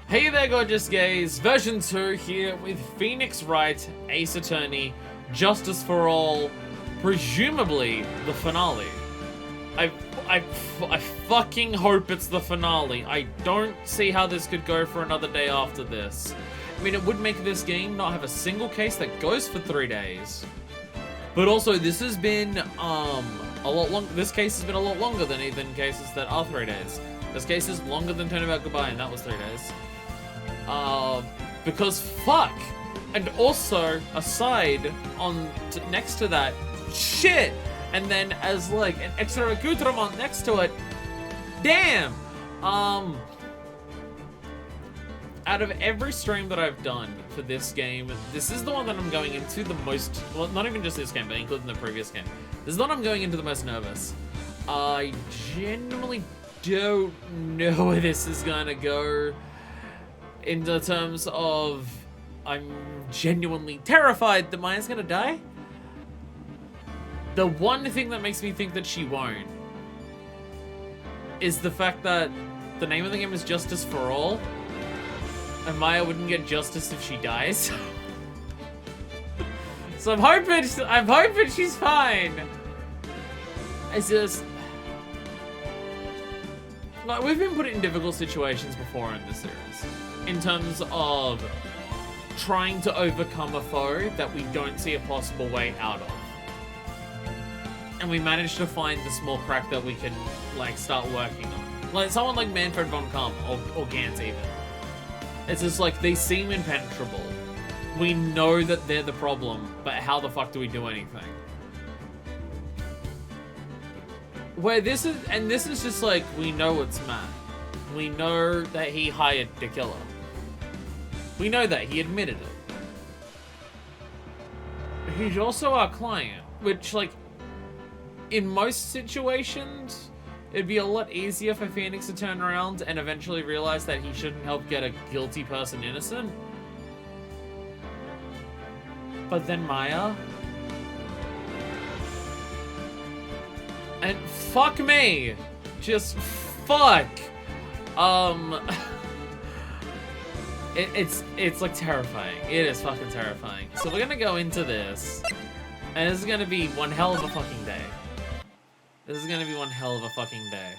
Hey there, gorgeous gays. Version 2 here with Phoenix Wright, Ace Attorney, Justice for All, presumably the finale. I fucking hope it's the finale. I don't see how this could go for another day after this. I mean, it would make this game not have a single case that goes for 3 days. But also, this has been, a lot long. This case has been a lot longer than even cases that are 3 days. This case is longer than Turnabout Goodbye, and that was 3 days. Because fuck! And also, aside, next to that, shit! And then as like an extra accoutrement next to it, damn! Out of every stream that I've done for this game, this is the one that I'm going into the most, well, not even just this game, but including the previous game. This is the one I'm going into the most nervous. I genuinely don't know where this is gonna go. In the terms of, I'm genuinely terrified that Maya's gonna die. The one thing that makes me think that she won't is the fact that the name of the game is Justice for All, and Maya wouldn't get justice if she dies. So I'm hoping she's fine. It's just, like, we've been put in difficult situations before in this series. In terms of trying to overcome a foe that we don't see a possible way out of. And we managed to find the small crack that we can, like, start working on. Like, someone like Manfred von Kamm, or Gantz even. It's just like, they seem impenetrable. We know that they're the problem, but how the fuck do we do anything? Where this is just like, we know it's Matt. We know that he hired the killer. We know that, he admitted it. He's also our client, which, like, in most situations, it'd be a lot easier for Phoenix to turn around and eventually realize that he shouldn't help get a guilty person innocent. But then Maya... And fuck me! Just fuck! It's like terrifying. It is fucking terrifying. So we're gonna go into this, and this is gonna be one hell of a fucking day. This is gonna be one hell of a fucking day.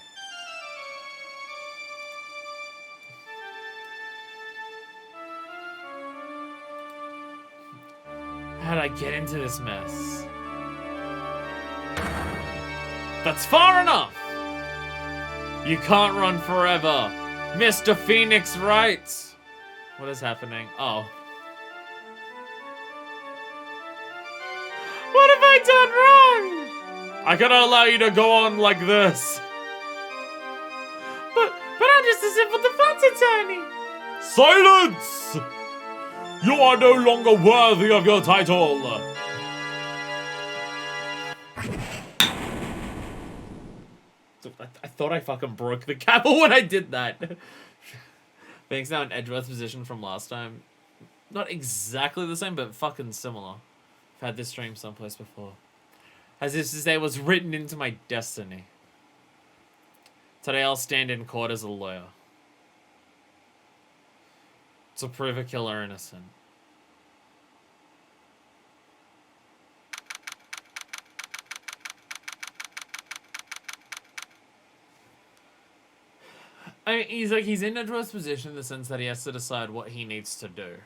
How'd I get into this mess? That's far enough! You can't run forever, Mr. Phoenix Wright! What is happening? Oh. What have I done wrong? I cannot allow you to go on like this. But I'm just a simple defense attorney. Silence! You are no longer worthy of your title. I thought I fucking broke the gavel when I did that. Thanks now in Edgeworth position from last time. Not exactly the same, but fucking similar. I've had this stream someplace before. As if to say, it was written into my destiny. Today I'll stand in court as a lawyer. To prove a killer innocent. I mean, he's in Edgeworth's position in the sense that he has to decide what he needs to do.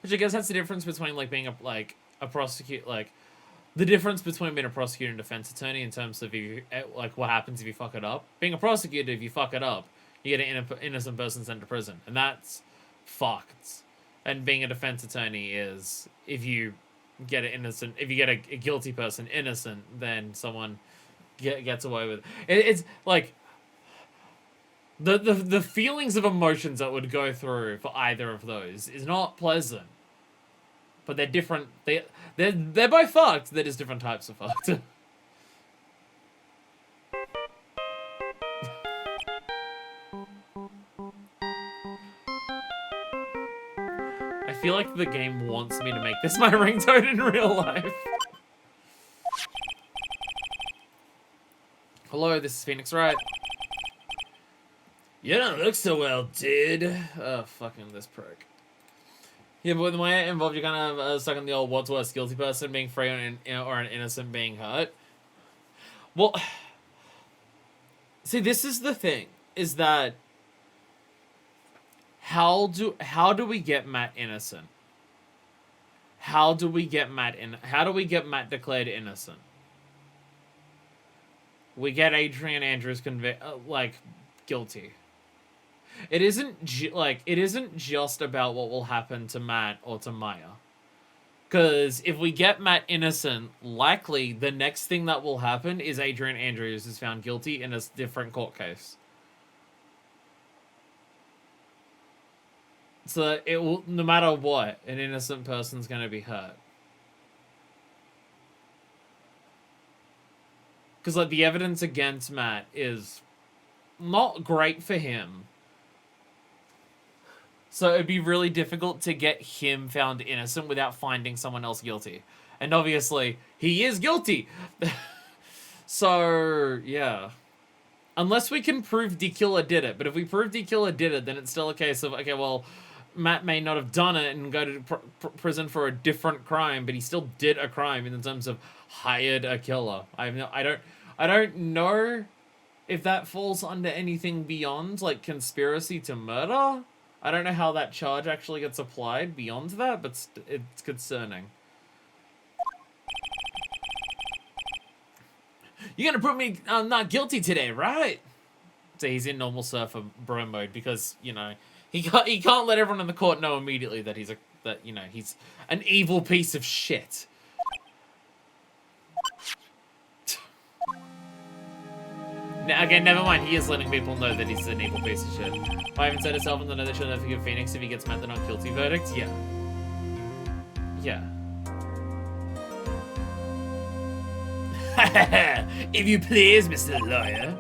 Which I guess that's the difference between, like, being a prosecutor, like, the difference between being a prosecutor and defense attorney in terms of, like, what happens if you fuck it up. Being a prosecutor, if you fuck it up, you get an innocent person sent to prison. And that's fucked. And being a defense attorney is, if you get a guilty person innocent, then someone gets away with it. It's like the feelings of emotions that would go through for either of those is not pleasant, but they're different. They're both fucked. They're just different types of fucked. I feel like the game wants me to make this my ringtone in real life. Hello, this is Phoenix Wright. You don't look so well, dude. Oh, fucking this prick. Yeah, but with the way it involved, you're kind of stuck in the old what's worse, guilty person being free or an innocent being hurt. Well, see, this is the thing, is that how do we get Matt innocent? How do we get Matt declared innocent? We get Adrian Andrews guilty. It isn't just about what will happen to Matt or to Maya. Because if we get Matt innocent, likely the next thing that will happen is Adrian Andrews is found guilty in a different court case. So it will, no matter what, an innocent person's going to be hurt. Because like the evidence against Matt is not great for him. So it'd be really difficult to get him found innocent without finding someone else guilty. And obviously, he is guilty. So, yeah. Unless we can prove D Killer did it. But if we prove D Killer did it, then it's still a case of, okay, well, Matt may not have done it and go to prison for a different crime, but he still did a crime in terms of hired a killer. I don't know if that falls under anything beyond, like, conspiracy to murder. I don't know how that charge actually gets applied beyond that, but it's concerning. You're gonna prove me not guilty today, right? So he's in normal surfer bro mode because, you know, he can't let everyone in the court know immediately that he's an evil piece of shit. Now, again, never mind. He is letting people know that he's an evil piece of shit. I haven't said herself, and then they should never forgive Phoenix if he gets Matt the not guilty verdict. Yeah. Yeah. If you please, Mr. Lawyer.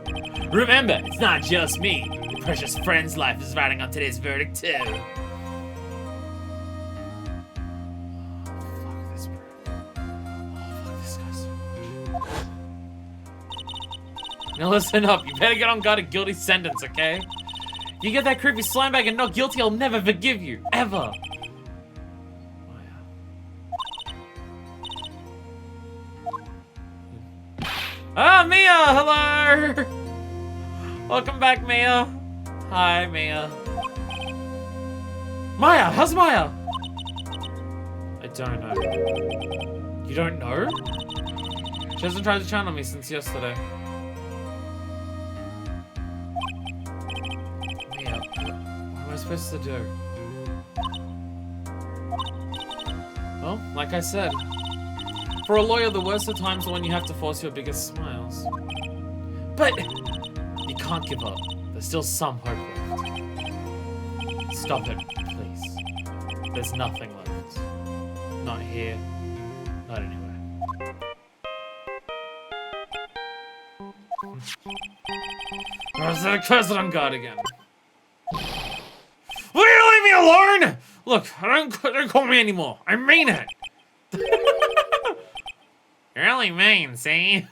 Remember, it's not just me. Your precious friend's life is riding on today's verdict, too. Now listen up, you better get on guard a guilty sentence, okay? If you get that creepy slime bag and not guilty, I'll never forgive you. Ever. Ah, Mia! Hello! Welcome back, Mia. Hi, Mia. Maya! How's Maya? I don't know. You don't know? She hasn't tried to channel me since yesterday. What am I supposed to do? Well, like I said, for a lawyer, the worst of times are when you have to force your biggest smiles. But you can't give up. There's still some hope left. Stop it, please. There's nothing left. Not here. Not anywhere. There's that person on guard again. Will you leave me alone? Look, don't call me anymore. I mean it. You're really mean, see?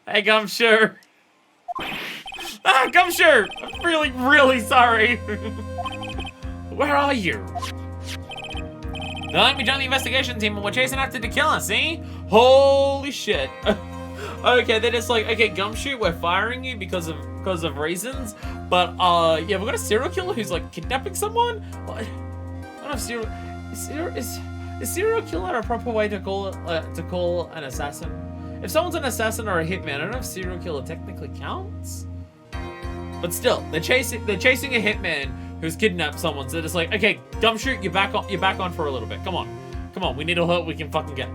Hey, Gumshoe. Ah, Gumshoe! I'm really, really sorry. Where are you? Now let me join the investigation team and we're chasing after the killer, see? Holy shit. Okay, they're just like, okay, Gumshoe, we're firing you because of reasons, but yeah, we've got a serial killer who's like kidnapping someone. What? I don't know if is serial killer a proper way to call it to call an assassin? If someone's an assassin or a hitman, I don't know if serial killer technically counts. But still, they're chasing a hitman who's kidnapped someone. So they're just like, okay, Gumshoe, you're back on for a little bit. Come on, we need a hook we can fucking get.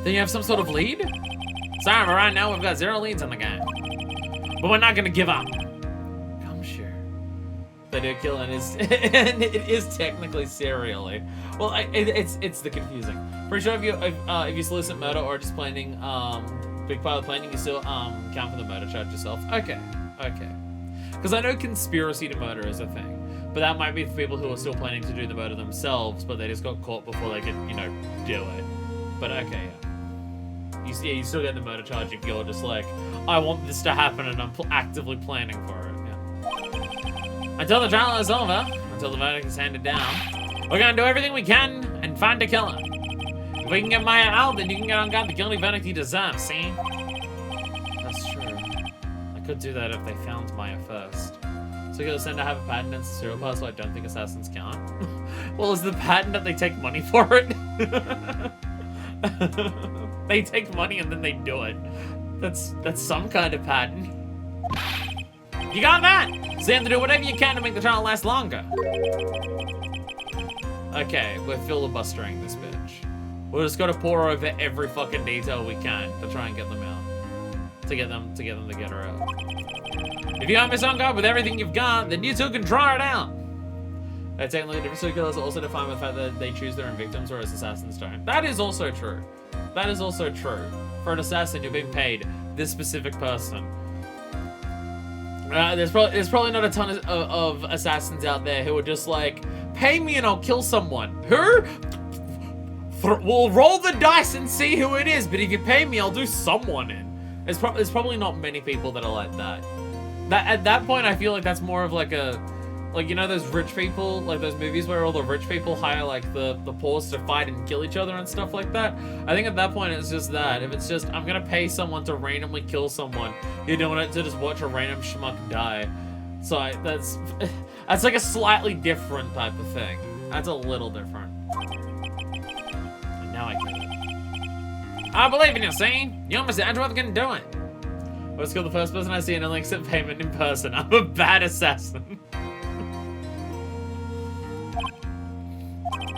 Then you have some sort of lead? Sorry, but right now we've got 0 leads on the game. But we're not gonna give up. Gumshoe. They do kill and it is technically serially. Well, it's the confusing. Pretty sure if you solicit murder or just planning, big part of planning, you still count for the murder charge yourself. Okay. Because I know conspiracy to murder is a thing, but that might be for people who are still planning to do the murder themselves, but they just got caught before they could, do it. But okay, yeah. you still get the murder charge if you're just like, I want this to happen and I'm actively planning for it. Yeah. Until the trial is over, until the verdict is handed down, we're gonna do everything we can and find a killer. If we can get Maya out, then you can get on God the guilty verdict he deserves, see? That's true. I could do that if they found Maya first. So you're gonna have a patent and serial pass, so I don't think assassins can't. Well, is the patent that they take money for it? They take money and then they do it. That's some kind of patent. You got that? So you have to do whatever you can to make the trial last longer. Okay, we're filibustering this bitch. We're just gonna pour over every fucking detail we can to try and get them out. To get them to get her out. If you aren't Miss On God with everything you've got, then you two can draw it out. Technically, different serial killers are also defined by the fact that they choose their own victims, whereas assassins don't. That is also true. That is also true. For an assassin, you're being paid this specific person. There's probably not a ton of assassins out there who are just like, pay me and I'll kill someone. Who? We'll roll the dice and see who it is, but if you pay me, I'll do someone in. There's probably not many people that are like that. At that point, I feel like that's more of like a, like, you know those rich people, like those movies where all the rich people hire like the poors to fight and kill each other and stuff like that? I think at that point it's just that. If it's just, I'm gonna pay someone to randomly kill someone, you're doing it to just watch a random schmuck die. So that's like a slightly different type of thing. That's a little different. And now I get it. I believe in you, see? You and Mr. Edgeworth can do it. Let's kill the first person I see and only accept payment in person. I'm a bad assassin.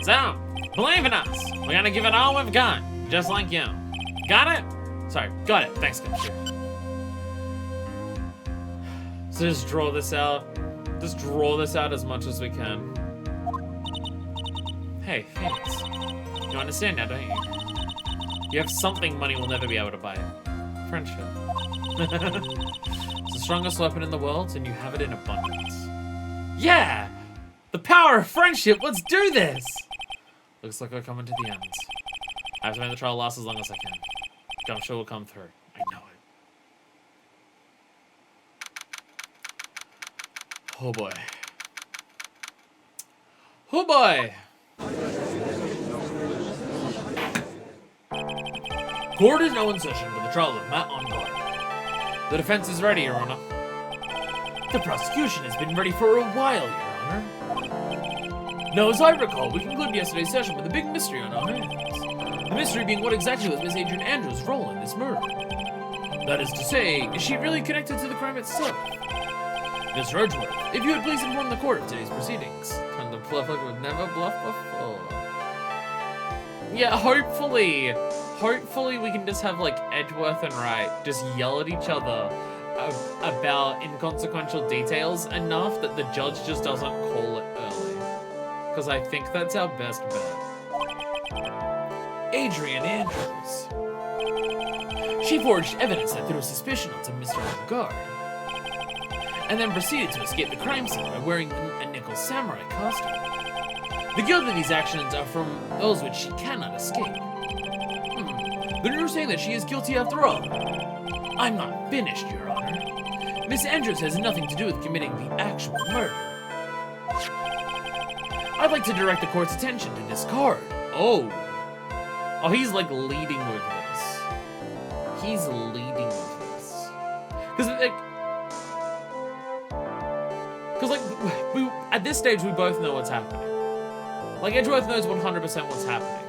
So, believe in us. We're gonna give it all we've got, just like you. Got it? Sorry, got it. Thanks, Coach. So just draw this out. Just draw this out as much as we can. Hey, Phoenix. You understand now, don't you? You have something money will never be able to buy it. Friendship. It's the strongest weapon in the world, and you have it in abundance. Yeah! The power of friendship, let's do this! Looks like we're coming to the end. I have to make the trial last as long as I can. I'm sure we'll come through. I know it. Oh boy. Oh boy! Court is now in session for the trial of Matt on guard. The defense is ready, Your Honor. The prosecution has been ready for a while, Your Honor. Now, as I recall, we concluded yesterday's session with a big mystery on our hands. The mystery being what exactly was Miss Adrian Andrews' role in this murder. That is to say, is she really connected to the crime itself? Mr. Edgeworth, if you would please inform the court of today's proceedings. Time to bluff like we've never bluffed before. Yeah, hopefully we can just have, like, Edgeworth and Wright just yell at each other about inconsequential details enough that the judge just doesn't call it early. Because I think that's our best bet. Adrian Andrews. She forged evidence that threw suspicion onto Mr. Guard, and then proceeded to escape the crime scene by wearing a nickel samurai costume. The guilt of these actions are from those which she cannot escape. Then you're saying that she is guilty after all? I'm not finished, Your Honor. Miss Andrews has nothing to do with committing the actual murder. I'd like to direct the court's attention to this card. Oh, he's like leading with this. He's leading with this. Because at this stage, we both know what's happening. Like, Edgeworth knows 100% what's happening.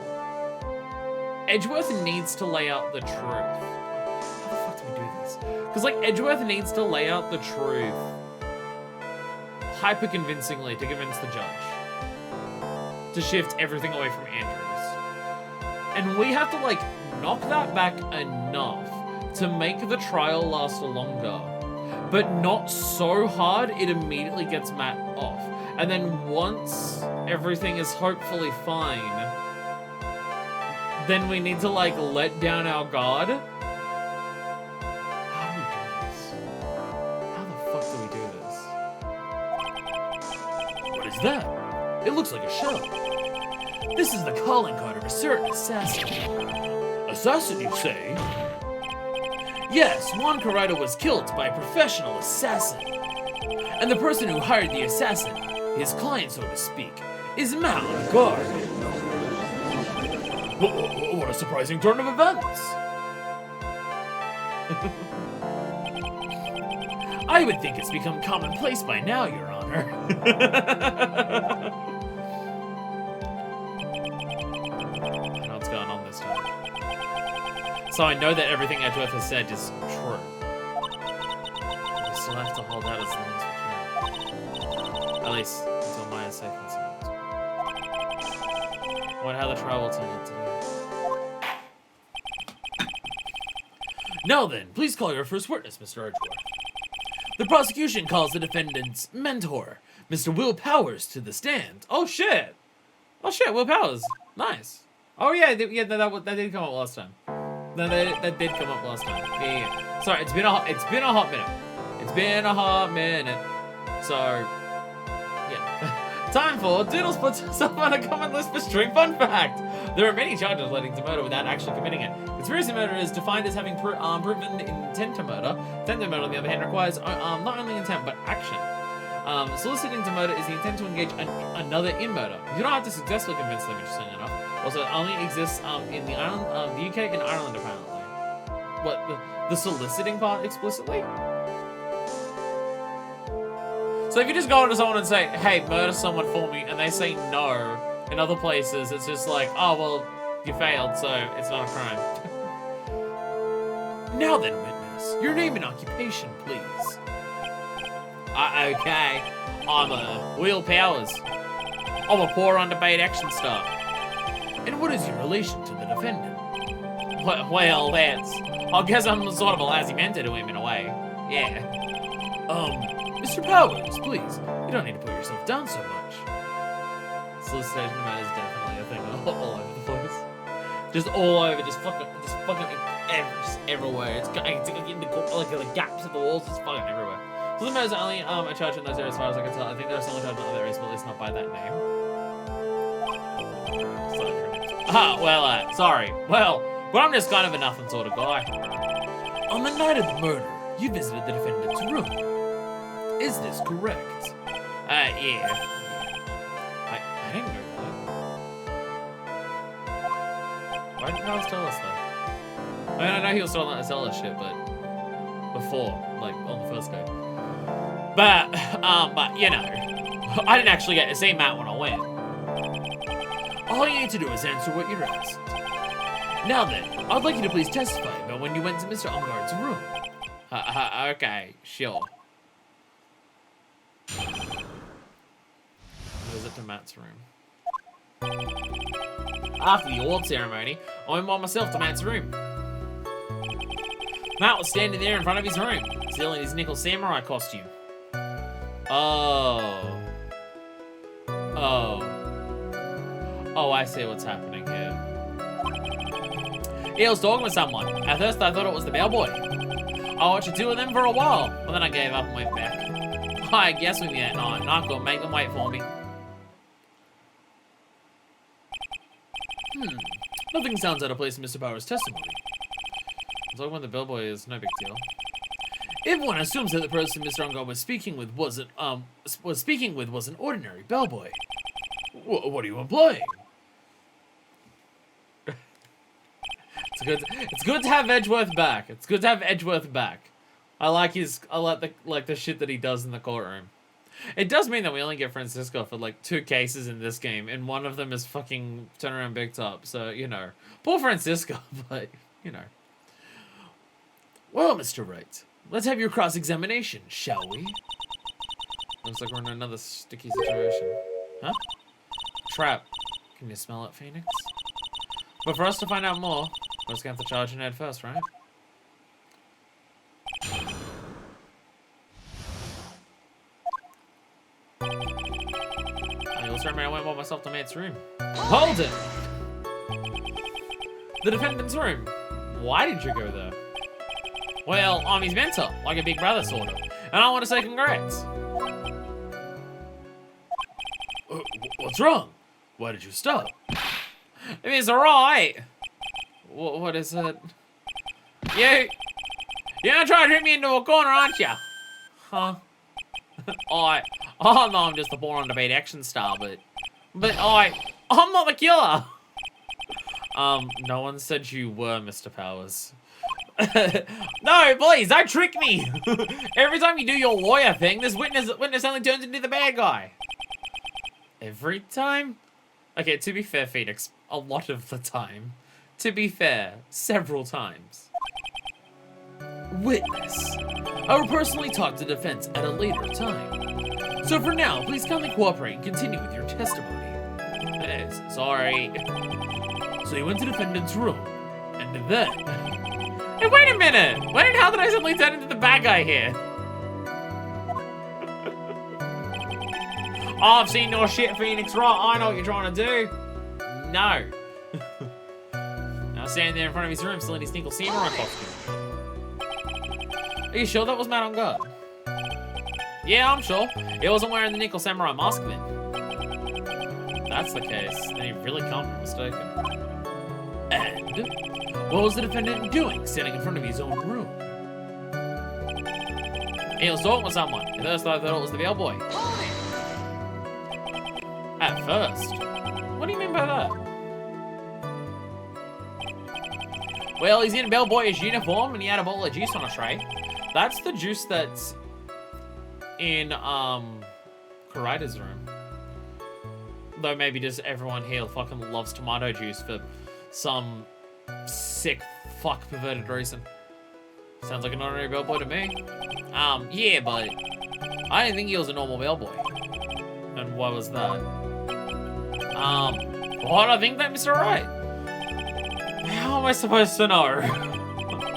Edgeworth needs to lay out the truth. How the fuck do we do this? Because, like, Edgeworth needs to lay out the truth hyper convincingly to convince the judge to shift everything away from Andrews. And we have to, like, knock that back enough to make the trial last longer, but not so hard it immediately gets Matt off. And then once everything is hopefully fine, then we need to, like, let down our guard. How do we do this? How the fuck do we do this? What is that? It looks like a shell. This is the calling card of a certain assassin. Assassin, you say? Yes, Juan Corrado was killed by a professional assassin. And the person who hired the assassin, his client so to speak, is Mal Guard. What a surprising turn of events! I would think it's become commonplace by now, Your Honor. I know what's going on this time. So I know that everything Edgeworth has said is true. We still have to hold out as long as we can. At least until Maya's safe and sound. What how the trial will turn out today. Now then, please call your first witness, Mr. Edgeworth. The prosecution calls the defendant's mentor, Mr. Will Powers, to the stand. Oh shit! Oh shit, Will Powers. Nice. Oh yeah, that did come up last time. No, that did come up last time. Yeah. Sorry, it's been a hot minute. It's been a hot minute. So, yeah. Time for Doodles puts himself on a common list for string fun fact. There are many charges leading to murder without actually committing it. Conspiracy murder is defined as having proven intent to murder. Attempted murder, on the other hand, requires not only intent but action. Soliciting to murder is the intent to engage another in murder. You don't have to successfully convince them, interesting enough. Also, it only exists in the UK and Ireland, apparently. What, the soliciting part explicitly? So if you just go on to someone and say, hey, murder someone for me, and they say no, in other places, it's just like, oh, well, you failed, so it's not a crime. Now then, witness, your name and occupation, please. Okay, I'm Will Powers. I'm a poor, underpaid action star. And what is your relation to the defendant? Well, that's... I guess I'm sort of a lazy mentor to him in a way. Yeah. Mr. Powers, please. You don't need to put yourself down so much. Solicitation of murder is definitely a thing all over the place. Just all over, just fucking everywhere. It's in the gaps of the walls, it's fucking everywhere. So the murder is only a charge in those areas as far as I can tell. I think there are some charges in other areas, but at least not by that name. Sorry. Well, but I'm just kind of a nothing sort of guy. On the night of the murder, you visited the defendant's room. Is this correct? Yeah. I didn't know that. Why didn't Powers tell us that? I mean, I know he was still not to tell us shit, but before, like, on the first day. But, you know, I didn't actually get to see Matt when I went. All you need to do is answer what you're asked. Now then, I'd like you to please testify about when you went to Mr. Ungard's room. Okay, sure. Visit to Matt's room. After the award ceremony, I went by myself to Matt's room. Matt was standing there in front of his room, still in his nickel samurai costume. Oh, I see what's happening here. He was talking with someone. At first I thought it was the bellboy. I watched the two of them for a while, but then I gave up and went back. I guess with me that night, and I couldn't make them wait for me. Nothing sounds out of place in Mr. Powers' testimony. Talking with the bellboy is no big deal. Everyone assumes that the person Mr. Ungard was speaking with was an ordinary bellboy. What are you implying? It's good to have Edgeworth back. It's good to have Edgeworth back. I like the shit that he does in the courtroom. It does mean that we only get Francisco for like 2 cases in this game, and one of them is fucking turnaround big top. So, you know, poor Francisco, but you know. Well, Mr. Wright, let's have your cross-examination, shall we? Looks like we're in another sticky situation. Huh? Trap. Can you smell it, Phoenix? But for us to find out more, we're just gonna have to charge an head first, right? I also remember I went by myself to Matt's room. Hold it! The defendant's room. Why did you go there? Well, I'm his mentor, like a big brother sort of. And I want to say congrats. What's wrong? Why did you stop? It's alright. What is it? You're gonna try to trick me into a corner, aren't you? Huh? Oh no, I'm just a born on the beat action star, but I'm not the killer. No one said you were, Mr. Powers. No, please, don't trick me. Every time you do your lawyer thing, this witness only turns into the bad guy. Every time? Okay, to be fair, Phoenix, a lot of the time. To be fair, several times. Witness. I will personally talk to defense at a later time. So for now, please kindly cooperate and continue with your testimony. Sorry. So you went to the defendant's room, and then... Hey, wait a minute! How did I suddenly turn into the bad guy here? Oh, I've seen your shit, Phoenix, right? I know what you're trying to do. No. Now standing there in front of his room, still in his Sninkle Samurai costume. Are you sure that was Matt on guard? Yeah, I'm sure. He wasn't wearing the Nickel Samurai mask then. If that's the case, then he really can't be mistaken. And what was the defendant doing, standing in front of his own room? He was talking with someone. At first, I thought it was the bellboy. At first? What do you mean by that? Well, he's in a bellboyish uniform, and he had a bowl of juice on a tray. That's the juice that's in, Wright's room. Though maybe just everyone here fucking loves tomato juice for some sick fuck perverted reason. Sounds like an ordinary bellboy to me. Yeah, but I didn't think he was a normal bellboy. And why was that? Why do I think that, Mr. Wright? How am I supposed to know?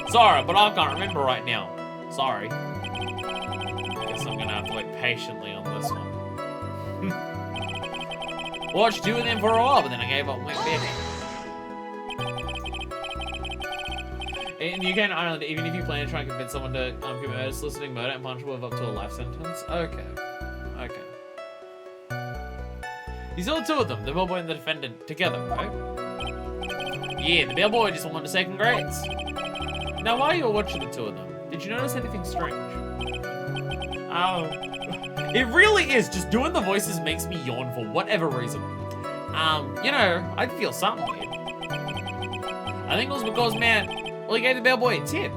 Sorry, but I can't remember right now. Sorry. Guess I'm gonna have to wait patiently on this one. Watched two of them for a while, but then I gave up and went back. In the UK Ireland, even if you plan to try and convince someone to commit murder, soliciting murder and punishable with up to a life sentence. Okay. Okay. You saw the two of them, the bellboy and the defendant, together, right? Yeah, the bellboy just wanted to say congrats. Now, while you were watching the two of them, did you notice anything strange? Oh. It really is. Just doing the voices makes me yawn for whatever reason. You know, I'd feel something weird. I think it was because, man, well, he gave the bellboy a tip.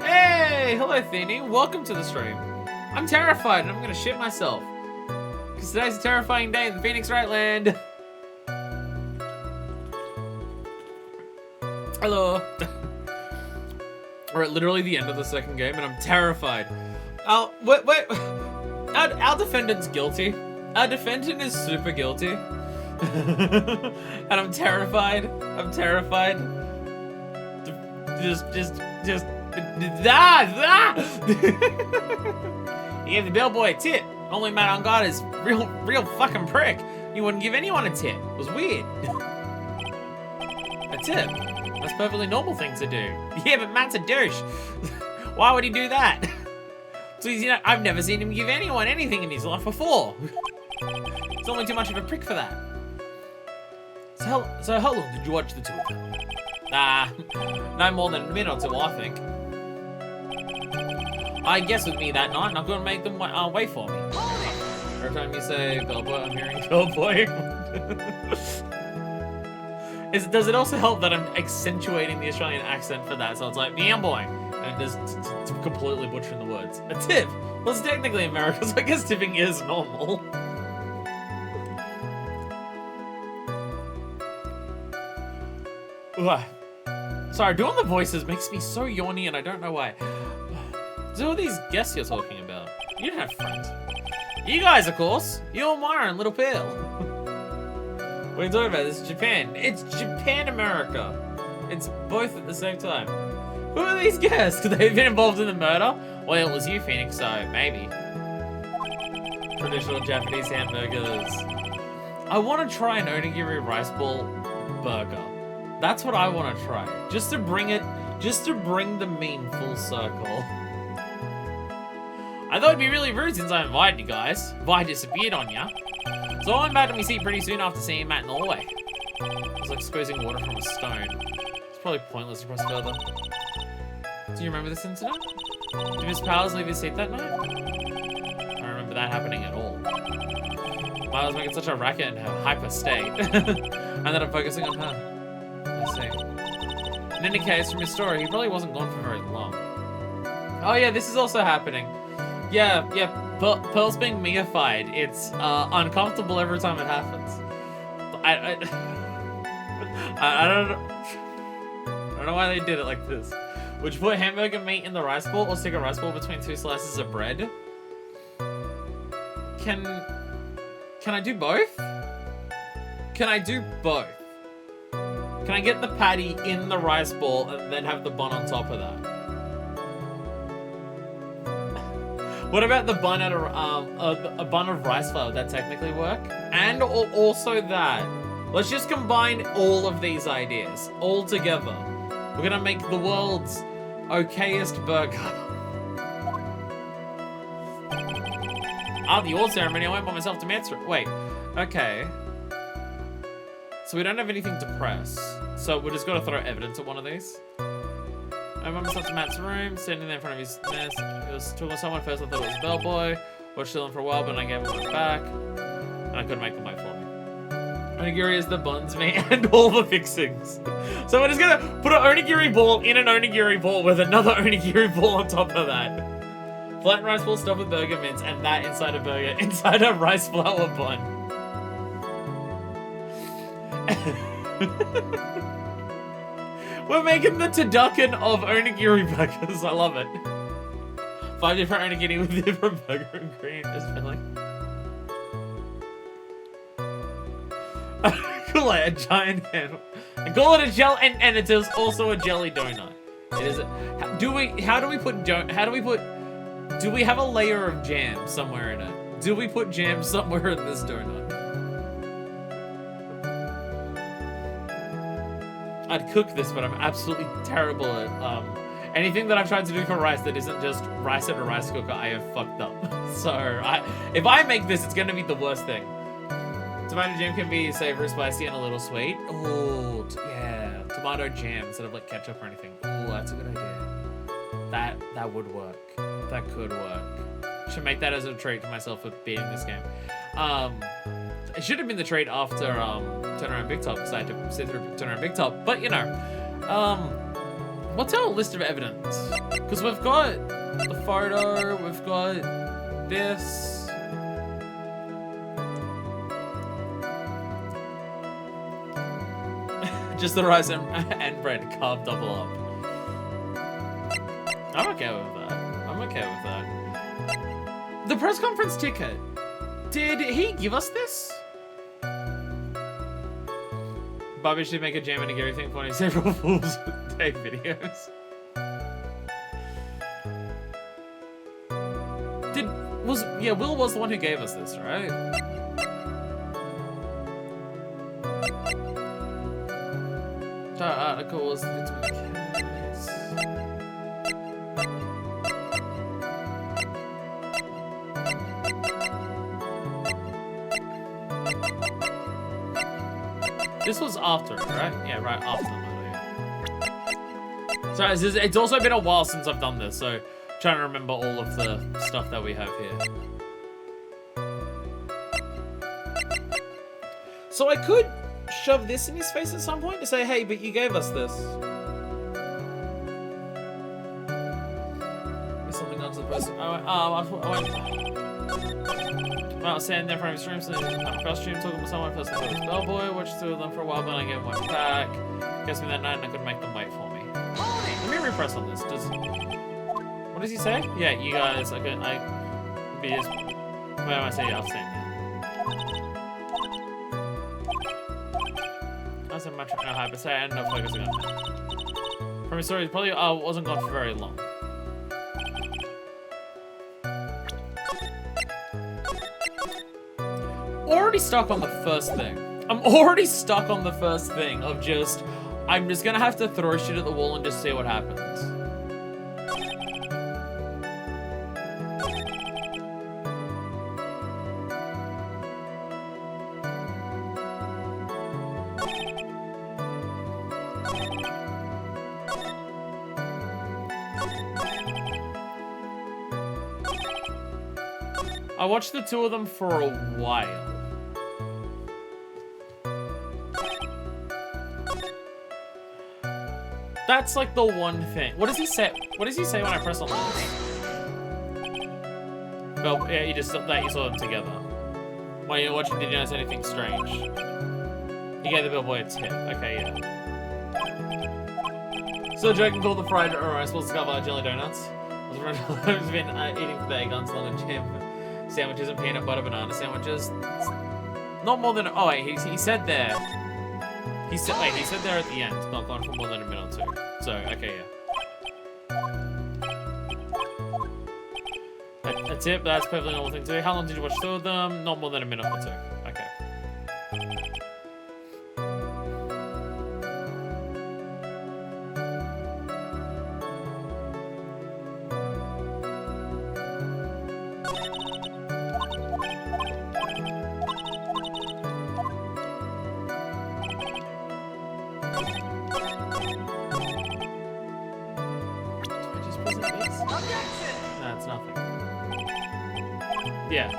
Hey, hello, Feeny. Welcome to the stream. I'm terrified and I'm gonna shit myself. Because today's a terrifying day in the Phoenix Wright land. Hello. We're at literally the end of the second game and I'm terrified. Oh, wait. Our defendant's guilty. Our defendant is super guilty. And I'm terrified. I'm terrified. Just He gave the bellboy a tip. Only man on guard is real fucking prick. He wouldn't give anyone a tip. It was weird. A tip? That's a perfectly normal thing to do. Yeah, but Matt's a douche. Why would he do that? So you know, I've never seen him give anyone anything in his life before. He's only too much of a prick for that. So how long did you watch the two of them? No more than a minute or two, I think. I guess with me that night, I'm gonna make them wait for me. Every time you say bellboy, I'm hearing bellboy. Does it also help that I'm accentuating the Australian accent for that? So it's like, meow boy, and just completely butchering the words. A tip. Well, it's technically America, so I guess tipping is normal. Ugh. Sorry, doing the voices makes me so yawny and I don't know why. So who are these guests you're talking about? You don't have friends. You guys, of course. You and Myra and Little Pale. What are you talking about? This is Japan. It's Japan, America. It's both at the same time. Who are these guests? Could they have been involved in the murder? Well, it was you, Phoenix, so maybe. Traditional Japanese hamburgers. I want to try an onigiri rice ball burger. That's what I want to try. Just to bring the meme full circle. I thought it'd be really rude since I invited you guys. Vi disappeared on ya. So I'm back to me seat pretty soon after seeing Matt in the hallway. It's like squeezing water from a stone. It's probably pointless to press further. Do you remember this incident? Did Miss Powers leave his seat that night? I don't remember that happening at all. I was making such a racket in her hyper state. And then I'm focusing on her. Let's see. In any case, from his story, he probably wasn't gone for very long. Oh yeah, this is also happening. Yeah, Pearl's being meified. It's uncomfortable every time it happens. I don't know why they did it like this. Would you put hamburger meat in the rice ball or stick a rice ball between 2 slices of bread? Can I do both? Can I do both? Can I get the patty in the rice ball and then have the bun on top of that? What about the bun at a bun of rice flour? Would that technically work? And also that. Let's just combine all of these ideas all together. We're gonna make the world's okayest burger. The award ceremony, I went by myself to Manchester. Wait, okay. So we don't have anything to press. So we're just gonna throw evidence at one of these. I went myself to Matt's room, standing there in front of his desk. It was talking to someone. First I thought it was a bellboy. Watched him for a while, but I gave him one back. And I couldn't make them wait for me. Onigiri is the buns, meat, and all the fixings. So we're just gonna put an onigiri ball in an onigiri ball with another onigiri ball on top of that. Flattened rice ball stuffed with burger mince, and that inside a burger, inside a rice flour bun. We're making the turducken of onigiri burgers. I love it. 5 different onigiri with different burger ingredients filling. Call it a giant hand. And call it a gel, and it is also a jelly donut. It is. Do we have a layer of jam somewhere in it? Do we put jam somewhere in this donut? I'd cook this, but I'm absolutely terrible at anything that I've tried to do for rice that isn't just rice at a rice cooker. I have fucked up. So if I make this, it's gonna be the worst thing. Tomato jam can be savory, spicy, and a little sweet. Oh, yeah, tomato jam instead of like ketchup or anything. Oh, that's a good idea. That would work. That could work. Should make that as a treat to myself for beating this game. It should have been the treat after Turn Around Big Top, because I had to sit through Turn Around Big Top. But you know, what's our list of evidence? Because we've got the photo, we've got this. Just the rice and bread carved double up. I'm okay with that. I'm okay with that. The press conference ticket. Did he give us this? Bobby should make a jam and a Gary thing for several Fool's Day videos. Will was the one who gave us this, right? Article was this was after, right? Yeah, right after the movie. Sorry, it's also been a while since I've done this, so trying to remember all of the stuff that we have here. So I could shove this in his face at some point to say, hey, but you gave us this. Something else to the person. I was standing there in front of his room, so I'm costume, talking to someone, first I thought it was bellboy, watched 2 of them for a while, but I gave one back. Guessed me that night and I couldn't make them wait for me. Let me repress on this. What does he say? Yeah, you guys, where am I saying? I've seen that. I wasn't much in a hyper say, I ended up focusing on that. From his story, he probably wasn't gone for very long. Already stuck on the first thing. I'm already stuck on the first thing of just, I'm just gonna have to throw shit at the wall and just see what happens. I watched the two of them for a while. That's like the one thing. What does he say? What does he say when I press on this? Well, yeah, you just that you saw them together. While you're watching, did you notice anything strange? You gave the bellboy a tip. Okay, yeah. So joking called the fried rice balls discover jelly donuts. I've been eating the egg guns, long and jam sandwiches and peanut butter banana sandwiches. Not more than. Oh wait, he said there. He said there at the end. Not gone for more than a minute or two. So okay, yeah. A tip. That's perfectly normal thing to do. How long did you watch two of them? Not more than a minute or two. Okay. That's nothing. Yeah.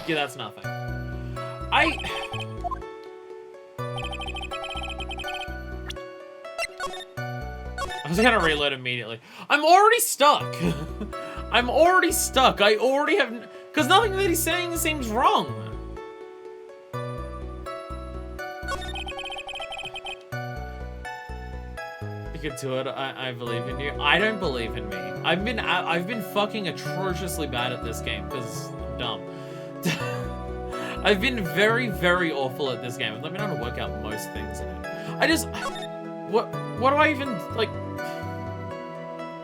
Yeah, that's nothing. I was gonna reload immediately. I'm already stuck. I'm already stuck. I already have... Because nothing that he's saying seems wrong. You could do it. I believe in you. I don't believe in me. I've been fucking atrociously bad at this game because I'm dumb. I've been very, very awful at this game. I've been able to work out most things in it. I just... What do I even... Like...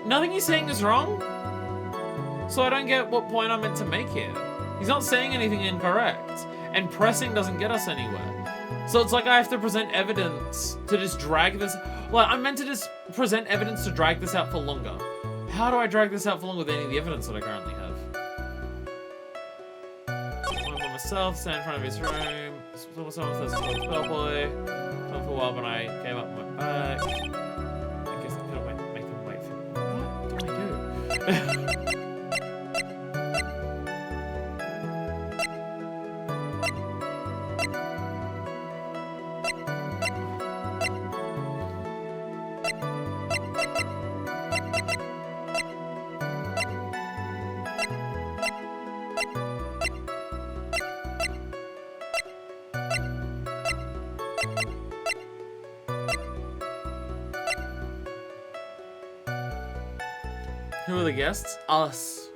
Nothing he's saying is wrong? So I don't get what point I'm meant to make here. He's not saying anything incorrect. And pressing doesn't get us anywhere. So it's like I have to present evidence to just drag this... Like, I'm meant to just present evidence to drag this out for longer. How do I drag this out for longer with any of the evidence that I currently have? Myself, stand in front of his room. Someone says the bellboy. Time for a while when I gave up my back. I guess I'm gonna make them wait for me. What do I do? Who are the guests? Us.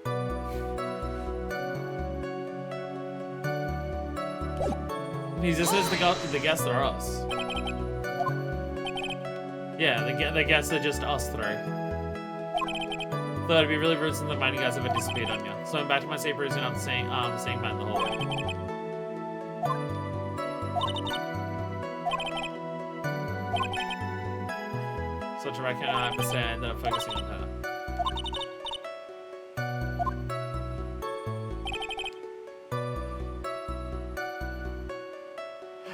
He just says the guests are us. Yeah, the guests are just us three. Thought it'd be really rude since the mighty guys ever disappeared on you. So I'm back to my safe routine after seeing Matt in the hallway. Such a reckon I understand that I'm focusing on her.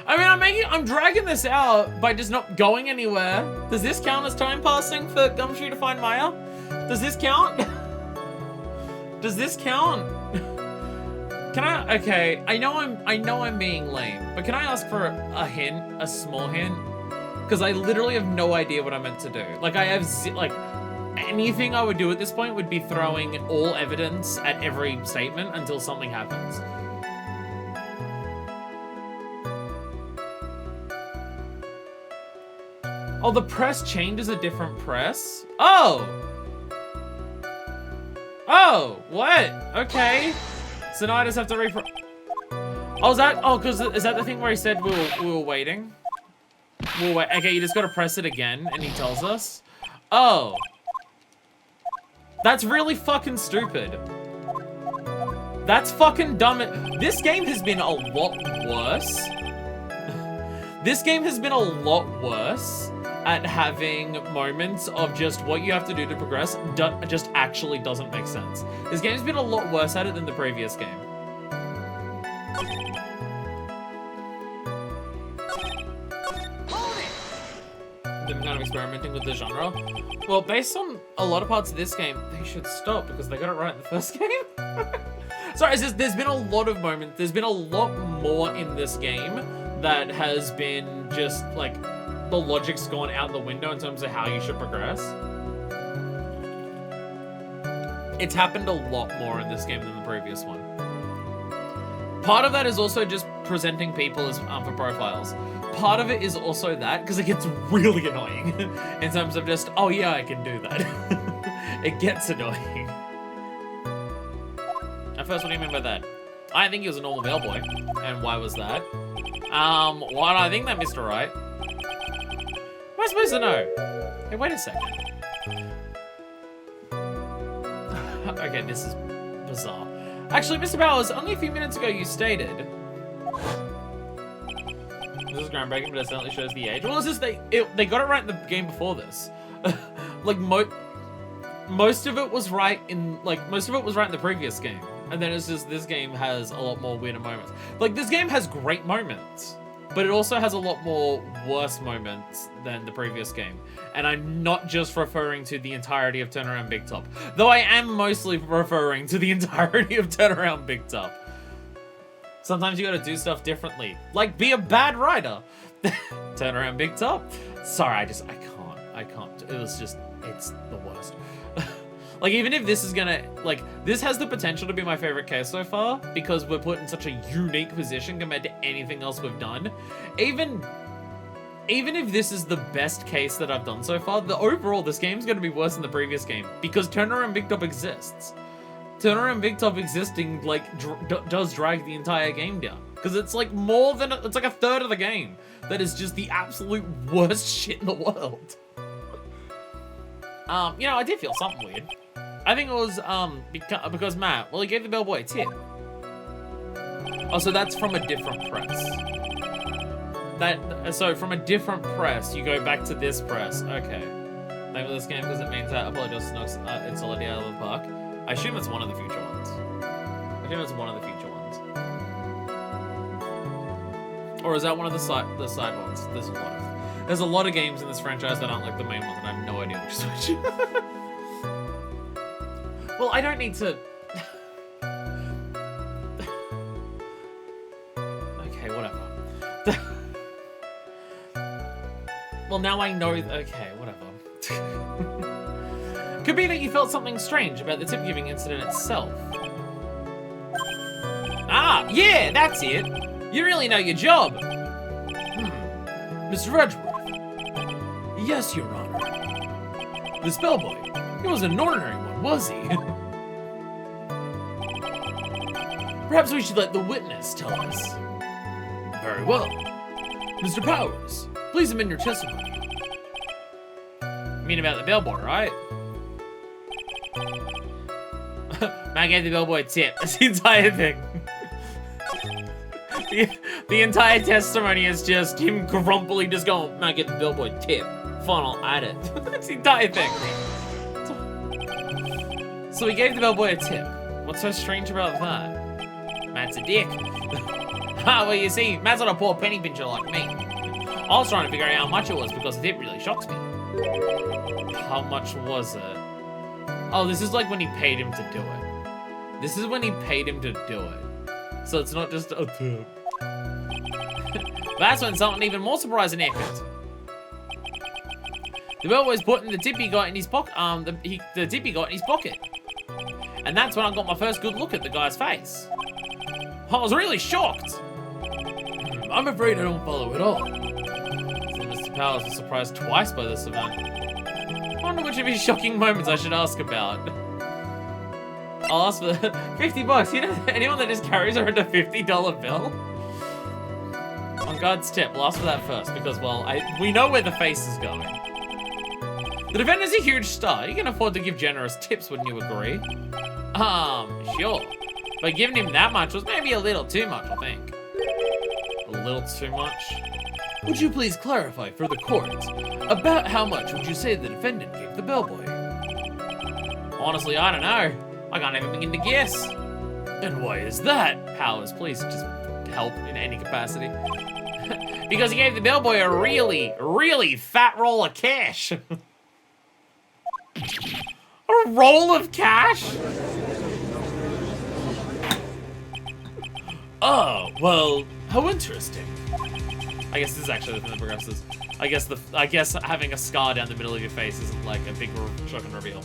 I mean, I'm dragging this out by just not going anywhere. Does this count as time passing for Gumshoe to find Maya? Does this count? Does this count? Can I? Okay, I know I'm being lame, but can I ask for a hint, a small hint? Because I literally have no idea what I'm meant to do. Like I have like anything I would do at this point would be throwing all evidence at every statement until something happens. Oh, the press changes a different press? Oh! Oh, what? Okay. So now I just have to Oh, is that... Oh, because is that the thing where he said we were waiting? We'll wait. Okay, you just gotta press it again, and he tells us. Oh. That's really fucking stupid. That's fucking dumb. This game has been a lot worse. This game has been a lot worse at having moments of just what you have to do to progress just actually doesn't make sense. This game's been a lot worse at it than the previous game. them kind of experimenting with the genre. Well, based on a lot of parts of this game, they should stop because they got it right in the first game. Sorry, it's just, there's been a lot of moments. There's been a lot more in this game that has been just like the logic's gone out the window in terms of how you should progress. It's happened a lot more in this game than the previous one. Part of that is also just presenting people as for profiles. Part of it is also that, because it gets really annoying in terms of just, oh yeah, I can do that. It gets annoying. At first, what do you mean by that? I think he was a normal bellboy. And why was that? Why do I think that, Mr. Wright? Am I supposed to know? Hey, wait a second. Okay, this is bizarre. Actually, Mr. Bowers, only a few minutes ago you stated... This is groundbreaking, but it certainly shows the age. Well, it's just they got it right in the game before this. Like, most of it was right in, most of it was right in the previous game. And then it's just, this game has a lot more weirder moments. Like, this game has great moments, but it also has a lot more worse moments than the previous game. And I'm not just referring to the entirety of Turnaround Big Top, though I am mostly referring to the entirety of Turnaround Big Top. Sometimes you gotta do stuff differently, like be a bad rider. Turnaround Big Top. Sorry, I can't. It was just, it's the worst. Like, even if this is gonna, this has the potential to be my favorite case so far, because we're put in such a unique position compared to anything else we've done. Even if this is the best case that I've done so far, overall, this game's gonna be worse than the previous game, because Turnaround Big Top exists. Turnaround Big Top existing, does drag the entire game down. Because it's more than, it's like a third of the game that is just the absolute worst shit in the world. You know, I did feel something weird. I think it was, because Matt, well, he gave the bellboy a tip. Oh, so that's from a different press. So from a different press, you go back to this press. Okay. Name of this game because it means that Apologist knocks its solidity out of the park. I assume it's one of the future ones. Or is that one of the side ones? There's a lot of games in this franchise that aren't like the main ones, and I have no idea which is which. Well, I don't need to... Okay, whatever. Well, now I know... Okay, whatever. Could be that you felt something strange about the tip-giving incident itself. Ah, yeah, that's it. You really know your job. Mr. Edgeworth. Yes, Your Honor. This bellboy, he wasn't an ordinary one, was he? Perhaps we should let the witness tell us. Very well. Mr. Powers, please amend your testimony. You mean about the bellboy, right? Man gave the bellboy a tip. That's the entire thing. The entire testimony is just him grumpily just going, man gave the bellboy a tip. Fun, I'll add it. That's the entire thing. So he gave the bellboy a tip. What's so strange about that? Matt's a dick. Ah, well, you see, Matt's not a poor penny pincher like me. I was trying to figure out how much it was because the tip really shocks me. How much was it? Oh, this is like when he paid him to do it. This is when he paid him to do it. So it's not just a tip. That's when something even more surprising happened. The bellboy's putting the tip he got in his pocket. The tip he got in his pocket. And that's when I got my first good look at the guy's face. I was really shocked. I'm afraid I don't follow at all. So Mr. Powers was surprised twice by this event. I wonder which of his shocking moments I should ask about. I'll ask for 50 bucks. You know anyone that just carries around a $50 bill? On God's tip, we'll ask for that first because, well, we know where the face is going. The defender's a huge star. You can afford to give generous tips, wouldn't you agree? Sure. But giving him that much was maybe a little too much, I think. A little too much? Would you please clarify for the court, about how much would you say the defendant gave the bellboy? Honestly, I don't know. I can't even begin to guess. And why is that? Powers, please just help in any capacity. Because he gave the bellboy a really, really fat roll of cash. A roll of cash? Oh, well, how interesting. I guess this is actually the thing that progresses. I guess having a scar down the middle of your face isn't like a big shocking reveal.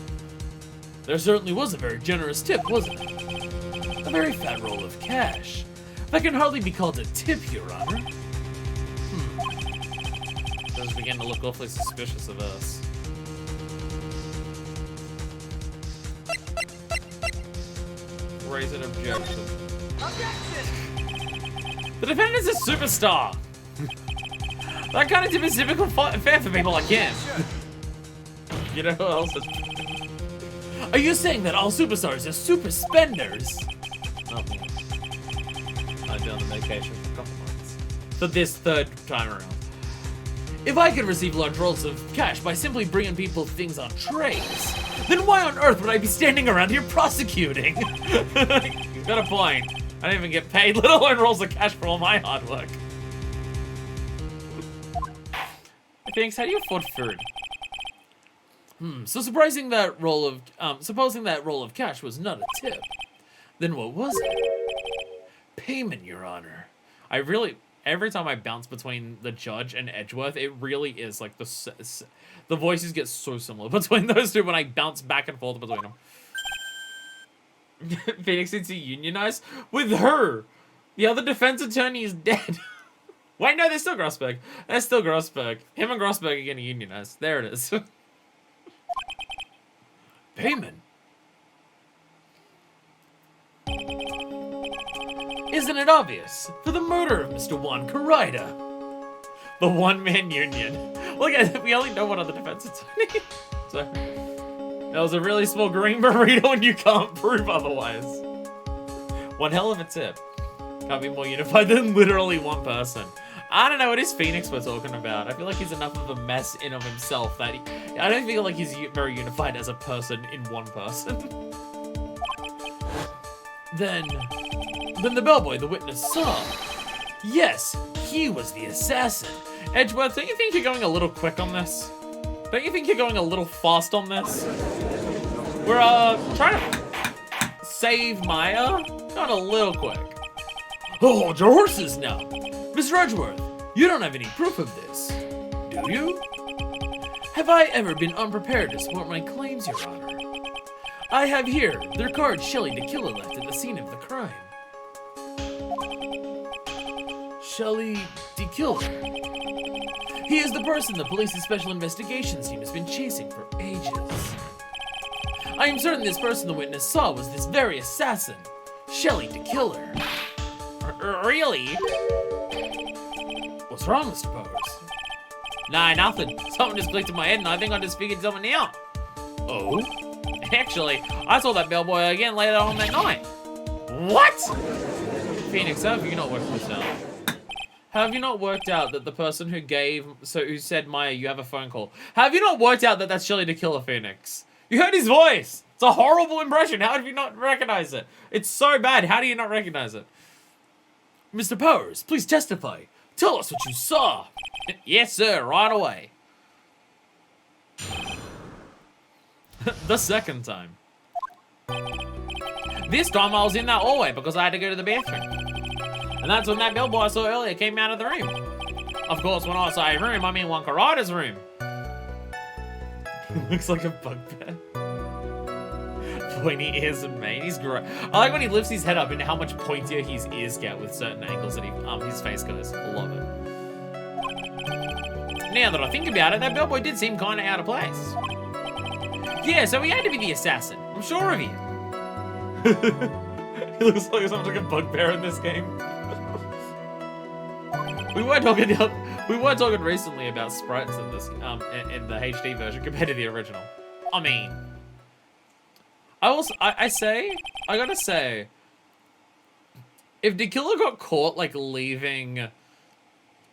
There certainly was a very generous tip, wasn't it? A very fat roll of cash. That can hardly be called a tip, Your Honor. Those begin to look awfully suspicious of us. Raise an objection. Objection! The defendant is a superstar! That kind of tip is typical fare for people like him. You know who else is... Are you saying that all superstars are super spenders? Oh, I've been on a vacation for a couple months. For this third time around. If I could receive large rolls of cash by simply bringing people things on trays, then why on earth would I be standing around here prosecuting? You've got a point. I don't even get paid, let alone rolls of cash for all my hard work. Thanks, how do you afford food? So supposing that roll of cash was not a tip, then what was it? Payment, Your Honor. Every time I bounce between the judge and Edgeworth, it really is like the voices get so similar between those two when I bounce back and forth between them. Phoenix needs to unionize? With her! The other defense attorney is dead. Wait, no, they're still Grossberg. They're still Grossberg. Him and Grossberg are gonna unionize. There it is. Payment. Isn't it obvious? For the murder of Mr. Juan Carida. The one-man union. Look at it, we only know one other defense attorney. So, that was a really small green burrito and you can't prove otherwise. One hell of a tip. Can't be more unified than literally one person. I don't know, what is Phoenix we're talking about? I feel like he's enough of a mess in of himself that I don't feel like he's very unified as a person in one person. Then the bellboy the witness saw. Yes, he was the assassin. Edgeworth, don't you think you're going a little quick on this? Don't you think you're going a little fast on this? We're trying to save Maya. Not a little quick. Hold your horses now. Mr. Edgeworth, you don't have any proof of this, do you? Have I ever been unprepared to support my claims, Your Honor? I have here the card Shelley the Killer left at the scene of the crime. Shelley the Killer. He is the person the police's special investigations team has been chasing for ages. I am certain this person the witness saw was this very assassin, Shelley the Killer. Really? What's wrong, Mr. Powers? Nah, nothing. Something just clicked in my head and I think I just figured something out. Oh? Actually, I saw that bellboy again later on that night. What? Phoenix, how have you not worked this out? Have you not worked out that the person who said, Maya, you have a phone call. Have you not worked out that that's Shelley the Killer, Phoenix? You heard his voice. It's a horrible impression. How have you not recognized it? It's so bad. How do you not recognize it? Mr. Powers, please testify. Tell us what you saw. Yes, sir, right away. The second time. This time I was in that hallway because I had to go to the bathroom. And that's when that bellboy I saw earlier came out of the room. Of course, when I say room, I mean Juan Carida's room. Looks like a bugbear. Pointy ears and mane, he's great. I like when he lifts his head up and how much pointier his ears get with certain angles that his face goes. I love it. Now that I think about it, that bellboy did seem kind of out of place. Yeah, so he had to be the assassin. I'm sure of it. He looks like something like a bugbear in this game. We were talking recently about sprites in this in the HD version compared to the original. I mean, I gotta say, if the killer got caught like leaving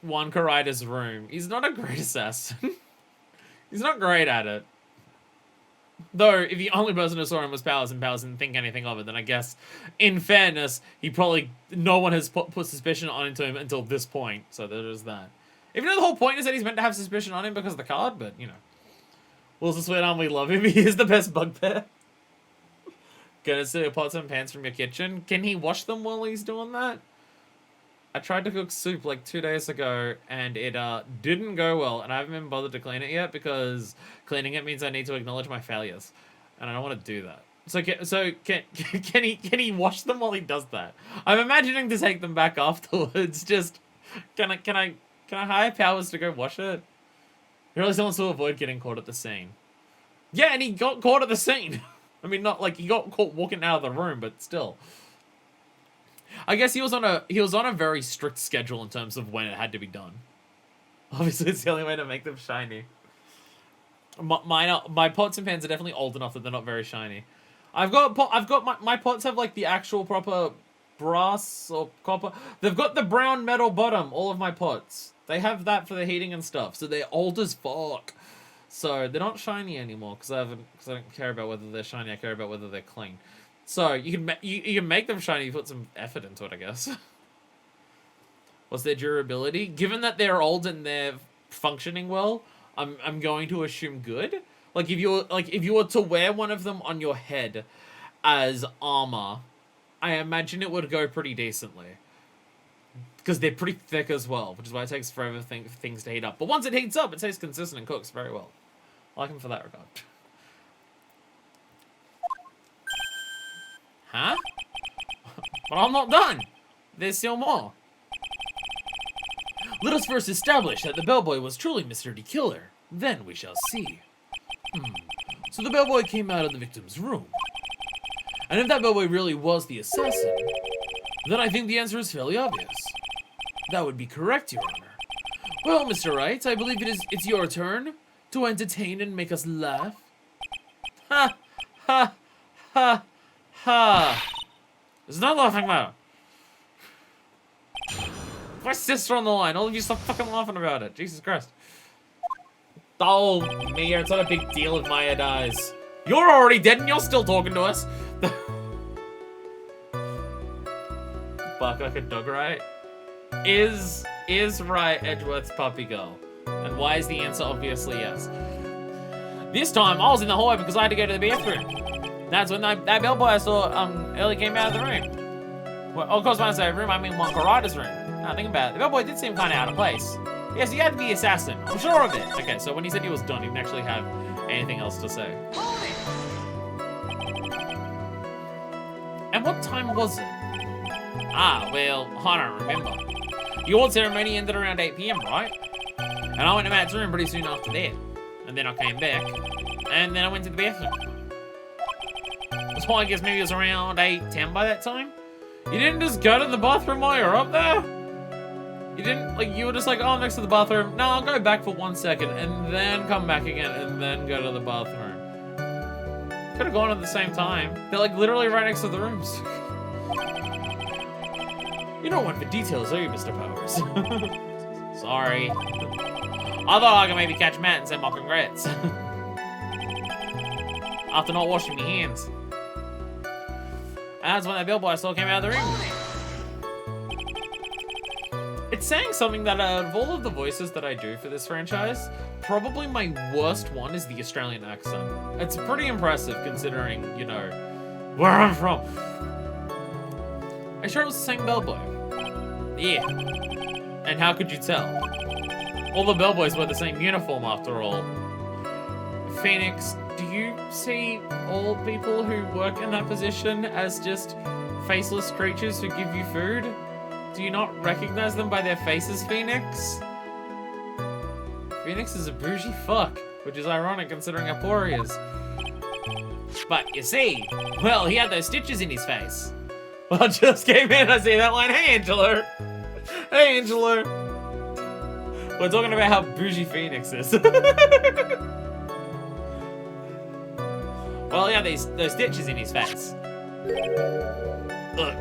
Juan Carida's room, he's not a great assassin. He's not great at it. Though, if the only person who saw him was Powers and Powers didn't think anything of it, then I guess, in fairness, no one has put suspicion on him until this point, so there is that. Even though the whole point is that he's meant to have suspicion on him because of the card, but, you know. Will's a sweet arm, we love him, he is the best bugbear. Gonna steal your pots and pans from your kitchen. Can he wash them while he's doing that? I tried to cook soup like 2 days ago, and it didn't go well, and I haven't been bothered to clean it yet, because cleaning it means I need to acknowledge my failures, and I don't want to do that. So can he wash them while he does that? I'm imagining to take them back afterwards. Just can I hire Powers to go wash it? He really wants to avoid getting caught at the scene. Yeah, and he got caught at the scene. I mean, not like he got caught walking out of the room, but still. I guess he was on a very strict schedule in terms of when it had to be done. Obviously, it's the only way to make them shiny. My pots and pans are definitely old enough that they're not very shiny. My pots have like the actual proper brass or copper. They've got the brown metal bottom. All of my pots, they have that for the heating and stuff. So they're old as fuck. So they're not shiny anymore because I don't care about whether they're shiny. I care about whether they're clean. So you can make them shiny. You put some effort into it, I guess. What's their durability? Given that they're old and they're functioning well, I'm going to assume good. Like if you were to wear one of them on your head as armor, I imagine it would go pretty decently. Because they're pretty thick as well, which is why it takes forever for things to heat up. But once it heats up, it stays consistent and cooks very well. I like them for that regard. Huh? But I'm not done. There's still more. Let us first establish that the bellboy was truly Mr. D. Killer. Then we shall see. So the bellboy came out of the victim's room. And if that bellboy really was the assassin, then I think the answer is fairly obvious. That would be correct, Your Honor. Well, Mr. Wright, I believe it's your turn to entertain and make us laugh. Ha! Ha! Ha! Ha! There's no laughing matter. My sister on the line. All of you stop fucking laughing about it. Jesus Christ. Oh, Mia, it's not a big deal if Maya dies. You're already dead and you're still talking to us. Bark like a dog, right? Is Wright Edgeworth's puppy girl? And why is the answer obviously yes? This time, I was in the hallway because I had to go to the bathroom. That's when that bellboy I saw early came out of the room. Well, of course, when I say room, I mean Wonka Ryder's room. Now, think about it. The bellboy did seem kind of out of place. Yes, he had to be the assassin. I'm sure of it. Okay, so when he said he was done, he didn't actually have anything else to say. And what time was it? Ah, well, I don't remember. The award ceremony ended around 8 PM, right? And I went to Matt's room pretty soon after that. And then I came back. And then I went to the bathroom. So I guess maybe it was around 8:10 by that time? You didn't just go to the bathroom while you're up there? You didn't, like, you were just like, oh, I'm next to the bathroom. No, I'll go back for 1 second and then come back again and then go to the bathroom. Could have gone at the same time. They're like literally right next to the rooms. You don't want the details, are you, Mr. Powers? Sorry. I thought I could maybe catch Matt and send my congrats. After not washing my hands. And that's when that bellboy still came out of the room. It's saying something that out of all of the voices that I do for this franchise, probably my worst one is the Australian accent. It's pretty impressive considering, you know, where I'm from. I sure it was the same bellboy. Yeah. And how could you tell? All the bellboys wear the same uniform after all. Phoenix, do you see all people who work in that position as just faceless creatures who give you food? Do you not recognize them by their faces, Phoenix? Phoenix is a bougie fuck, which is ironic considering how poor he is. But you see, well, he had those stitches in his face. Well, I just came in, I see that line. Hey, Angelo. Hey, Angelo. We're talking about how bougie Phoenix is. Well, yeah, those stitches in his face. Ugh.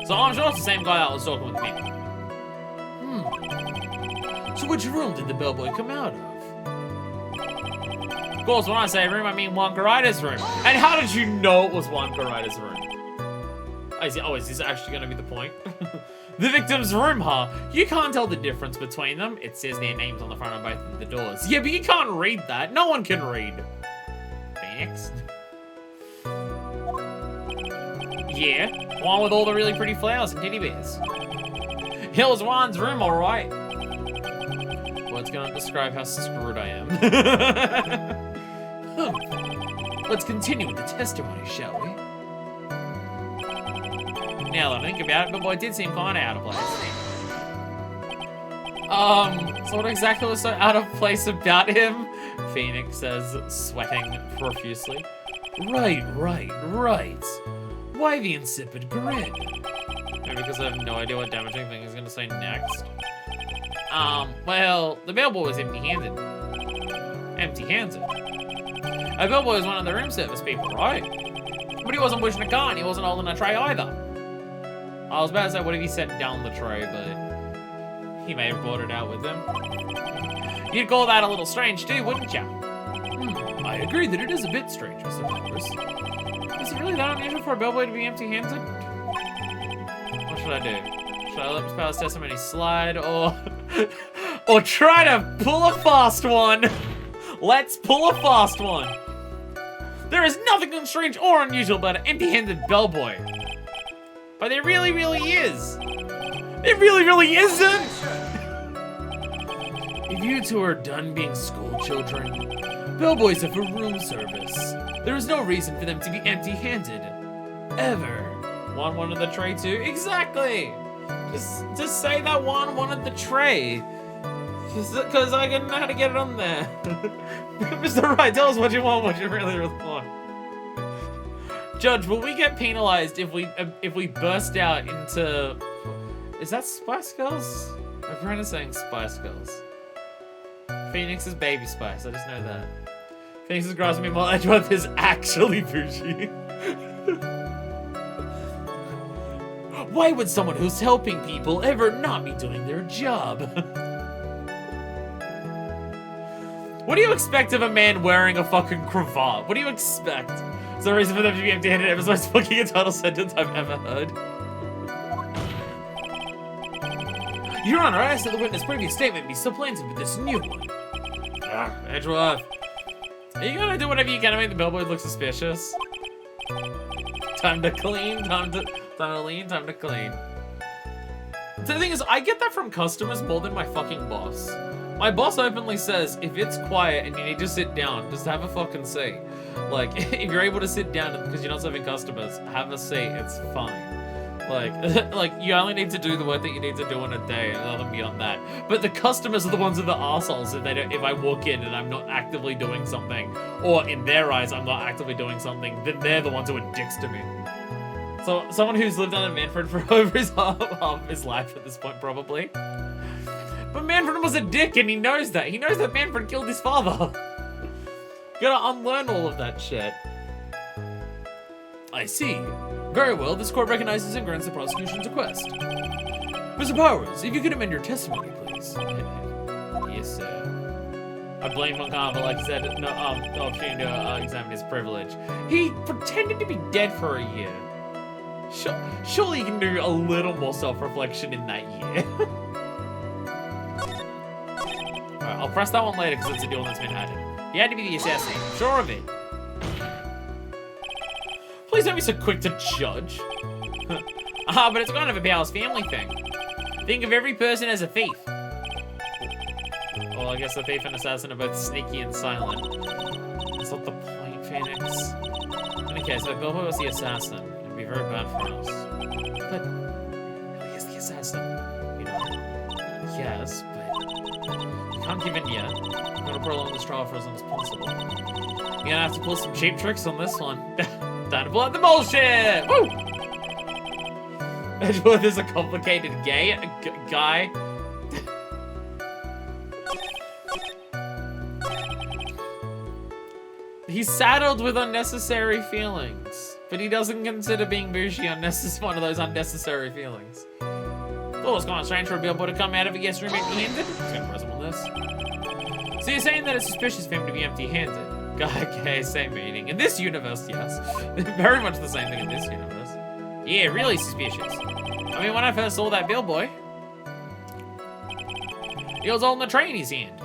So I'm sure it's the same guy that was talking with me. So which room did the bellboy come out of? Of course, when I say room, I mean Wonka Rider's room. And how did you know it was Wonka Rider's room? Oh, is this actually going to be the point? The victim's room, huh? You can't tell the difference between them. It says their names on the front of both of the doors. Yeah, but you can't read that. No one can read. Phoenix? Yeah, one with all the really pretty flowers and teddy bears. It was Juan's room, alright. Well, it's going to describe how screwed I am. Let's continue with the testimony, shall we? Now that I think about it, but boy, it did seem kind of out of place. So what exactly was so out of place about him? Phoenix says, sweating profusely. Right. Why the insipid grin? Maybe because I have no idea what damaging thing he's gonna say next. Well, the bellboy was empty-handed. Empty-handed? A bellboy was one of the room service people, right? But he wasn't pushing a cart and he wasn't holding a tray either. I was about to say, what if he set down the tray, but he may have brought it out with him. You'd call that a little strange too, wouldn't you? I agree that it is a bit strange, Mr. Powers. Is it really that unusual for a bellboy to be empty-handed? What should I do? Should I let Mr. Powers' testimony slide, or try to pull a fast one? Let's pull a fast one. There is nothing strange or unusual about an empty-handed bellboy. But there really is. It really isn't. If you two are done being school children, bellboys have a room service. There is no reason for them to be empty-handed. Ever. Juan wanted the tray too? Exactly! Just say that Juan wanted the tray. Because I can know how to get it on there. Mr. Wright, tell us what you want, what you really want. Judge, will we get penalized if we burst out into... Is that Spice Girls? My friend is saying Spice Girls. Phoenix is Baby Spice, I just know that. Phoenix is grasping me while Edgeworth is actually bougie. Why would someone who's helping people ever not be doing their job? What do you expect of a man wearing a fucking cravat? What do you expect? Is there a reason for them to be empty-handed? It was the most fucking entitled sentence I've ever heard. Your Honor, I asked that the witness' previous statement be supplanted with this new one. Edgeworth. Are you gonna do whatever you can to make the bellboy look suspicious? Time to clean, time to lean, time to clean. The thing is, I get that from customers more than my fucking boss. My boss openly says, if it's quiet and you need to sit down, just have a fucking seat. Like, if you're able to sit down because you're not serving customers, have a seat, it's fine. Like, you only need to do the work that you need to do in a day, and nothing beyond that. But the customers are the ones that are the arseholes if I walk in and I'm not actively doing something, or in their eyes I'm not actively doing something, then they're the ones who are dicks to me. So, someone who's lived under Manfred for over half of his life at this point, probably. But Manfred was a dick, and he knows that. He knows that Manfred killed his father. Gotta unlearn all of that shit. I see. Very well, this court recognizes and grants the prosecution's request. Mr. Powers, if you could amend your testimony, please. Yes, sir. I blame Montcalm, like he said, no opportunity to examine his privilege. He pretended to be dead for a year. Surely you can do a little more self-reflection in that year. Alright, I'll press that one later because it's a deal that's been added. He had to be the assassin. Sure of it. Please don't be so quick to judge. But it's kind of a Powers family thing. Think of every person as a thief. Well, I guess the thief and assassin are both sneaky and silent. That's not the point, Phoenix. Okay, so if Bellboy was the assassin, it'd be very bad for us. But he is the assassin, you know? Yes, but you can't give in yet. I'm gonna prolong this trial for as long as possible. You're gonna have to pull some cheap tricks on this one. Time to pull out the bullshit! Woo! Edgeworth is a complicated guy. He's saddled with unnecessary feelings, but he doesn't consider being bougie one of those unnecessary feelings. Oh, it's kind of strange for a bellboy to come out of a guest room empty-handed. Just gonna press him on this. So you're saying that it's suspicious for him to be empty-handed? Okay, same meaning. In this universe, yes. Very much the same thing in this universe. Yeah, really suspicious. I mean, when I first saw that bellboy, he was holding the tray in his hand.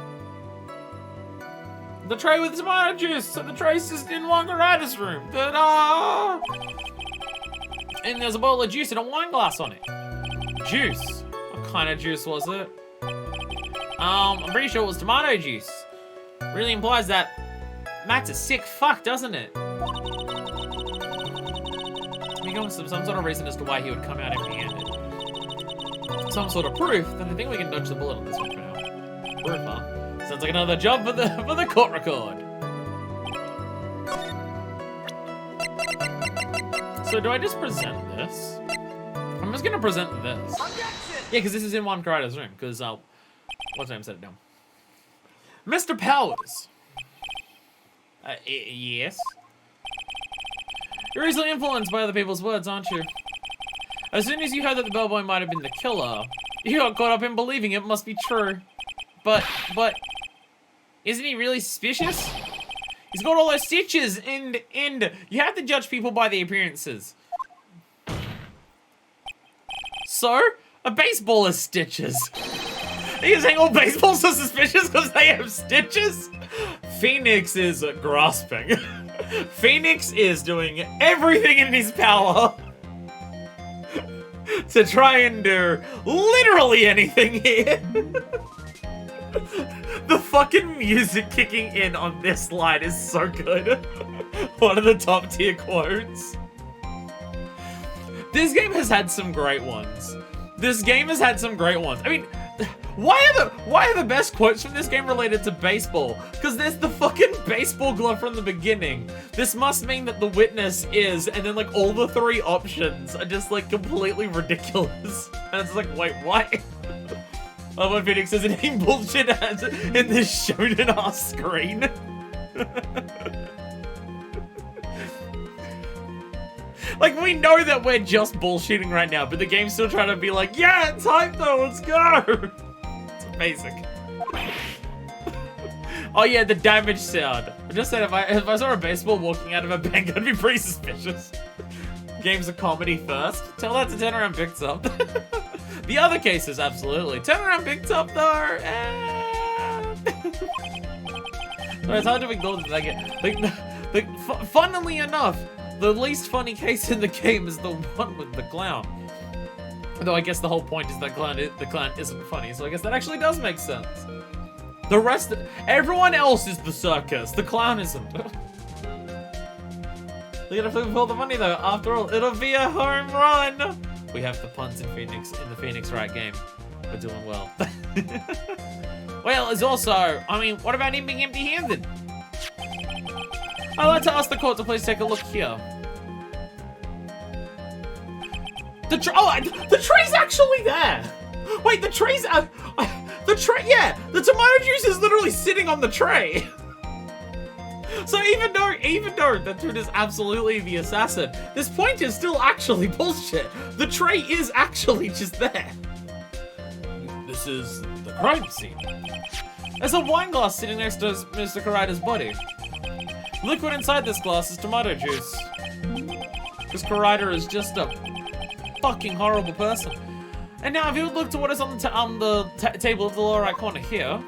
The tray with tomato juice. So the tray's just in one writer's room. Ta-da! And there's a bowl of juice and a wine glass on it. Juice. What kind of juice was it? I'm pretty sure it was tomato juice. Really implies that Matt's a sick fuck, doesn't it? We go with some sort of reason as to why he would come out empty-handed. Some sort of proof, then I think we can dodge the bullet on this one for now. Proof, huh? Sounds like another job for the court record. So do I just present this? I'm just gonna present this. Yeah, because this is in one writer's room. Because what's name set it down? Mr. Powers. Yes. You're easily influenced by other people's words, aren't you? As soon as you heard that the bellboy might have been the killer, you got caught up in believing it must be true. But, isn't he really suspicious? He's got all those stitches, and you have to judge people by their appearances. So, a baseball has stitches. Are you saying all baseballs are suspicious because they have stitches? Phoenix is grasping. Phoenix is doing everything in his power to try and do literally anything here. The fucking music kicking in on this line is so good. One of the top tier quotes. This game has had some great ones. I mean, why are the best quotes from this game related to baseball? Because there's the fucking baseball glove from the beginning. This must mean that the witness is, and then like all the three options are just like completely ridiculous. And it's like, wait, what? Oh, when Phoenix says any bullshit ads in this showdown screen. Like, we know that we're just bullshitting right now, but the game's still trying to be like, yeah, it's hype though, let's go! It's amazing. Oh yeah, the damage sound. I just said if I saw a baseball walking out of a bank, I'd be pretty suspicious. Game's a comedy first. Tell that to turn around picked up. The other cases, absolutely. Turn around picked up though. It's hard to ignore that. Funnily enough, the least funny case in the game is the one with the clown. Though I guess the whole point is that the clown isn't funny, so I guess that actually does make sense. The rest, everyone else is the circus. The clown isn't. They're gonna flip all the money though. After all, it'll be a home run. We have the puns in the Phoenix Wright game. We're doing well. Well, it's also, I mean, what about him being empty-handed? I'd like to ask the court to please take a look here. The tray's actually there. Wait, the tray's yeah, the tomato juice is literally sitting on the tray. So even though that dude is absolutely the assassin, this point is still actually bullshit. The tray is actually just there. This is the crime scene. There's a wine glass sitting next to Mr. Karaita's body. Liquid inside this glass is tomato juice. Because Karaita is just a fucking horrible person. And now if you look to what is on the table of the lower right corner here,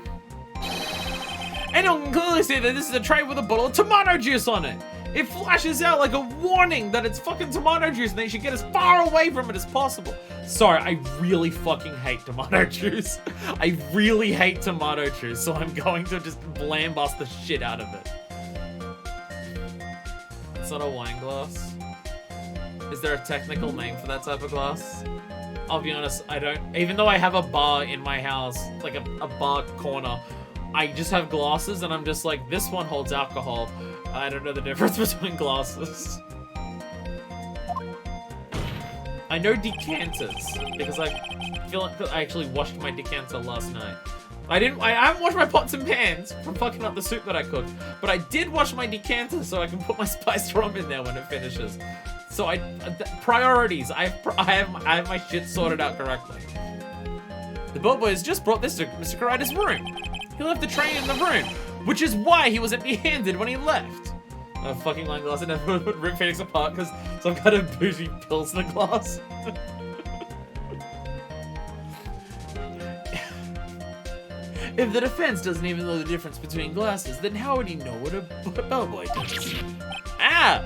and you can clearly see that this is a tray with a bottle of tomato juice on it. It flashes out like a warning that it's fucking tomato juice and they should get as far away from it as possible. Sorry, I really fucking hate tomato juice. I really hate tomato juice, so I'm going to just blambust the shit out of it. It's not a wine glass. Is there a technical name for that type of glass? I'll be honest, I don't. Even though I have a bar in my house, like a bar corner, I just have glasses and I'm just like, this one holds alcohol. I don't know the difference between glasses. I know decanters because I actually washed my decanter last night. I haven't washed my pots and pans from fucking up the soup that I cooked, but I did wash my decanter so I can put my spiced rum in there when it finishes. So priorities. I have my shit sorted out correctly. The bellboy has just brought this to Mr. Karaita's room. He left the tray in the room, which is why he was empty-handed when he left. A fucking wine glass and everyone would rip Phoenix apart because some kind of bougie Pilsner glass. If the defense doesn't even know the difference between glasses, then how would he know what a bellboy does? Ah!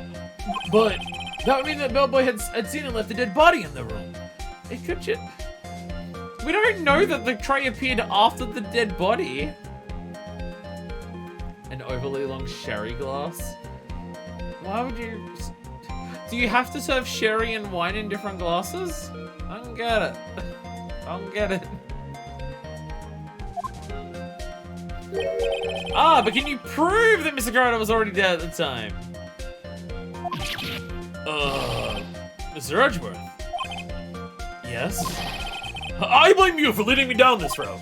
But that would mean that bellboy had seen and left a dead body in the room. It could just... We don't know that the tray appeared after the dead body. An overly long sherry glass. Why would you... Do you have to serve sherry and wine in different glasses? I don't get it. I don't get it. Ah, but can you prove that Mr. Corona was already dead at the time? Mr. Edgeworth. Yes? I blame you for leading me down this road.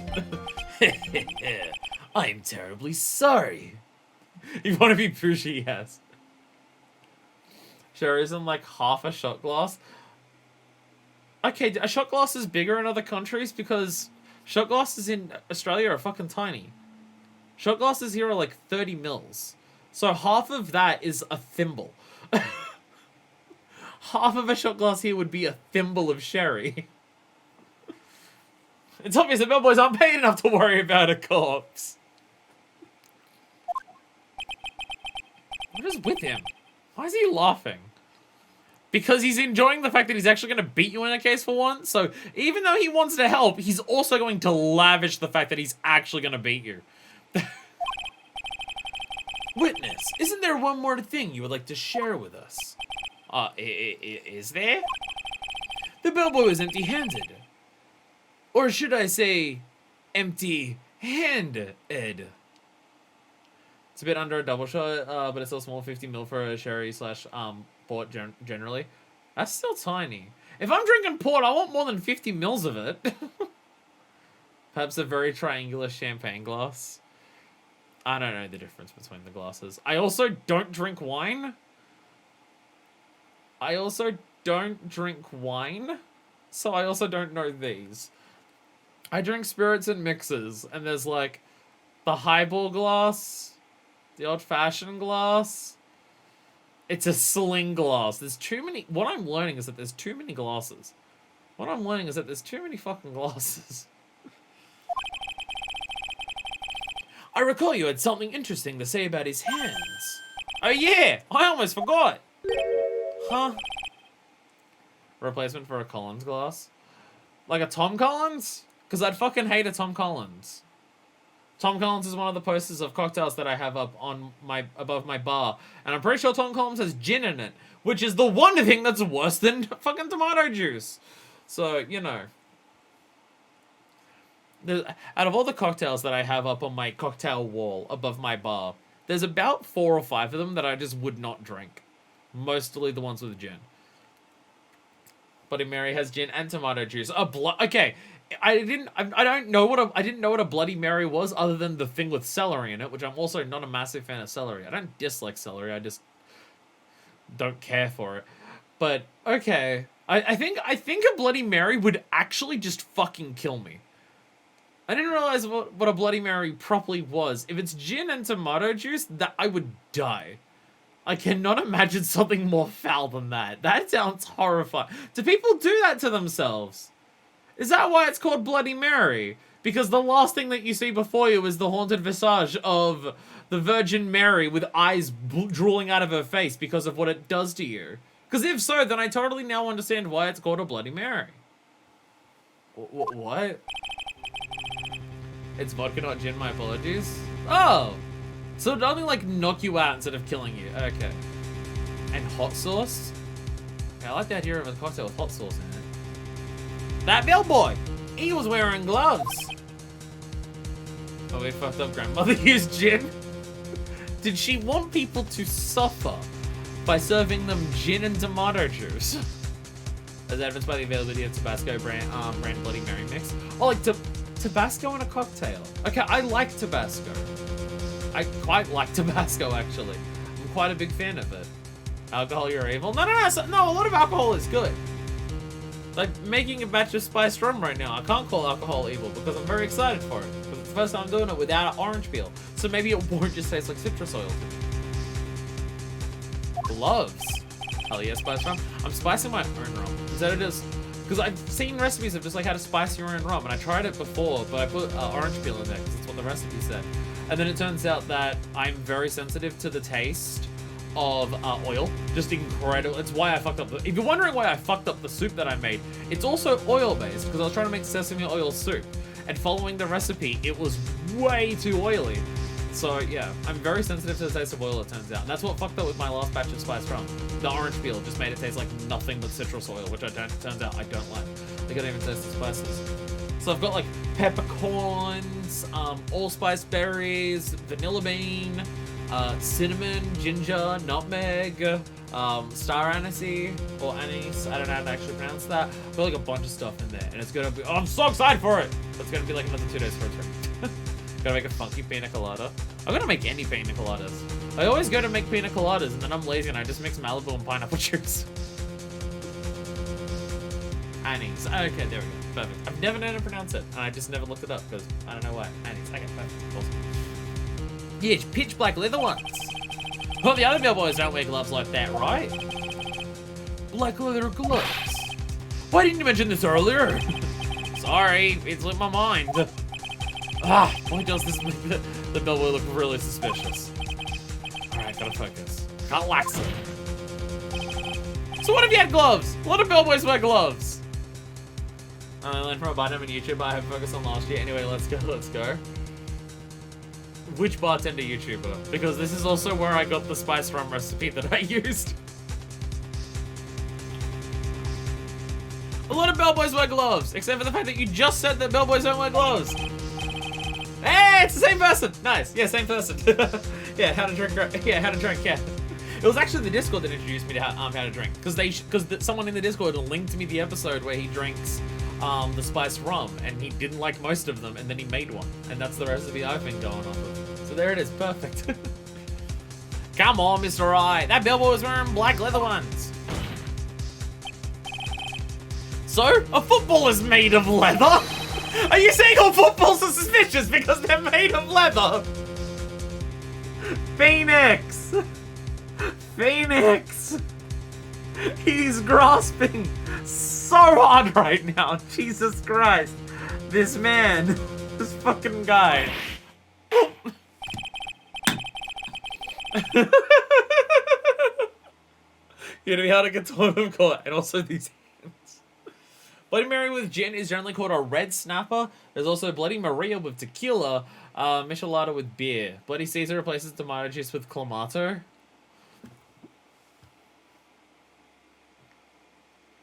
I'm terribly sorry. You want to be bougie, yes. Sherry's in like half a shot glass. Okay, a shot glass is bigger in other countries because shot glasses in Australia are fucking tiny. Shot glasses here are like 30 mils. So half of that is a thimble. Half of a shot glass here would be a thimble of sherry. It's obvious that bellboys aren't paid enough to worry about a corpse. What is with him? Why is he laughing? Because he's enjoying the fact that he's actually going to beat you in a case for once. So even though he wants to help, he's also going to lavish the fact that he's actually going to beat you. Witness, isn't there one more thing you would like to share with us? Is there? The bellboy was empty-handed. Or should I say, empty-handed. It's a bit under a double shot, but it's still small, 50 ml for a sherry slash port generally. That's still tiny. If I'm drinking port, I want more than 50 mils of it. Perhaps a very triangular champagne glass. I don't know the difference between the glasses. I also don't drink wine. So I also don't know these. I drink spirits and mixers, and there's like the highball glass, the old-fashioned glass. It's a sling glass. There's too many. What I'm learning is that there's too many glasses. What I'm learning is that there's too many fucking glasses. I recall you had something interesting to say about his hands. Oh yeah, I almost forgot. Huh? Replacement for a Collins glass? Like a Tom Collins? Because I'd fucking hate a Tom Collins. Tom Collins is one of the posters of cocktails that I have up on above my bar. And I'm pretty sure Tom Collins has gin in it. Which is the one thing that's worse than fucking tomato juice. So, you know. Out of all the cocktails that I have up on my cocktail wall above my bar, there's about 4 or 5 of them that I just would not drink. Mostly the ones with gin. Bloody Mary has gin and tomato juice. Okay, I didn't know what a Bloody Mary was other than the thing with celery in it, which I'm also not a massive fan of celery. I don't dislike celery. I just don't care for it. But okay, I think a Bloody Mary would actually just fucking kill me. I didn't realize what a Bloody Mary properly was. If it's gin and tomato juice, that I would die. I cannot imagine something more foul than that. That sounds horrifying. Do people do that to themselves? Is that why it's called Bloody Mary? Because the last thing that you see before you is the haunted visage of the Virgin Mary with eyes drooling out of her face because of what it does to you. Because if so, then I totally now understand why it's called a Bloody Mary. What? It's vodka, not gin, my apologies. Oh! So it'll only, like, knock you out instead of killing you. Okay. And hot sauce? Okay, I like the idea of a cocktail with hot sauce in it. That bellboy! He was wearing gloves! Oh, we fucked up. Grandmother used gin? Did she want people to suffer by serving them gin and tomato juice? As evidenced by the availability of Tabasco brand Bloody Mary mix. Oh, like Tabasco in a cocktail. Okay, I like Tabasco. I quite like Tabasco, actually. I'm quite a big fan of it. Alcohol, you're evil. No, a lot of alcohol is good. Like, making a batch of spiced rum right now, I can't call alcohol evil because I'm very excited for it. Because it's the first time I'm doing it without orange peel. So maybe it won't just taste like citrus oil to me. Gloves. Hell yeah, spice rum. I'm spicing my own rum. Is that it is? Because I've seen recipes of just like how to spice your own rum, and I tried it before, but I put orange peel in there because that's what the recipe said. And then it turns out that I'm very sensitive to the taste of oil. Just incredible. It's why I fucked up. If you're wondering why I fucked up the soup that I made, it's also oil based because I was trying to make sesame oil soup, and following the recipe, it was way too oily. So yeah, I'm very sensitive to the taste of oil, it turns out. And that's what fucked up with my last batch of spiced rum. The orange peel just made it taste like nothing but citrus oil, which turns out I don't like. I can't even taste the spices. So I've got like peppercorns, allspice berries, vanilla bean, cinnamon, ginger, nutmeg, star anise, or anise, I don't know how to actually pronounce that. I've got like a bunch of stuff in there, and it's gonna be, oh, I'm so excited for it! It's gonna be like another 2 days for it's ready. Gotta make a funky pina colada. I'm gonna make any pina coladas. I always go to make pina coladas, and then I'm lazy and I just mix Malibu and pineapple juice. Anise. Okay, there we go. Perfect. I've never known how to pronounce it, and I just never looked it up because I don't know why. Anise. Okay, perfect. Awesome. Yeah, pitch black leather ones. Well, the other bellboys don't wear gloves like that, right? Black leather gloves. Why didn't you mention this earlier? Sorry, it slipped my mind. Ah, why does this make the bellboy look really suspicious? Alright, gotta focus. Can't lax it. So what if you had gloves? A lot of bellboys wear gloves. I learned from a bartender on YouTube, but I have focused on last year. Anyway, let's go. Which bartender YouTuber? Because this is also where I got the spice rum recipe that I used. A lot of bellboys wear gloves, except for the fact that you just said that bellboys don't wear gloves. Hey, it's the same person. Nice. Yeah, same person. Yeah, how to drink. Yeah, how to drink. Yeah. It was actually the Discord that introduced me to how to drink, because someone in the Discord linked me the episode where he drinks the spiced rum, and he didn't like most of them, and then he made one, and that's the recipe I've been going off of. So there it is, perfect. Come on, Mr. Wright. That bellboy was wearing black leather ones. So, a football is made of leather? Are you saying all footballs are suspicious because they're made of leather? Phoenix! Phoenix! He's grasping so hard right now. Jesus Christ. This man. This fucking guy. You're gonna be able to get to him court, and also these hands. Bloody Mary with gin is generally called a red snapper. There's also Bloody Maria with tequila, Michelada with beer. Bloody Caesar replaces tomato juice with clamato.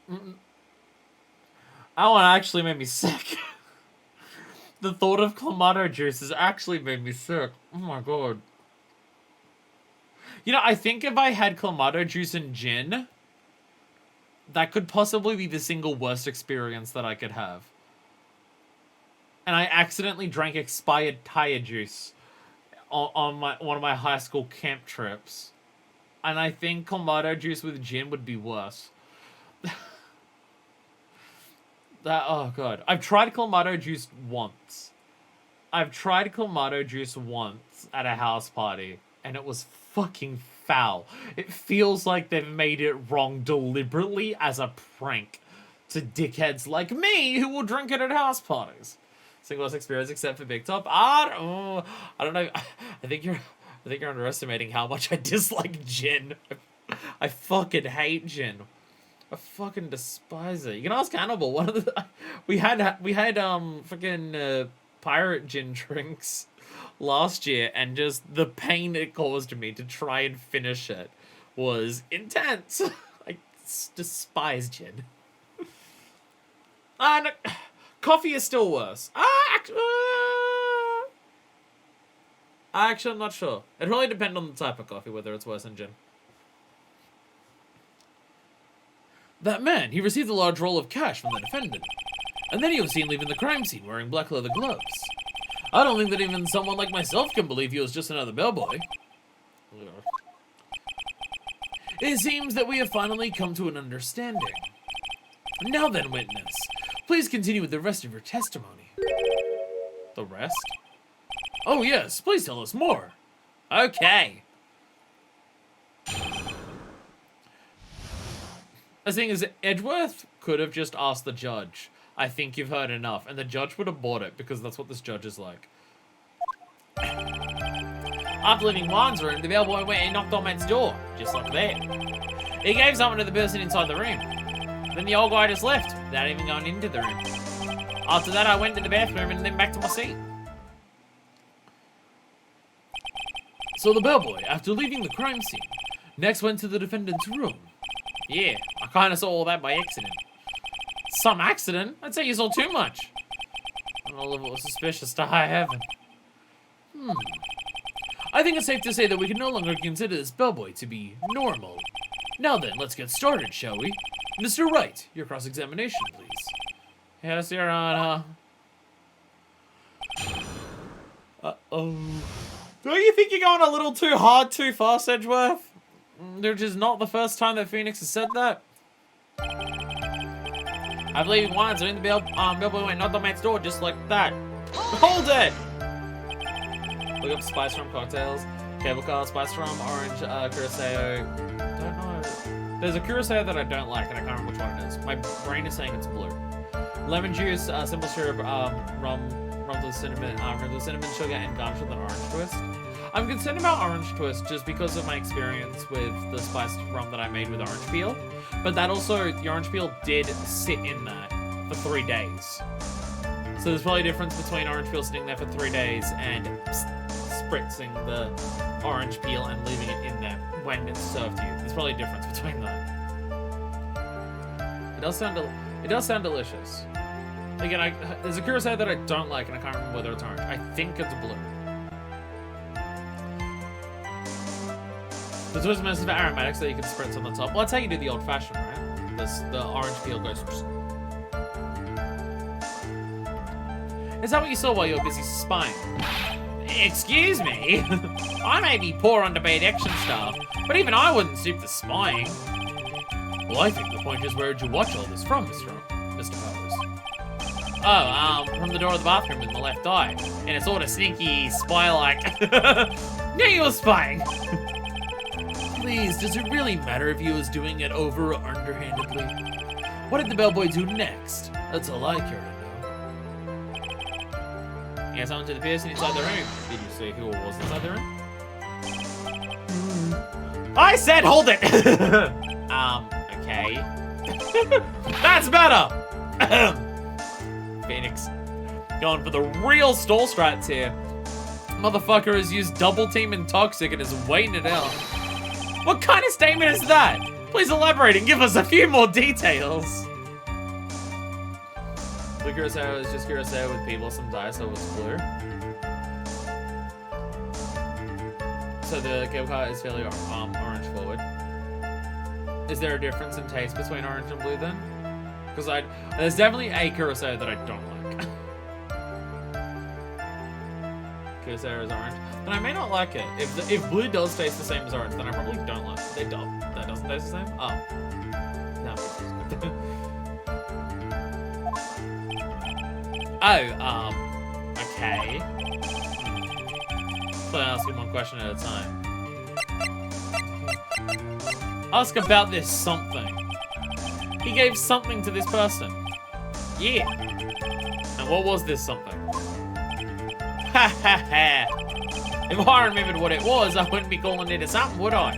That one actually made me sick. The thought of clamato juice has actually made me sick. Oh my god. You know, I think if I had clamato juice and gin, that could possibly be the single worst experience that I could have. And I accidentally drank expired tire juice on one of my high school camp trips. And I think clamato juice with gin would be worse. Oh god. I've tried clamato juice once. At a house party, and it was fucking foul. It feels like they've made it wrong deliberately as a prank to dickheads like me who will drink it at house parties. Single worst experience except for Big Top. I don't know. I think you're underestimating how much I dislike gin. I fucking hate gin. I fucking despise it. You can ask Hannibal. We had fucking pirate gin drinks last year, and just the pain it caused me to try and finish it was intense. I despise gin. And coffee is still worse. Actually, I'm not sure. It really depends on the type of coffee, whether it's worse than gin. That man, he received a large roll of cash from the defendant. And then he was seen leaving the crime scene wearing black leather gloves. I don't think that even someone like myself can believe he was just another bellboy. It seems that we have finally come to an understanding. Now then, witness, please continue with the rest of your testimony. The rest? Oh yes, please tell us more. Okay. The thing is, Edgeworth could have just asked the judge, I think you've heard enough, and the judge would have bought it, because that's what this judge is like. After leaving Juan's room, the bellboy went and knocked on Matt's door, just like that. He gave something to the person inside the room. Then the old guy just left, without even going into the room. After that, I went to the bathroom and then back to my seat. So the bellboy, after leaving the crime scene, next went to the defendant's room. Yeah, I kind of saw all that by accident. Some accident? I'd say you saw too much. And all of it was suspicious to high heaven. I think it's safe to say that we can no longer consider this bellboy to be normal. Now then, let's get started, shall we? Mr. Wright, your cross-examination, please. Yes, Your Honor. Uh-oh. Don't you think you're going a little too hard too fast, Edgeworth? Which is not the first time that Phoenix has said that. I believe once in the bellboy went knocked on Matt's door just like that. Hold it! Look up spice rum cocktails. Cable car, spice rum, orange, curacao. Don't know. There's a curacao that I don't like, and I can't remember which one it is. My brain is saying it's blue. Lemon juice, simple syrup, rum with cinnamon, sugar, and garnish with an orange twist. I'm concerned about orange twist just because of my experience with the spiced rum that I made with orange peel. But that also, the orange peel did sit in there for 3 days. So there's probably a difference between orange peel sitting there for 3 days and spritzing the orange peel and leaving it in there when it's served to you. There's probably a difference between that. It does sound delicious. Again, there's a curacao that I don't like, and I can't remember whether it's orange. I think it's blue. The twist is for aromatics that you can spritz on the top. Well, that's how you do the old-fashioned, right? The orange peel goes... Is that what you saw while you were busy spying? Excuse me? I may be poor underpaid action staff, but even I wouldn't stoop to spying. Well, I think the point is, where did you watch all this from, Mr. Powers? Oh, from the door of the bathroom in the left eye. And it's sort of sneaky, spy-like. Knew you were spying! Please, does it really matter if he was doing it over or underhandedly? What did the bellboy do next? That's all I care to know. He has someone to the person inside the room. Did you see who it was inside the room? I said hold it! Okay. That's better! Phoenix. Going for the real stall strats here. Motherfucker has used double team and toxic and is waiting it out. What kind of statement is that? Please elaborate and give us a few more details. The curacao is just curacao with people, some dye, so it's blue. So the cable car is fairly orange forward. Is there a difference in taste between orange and blue then? Because there's definitely a curacao that I don't like. Curacao is orange. Then I may not like it. If blue does taste the same as orange, then I probably don't like it. They don't. That doesn't taste the same? Oh. No. Okay. So I'll ask him one question at a time. Ask about this something. He gave something to this person. Yeah. And what was this something? Ha ha ha. If I remembered what it was, I wouldn't be calling it a something, would I?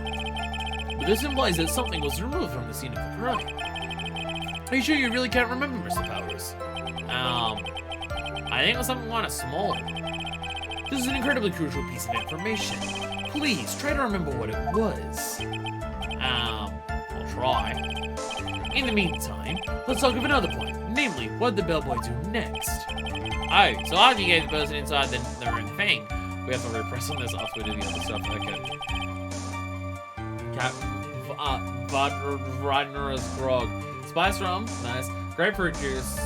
But this implies that something was removed from the scene of the crime. Are you sure you really can't remember, Mr. Powers? I think it was something kind of small. This is an incredibly crucial piece of information. Please, try to remember what it was. I'll try. In the meantime, let's talk of another point. Namely, what did the bellboy do next? Oh, so after you gave the person inside the room thing, we have to repress on this after we do the other stuff. Okay. Vadner's grog. Spice rum, nice. Grapefruit juice.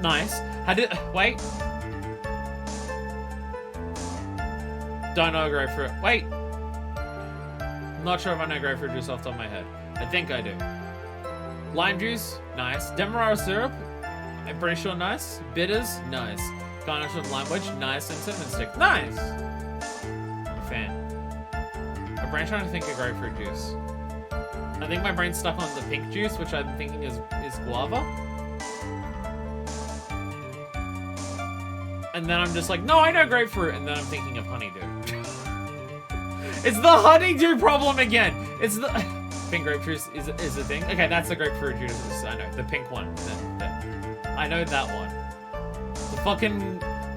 Nice. Wait. Don't know grapefruit. Wait. I'm not sure if I know grapefruit juice off the top of my head. I think I do. Lime juice, nice. Demerara syrup, I'm pretty sure nice. Bitters, nice. Garnish with lime wedge, nice. And cinnamon stick, nice. I'm a fan. My brain's trying to think of grapefruit juice. I think my brain's stuck on the pink juice, which I'm thinking is guava. And then I'm just like, no, I know grapefruit. And then I'm thinking of honeydew. It's the honeydew problem again. It's the pink grape juice is a thing. Okay, that's the grapefruit juice. I know the pink one. I know that one.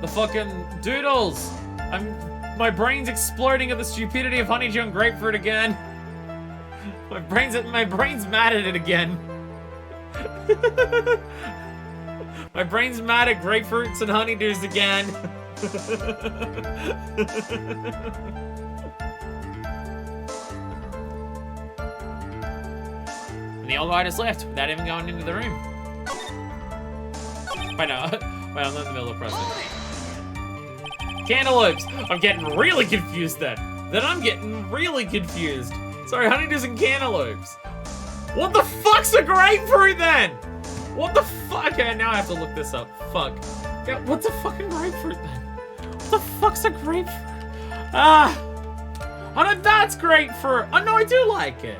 The fucking doodles. My brain's exploding at the stupidity of honeydew and grapefruit again. My brain's mad at it again. My brain's mad at grapefruits and honeydews again. And the old guy just left without even going into the room. Wait, no. Wait, I'm not in the middle of pressing. Cantaloupes! I'm getting really confused then. I'm getting really confused. Sorry, honeydews and cantaloupes. What the fuck's a grapefruit then? What the fuck? Okay, now I have to look this up. Fuck. Yeah, what's a fucking grapefruit then? What the fuck's a grapefruit? Ah! Oh no, that's grapefruit! Oh no, I do like it.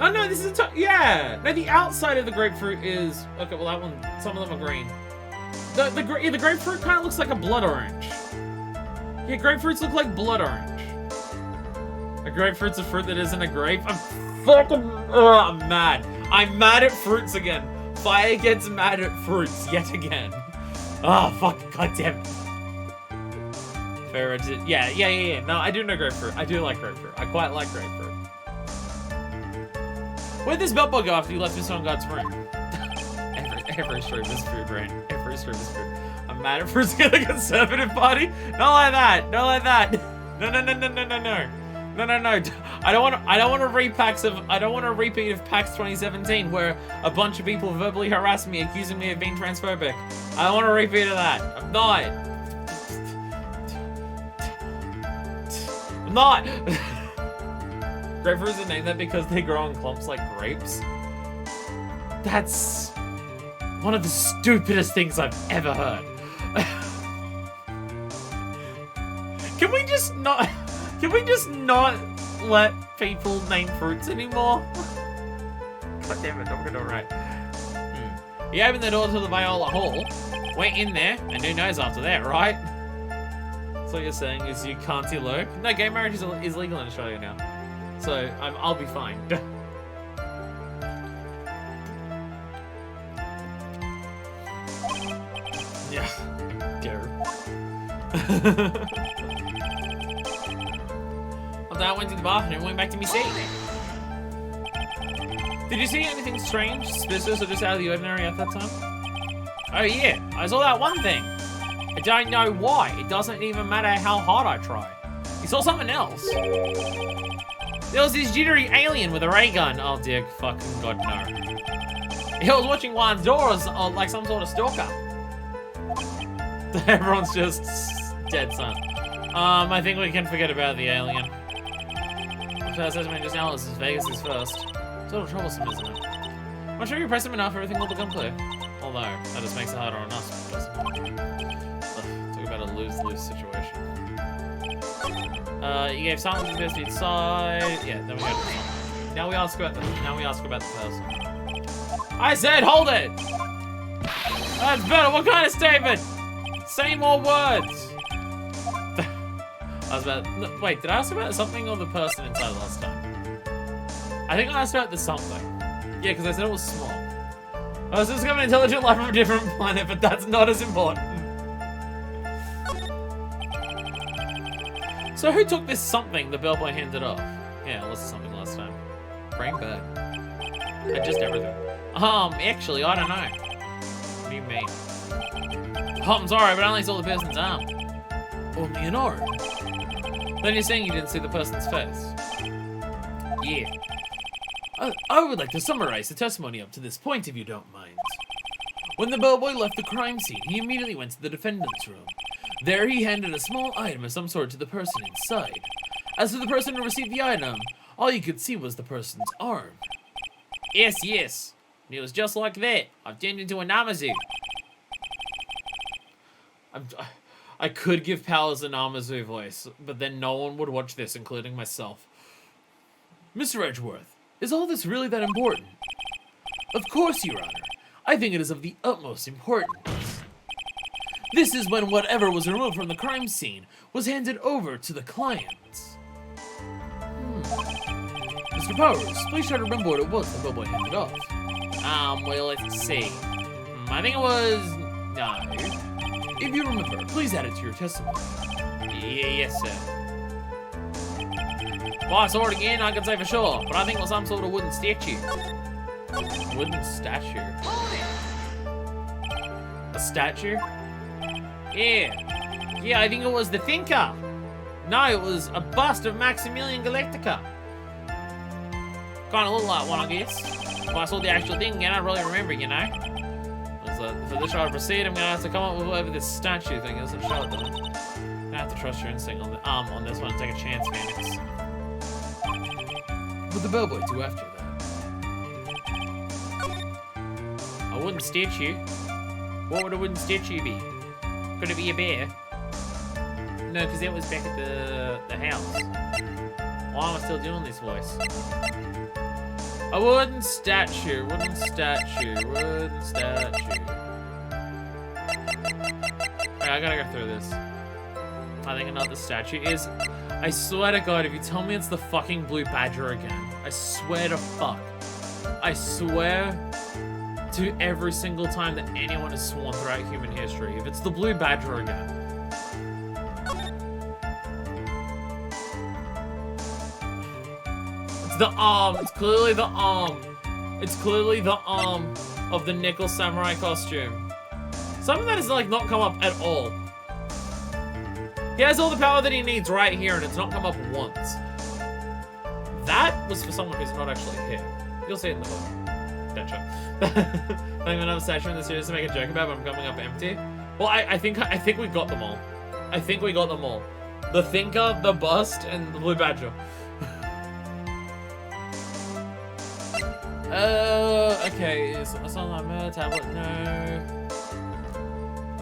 Oh no, this is yeah! No, the outside of the grapefruit is... Okay, well that one, some of them are green. The grapefruit kind of looks like a blood orange. Yeah, grapefruits look like blood orange. A grapefruit's a fruit that isn't a grape? I'm fucking... I'm mad. I'm mad at fruits again. Fire gets mad at fruits yet again. Oh, fuck. God damn it. Yeah. No, I do know grapefruit. I do like grapefruit. I quite like grapefruit. Where'd this bellboy go after you left this on God's room? Every stream is food, Brain. Every stream is food. I'm mad at fruits in the conservative party? Not like that. Not like that. No. No. I don't want a repeat of PAX 2017 where a bunch of people verbally harassed me, accusing me of being transphobic. I don't want a repeat of that. I'm not. Grapefruits are named that because they grow in clumps like grapes. That's one of the stupidest things I've ever heard. Can we just not let people name fruits anymore? God damn it, I'm gonna write. You open the door to the Viola Hall. We're in there, and who knows after that, right? So what you're saying is you can't elope? No, gay marriage is legal in Australia now. So I'll be fine. Yeah. I went to the bathroom and went back to me seat. Did you see anything strange, suspicious, or just out of the ordinary at that time? Oh yeah, I saw that one thing. I don't know why. It doesn't even matter how hard I try. You saw something else. There was this jittery alien with a ray gun. Oh dear fucking god, no. He was watching Juan's doors like some sort of stalker. Everyone's just dead, son. I think we can forget about the alien. I said to me just now, this is Vegas is first. It's a little troublesome, isn't it? I'm sure you press him enough, everything will become clear. Although, that just makes it harder on us. Talk about a lose-lose situation. You gave silence to the side. Yeah, then we go to the Now we ask about the person. I said, hold it! That's better. What kind of statement? Say more words. Wait, did I ask about something or the person inside last time? I think I asked about the something. Yeah, because I said it was small. I was just discovering intelligent life from a different planet, but that's not as important. So who took this something the bellboy handed off? Yeah, it was something last time. Brain bad. And just everything. Actually, I don't know. What do you mean? Oh, I'm sorry, but I only saw the person's arm. Only an arm? Then you're saying you didn't see the person's face? Yeah. I would like to summarize the testimony up to this point, if you don't mind. When the bellboy left the crime scene, he immediately went to the defendant's room. There he handed a small item of some sort to the person inside. As for the person who received the item, all you could see was the person's arm. Yes. And it was just like that. I've turned into a Namazu. I could give Powers a Namazu voice, but then no one would watch this, including myself. Mr. Edgeworth, is all this really that important? Of course, Your Honor. I think it is of the utmost importance. This is when whatever was removed from the crime scene was handed over to the clients. Mr. Powers, please try to remember what it was the bellboy handed off. Well, let's see. I think it was... No. If you remember, please add it to your testimony. Yes, sir. If I saw it again, I can say for sure, but I think it was some sort of wooden statue. Wooden statue? A statue? Yeah. Yeah, I think it was the Thinker. No, it was a bust of Maximilian Galactica. Kinda looked like one, I guess. If I saw the actual thing again, I'd really remember, you know? So, for this show to proceed, I'm gonna have to come up with whatever this statue thing is and show it to them. I'm gonna have to trust your instinct on this one and take a chance, Phoenix. What would the bellboy do after that? A wooden statue? What would a wooden statue be? Could it be a bear? No, because that was back at the house. Why am I still doing this voice? A wooden statue, wooden statue, wooden statue. Alright, I gotta go through this. I think another statue is... I swear to God, if you tell me it's the fucking blue badger again, I swear to fuck. I swear to every single time that anyone has sworn throughout human history, if it's the blue badger again. The arm. It's clearly the arm. It's clearly the arm of the nickel samurai costume. Something that has like not come up at all. He has all the power that he needs right here, and it's not come up once. That was for someone who's not actually here. You'll see it in the book. Gotcha. I think another statue in the series to make a joke about, but I'm coming up empty. Well, I think we got them all. I think we got them all. The Thinker, the Bust, and the Blue Badger. Okay, so it's on my mirror tablet, no.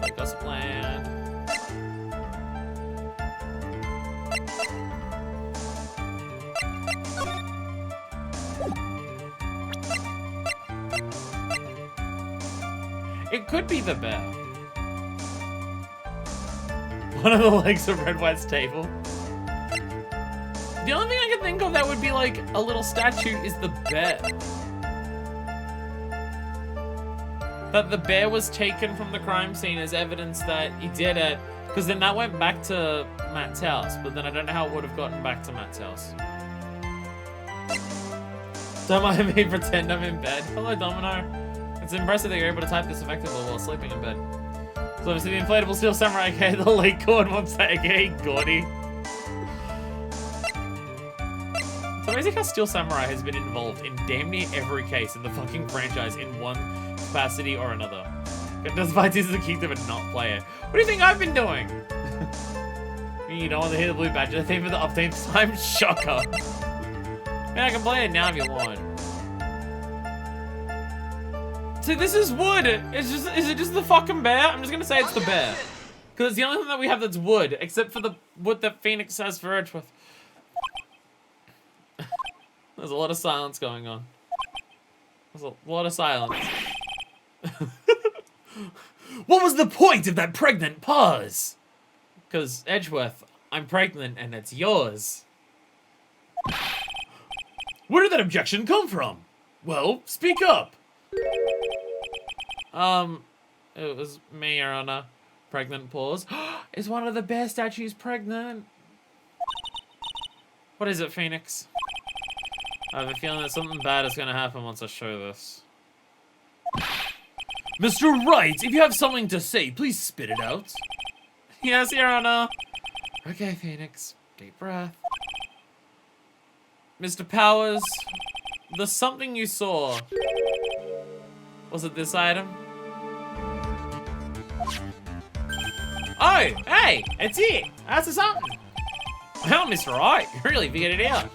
Like, that's a plan. It could be the bear. One of the legs of Red White's table. The only thing I can think of that would be like a little statue is the bear. That the bear was taken from the crime scene as evidence that he did it, because then that went back to Matt's house, but then I don't know how it would have gotten back to Matt's house. Don't mind me pretend I'm in bed. Hello, Domino. It's impressive that you're able to type this effectively while sleeping in bed. So obviously the inflatable steel samurai, okay, the lead cord wants that, okay, Gordy. It's amazing how Steel Samurai has been involved in damn near every case in the fucking franchise in one capacity or another. Despite this is the kingdom and not play it. What do you think I've been doing? You don't want to hear the blue badger theme for the update time? Shocker. Man, I can play it now if you want. See, this is wood. Is it just the fucking bear? I'm just gonna say it's the bear. Because it's the only thing that we have that's wood, except for the wood that Phoenix has for Edgeworth. There's a lot of silence going on. There's a lot of silence. What was the point of that pregnant pause? Because, Edgeworth, I'm pregnant and it's yours. Where did that objection come from? Well, speak up. It was me, Your Honor. Pregnant pause. Is one of the bear statues pregnant? What is it, Phoenix? I have a feeling that something bad is going to happen once I show this. Mr. Wright, if you have something to say, please spit it out. Yes, Your Honor. Okay, Phoenix. Deep breath. Mr. Powers, the something you saw. Was it this item? Oh, hey, it's it. That's something. Well, Mr. Wright, you really figured it out.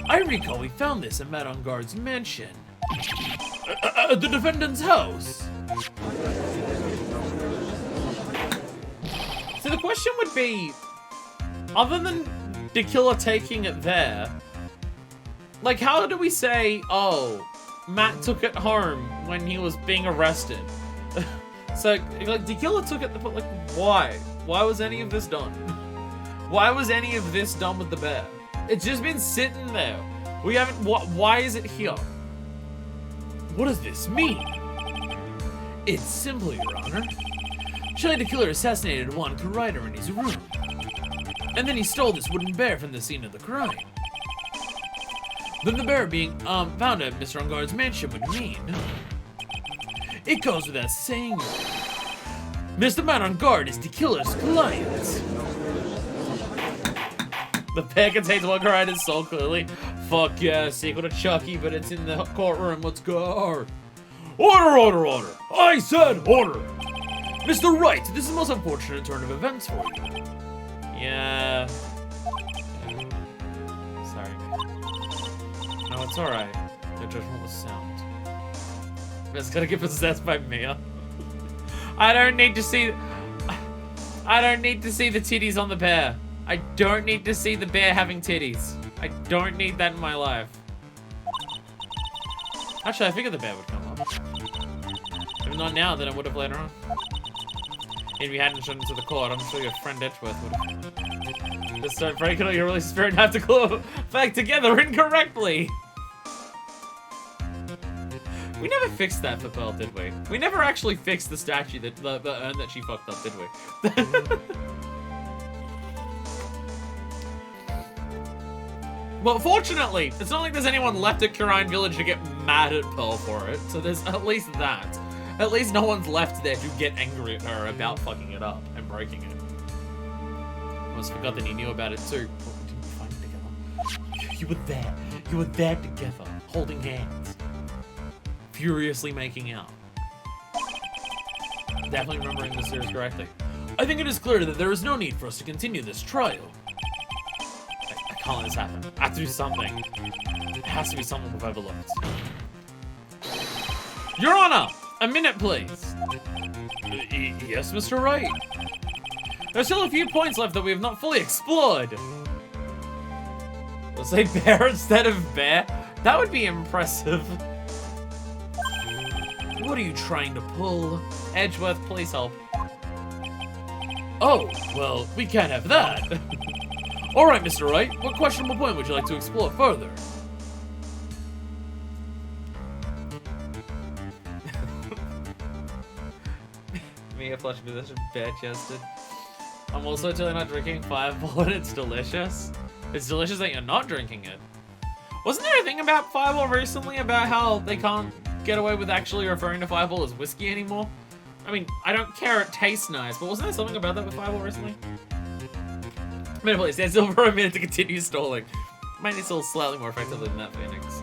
I recall we found this at Madame Guard's mansion. At the defendant's house. So the question would be, other than the killer taking it there, like, how do we say, oh, Matt took it home when he was being arrested? So, like, the killer took it, but, like, why? Why was any of this done? Why was any of this done with the bear? It's just been sitting there. We haven't, why is it here? What does this mean? It's simple, Your Honor. Surely the killer assassinated Juan Carrider in his room. And then he stole this wooden bear from the scene of the crime. Then the bear being found at Mr. Unguard's mansion would mean... It goes without saying. Mr. Man on Guard is the killer's client. The bear contains Juan Carrider's soul, clearly. Fuck yeah, sequel to Chucky, but it's in the courtroom. Let's go. Order, order, order. I said order. Mr. Wright, this is the most unfortunate turn of events for you. Yeah. Sorry, man. No, it's alright. Your judgment was sound. It's gonna get possessed by Mia. I don't need to see the titties on the bear. I don't need to see the bear having titties. I don't need that in my life. Actually, I figured the bear would come up. If not now, then it would have later on. If you hadn't shown it to the court, I'm sure your friend Edgeworth would have. Just start breaking all your release spirit and have to glue back together incorrectly. We never fixed that for Pearl, did we? We never actually fixed the statue, that the urn that she fucked up, did we? Well, fortunately, it's not like there's anyone left at Curine Village to get mad at Pearl for it, so there's at least that. At least no one's left there to get angry at her about fucking it up and breaking it. Almost forgot that he knew about it too. Oh, didn't we find it together? You were there. You were there together, holding hands. Furiously making out. Definitely remembering the series correctly. I think it is clear that there is no need for us to continue this trial. I can't let this happen. I have to do something. It has to be something we've overlooked. Your Honor! A minute, please. Yes, Mr. Wright. There's still a few points left that we have not fully explored. We'll say bear instead of bear. That would be impressive. What are you trying to pull? Edgeworth, please help. Oh, well, we can't have that. All right, Mr. Wright. What questionable point would you like to explore further? Mia flush position, bare-chested. I'm also totally not drinking Fireball and it's delicious. It's delicious that you're not drinking it. Wasn't there a thing about Fireball recently about how they can't get away with actually referring to Fireball as whiskey anymore? I mean, I don't care, it tastes nice, but wasn't there something about that with Fireball recently? A minute, please, stand still for a minute to continue stalling. Might need still slightly more effectively than that, Phoenix.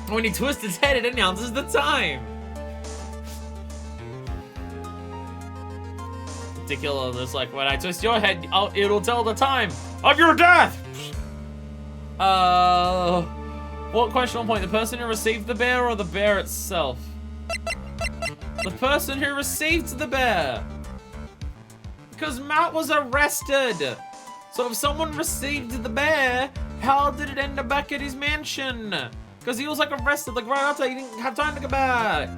When he twists his head, it announces the time! Particular, there's like, when I twist your head, it'll tell the time of your death! What questionable point? The person who received the bear or the bear itself? The person who received the bear! Because Matt was arrested! So if someone received the bear, how did it end up back at his mansion? Because he was like arrested, like right after, he didn't have time to go back.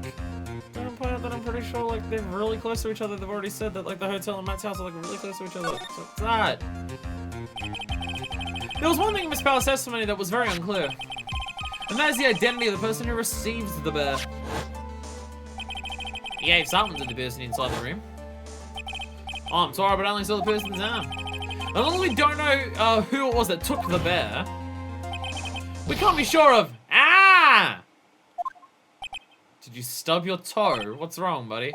I'm point out that I'm pretty sure like they're really close to each other. They've already said that like the hotel and Matt's house are like really close to each other. So what's that? There was one thing in Miss Powell's testimony that was very unclear. And that is the identity of the person who receives the bear. He gave something to the person inside the room. Oh, I'm sorry, but I only saw the person's arm. As long as we don't know who it was that took the bear, we can't be sure of. Ah! Did you stub your toe? What's wrong, buddy?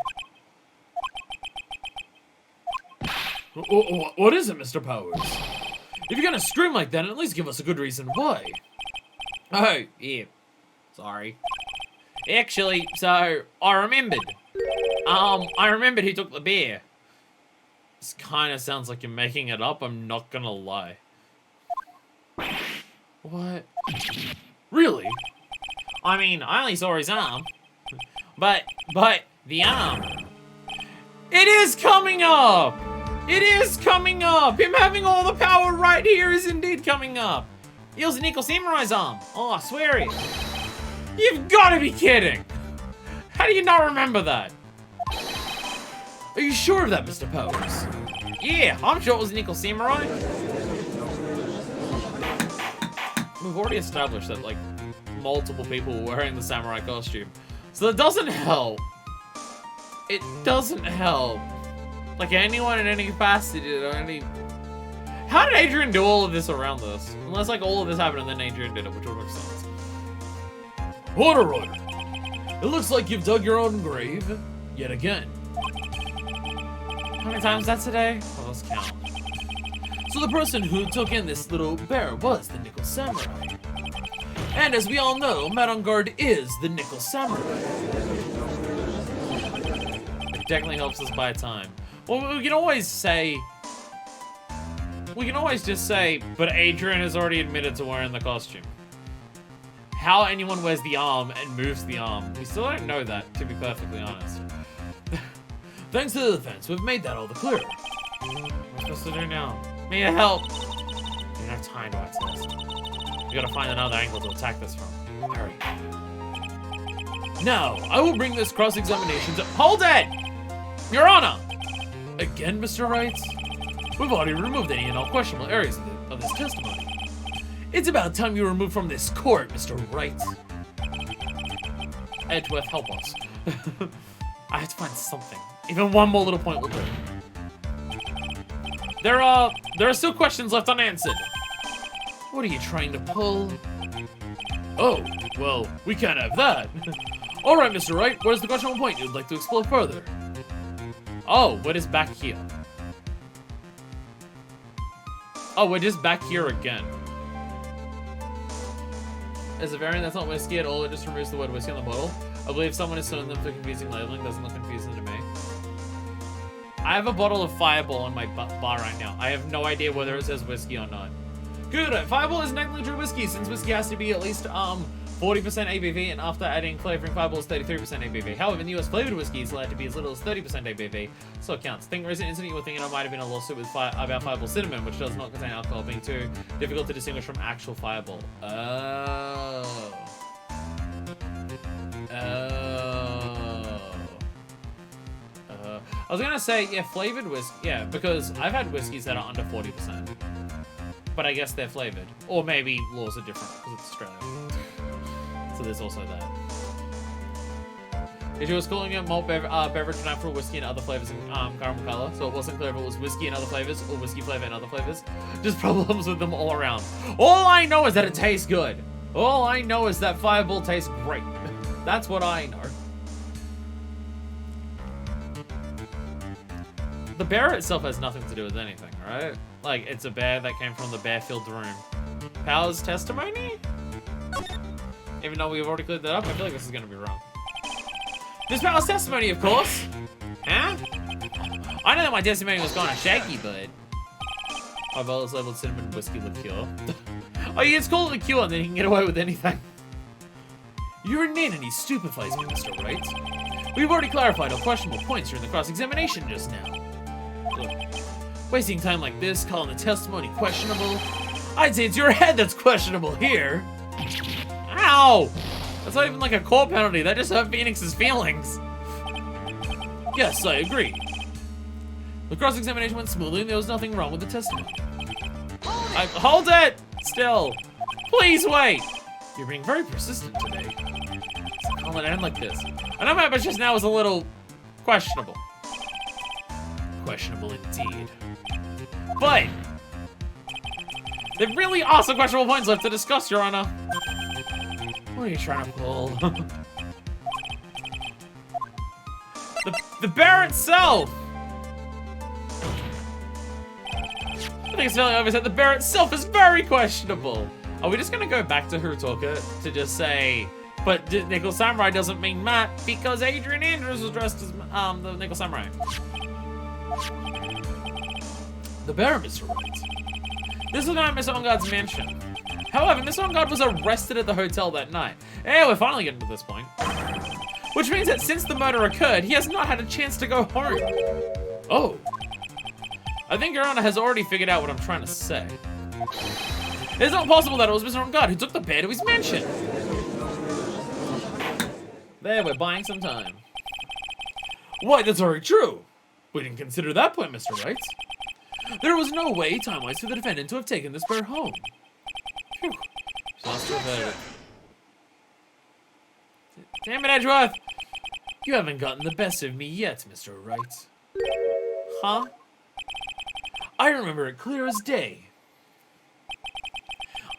What is it, Mr. Powers? If you're gonna scream like that, at least give us a good reason why. Oh, yeah. Sorry. Actually, so, I remembered. I remembered who took the bear. This kind of sounds like you're making it up, I'm not gonna lie. What? Really? I mean, I only saw his arm. But, the arm. It is coming up! It is coming up! Him having all the power right here is indeed coming up. It was Nico Samurai's arm. Oh, I swear it. You've got to be kidding! How do you not remember that? Are you sure of that, Mr. Powers? Yeah, I'm sure it was Nico Samurai. We've already established that, like, multiple people were wearing the samurai costume. So that doesn't help. It doesn't help. Like, anyone in any capacity or any... How did Adrian do all of this around this? Unless, like, all of this happened and then Adrian did it, which would make sense. Order, order. It looks like you've dug your own grave yet again. How many times that today? Well, let's count. So the person who took in this little bear was the Nickel Samurai. And as we all know, Man on Guard is the Nickel Samurai. It definitely helps us buy time. Well, we can always say... We can always just say, but Adrian has already admitted to wearing the costume. How anyone wears the arm and moves the arm, we still don't know that, to be perfectly honest. Thanks to the defense, we've made that all the clearer. What am I supposed to do now? Need help! We don't have time to act this. We gotta find another angle to attack this from. Hurry. Now, I will bring this cross-examination to— Hold it! Your Honor! Again, Mr. Wright? We've already removed any and all questionable areas of this testimony. It's about time you removed from this court, Mr. Wright. Edgeworth, help us. I have to find something. Even one more little point will do. There are still questions left unanswered. What are you trying to pull? Oh, well, we can't have that. All right, Mr. Wright, where's the questionable point you'd like to explore further? Oh, what is back here? Oh, we're just back here again. As a variant that's not whiskey at all, it just removes the word whiskey on the bottle. I believe someone is suing them for confusing labeling. Doesn't look confusing to me. I have a bottle of Fireball on my bar right now. I have no idea whether it says whiskey or not. Good. Fireball is technically true whiskey, since whiskey has to be at least 40% ABV, and after adding flavoring, Fireball is 33% ABV. However, in the US, flavored whiskey is allowed to be as little as 30% ABV, so it counts. Think recent incident you were thinking of might have been a lawsuit with about Fireball Cinnamon, which does not contain alcohol, being too difficult to distinguish from actual Fireball. Oh. I was gonna say, yeah, flavored whiskey, yeah, because I've had whiskeys that are under 40%. But I guess they're flavored. Or maybe laws are different, because it's Australia. So there's also that. She was calling it malt beverage tonight for whiskey and other flavors in caramel color, so it wasn't clear if it was whiskey and other flavors, or whiskey flavor and other flavors. Just problems with them all around. All I know is that it tastes good. All I know is that Fireball tastes great. That's what I know. The bear itself has nothing to do with anything, right? Like, it's a bear that came from the bear-filled room. Powers testimony? Even though we've already cleared that up, I feel like this is gonna be wrong. This Powers testimony, of course! Huh? I know that my testimony was kind of shaky, but... My bottle labeled cinnamon whiskey liqueur. Oh yeah, it's called liqueur, and then he can get away with anything. Your inanity stupefies me, Mr. Wright. We've already clarified all questionable points during the cross-examination just now. Look, wasting time like this, calling the testimony questionable. I'd say it's your head that's questionable here. Ow! That's not even like a court penalty, that just hurt Phoenix's feelings. Yes, I agree. The cross-examination went smoothly and there was nothing wrong with the testimony. Hold it! Still. Please wait! You're being very persistent today. So can't let it end like this. I know my bitch just now was a little questionable. Questionable indeed. But there really are some questionable points left to discuss, Your Honor. What are you trying to pull? the bear itself! I think it's fairly obvious that the bear itself is very questionable. Are we just gonna go back to Hurutoka to just say, but Nickel Samurai doesn't mean Matt because Adrian Andrews was dressed as the Nickel Samurai? The bear, Mr. Wright. This was not Mr. Onguard's mansion. However, Mr. On Guard was arrested at the hotel that night. Yeah, we're finally getting to this point. Which means that since the murder occurred, he has not had a chance to go home. Oh. I think Your Honor has already figured out what I'm trying to say. It's not possible that it was Mr. On Guard who took the bear to his mansion. There, we're buying some time. Why, that's very true. We didn't consider that point, Mr. Wright. There was no way, time-wise, for the defendant to have taken this bear home. Phew. Damn it, Edgeworth! You haven't gotten the best of me yet, Mr. Wright. Huh? I remember it clear as day.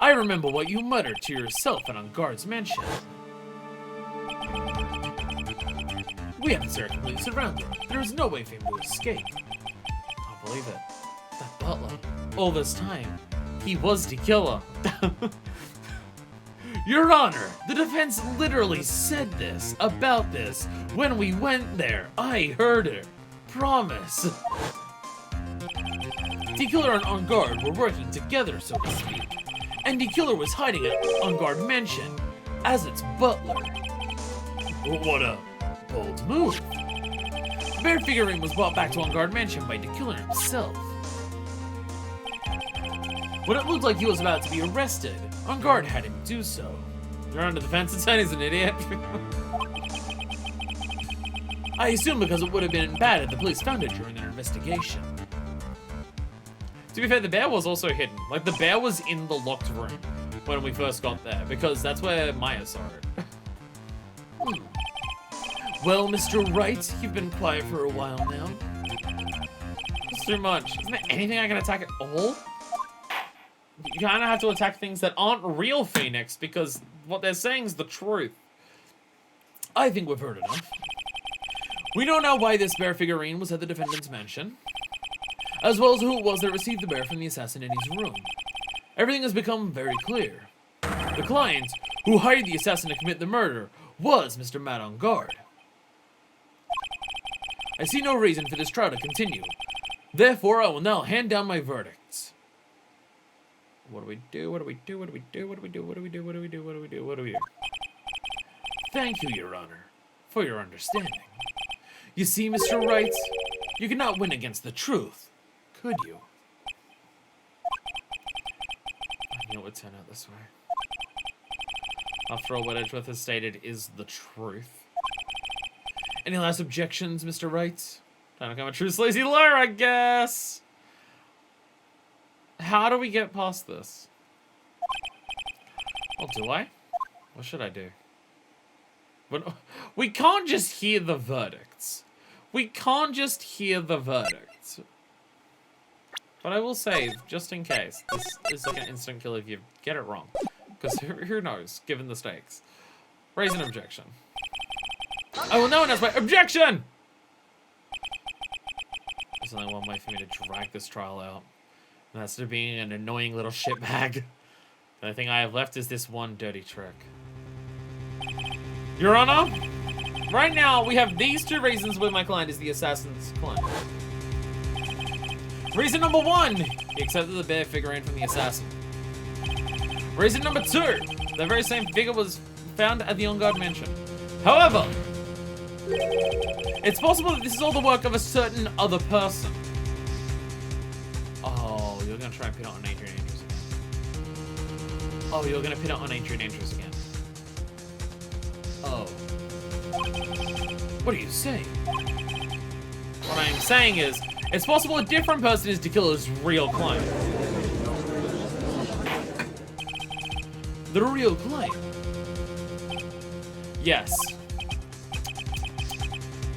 I remember what you muttered to yourself at On Guard's mansion. We have the Sarah completely surrounded. There is no way for him to escape. Can't believe it. That butler. All this time, he was the killer. Your Honor, the defense literally said this, about this, when we went there. I heard it. Promise. The killer and On Guard were working together, so to speak. And the killer was hiding at On Guard mansion as its butler. What a bold move. The bear figurine was brought back to On Guard mansion by the killer himself. When it looked like he was about to be arrested, On Guard had him do so. Your Honor, the defense attorney's an idiot. I assume because it would have been bad if the police found it during their investigation. To be fair, the bear was also hidden. Like, the bear was in the locked room when we first got there, because that's where Maya saw it. Well, Mr. Wright, you've been quiet for a while now. It's too much. Isn't there anything I can attack at all? You kind of have to attack things that aren't real Phoenix, because what they're saying is the truth. I think we've heard enough. We know now why this bear figurine was at the defendant's mansion, as well as who it was that received the bear from the assassin in his room. Everything has become very clear. The client who hired the assassin to commit the murder was Mr. Matt On Guard. I see no reason for this trial to continue. Therefore, I will now hand down my verdicts. What do we do? What do we do? What do we do? What do we do? What do we do? What do we do? What do we do? What do we do? Thank you, Your Honor, for your understanding. You see, Mr. Wright, you cannot win against the truth, could you? I knew it would turn out this way. After all, what Edgeworth has stated is the truth. Any last objections, Mr. Wright? Time to become a true sleazy lawyer, I guess. How do we get past this? Well, do I? What should I do? We can't just hear the verdicts. We can't just hear the verdicts. But I will say, just in case, this is like an instant kill if you get it wrong. Because who knows, given the stakes. Raise an objection. I will now announce my objection! There's only one way for me to drag this trial out. And that's to being an annoying little shitbag. The only thing I have left is this one dirty trick. Your Honor, right now we have these two reasons why my client is the assassin's client. Reason number one, he accepted the bear figurine from the assassin. Reason number two, the very same figure was found at the On Guard mansion. However, it's possible that this is all the work of a certain other person. Oh, you're gonna try and pin it on Adrian Andrews again. Oh, you're gonna pin it on Adrian Andrews again. Oh. What are you saying? What I am saying is, it's possible a different person is the killer's real client. The real client? Yes.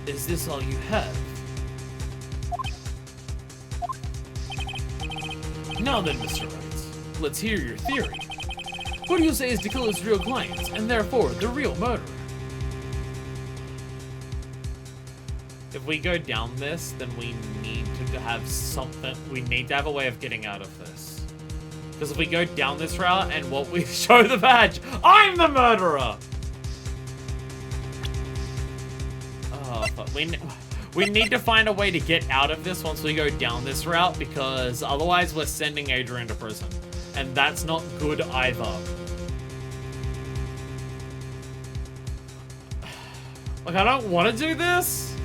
Is this all you have? Now then, Mr. Wright, let's hear your theory. Who do you say is the killer's real client, and therefore the real murderer? If we go down this, then we need to have something. We need to have a way of getting out of this. Because if we go down this route and what we show the badge, I'm the murderer! Oh, but we need to find a way to get out of this once we go down this route, because otherwise we're sending Adrian to prison. And that's not good either. Like, I don't want to do this.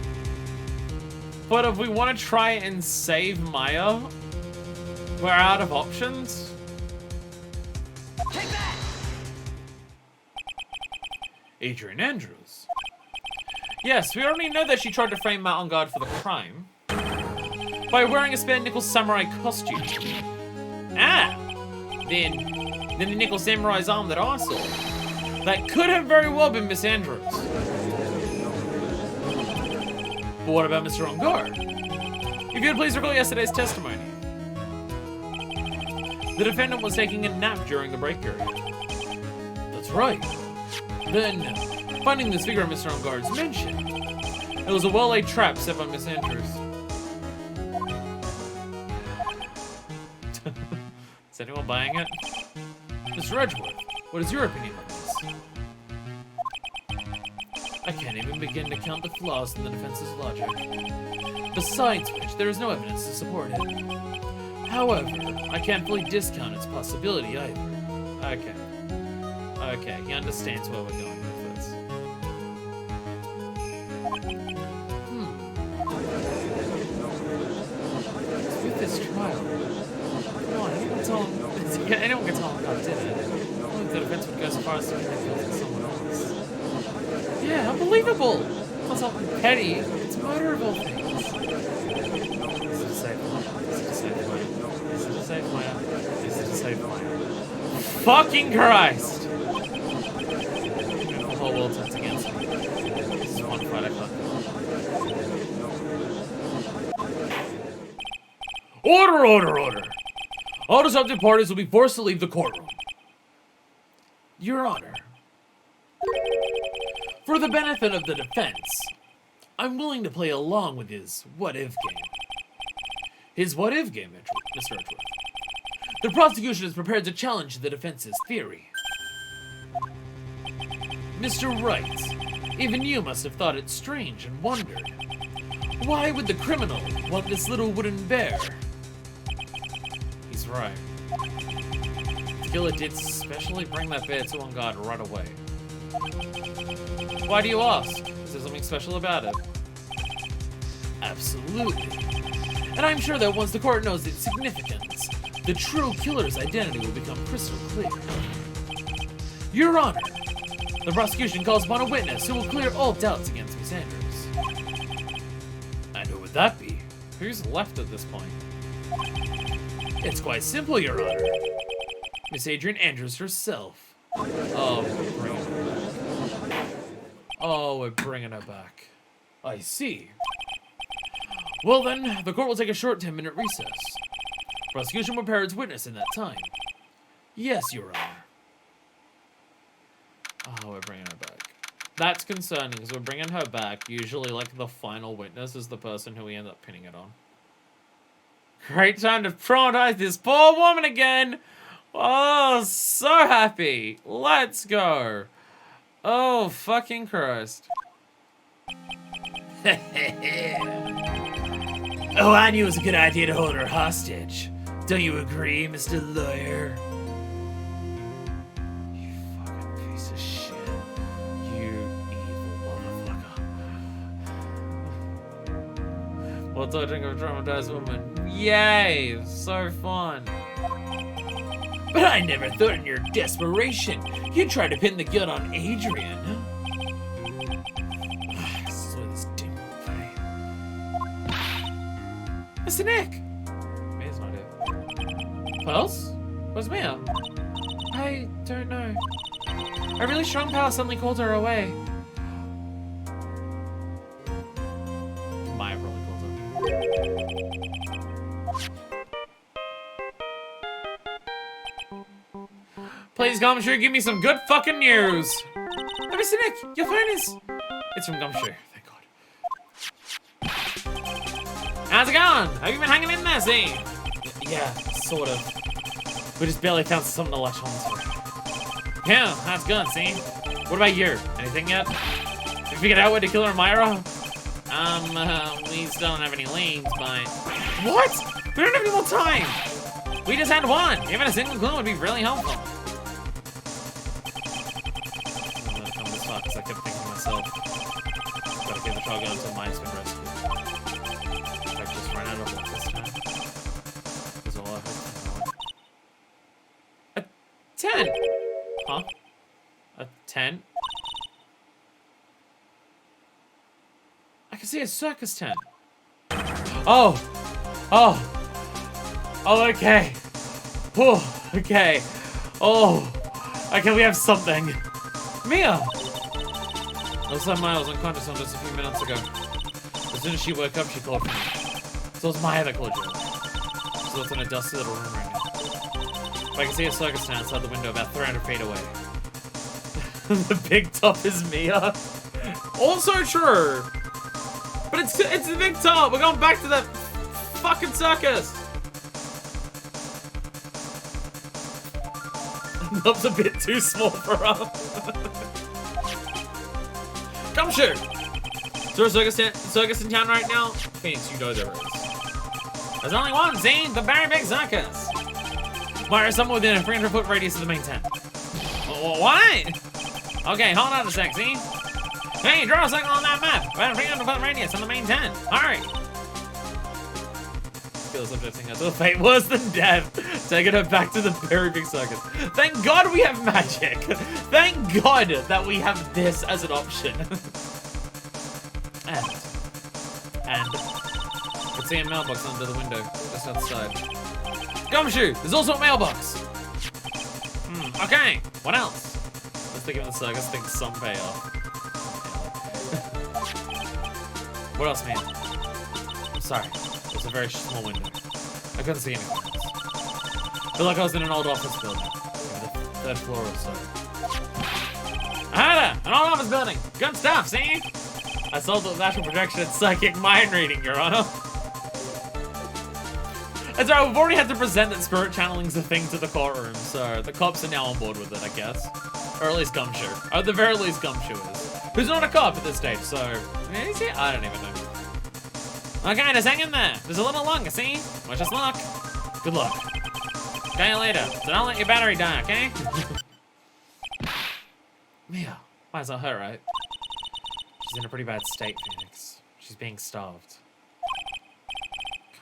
But if we want to try and save Maya, we're out of options. Take that! Adrian Andrews. Yes, we already know that she tried to frame Matt on guard for the crime by wearing a spare nickel samurai costume. Ah! Then the nickel samurai's arm that I saw. That could have very well been Miss Andrews. But what about Mr. On Guard? If you'd please recall yesterday's testimony. The defendant was taking a nap during the break period. That's right. Then, finding this figure on Mr. On Guard's mention, it was a well-laid trap set by Miss Andrews. Is anyone buying it? Mr. Edgeworth, what is your opinion on this? I can't even begin to count the flaws in the defense's logic. Besides which, there is no evidence to support it. However, I can't fully discount its possibility either. Okay. Okay, he understands where we're going with this. With this trial, come on, anyone can tell him God did it. I don't think the defense would go so far as to make it guilty of someone else. Yeah, unbelievable! It's not something petty, it's murder of all things. Is it a safe Maya? Is it a safe Maya? Is it a safe Maya? Is it a safe Maya? Fucking Christ! The whole world turns against me. This is one fight I can't do. Order, order, order! All disrupted parties will be forced to leave the courtroom. Your Honor. For the benefit of the defense, I'm willing to play along with his what-if game. His what-if game, Mr. Edgeworth. The prosecution is prepared to challenge the defense's theory. Mr. Wright, even you must have thought it strange and wondered. Why would the criminal want this little wooden bear? He's right. The killer did specially bring that bear to On Guard right away. Why do you ask? Is there something special about it? Absolutely. And I'm sure that once the court knows its significance, the true killer's identity will become crystal clear. Your Honor, the prosecution calls upon a witness who will clear all doubts against Miss Andrews. And who would that be? Who's left at this point? It's quite simple, Your Honor. Miss Adrian Andrews herself. Oh, we're bringing her back. Oh, we're bringing her back. I see. Well then, the court will take a short 10-minute recess. Prosecution will prepare its witness in that time. Yes, Your Honor. Oh, we're bringing her back. That's concerning, because we're bringing her back. Usually, like, the final witness is the person who we end up pinning it on. Great time to traumatize this poor woman again! Oh, so happy! Let's go! Oh, fucking Christ. Oh, I knew it was a good idea to hold her hostage. Don't you agree, Mr. Lawyer? You fucking piece of shit. You evil motherfucker. While touching a traumatized woman. Yay! So fun. But I never thought in your desperation you'd try to pin the guilt on Adrian. Mr. Nick! Mia's not it. What else? Where's Mia? I don't know. A really strong power suddenly called her away. Maya probably called her. Please, Gumshoe, give me some good fucking news! Oh, Mr. Nick, your phone is... It's from Gumshoe. How's it going? Have you been hanging in there, see? Yeah, sort of. We just barely found something to latch onto. Yeah, how's it going, see? What about you? Anything yet? Have you figured out where to kill her, Myra? We still don't have any leads, but... What? We don't have any more time! We just had one. Even a single clue would be really helpful. I'm gonna come this far because I kept thinking to myself, gotta keep the trial going until mine's been rescued. I just ran out of luck this time. Is all I hope. A 10. Huh? A 10? I can see a circus tent. Oh! Oh! Oh, okay. Oh, okay. Oh. Okay, we have something. Mia! Looks like Maya was unconscious on just a few minutes ago. As soon as she woke up, she called for me. So it's Maya that called you. So it's in a dusty little room right now. But I can see a circus tent outside the window about 300 feet away. The big top is Mia. Also true! But it's the big top! We're going back to that fucking circus! That's a bit too small for us. Gumshoe! Is there a circus in town right now? Phoenix, you know there is. There's only one, see? The very big circus. Why are some within a 300-foot radius of the main tent? What? Okay, hold on a sec, see? Hey, draw a circle on that map. About a 300-foot radius on the main tent. Hurry! Feel subjecting her to a fate worse than death. Taking her back to the very big circus. Thank God we have magic. Thank God that we have this as an option. And I can see a mailbox under the window just outside. Gumshoe, there's also a mailbox. Okay, what else? Let's think of the circus, think some payoff. What else, man? I'm sorry. It's a very small window. I couldn't see anything else. I feel like I was in an old office building. The 3rd floor or so. Ah, an old office building. Good stuff, see? I solved the natural projection and psychic mind reading, Your Honor. That's right, we've already had to present that spirit channeling's a thing to the courtroom, so the cops are now on board with it, I guess. Or at least Gumshoe. Or at the very least, Gumshoe is. Who's not a cop at this stage, so... Is he? I don't even know. Okay, just hang in there. There's a little longer, see? Wish us luck. Good luck. Okay, later. So don't let your battery die, okay? Mia, why is that her, right? She's in a pretty bad state, Phoenix. She's being starved.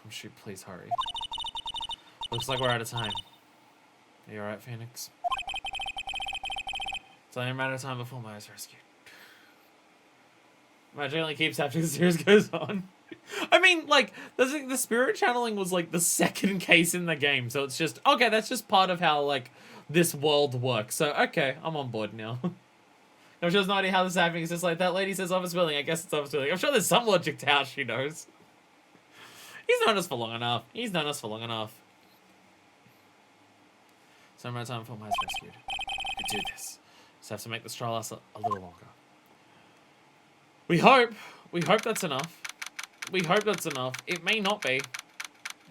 Gumshoe, please hurry. Looks like we're out of time. Are you alright, Phoenix? It's only a matter of time before Maya's rescued. Magic only keeps happening as the series goes on. I mean, like, the spirit channeling was, like, the second case in the game, so it's just, okay, that's just part of how, like, this world works. So, okay, I'm on board now. I'm sure there's no idea how this is happening. It's just like, that lady says office building, I guess it's office building. I'm sure there's some logic to how she knows. He's known us for long enough. He's known us for long enough. So, no time before Maya's rescued. We do this. Just have to make this trial last a little longer. We hope that's enough. We hope that's enough. It may not be.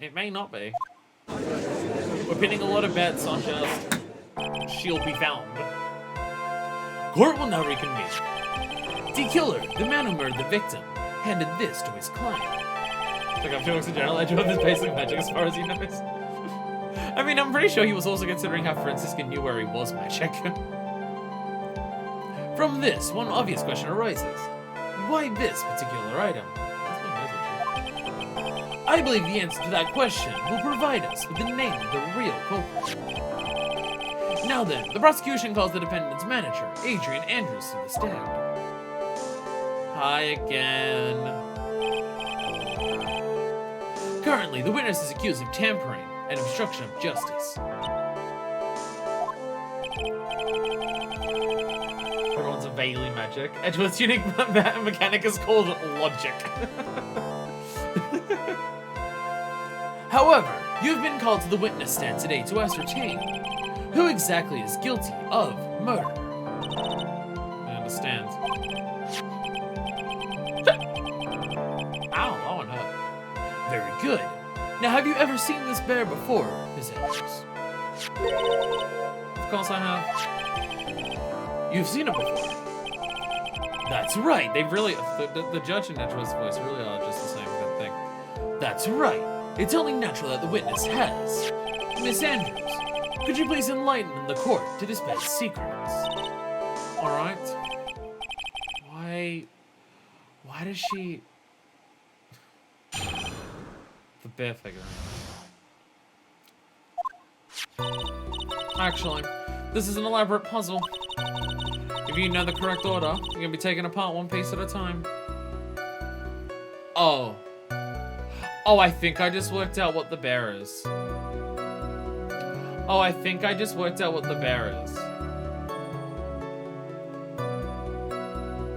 It may not be. We're pinning a lot of bets on just she'll be found. Court will now reconvene. The killer, the man who murdered the victim, handed this to his client. Look, I'm sure in general, Edgeworth is basic magic as far as he knows. I mean, I'm pretty sure he was also considering how Franciscan knew where he was magic. From this, one obvious question arises. Why this particular item? I believe the answer to that question will provide us with the name of the real culprit. Now then, the prosecution calls the defendant's manager, Adrian Andrews, to the stand. Hi again. Currently, the witness is accused of tampering and obstruction of justice. Everyone's unveiling magic. Edgeworth's unique mechanic is called logic. However, you've been called to the witness stand today to ascertain who exactly is guilty of murder. I understand. Ow, that one hurt. Very good. Now, have you ever seen this bear before, Miss Andrews? Of course I have. You've seen it before. That's right. They really, the judge and Edgeworth's voice really are just the same thing. That's right. It's only natural that the witness has. Miss Andrews, could you please enlighten the court to this bed's secrets? Alright. Why does she... The bear figure. Actually, this is an elaborate puzzle. If you know the correct order, you're gonna be taken apart one piece at a time. Oh. Oh, I think I just worked out what the bear is. Oh, I think I just worked out what the bear is.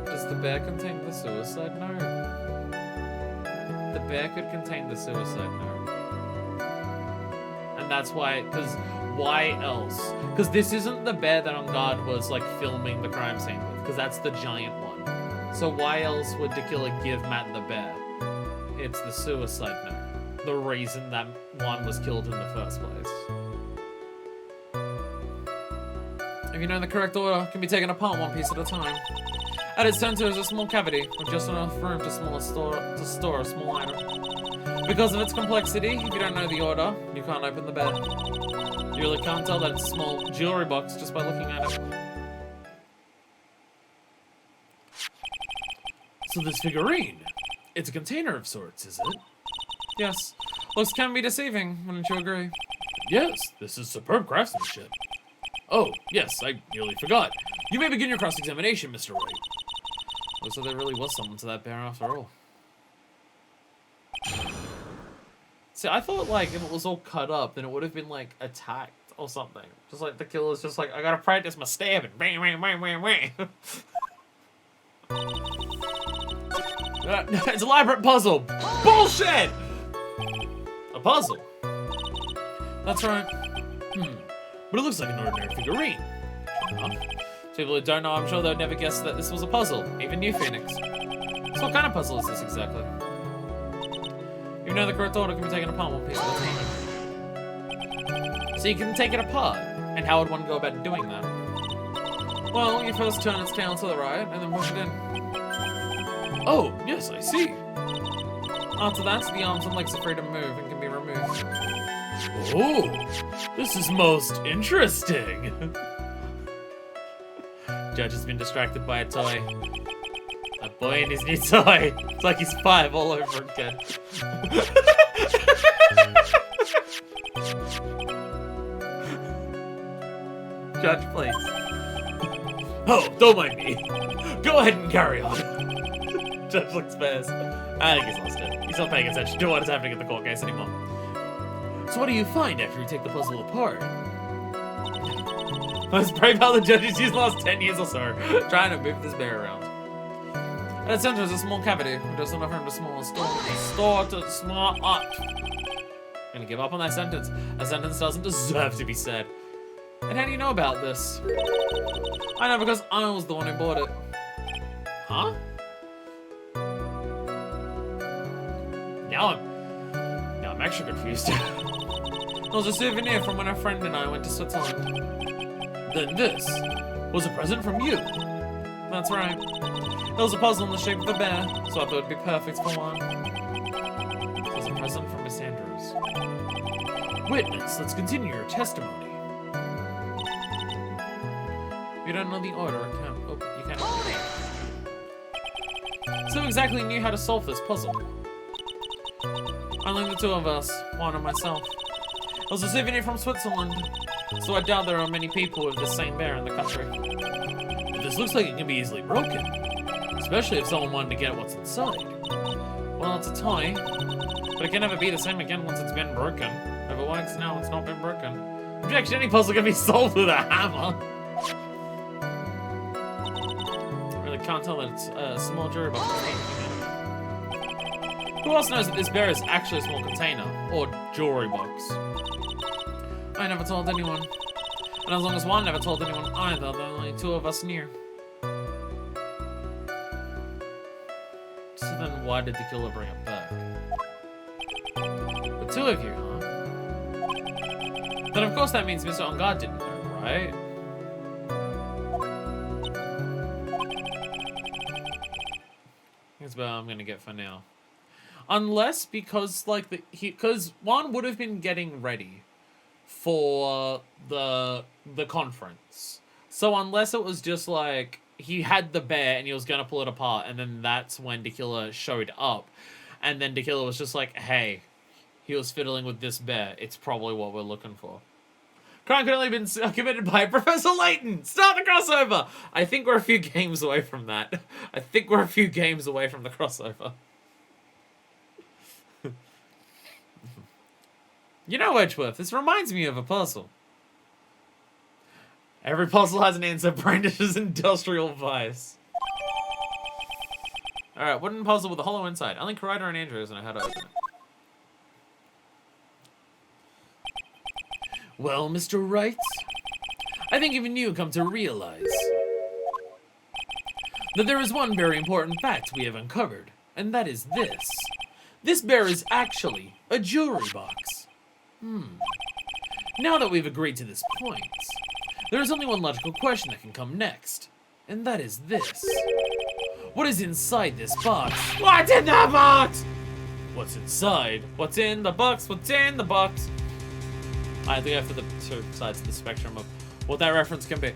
Does the bear contain the suicide note? The bear could contain the suicide note. And that's why, because why else? Because this isn't the bear that on guard was like filming the crime scene with, because that's the giant one. So why else would the killer give Matt the bear? It's the suicide note. The reason that one was killed in the first place. If you know the correct order, it can be taken apart one piece at a time. At its center is a small cavity with just enough room to store a small item. Because of its complexity, if you don't know the order, you can't open the bed. You really can't tell that it's a small jewelry box just by looking at it. So this figurine, it's a container of sorts, is it? Yes. Looks can be deceiving, wouldn't you agree? Yes, this is superb craftsmanship. Oh, yes, I nearly forgot. You may begin your cross-examination, Mr. Wright. Looks like there really was someone to that bear after all. See, I thought, like, if it was all cut up, then it would have been, like, attacked or something. Just like the killer's just like, I gotta practice my stabbing. Bang, bang, bang, bang, bang. It's an elaborate puzzle. Bullshit! A puzzle. That's right. But it looks like an ordinary figurine. People who don't know, I'm sure they'd never guess that this was a puzzle. Even you, Phoenix. So what kind of puzzle is this exactly? You know the correct order can be taken apart one piece at a time. So you can take it apart. And how would one go about doing that? Well, you first turn its tail to the right, and then push it in. Oh, yes, I see. After that, the arms and legs are free to move and can be removed. Oh, this is most interesting. Judge has been distracted by a toy. A boy and his new toy. It's like he's 5 all over again. Judge, please. Oh, don't mind me. Go ahead and carry on. Judge looks fast. I think he's lost it. He's not paying attention to what is happening in the court case anymore. So what do you find after you take the puzzle apart? Most brave how the judges used the last 10 years or so trying to move this bear around. At its center is a small cavity, which does enough room to store to small up. I'm gonna give up on that sentence. A sentence doesn't deserve to be said. And how do you know about this? I know because I was the one who bought it. Huh? Now I'm actually confused. It was a souvenir from when a friend and I went to Switzerland. Then this was a present from you. That's right. It was a puzzle in the shape of a bear, so I thought it'd be perfect for one. It was a present from Miss Andrews. Witness, let's continue your testimony. If you don't know the order, you can't. So exactly knew how to solve this puzzle. Only the two of us, Juan and myself. It was a souvenir from Switzerland, so I doubt there are many people with the same bear in the country. But this looks like it can be easily broken, especially if someone wanted to get what's inside. Well, it's a toy, but it can never be the same again once it's been broken. If it works now, it's not been broken. Objection, any puzzle can be solved with a hammer. I really can't tell that it's a small jury box. Who else knows that this bear is actually a small container, or jewelry box? I never told anyone. And as long as Juan never told anyone either, the only two of us knew. So then why did the killer bring it back? The two of you, huh? Then of course that means Mr. On Guard didn't know, right? That's what I'm gonna get for now. Unless because like because Juan would have been getting ready for the conference. So unless it was just like he had the bear and he was gonna pull it apart, and then that's when Tequila showed up, and then Tequila was just like, hey, he was fiddling with this bear. It's probably what we're looking for. Crime could only have been committed by Professor Layton. Start the crossover. I think we're a few games away from that. I think we're a few games away from the crossover. You know, Edgeworth, this reminds me of a puzzle. Every puzzle has an answer. Brandish's industrial vice. Alright, wooden puzzle with a hollow inside. Only Wright and Adrian know how to open it. Well, Mr. Wright, I think even you come to realize that there is one very important fact we have uncovered, and that is this. This bear is actually a jewelry box. Now that we've agreed to this point, there is only one logical question that can come next, and that is this. What is inside this box? What's in that box? What's inside? What's in the box? What's in the box? I think I have the two sides of the spectrum of what that reference can be.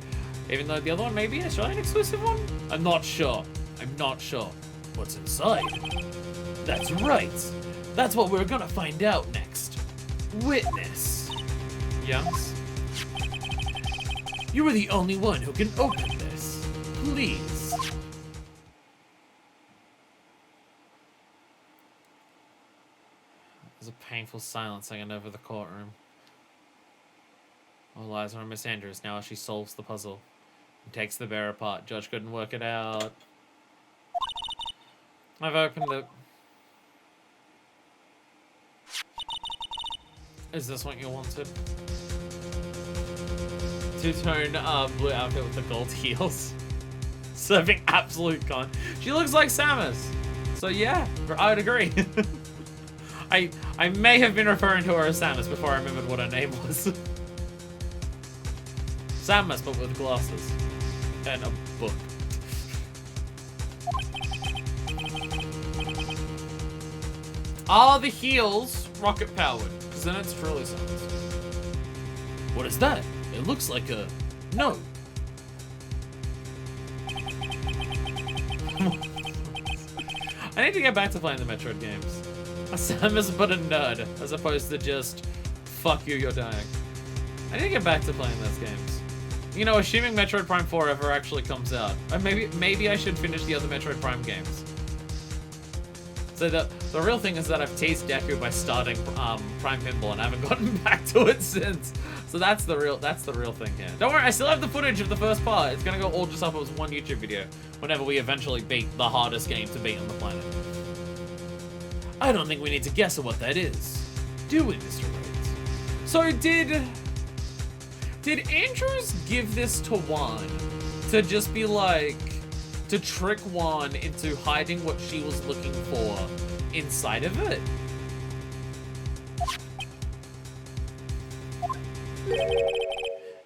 Even though the other one may be an Australian exclusive one? I'm not sure. I'm not sure. What's inside? That's right. That's what we're gonna find out next. Witness. Yes? You are the only one who can open this. Please. There's a painful silence hanging over the courtroom. All eyes are on Miss Andrews now as she solves the puzzle and takes the bear apart. Judge couldn't work it out. I've opened it. Is this what you wanted? Two-tone blue outfit with the gold heels. Serving absolute con. She looks like Samus. So yeah, I would agree. I may have been referring to her as Samus before I remembered what her name was. Samus, but with glasses. And a book. Are the heels rocket powered? Because then it's truly Samus. What is that? It looks like a note. I need to get back to playing the Metroid games. A Samus but a nerd, as opposed to just, fuck you, you're dying. I need to get back to playing those games. You know, assuming Metroid Prime 4 ever actually comes out. Or maybe I should finish the other Metroid Prime games. So the real thing is that I've teased Deku by starting Prime Pinball and I haven't gotten back to it since. So that's the real thing here. Don't worry, I still have the footage of the first part. It's gonna go all just up as one YouTube video whenever we eventually beat the hardest game to beat on the planet. I don't think we need to guess at what that is, do we, Mr. Wright? So did Andrews give this to Juan to just be like, to trick Juan into hiding what she was looking for inside of it?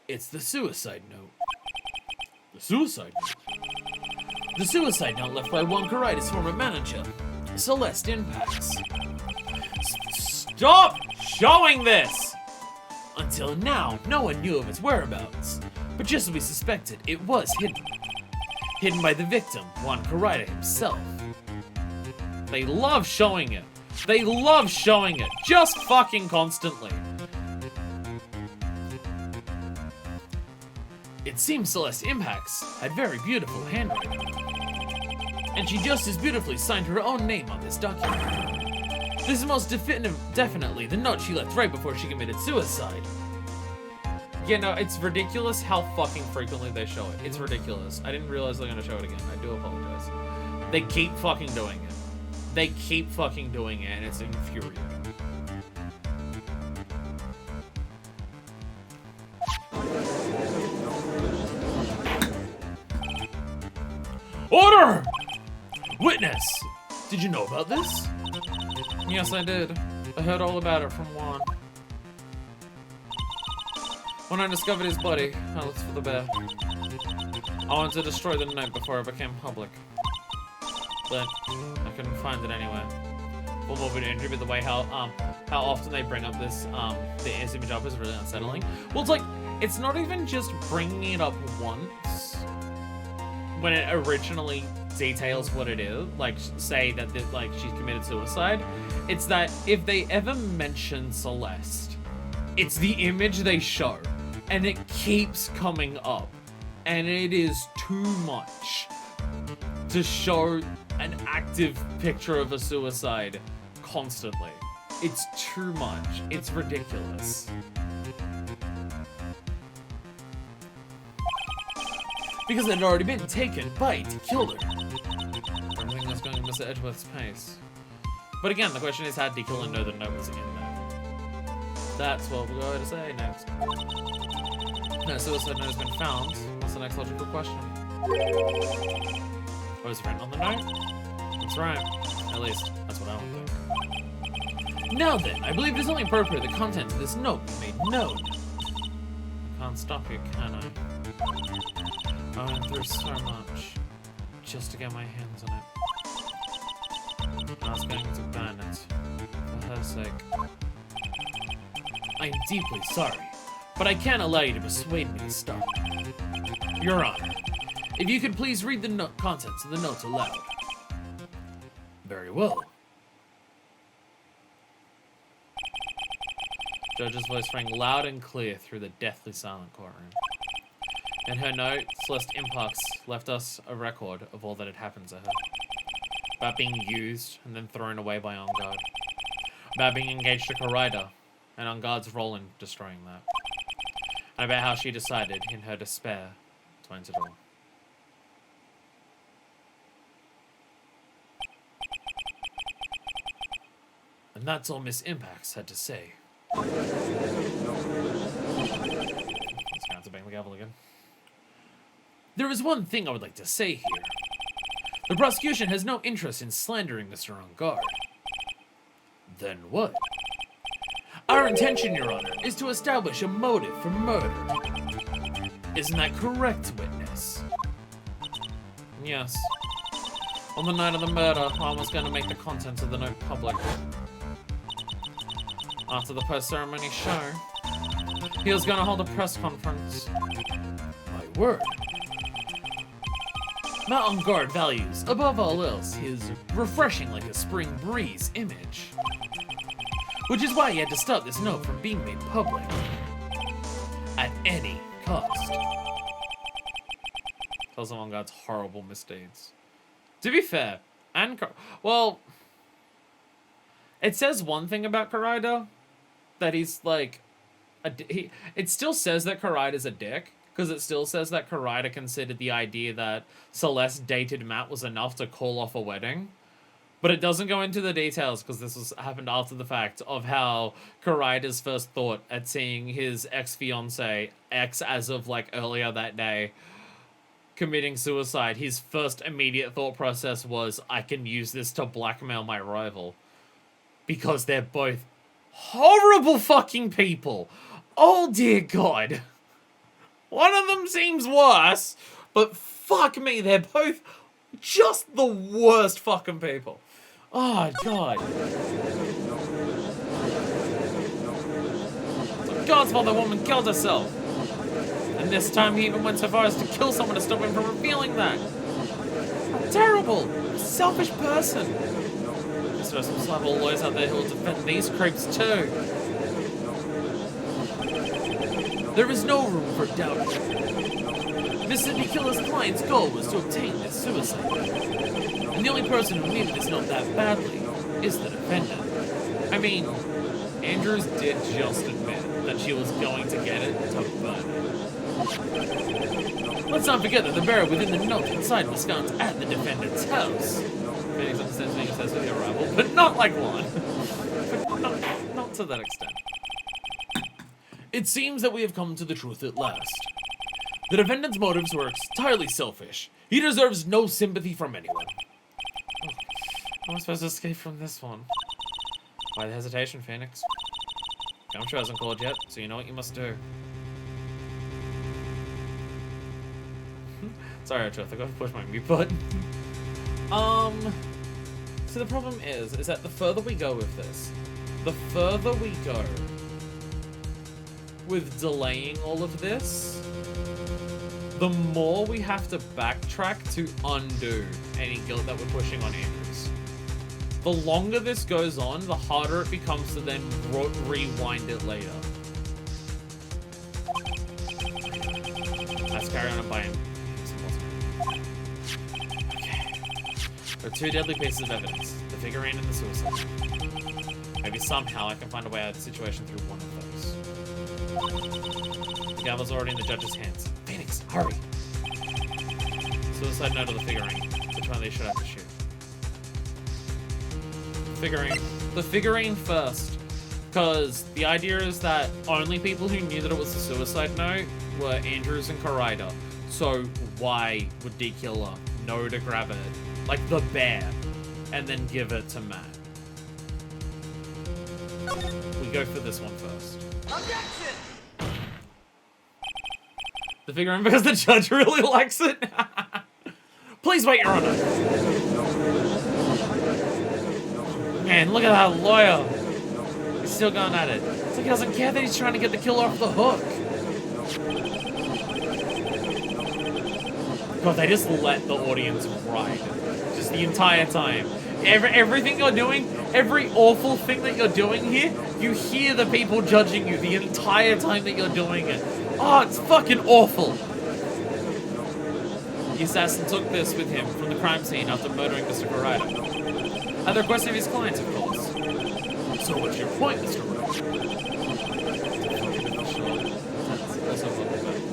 It's the suicide note. The suicide note? The suicide note left by Juan Wright's former manager, Celeste Impacts. Stop showing this! Until now, no one knew of its whereabouts. But just as we suspected, it was hidden. Hidden by the victim, Juan Wright himself. They love showing it. They love showing it. Just fucking constantly. It seems Celeste Impacts had very beautiful handwriting. And she just as beautifully signed her own name on this document. This is most definitely the note she left right before she committed suicide. Yeah, no, it's ridiculous how fucking frequently they show it. It's ridiculous. I didn't realize they're gonna show it again. I do apologize. They keep fucking doing it. They keep fucking doing it, and it's infuriating. Order! Witness! Did you know about this? Yes, I did. I heard all about it from Juan. When I discovered his body, I looked for the bear. I wanted to destroy the note before it became public. But I couldn't find it anywhere. form of an injury, but the way how often they bring up this the image up is really unsettling. Well, it's like it's not even just bringing it up once when it originally details what it is, like say that like she's committed suicide. It's that if they ever mention Celeste, it's the image they show, and it keeps coming up, and it is too much to show an active picture of a suicide constantly. It's too much. It's ridiculous. Because it had already been taken by to kill her. Everything was going to Mr. Edgeworth's pace. But again, the question is, how did he kill her know the note was in there? That's what we're going to say next. No suicide note has been found. What's the next logical question? Oh, is it written on the note? That's right. At least, that's what I would think. Now then, I believe it is only appropriate the contents of this note be made known. I can't stop you, can I? I went through so much just to get my hands on it. I was going to burn it for her sake. I am deeply sorry, but I can't allow you to persuade me to stop. Your Honor, if you could please read the contents of the note aloud. Very well. Judge's voice rang loud and clear through the deathly silent courtroom. In her note, Celeste Imparks left us a record of all that had happened to her. About being used and then thrown away by On Guard. About being engaged to Corrida and On Guard's role in destroying that. And about how she decided, in her despair, to end it all. And that's all Miss Impacts had to say. Let's have to bang the gavel again. There is one thing I would like to say here. The prosecution has no interest in slandering Mr. On Guard. Then what? Our intention, Your Honor, is to establish a motive for murder. Isn't that correct, witness? Yes. On the night of the murder, I was going to make the contents of the note public. After the post-ceremony show, he was going to hold a press conference. My word. On Guard values, above all else, his refreshing like a spring breeze image. Which is why he had to stop this note from being made public. At any cost. Tells him On Guard's horrible misdeeds. To be fair, well, it says one thing about Corrida, that he's like, it still says that Corrida's a dick, because it still says that Corrida considered the idea that Celeste dated Matt was enough to call off a wedding. But it doesn't go into the details, because this happened after the fact, of how Corrida's first thought at seeing his ex-fiancé, as of like earlier that day, committing suicide, his first immediate thought process was, I can use this to blackmail my rival. Because they're both horrible fucking people. Oh dear God. One of them seems worse, but fuck me, they're both just the worst fucking people. Oh, God. It's God's fault the woman killed herself. And this time he even went so far as to kill someone to stop him from revealing that. Terrible. Selfish person. So we'll have all lawyers out there who will defend these creeps too. There is no room for doubt. Mr. Nikiller's client's goal was to obtain this suicide. And the only person who needed this note that badly is the defendant. I mean, Andrews did just admit that she was going to get it to burn it. Let's not forget that the bearer within the note inside was found at the defendant's house. Phoenix understands being obsessed with your rival, but not like one. not to that extent. It seems that we have come to the truth at last. The defendant's motives were entirely selfish. He deserves no sympathy from anyone. Oh, how am I supposed to escape from this one? Why the hesitation, Phoenix? Gumshoe hasn't called yet, so you know what you must do. Sorry, I forgot to push my mute button. So So the problem is that the further we go with this, the further we go with delaying all of this, the more we have to backtrack to undo any guilt that we're pushing on Andrews. The longer this goes on, the harder it becomes to then rewind it later. Let's carry on and buy him. Okay. There are two deadly pieces of evidence, the figurine and the suicide. Maybe somehow I can find a way out of the situation through one of those. The gavel's already in the judge's hands. Phoenix, hurry! Suicide note of the figurine. Which one they should have to shoot? Figurine. The figurine first. Because the idea is that only people who knew that it was a suicide note were Andrews and Corrida. So why would D-Killer know to grab it, like the bear, and then give it to Matt? We go for this one first. Objection! The figurine because the judge really likes it. Please wait, Your Honor. Man, look at that lawyer. He's still going at it. It's like he doesn't care that he's trying to get the killer off the hook. God, they just let the audience ride. Just the entire time. Everything you're doing, every awful thing that you're doing here, you hear the people judging you the entire time that you're doing it. Oh, it's fucking awful. The assassin took this with him from the crime scene after murdering Mr. Corrida. At the request of his clients, of course. So what's your point, Mr. Wright?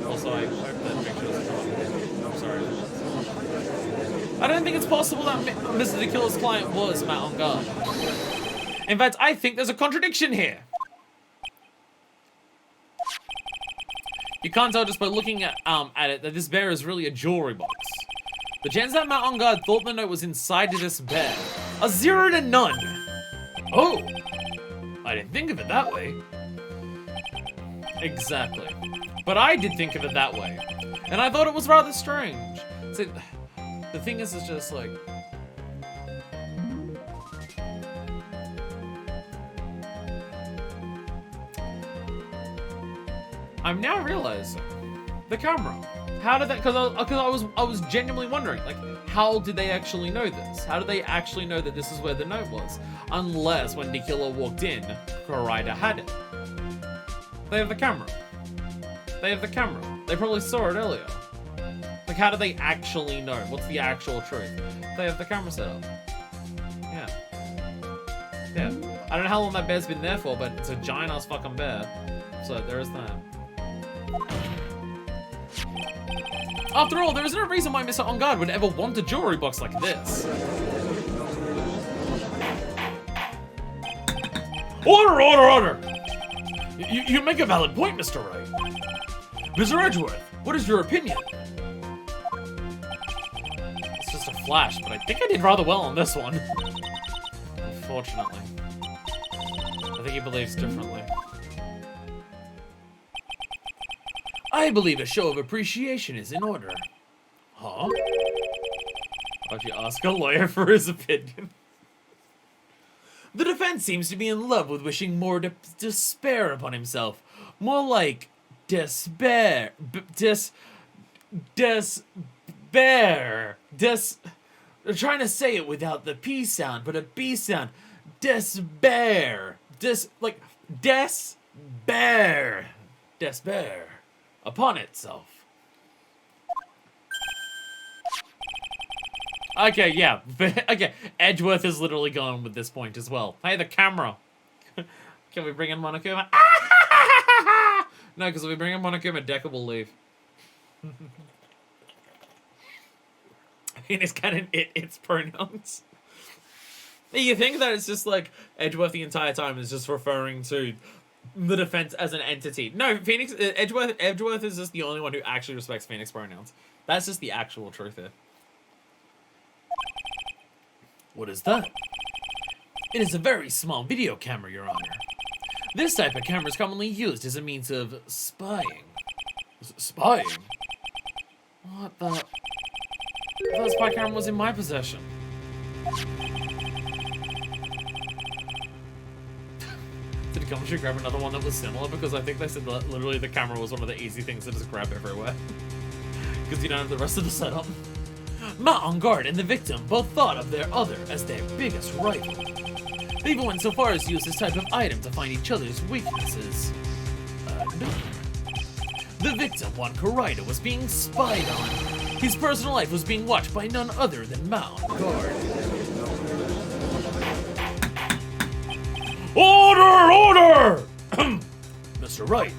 Also, I hope that picture doesn't come up. I'm sorry. I don't think it's possible that Mr. The Killer's client was Matt on guard. In fact, I think there's a contradiction here. You can't tell just by looking at it that this bear is really a jewelry box. The chance that Matt on guard thought the note was inside of this bear are 0 to none. Oh, I didn't think of it that way. Exactly. But I did think of it that way. And I thought it was rather strange. See, the thing is, it's just like... I'm now realizing the camera. How did that? Because I was genuinely wondering, like, how did they actually know this? How did they actually know that this is where the note was? Unless when the killer walked in, Corrida had it. They have the camera. They have the camera. They probably saw it earlier. Like, how do they actually know? What's the actual truth? They have the camera set up. Yeah. Yeah. I don't know how long that bear's been there for, but it's a giant ass fucking bear. So there is that. After all, there is no reason why Mr. On Guard would ever want a jewelry box like this. Order, order, order! You make a valid point, Mr. Wright. Mr. Edgeworth, what is your opinion? It's just a flash, but I think I did rather well on this one. Unfortunately. I think he believes differently. I believe a show of appreciation is in order. Huh? Why'd you ask a lawyer for his opinion? The defense seems to be in love with wishing more despair upon himself. More like despair. They're trying to say it without the P sound, but a B sound. Despair. Despair. Despair. Upon itself. Okay, yeah. Okay, Edgeworth is literally going with this point as well. Hey, the camera. Can we bring in Monokuma? No, because if we bring in Monokuma, Decker will leave. I mean, it's kind of its pronouns. You think that it's just like Edgeworth the entire time is just referring to the defense as an entity. No, Edgeworth is just the only one who actually respects Phoenix pronouns. That's just the actual truth here. What is that? It is a very small video camera, Your Honor. This type of camera is commonly used as a means of spying. Spying? What the? I thought the spy camera was in my possession. Did the company grab another one that was similar? Because I think they said that literally the camera was one of the easy things to just grab everywhere. Because you don't have the rest of the setup. Ma on guard and the victim both thought of their other as their biggest rival. They even went so far as to use this type of item to find each other's weaknesses. No. The victim, Juan Corrida, was being spied on. His personal life was being watched by none other than Ma on guard. Order! Order! Mr. Wright.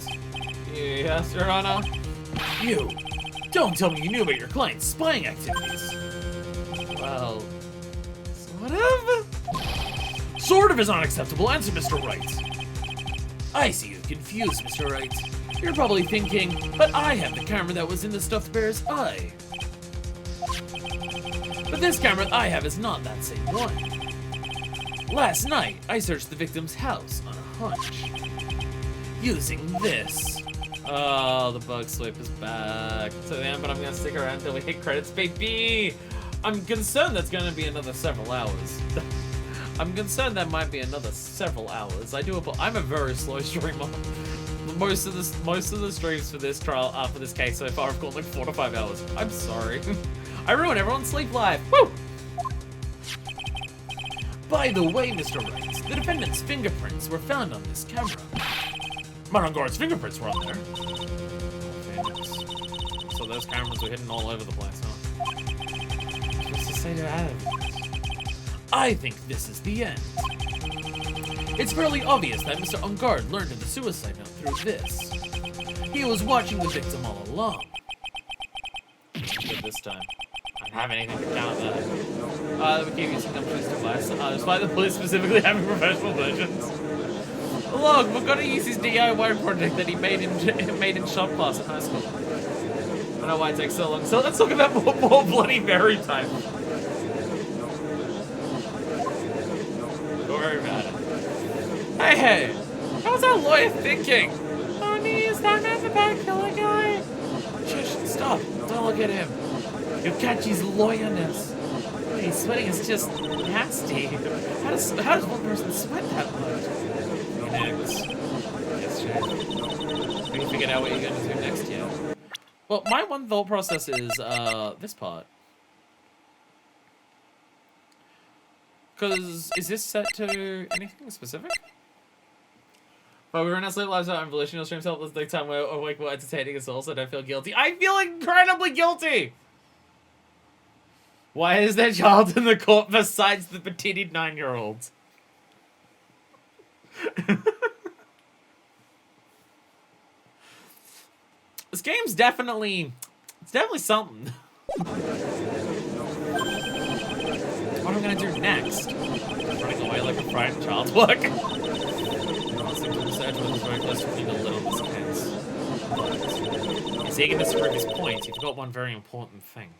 Yes, Your Honor? You. Don't tell me you knew about your client's spying activities. Well, sort of? Sort of is not an acceptable answer, Mr. Wright. I see you're confused, Mr. Wright. You're probably thinking, but I have the camera that was in the stuffed bear's eye. But this camera I have is not that same one. Last night, I searched the victim's house on a hunch. Using this. Oh, the bug swipe is back. So then, but I'm gonna stick around until we hit credits, baby! I'm concerned that's gonna be another several hours. I'm concerned that might be another several hours. I'm a very slow streamer. Most of the streams for this trial, for this case so far, have gone like 4 to 5 hours. I'm sorry. I ruin everyone's sleep life. Woo! By the way, Mr. Wright, the defendant's fingerprints were found on this camera. Marangard's fingerprints were on there. So those cameras were hidden all over the place, huh? What's to say to add? I think this is the end. It's fairly obvious that Mr. Ungard learned of the suicide note through this. He was watching the victim all along. Good this time. I don't have anything to count that. We keep using the police device, despite the police specifically having professional versions. Look, we're gonna use his DIY project that he made in shop class in high school. I don't know why it takes so long. So let's talk about more Bloody Mary time. Don't worry about it. Hey, how's our lawyer thinking? Oh, is that man the bad killer guy? Shush, stop, don't look at him. You'll catch his lawyerness. His sweating is just nasty. How does one person sweat that much? Next. Yes, Jay. Have you figured out what you're going to do next yet? Well, my one thought process is, this part. Because, is this set to anything specific? But we were in our sleep lives and volitional streams help us next time we're awake while entertaining us all, so don't feel guilty. I feel incredibly guilty! Why is there a child in the court besides the petted 9-year-olds? This game's definitely... It's definitely something. What am I gonna do next? Running away like a frightened child. Look! Edgeworth is very close to putting a lid on this case. But his eagerness to prove his point, he forgot one very important thing.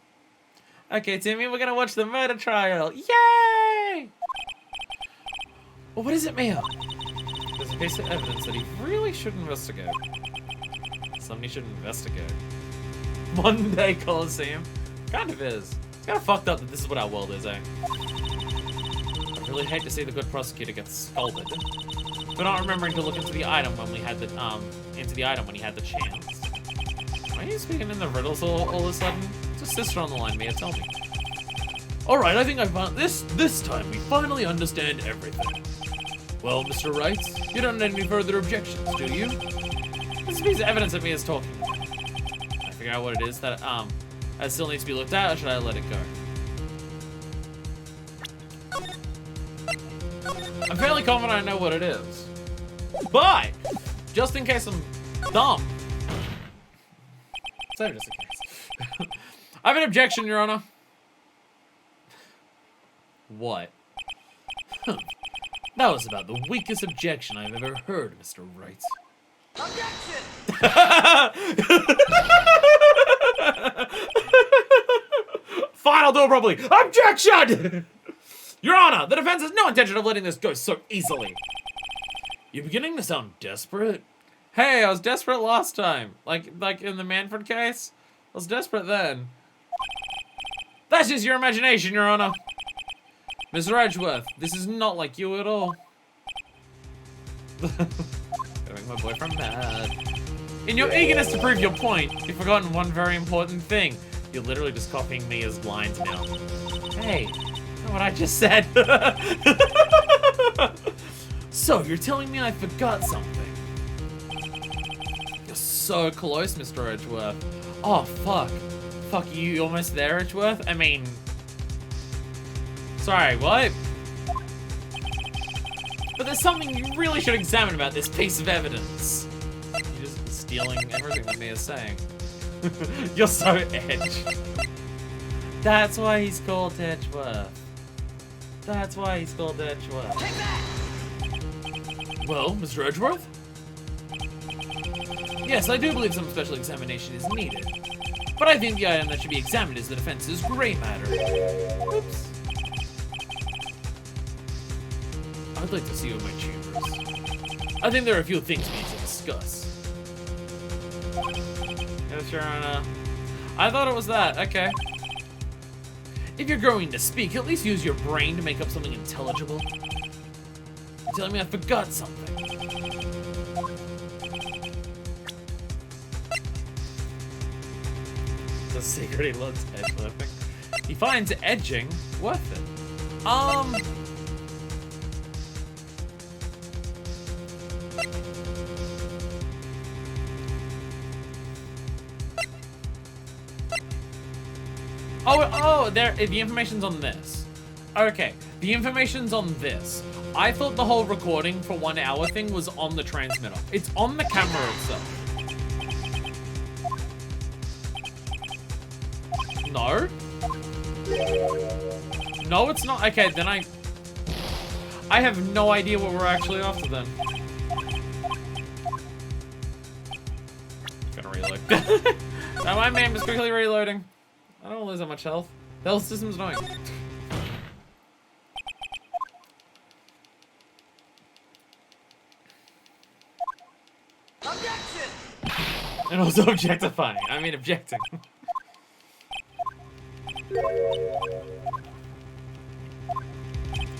Okay, Timmy, we're gonna watch the murder trial. Yay! Well, what does it mean? There's a piece of evidence that he really should investigate. Somebody should investigate. Monday Coliseum. Kind of is. It's kind of fucked up that this is what our world is, eh? I really hate to see the good prosecutor get scolded. For not remembering to look into the item when we had the when he had the chance. Why are you speaking in the riddles all of a sudden? It's a sister on the line, Mia, tell me. Alright, I think I found this time we finally understand everything. Well, Mr. Wright, you don't have any further objections, do you? This piece of evidence that Mia's talking about. I figure out what it is that still needs to be looked at, or should I let it go? I'm fairly confident I know what it is. But, just in case I'm dumb. So just in case. I have an objection, Your Honor. What? That was about the weakest objection I've ever heard, Mr. Wright. Objection! Fine, I'll do it properly. Objection! Your Honor, the defense has no intention of letting this go so easily. You're beginning to sound desperate. Hey, I was desperate last time. Like in the Manfred case? I was desperate then. That's just your imagination, Your Honor. Mr. Edgeworth, this is not like you at all. Gonna make my boyfriend mad. In your eagerness to prove your point, you've forgotten one very important thing. You're literally just copying me as lines now. Hey, know what I just said? So, you're telling me I forgot something? You're so close, Mr. Edgeworth. Oh, fuck. Fuck, you almost there, Edgeworth? I mean... Sorry, what? But there's something you really should examine about this piece of evidence. You're just stealing everything that Mia's saying. You're so Edge. That's why he's called Edgeworth. That's why he's called Edgeworth. Take that! Well, Mr. Edgeworth? Yes, I do believe some special examination is needed. But I think the item that should be examined is the defense's gray matter. Oops. I'd like to see you in my chambers. I think there are a few things we need to discuss. Yes, Your Honor. I thought it was that. Okay. If you're going to speak, at least use your brain to make up something intelligible. You're telling me I forgot something. The secret he loves edge. He finds edging worth it. Oh, the information's on this. Okay, the information's on this. I thought the whole recording for 1 hour thing was on the transmitter. It's on the camera itself. No? No, it's not. Okay, then I have no idea what we're actually after then. Gonna reload. Now my man is quickly reloading. I don't lose that much health. The health system's annoying. Objection! And also objectifying. I mean objecting.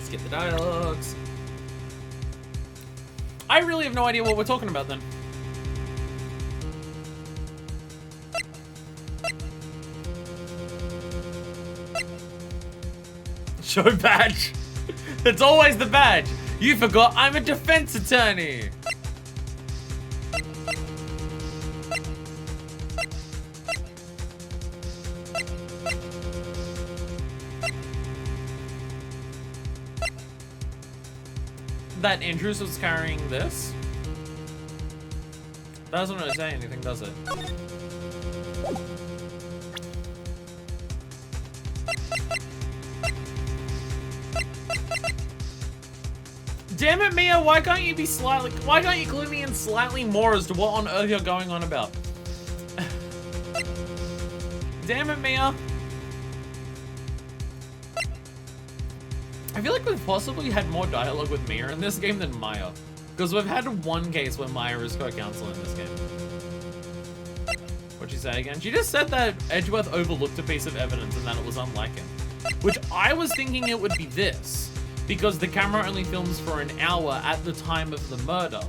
Skip the dialogues. I really have no idea what we're talking about then. Show badge. It's always the badge. You forgot I'm a defense attorney. That Andrews was carrying this? That doesn't really say anything, does it? Damn it, Mia, why can't you clue me in slightly more as to what on earth you're going on about? Damn it, Mia. I feel like we've possibly had more dialogue with Mia in this game than Maya. Because we've had one case where Maya is co-counsel in this game. What'd she say again? She just said that Edgeworth overlooked a piece of evidence and that it was unlike him. Which I was thinking it would be this. Because the camera only films for an hour at the time of the murder.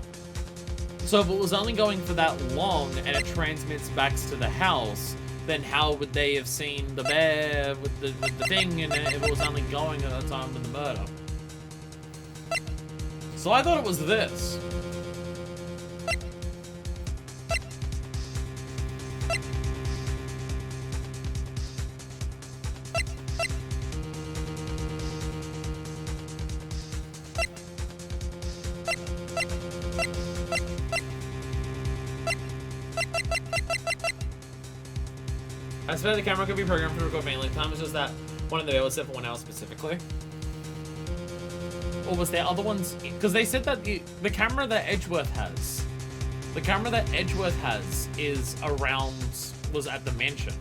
So if it was only going for that long and it transmits back to the house, then how would they have seen the bear with the thing and if it was only going at the time of the murder? So I thought it was this. I swear the camera could be programmed to record mainly. Time is just that one of the was set for 1 hour specifically. Or was there other ones? Because they said that the camera that Edgeworth has, is around, was at the mansion.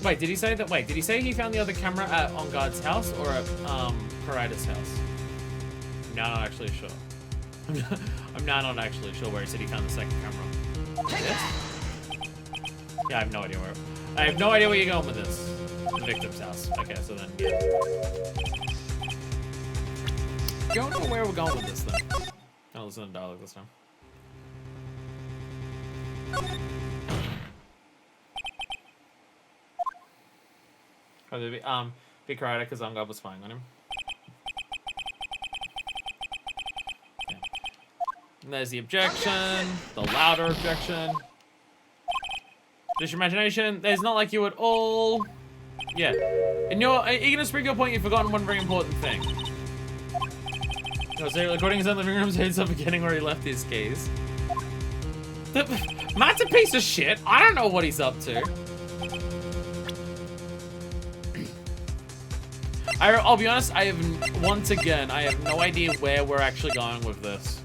Wait, did he say that? Wait, did he say he found the other camera at On Guard's house or at Karida's house? I'm not actually sure. I'm not actually sure where he said he found the second camera. This? Yeah, I have no idea where. I have no idea where you're going with this. The victim's house. Okay, so then, yeah. don't know where we're going with this thing. I'll listen to dialogue this time. Be correct because Ungod was spying on him. Okay. And there's the objection, the louder objection. Just your imagination. There's not like you at all. Yeah. In your eagerness to prove your point, you've forgotten one very important thing. No, so recording his own living room, so he's up beginning where he left his keys. Matt's a piece of shit. I don't know what he's up to. I'll be honest, I have no idea where we're actually going with this.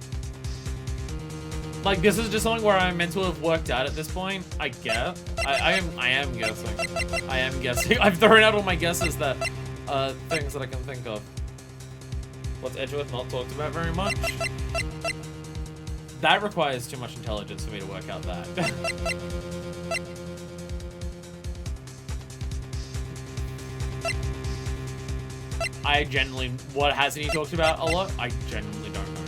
Like, this is just something where I'm meant to have worked out at this point, I guess. I am guessing. I am guessing. I've thrown out all my guesses that, things that I can think of. What's Edgeworth not talked about very much? That requires too much intelligence for me to work out that. What hasn't he talked about a lot? I genuinely don't know.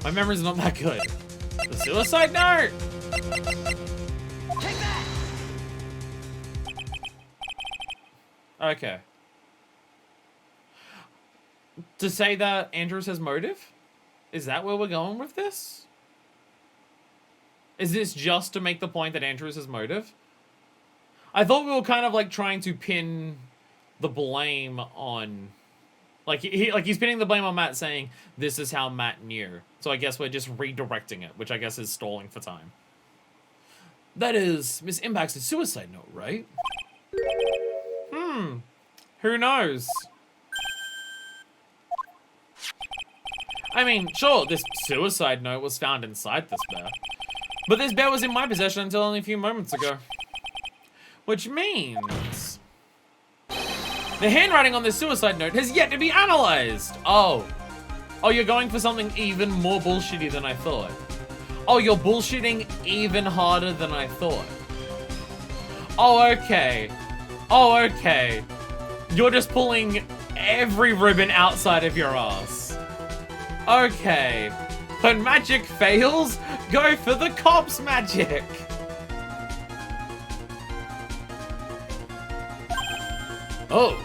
My memory's not that good. The suicide note! Take that! Okay. To say that Andrews has motive? Is that where we're going with this? Is this just to make the point that Andrews has motive? I thought we were kind of like trying to pin the blame on, like he's pinning the blame on Matt, saying this is how Matt knew. So I guess we're just redirecting it, which I guess is stalling for time. That is Miss Impact's suicide note, right? Who knows? I mean, sure, this suicide note was found inside this bear, but this bear was in my possession until only a few moments ago. Which means the handwriting on this suicide note has yet to be analyzed. Oh, you're going for something even more bullshitty than I thought. Oh, you're bullshitting even harder than I thought. Oh, okay. You're just pulling every ribbon outside of your ass. Okay. When magic fails, go for the cops' magic. Oh.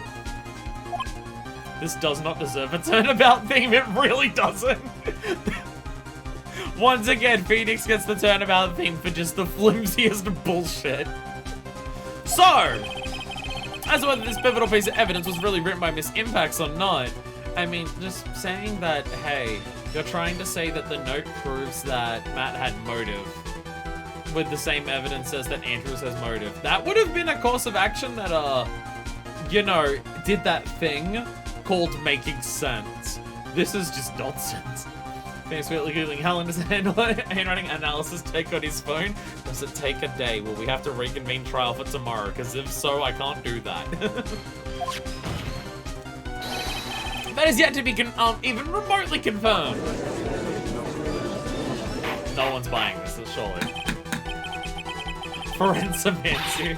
This does not deserve a turnabout theme, it really doesn't. Once again, Phoenix gets the turnabout theme for just the flimsiest bullshit. So, as to whether this pivotal piece of evidence was really written by Miss Impacts or not, I mean, just saying that, hey, you're trying to say that the note proves that Matt had motive with the same evidence as that Andrews has motive. That would have been a course of action that, you know, did that thing called making sense. This is just nonsense. Thanks for googling how long does handwriting analysis take on his phone? Does it take a day? Will we have to reconvene trial for tomorrow? Because if so, I can't do that. That is yet to be even remotely confirmed. No one's buying this, surely. Forensimancy.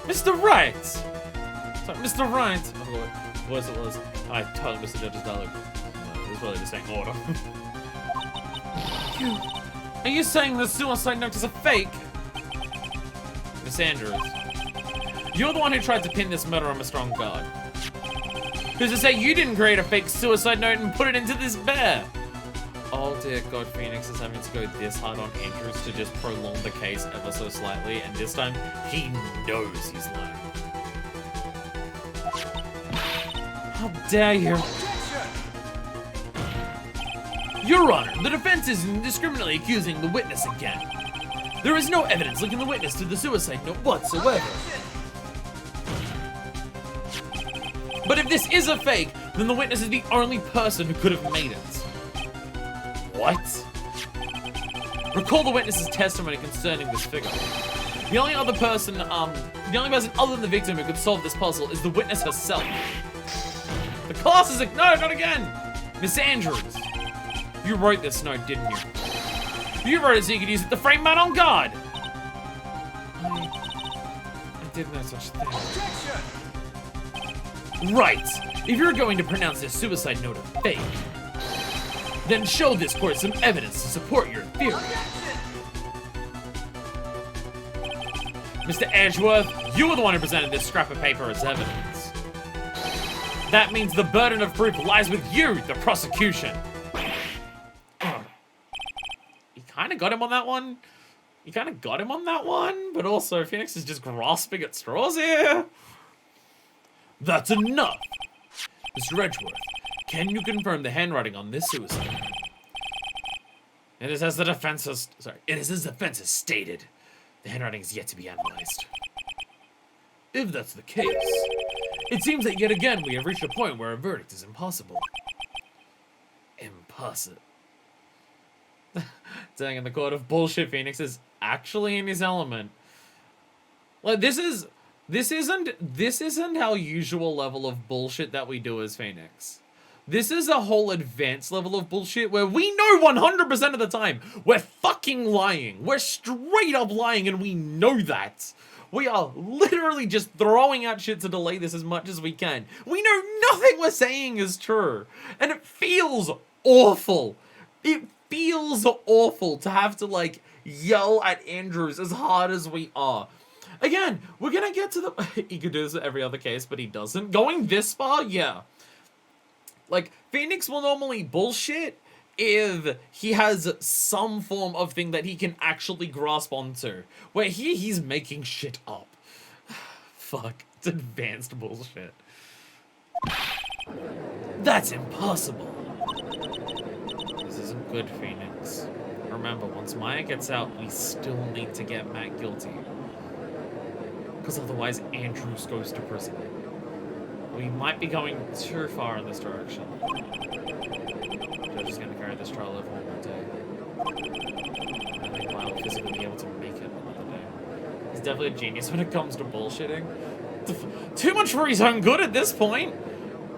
Mr. Wright! Sorry, Mr. Wright! What was it? I totally missed the judge's dialogue. It was really just saying order. Are you saying the suicide note is a fake? Miss Andrews, you're the one who tried to pin this murder on Mr. Ungod. Who's to say you didn't create a fake suicide note and put it into this bear? Oh dear God, Phoenix is having to go this hard on Andrews to just prolong the case ever so slightly, and this time he knows he's lying. How dare you? Your Honor, the defense is indiscriminately accusing the witness again. There is no evidence linking the witness to the suicide note whatsoever. But if this is a fake, then the witness is the only person who could have made it. What? Recall the witness's testimony concerning this figure. The only person other than the victim who could solve this puzzle is the witness herself. The class is no, not again! Miss Andrews, you wrote this note, didn't you? You wrote it so you could use it to frame Matt on guard! I did no such thing. Right. If you're going to pronounce this suicide note a fake, then show this court some evidence to support your theory. Mr. Edgeworth, you were the one who presented this scrap of paper as evidence. That means the burden of proof lies with you, the prosecution. You kind of got him on that one. But also Phoenix is just grasping at straws here. That's enough. Mr. Edgeworth, can you confirm the handwriting on this suicide note? It is as the defense has stated. The handwriting is yet to be analyzed. If that's the case, it seems that yet again we have reached a point where a verdict is impossible. Impossible. Dang, in the court of bullshit, Phoenix is actually in his element. Like, this isn't our usual level of bullshit that we do as Phoenix. This is a whole advanced level of bullshit where we know 100% of the time we're fucking lying. We're straight up lying and we know that. We are literally just throwing out shit to delay this as much as we can. We know nothing we're saying is true. And it feels awful. It feels awful to have to, like, yell at Andrews as hard as we are. Again, we're gonna get to the... He could do this at every other case, but he doesn't. Going this far, yeah. Like, Phoenix will normally bullshit if he has some form of thing that he can actually grasp onto. Where here, he's making shit up. Fuck. It's advanced bullshit. That's impossible. This isn't good, Phoenix. Remember, once Maya gets out, we still need to get Matt guilty. Because otherwise, Andrews goes to prison. We might be going too far in this direction. Judge is going to carry this trial over one more day. I think Maya will physically be able to make it another day. He's definitely a genius when it comes to bullshitting. Too much for his own good at this point!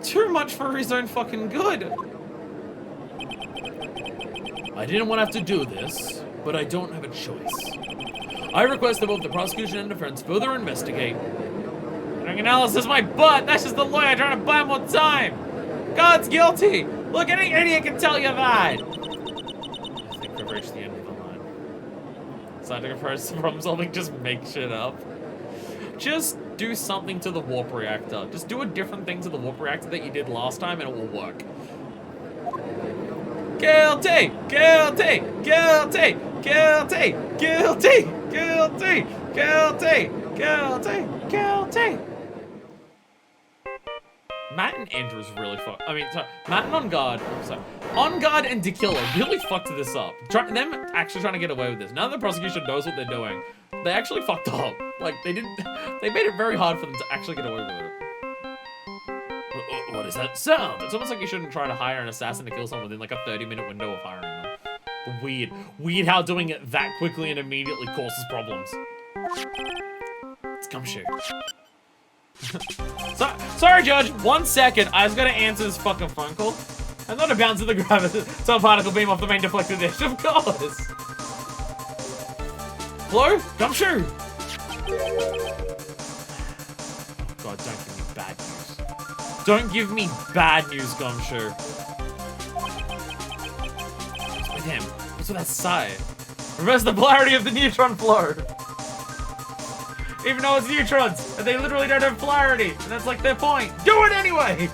Too much for his own fucking good! I didn't want to have to do this, but I don't have a choice. I request that both the prosecution and defense further investigate. Doing analysis my butt! That's just the lawyer trying to buy more time! God's guilty! Look, any idiot can tell you that! I think we've reached the end of the line. Scientific approach to problem solving, just make shit up. Just do something to the warp reactor. Just do a different thing to the warp reactor that you did last time and it will work. Guilty! Guilty! Guilty! Guilty! Guilty! Guilty! Guilty! Guilty! Guilty! Matt and Andrews really fucked. I mean, sorry, Matt and On Guard and Tequila really fucked this up. Them actually trying to get away with this. Now the prosecution knows what they're doing. They actually fucked up. Like, they made it very hard for them to actually get away with it. What is that sound? It's almost like you shouldn't try to hire an assassin to kill someone within like a 30-minute window of hiring them. Weird. Weird how doing it that quickly and immediately causes problems. It's gumshoe. Sorry, Judge. 1 second. I was gonna answer this fucking phone call. I'm not about to the gravity. So particle beam off the main deflector dish. Of course. Hello? Gumshoe. Oh God, don't give me bad news. Don't give me bad news, Gumshoe. What's with him? What's with that sigh? Reverse the polarity of the neutron flow. Even though it's neutrons, and they literally don't have polarity, and that's like their point. Do it anyway!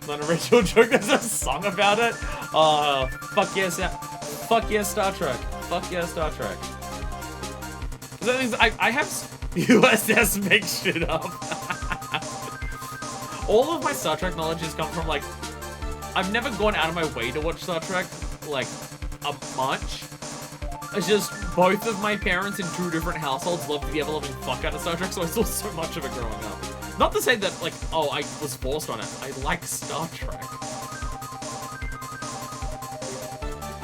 Not an original joke, there's a song about it. Fuck yes, yeah. Fuck yes, Star Trek. Fuck yes, Star Trek. I have USS make shit up. All of my Star Trek knowledge has come from, like, I've never gone out of my way to watch Star Trek, like, a bunch. It's just both of my parents in 2 different households loved the ever-loving fuck out of Star Trek, so I saw so much of it growing up. Not to say that, like, oh, I was forced on it. I like Star Trek.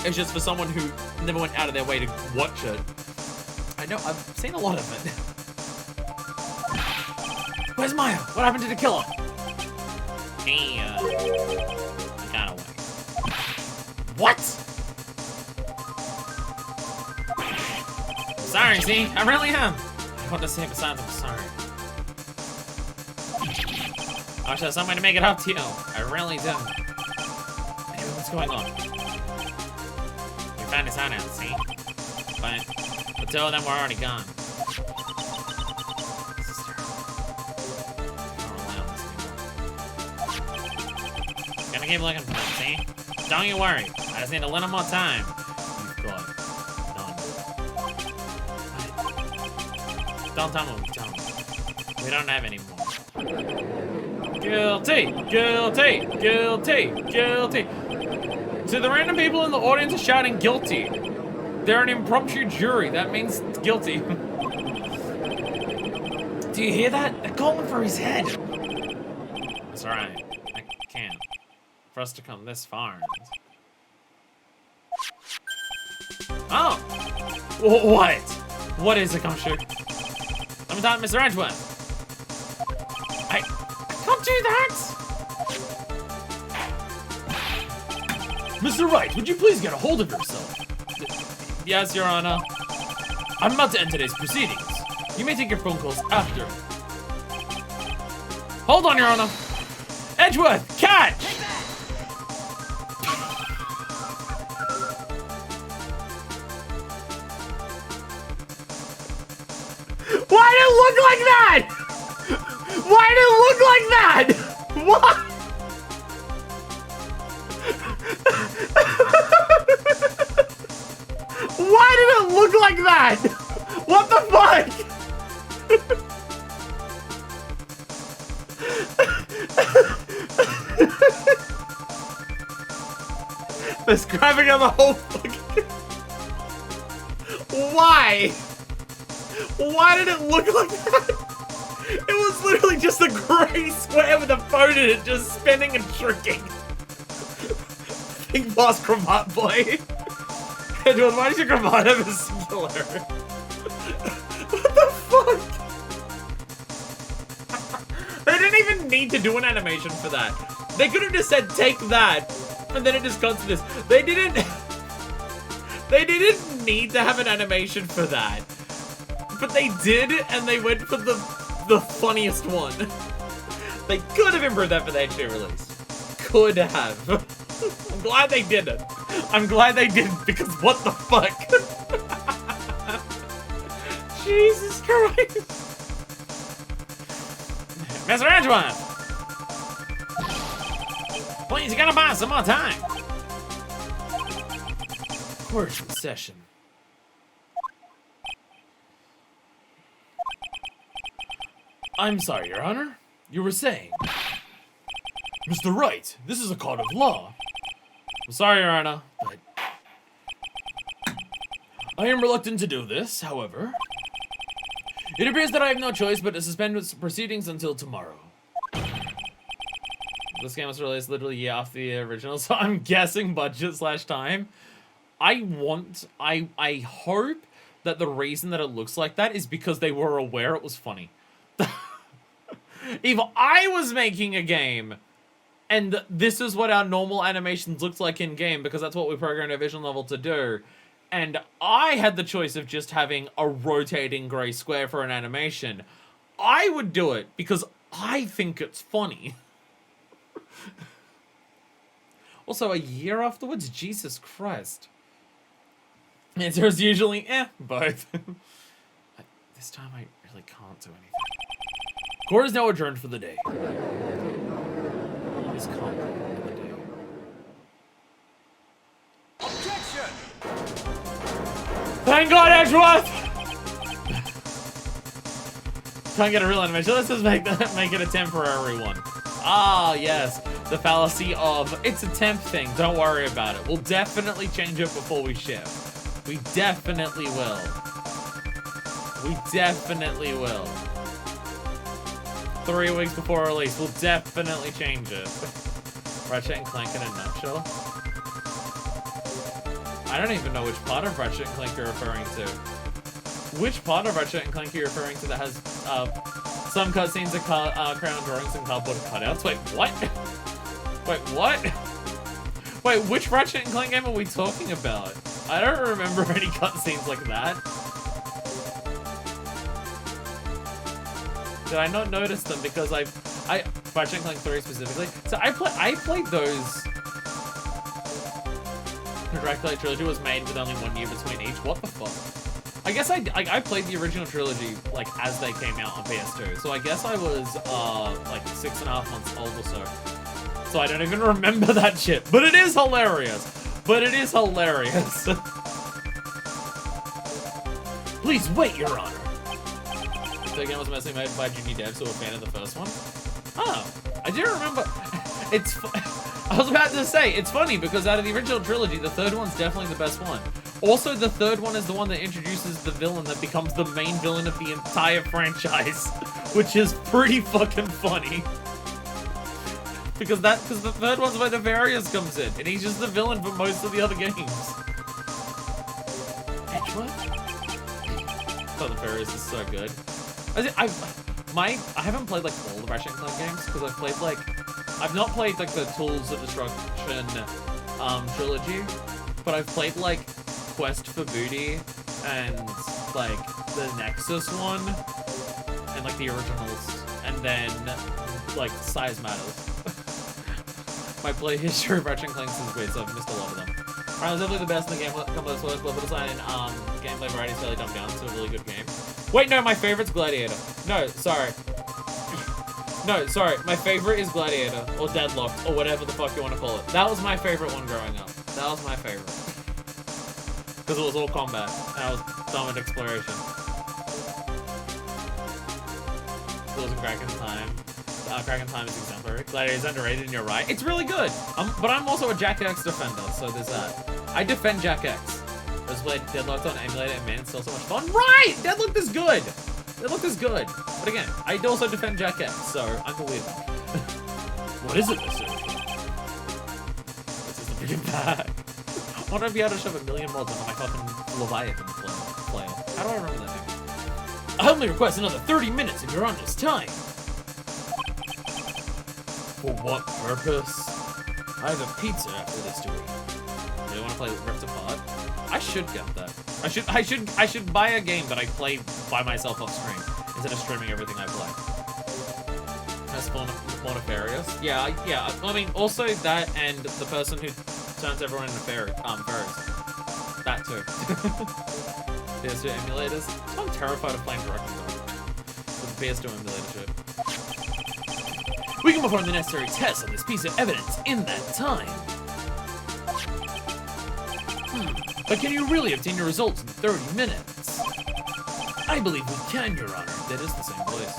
It's just for someone who never went out of their way to watch it. I know, I've seen a lot of it. Where's Maya? What happened to the killer? He, got away. What? Sorry, see? I really am. I want to say besides I'm sorry. I wish there was some way to make it up to you. I really do. Anyway, what's going on? We found his hideout, see? But the two of them were already gone. This is terrible. Gonna keep looking for him, see? Don't you worry. I just need a little more time. You've got it. Done. Don't tell me. We don't have any more. Guilty! Guilty! Guilty! Guilty! To the random people in the audience are shouting guilty. They're an impromptu jury. That means guilty. Do you hear that? They're calling for his head. That's right. I can't. For us to come this far. Oh! What? What is it, Gumshoe? Let me talk to Mr. Edgeworth. I can't do that! Mr. Wright, would you please get a hold of yourself? Yes, Your Honor. I'm about to end today's proceedings. You may take your phone calls after. Hold on, Your Honor. Edgeworth, catch! Why did it look like that? Why did it look like that? What? Why did it look like that? What the fuck? This grabbing of the whole fucking... Why? Why did it look like that? It was literally just a gray square with a phone in it just spinning and tricking. Big boss cravat boy. Edgeworth, why does your cravat have a singular? What the fuck? They didn't even need to do an animation for that. They could have just said, take that. And then it just comes to this. They didn't need to have an animation for that. But they did, and they went for the funniest one. They could have improved that for the HD release. Could have. I'm glad they didn't. I'm glad they didn't, because what the fuck? Jesus Christ. Mr. Edgeworth! Please, you gotta buy some more time. Courtroom session. I'm sorry, Your Honor. You were saying... Mr. Wright, this is a court of law. I'm sorry, Your Honor, but... I am reluctant to do this, however. It appears that I have no choice but to suspend proceedings until tomorrow. This game was released literally a year after the original, so I'm guessing budget/time. I hope that the reason that it looks like that is because they were aware it was funny. If I was making a game and this is what our normal animations looked like in game, because that's what we programmed our vision level to do, and I had the choice of just having a rotating gray square for an animation, I would do it because I think it's funny. Also, a year afterwards? Jesus Christ. The answer is usually, both. This time I really can't do anything. Court is now adjourned for the day. This can't be the day. Objection! Thank God, Edgeworth! Can't get a real animation. Let's just make it a temporary one. Ah, yes. The fallacy of, it's a temp thing, don't worry about it. We'll definitely change it before we ship. We definitely will. We definitely will. 3 weeks before release, we'll definitely change it. Ratchet and Clank in a nutshell. I don't even know which part of Ratchet and Clank you're referring to. Which part of Ratchet and Clank are you referring to that has some cutscenes of crayon drawings and cardboard cutouts? Wait, what? Wait, what? Wait, which Ratchet and Clank game are we talking about? I don't remember any cutscenes like that. Did I not notice them? Because Ratchet and Clank 3 specifically. So I played those. The Dracula trilogy was made with only 1 year between each. What the fuck? I guess I played the original trilogy like as they came out on PS2. So I guess I was like 6.5 months old or so. So I don't even remember that shit. But it is hilarious. Please wait, Your Honor. The game was mostly made by junior devs who were a fan of the first one. Oh, I do remember. I was about to say, it's funny because out of the original trilogy, the third one's definitely the best one. Also, the third one is the one that introduces the villain that becomes the main villain of the entire franchise, which is pretty fucking funny. Because the third one's where Nefarious comes in, and he's just the villain for most of the other games. Edgeworth? Oh, Nefarious is so good. I haven't played like all the Ratchet and Clank games because I've not played like the Tools of Destruction trilogy, but I've played like Quest for Booty and like the Nexus one and like the originals, and then like Size Matters. My play history of Ratchet and Clank is weird, so I've missed a lot of them. Alright, it's definitely the best in the game. Couple of level design and gameplay variety is fairly dumbed down, so a really good game. Wait, no, my favorite's Gladiator. No, sorry. No, sorry. My favorite is Gladiator, or Deadlocked, or whatever the fuck you want to call it. That was my favorite one growing up. That was my favorite. Because it was all combat, and I was done with exploration. It was a Kraken Time. Kraken Time is exemplary. Gladiator is underrated, and you're right. It's really good. But I'm also a Jack X defender, so there's that. I defend Jack X. I was played Deadlocked on emulator, and man, it's still so much fun. Right! Deadlocked is good! Deadlocked is good. But again, I also defend Jack X, so I'm the weird one. What is it, this is? This is the freaking bag. I want to be able to shove a million mods on my fucking Leviathan player. How do I remember that name? I only request another 30 minutes of Your Honor's time. For what purpose? I have a pizza after this to eat. Do you want to play Rift Apart? I should get that. I should buy a game that I play by myself off stream instead of streaming everything I play. That's more nefarious. Yeah. I mean, also that and the person who turns everyone into fairies. That too. PS2 emulators. I'm terrified of playing directly though. With the PS2 emulator shit. We can perform the necessary tests on this piece of evidence in that time. But can you really obtain your results in 30 minutes? I believe we can, Your Honor. That is the same place.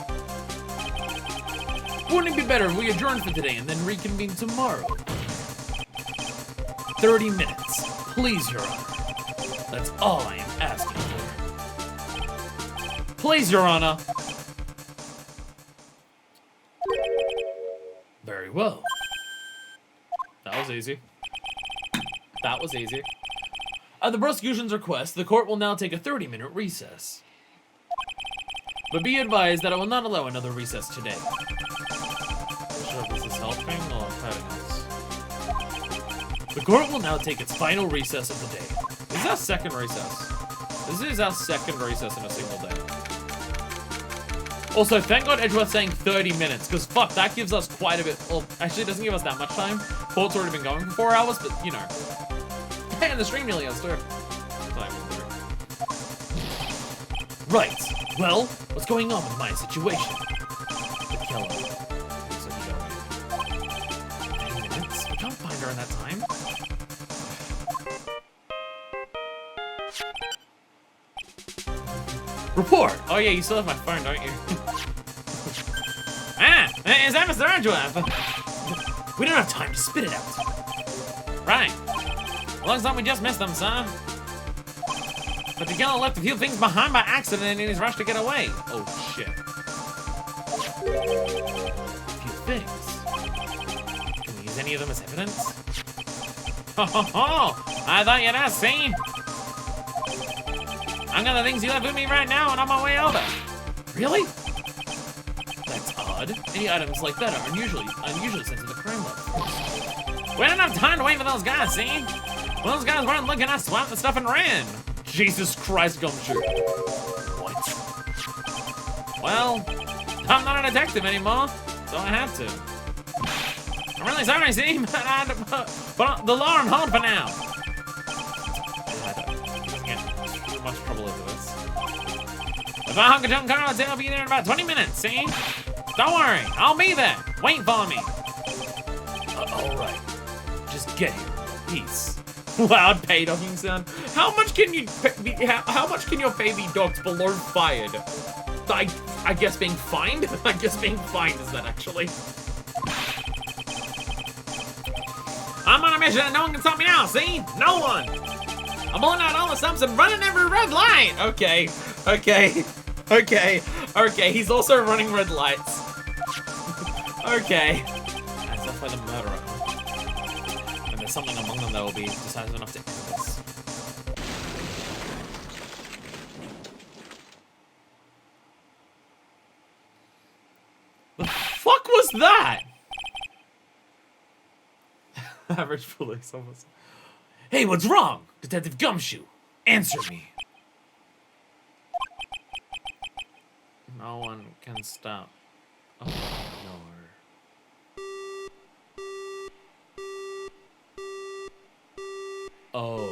Wouldn't it be better if we adjourn for today and then reconvene tomorrow? 30 minutes. Please, Your Honor. That's all I am asking for. Please, Your Honor. Very well. That was easy. That was easy. At the prosecution's request, the court will now take a 30-minute recess. But be advised that I will not allow another recess today. Not sure if this is helping or hurting us. The court will now take its final recess of the day. This is our second recess. This is our second recess in a single day. Also, thank God Edgeworth saying 30 minutes, because fuck, that gives us quite a bit. Well, actually, it doesn't give us that much time. Court's already been going for 4 hours, but you know. And the stream nearly has too. Right. Well, what's going on with my situation? The killer. Looks like going. 10 minutes? We can't find her in that time. Report! Oh yeah, you still have my phone, don't you? Is that Mr. Edgeworth? We don't have time to spit it out. Right. Looks like we just missed them, son. But the killer left a few things behind by accident in his rush to get away. Oh, shit. A few things. Can we use any of them as evidence? Ho, ho, ho! I thought you'd ask, see? I've got the things you left with me right now, and I'm on my way over. Really? That's odd. Any items like that are unusually sent to the crime lab. We don't have time to wait for those guys, see? Well, those guys weren't looking, I swapped the stuff and ran. Jesus Christ, Gumshoe. What? Well, I'm not a detective anymore, so I had to. Really sorry, see? But the law on hold for now. Too much trouble over this. If I Uncle John Carlos, I'll be there in about 20 minutes, see? Don't worry, I'll be there. Wait for me. Alright. Just get here. Peace. Loud pay dogging sound. How much can you how much can your pay be docked below fired? I guess being fined? I guess being fined is that actually. I'm on a mission and no one can stop me now, see? No one! I'm pulling out all the stops and running every red light! Okay, okay, okay, okay, he's also running red lights. Okay. That's off by the murderer. And there's something among them that will be decisive enough to end this. The fuck was that? Average police officer. Hey, what's wrong? Detective Gumshoe, answer me. No one can stop. Oh, no. Oh.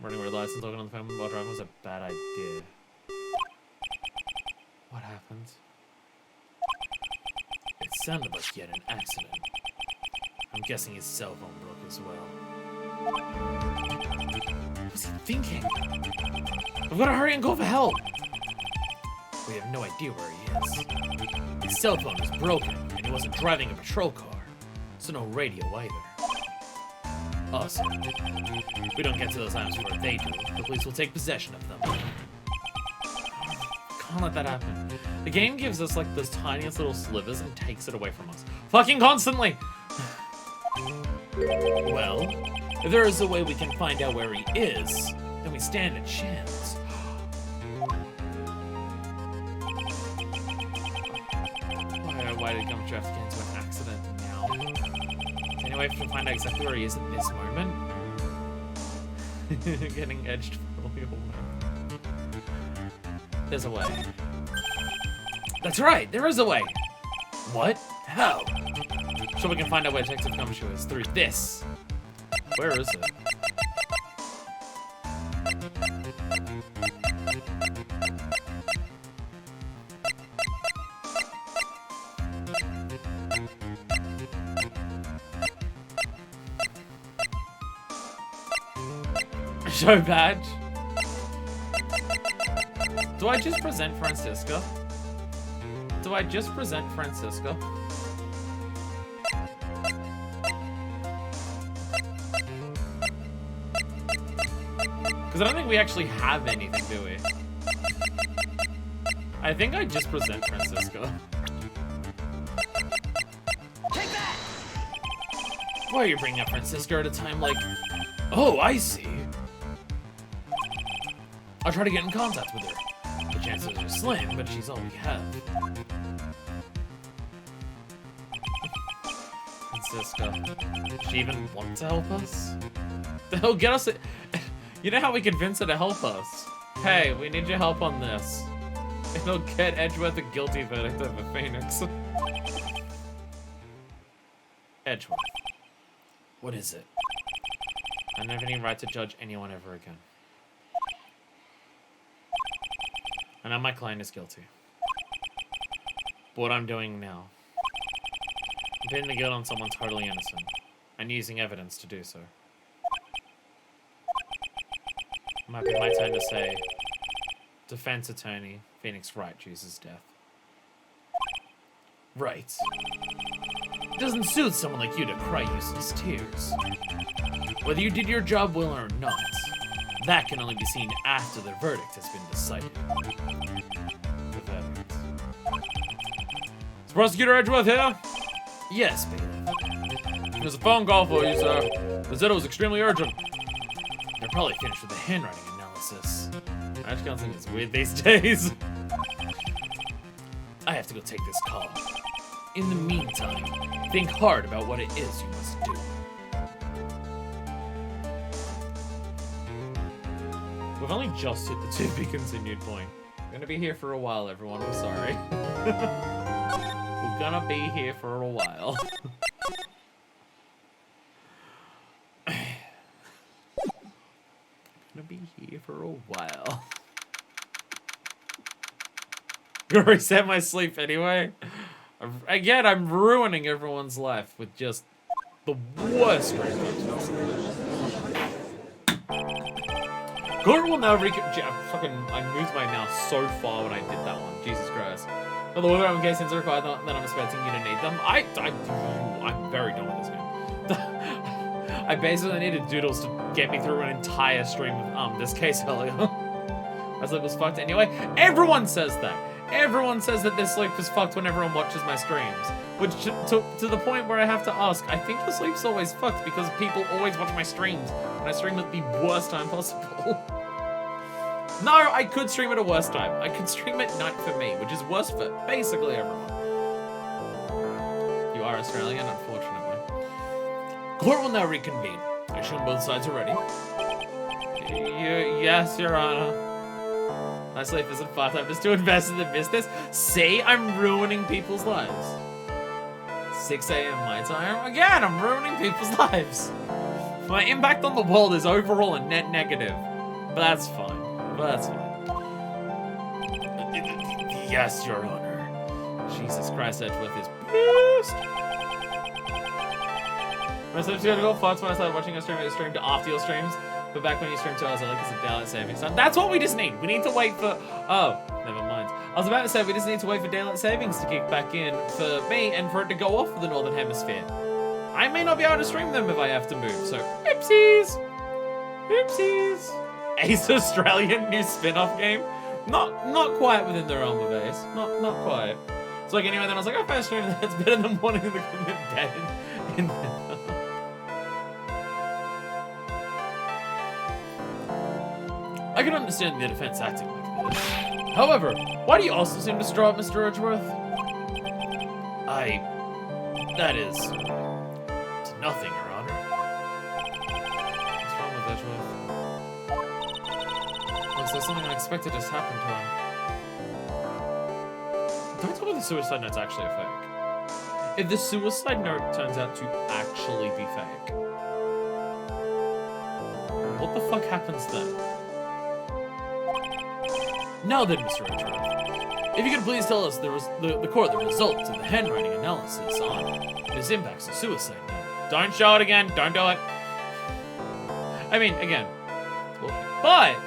Running red lights and talking on the phone while driving was a bad idea. What happened? It sounded like he had an accident. I'm guessing his cell phone broke as well. What was he thinking? I've got to hurry and go for help. We have no idea where he is. His cell phone is broken, and he wasn't driving a patrol car, so no radio either. Awesome. If we don't get to those items before they do, the police will take possession of them. Can't let that happen. The game gives us like those tiniest little slivers and takes it away from us. Fucking constantly! Well, if there is a way we can find out where he is, then we stand a chance. Why did Gumshoe have to get into an accident now? Anyway, if we can find out exactly where he is at this moment. Getting edged for all your work. There's a way. That's right, there is a way. What? How? So we can find out where Detective Gumshoe is through this. Where is it? Show badge. Do I just present Francisca? Do I just present Francisca? Because I don't think we actually have anything, do we? I think I just present Francisca. Take that! Why are you bringing up Francisca at a time like... Oh, I see. I'll try to get in contact with her. The chances are slim, but she's all we have. Francisca. Does she even want to help us? They'll get us... You know how we convince her to help us? Hey, we need your help on this. It'll get Edgeworth a guilty verdict over Phoenix. Edgeworth. What is it? I don't have any right to judge anyone ever again. I know my client is guilty. But what I'm doing now, I'm pinning the guilt on someone totally innocent, and using evidence to do so. It might be my turn to say, defense attorney, Phoenix Wright chooses death. Right. It doesn't suit someone like you to cry useless tears. Whether you did your job well or not, that can only be seen after the verdict has been decided. The verdict. Is Prosecutor Edgeworth here? Yes, bailiff. There's a phone call for you, sir. They said it was extremely urgent. They're probably finished with the handwriting analysis. Edge counseling is weird these days. I have to go take this call. In the meantime, think hard about what it is you must do. We've only just hit the to be continued point. We're gonna be here for a while, everyone. I'm sorry. We're gonna be here for a while. gonna be here for a while. Gonna reset my sleep anyway. Again, I'm ruining everyone's life with just the worst rainbows. Gore will now I moved my mouse so far when I did that one. Jesus Christ. But the weather in case are required, not that I'm expecting you to need them. I'm very done with this game. I basically needed doodles to get me through an entire stream of this case earlier. My sleep was fucked anyway. Everyone says that. Everyone says that their sleep is fucked when everyone watches my streams. Which, to the point where I have to ask, I think the sleep's always fucked because people always watch my streams. And I stream at the worst time possible. No, I could stream at a worse time. I could stream at night for me, which is worse for basically everyone. You are Australian, unfortunately. Court will now reconvene. I assume both sides are ready. Yes, Your Honor. My sleep isn't fucked. I'm just too invested in the business. See, I'm ruining people's lives. 6 a.m. my time. Again, I'm ruining people's lives. My impact on the world is overall a net negative. But that's fine. Yes, Your Honor. Jesus Christ, Edgeworth is pissed. My sleep's gonna go fucked when I started watching a stream. I streamed after your streams. But back when you streamed 2 hours early because of daylight savings time. That's what we just need. We need to wait for... Oh, never mind. I was about to say we just need to wait for daylight savings to kick back in for me and for it to go off for the Northern Hemisphere. I may not be able to stream them if I have to move, so oopsies. Oopsies. Ace Australian new spin-off game? Not quite within the realm of Ace. Not quite. So like anyway, then I was like, oh, if I stream that's better than wanting to commit dead in I can understand the defense acting like this. However, why do you also seem distraught, Mr. Edgeworth? That is... It's nothing, Your Honor. What's wrong with Edgeworth? Looks like something unexpected just happened to him. Don't tell me the suicide note's actually a fake. If the suicide note turns out to actually be fake, what the fuck happens then? Now then, Mr. Adrian, if you could please tell us the results of the handwriting analysis on Ms. Impact's suicide note. Don't show it again. Don't do it. I mean, again, it's bullshit. But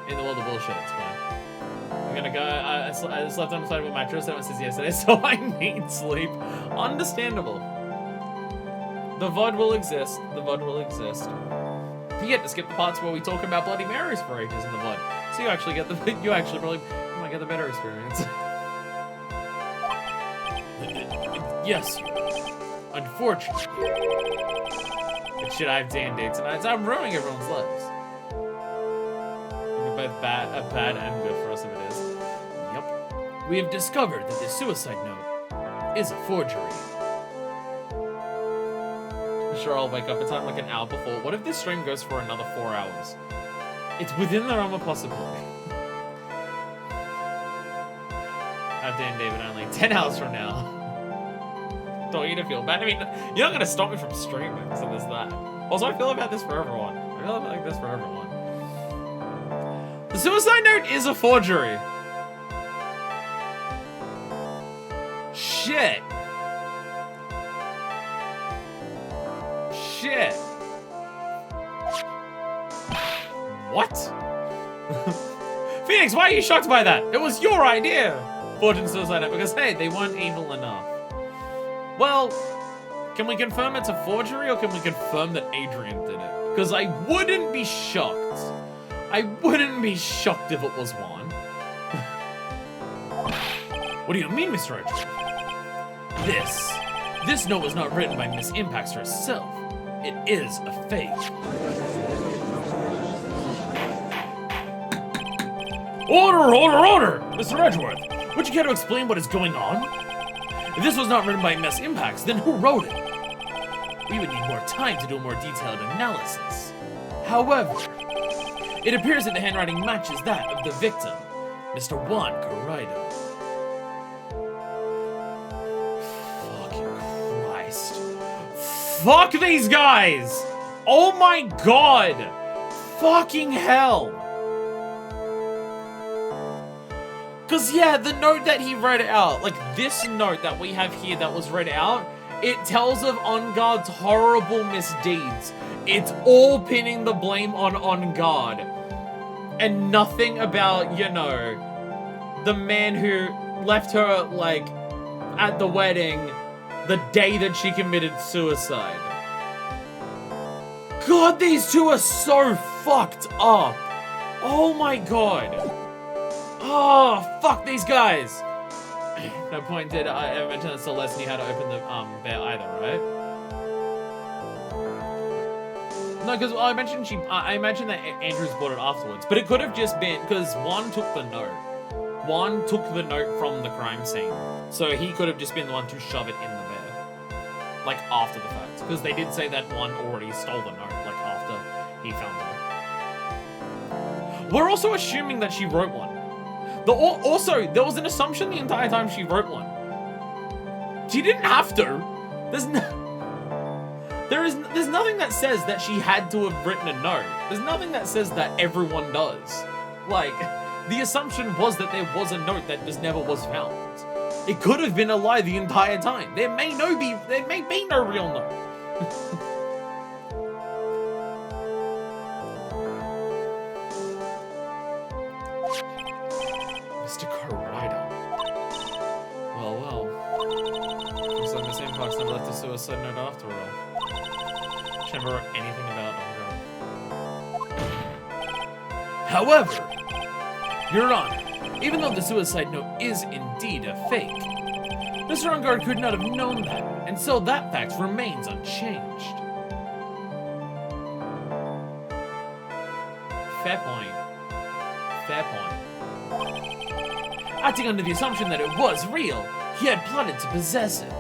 in the world of bullshit, it's fine. I'm gonna go. I slept on a inflatable mattress. That one says yesterday, so I need sleep. Understandable. The VOD will exist. The VOD will exist. You get to skip the parts where we talk about Bloody Marys for ages in the VOD. So you actually get you might get the better experience. Yes, unfortunately. But shit, I have D&D tonight, so I'm ruining everyone's lives. Both bad and good for us if it is. Yep. We have discovered that this suicide note is a forgery. Sure, I'll wake up in time like an hour before. What if this stream goes for another 4 hours? It's within the realm of possibility. I've done David only 10 hours from now. Don't want you to feel bad. I mean, you're not gonna stop me from streaming, so there's that. Also, I feel about this for everyone. I feel like this for everyone. The suicide note is a forgery. Shit. Shit. What? Phoenix, why are you shocked by that? It was your idea. Fortune suicide note because hey, they weren't evil enough. Well, can we confirm it's a forgery or can we confirm that Adrian did it? Because I wouldn't be shocked. I wouldn't be shocked if it was one. What do you mean, Mr. Adrian? This note was not written by Miss Impax herself. It is a fake. Order! Mr. Edgeworth, would you care to explain what is going on? If this was not written by Miss Impax, then who wrote it? We would need more time to do a more detailed analysis. However, it appears that the handwriting matches that of the victim, Mr. Juan Carrido. Fucking Christ. Fuck these guys! Oh my god! Fucking hell! Because, yeah, the note that he read out, like this note that we have here that was read out, it tells of On Guard's horrible misdeeds. It's all pinning the blame on Guard. And nothing about, you know, the man who left her, like, at the wedding the day that she committed suicide. God, these two are so fucked up. Oh my god. Oh, fuck these guys. No point did I ever mention that Celeste knew how to open the bear either, right? No, because I mentioned I mentioned that Andrews bought it afterwards, but it could have just been because Juan took the note. Juan took the note from the crime scene, so he could have just been the one to shove it in the bear, like after the fact, because they did say that Juan already stole the note, like after he found it. We're also assuming that she wrote one. Also, there was an assumption the entire time she wrote one. She didn't have to. There's nothing that says that she had to have written a note. There's nothing that says that everyone does. Like, the assumption was that there was a note that just never was found. It could have been a lie the entire time. There may be no real note. Mr. Wright. Well. Looks like Miss Impox never left a suicide note after all. She never wrote anything about Ungar. However, Your Honor, even though the suicide note is indeed a fake, Mr. Ungar could not have known that, and so that fact remains unchanged. Fair point. Fair point. Acting under the assumption that it was real, he had plotted to possess it.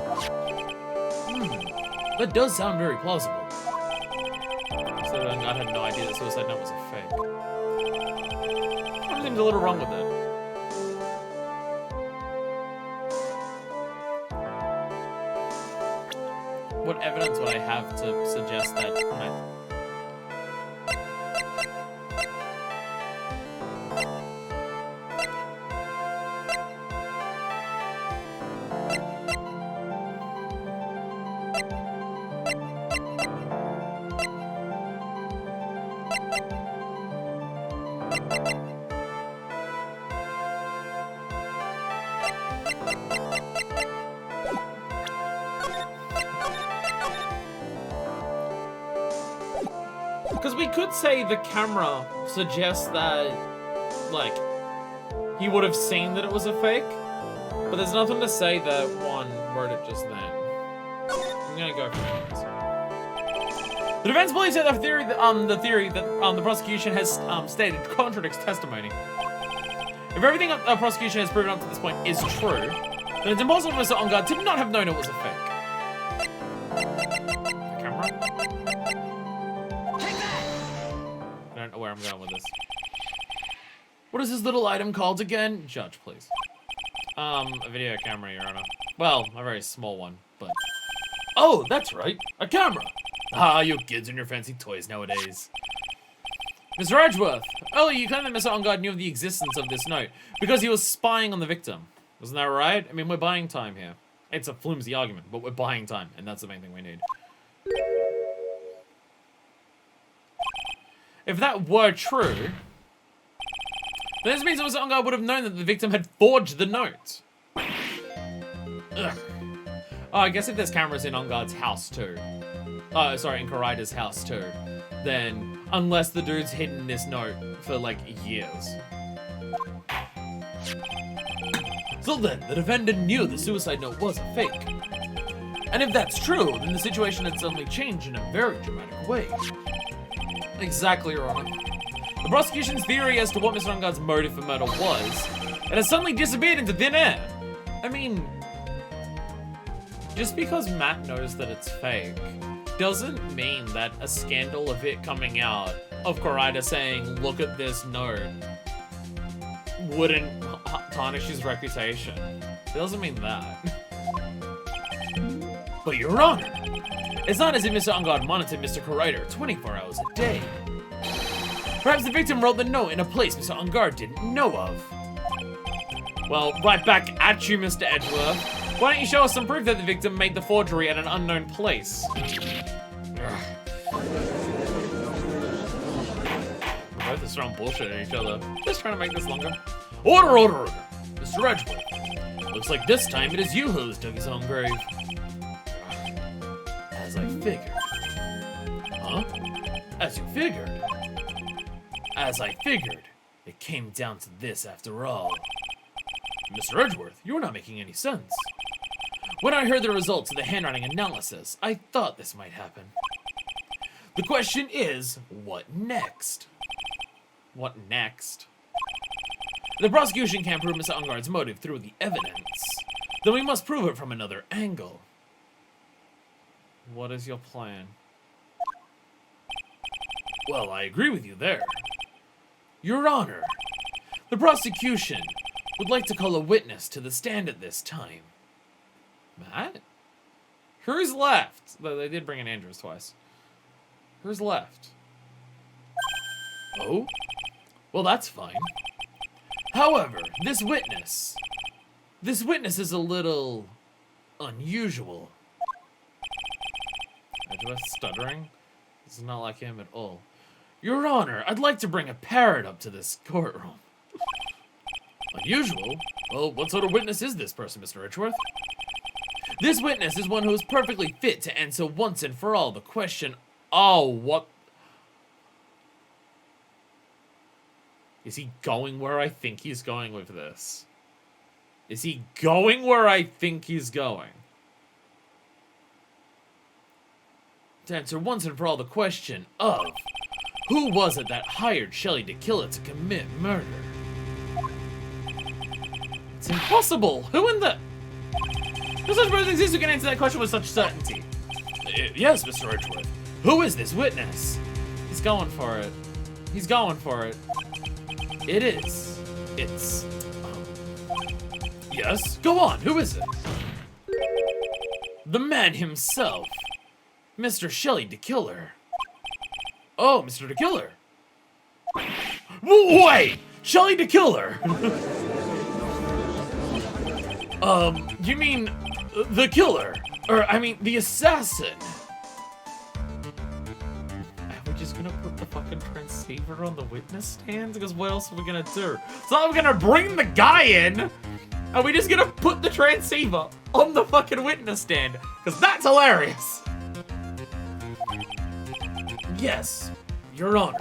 That does sound very plausible. So I had no idea the suicide note was a fake. Something's a little wrong with it. What evidence would I have to suggest that? Because we could say the camera suggests that, like, he would have seen that it was a fake, but there's nothing to say that one wrote it just then. I'm gonna go for it. The defense believes that the theory that the prosecution has stated contradicts testimony. If everything the prosecution has proven up to this point is true, then it's impossible for Mr. Ongar to not have known it was a fake. Where I'm going with this. What is this little item called again? Judge, please. A video camera, Your Honor. Well, a very small one, but... Oh, that's right, a camera! Ah, you kids and your fancy toys nowadays. Mr. Edgeworth, earlier you claimed that Mr. Ongard knew of the existence of this note because he was spying on the victim. Wasn't that right? I mean, we're buying time here. It's a flimsy argument, but we're buying time, and that's the main thing we need. If that were true, then this means that Mr. Ungar would have known that the victim had forged the note. Ugh. Oh, I guess if there's cameras in Ungar's house too. Oh, sorry, in Karida's house too. Then, unless the dude's hidden this note for like years. So then, the defendant knew the suicide note was a fake. And if that's true, then the situation had suddenly changed in a very dramatic way. Exactly, Your Honor. The prosecution's theory as to what Mr. Ungar's motive for murder was, it has suddenly disappeared into thin air. I mean, just because Matt knows that it's fake, doesn't mean that a scandal of it coming out, of Karida saying, look at this note, wouldn't tarnish his reputation. It doesn't mean that. But Your Honor, it's not as if Mr. Ungard monitored Mr. Karida 24 hours a day. Perhaps the victim wrote the note in a place Mr. Ungard didn't know of. Well, right back at you, Mr. Edgeworth. Why don't you show us some proof that the victim made the forgery at an unknown place? Both are throwing bullshit at each other. Just trying to make this longer. Order, order, order. Mr. Edgeworth. Looks like this time it is you who's dug his own grave. As I figured. Huh? As you figured? As I figured. It came down to this after all. Mr. Edgeworth, you're not making any sense. When I heard the results of the handwriting analysis, I thought this might happen. The question is, what next? What next? The prosecution can't prove Mr. Ungard's motive through the evidence. Then we must prove it from another angle. What is your plan? Well, I agree with you there. Your Honor, the prosecution would like to call a witness to the stand at this time. Matt? Who's left? They did bring in Andrews twice. Who's left? Oh? Well, that's fine. However, this witness is a little unusual. Edgeworth stuttering? This is not like him at all. Your Honor, I'd like to bring a parrot up to this courtroom. Unusual? Well, what sort of witness is this person, Mr. Edgeworth? This witness is one who is perfectly fit to answer once and for all the question. Oh, what? Is he going where I think he's going with this? Is he going where I think he's going? To answer once and for all the question of who was it that hired Shelley to kill it to commit murder? It's impossible. Who in the... No such person exists who can answer that question with such certainty. Yes, Mr. Edgeworth. Who is this witness? He's going for it. He's going for it. It is. It's... Yes? Go on. Who is it? The man himself. Mr. Shelley the Killer. Oh, Mr. the Killer. Wait! Shelley the Killer! You mean the killer? Or, I mean, the assassin? Are we just gonna put the fucking transceiver on the witness stand? Because what else are we gonna do? It's not like we're gonna bring the guy in! Are we just gonna put the transceiver on the fucking witness stand? Because that's hilarious! Yes, Your Honor.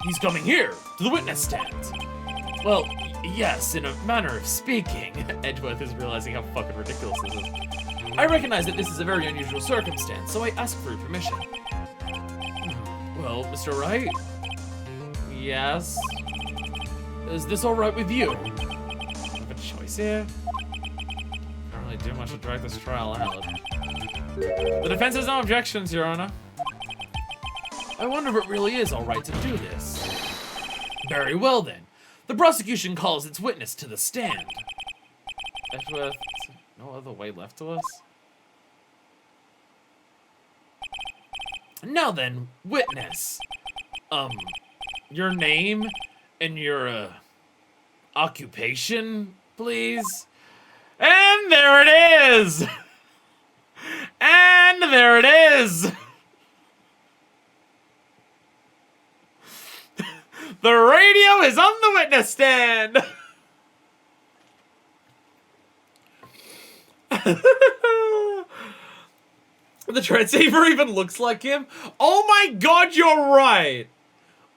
He's coming here, to the witness stand. Well, yes, in a manner of speaking. Edgeworth is realizing how fucking ridiculous this is. I recognize that this is a very unusual circumstance, so I ask for your permission. Well, Mr. Wright? Yes? Is this alright with you? I have a choice here? Can't really do much to drag this trial out. The defense has no objections, Your Honor. I wonder if it really is alright to do this. Very well, then. The prosecution calls its witness to the stand. Edgeworth, no other way left to us? Now then, witness. Your name and your, occupation, please? And there it is! And there it is! The radio is on the witness stand! The transceiver even looks like him. Oh my god, you're right!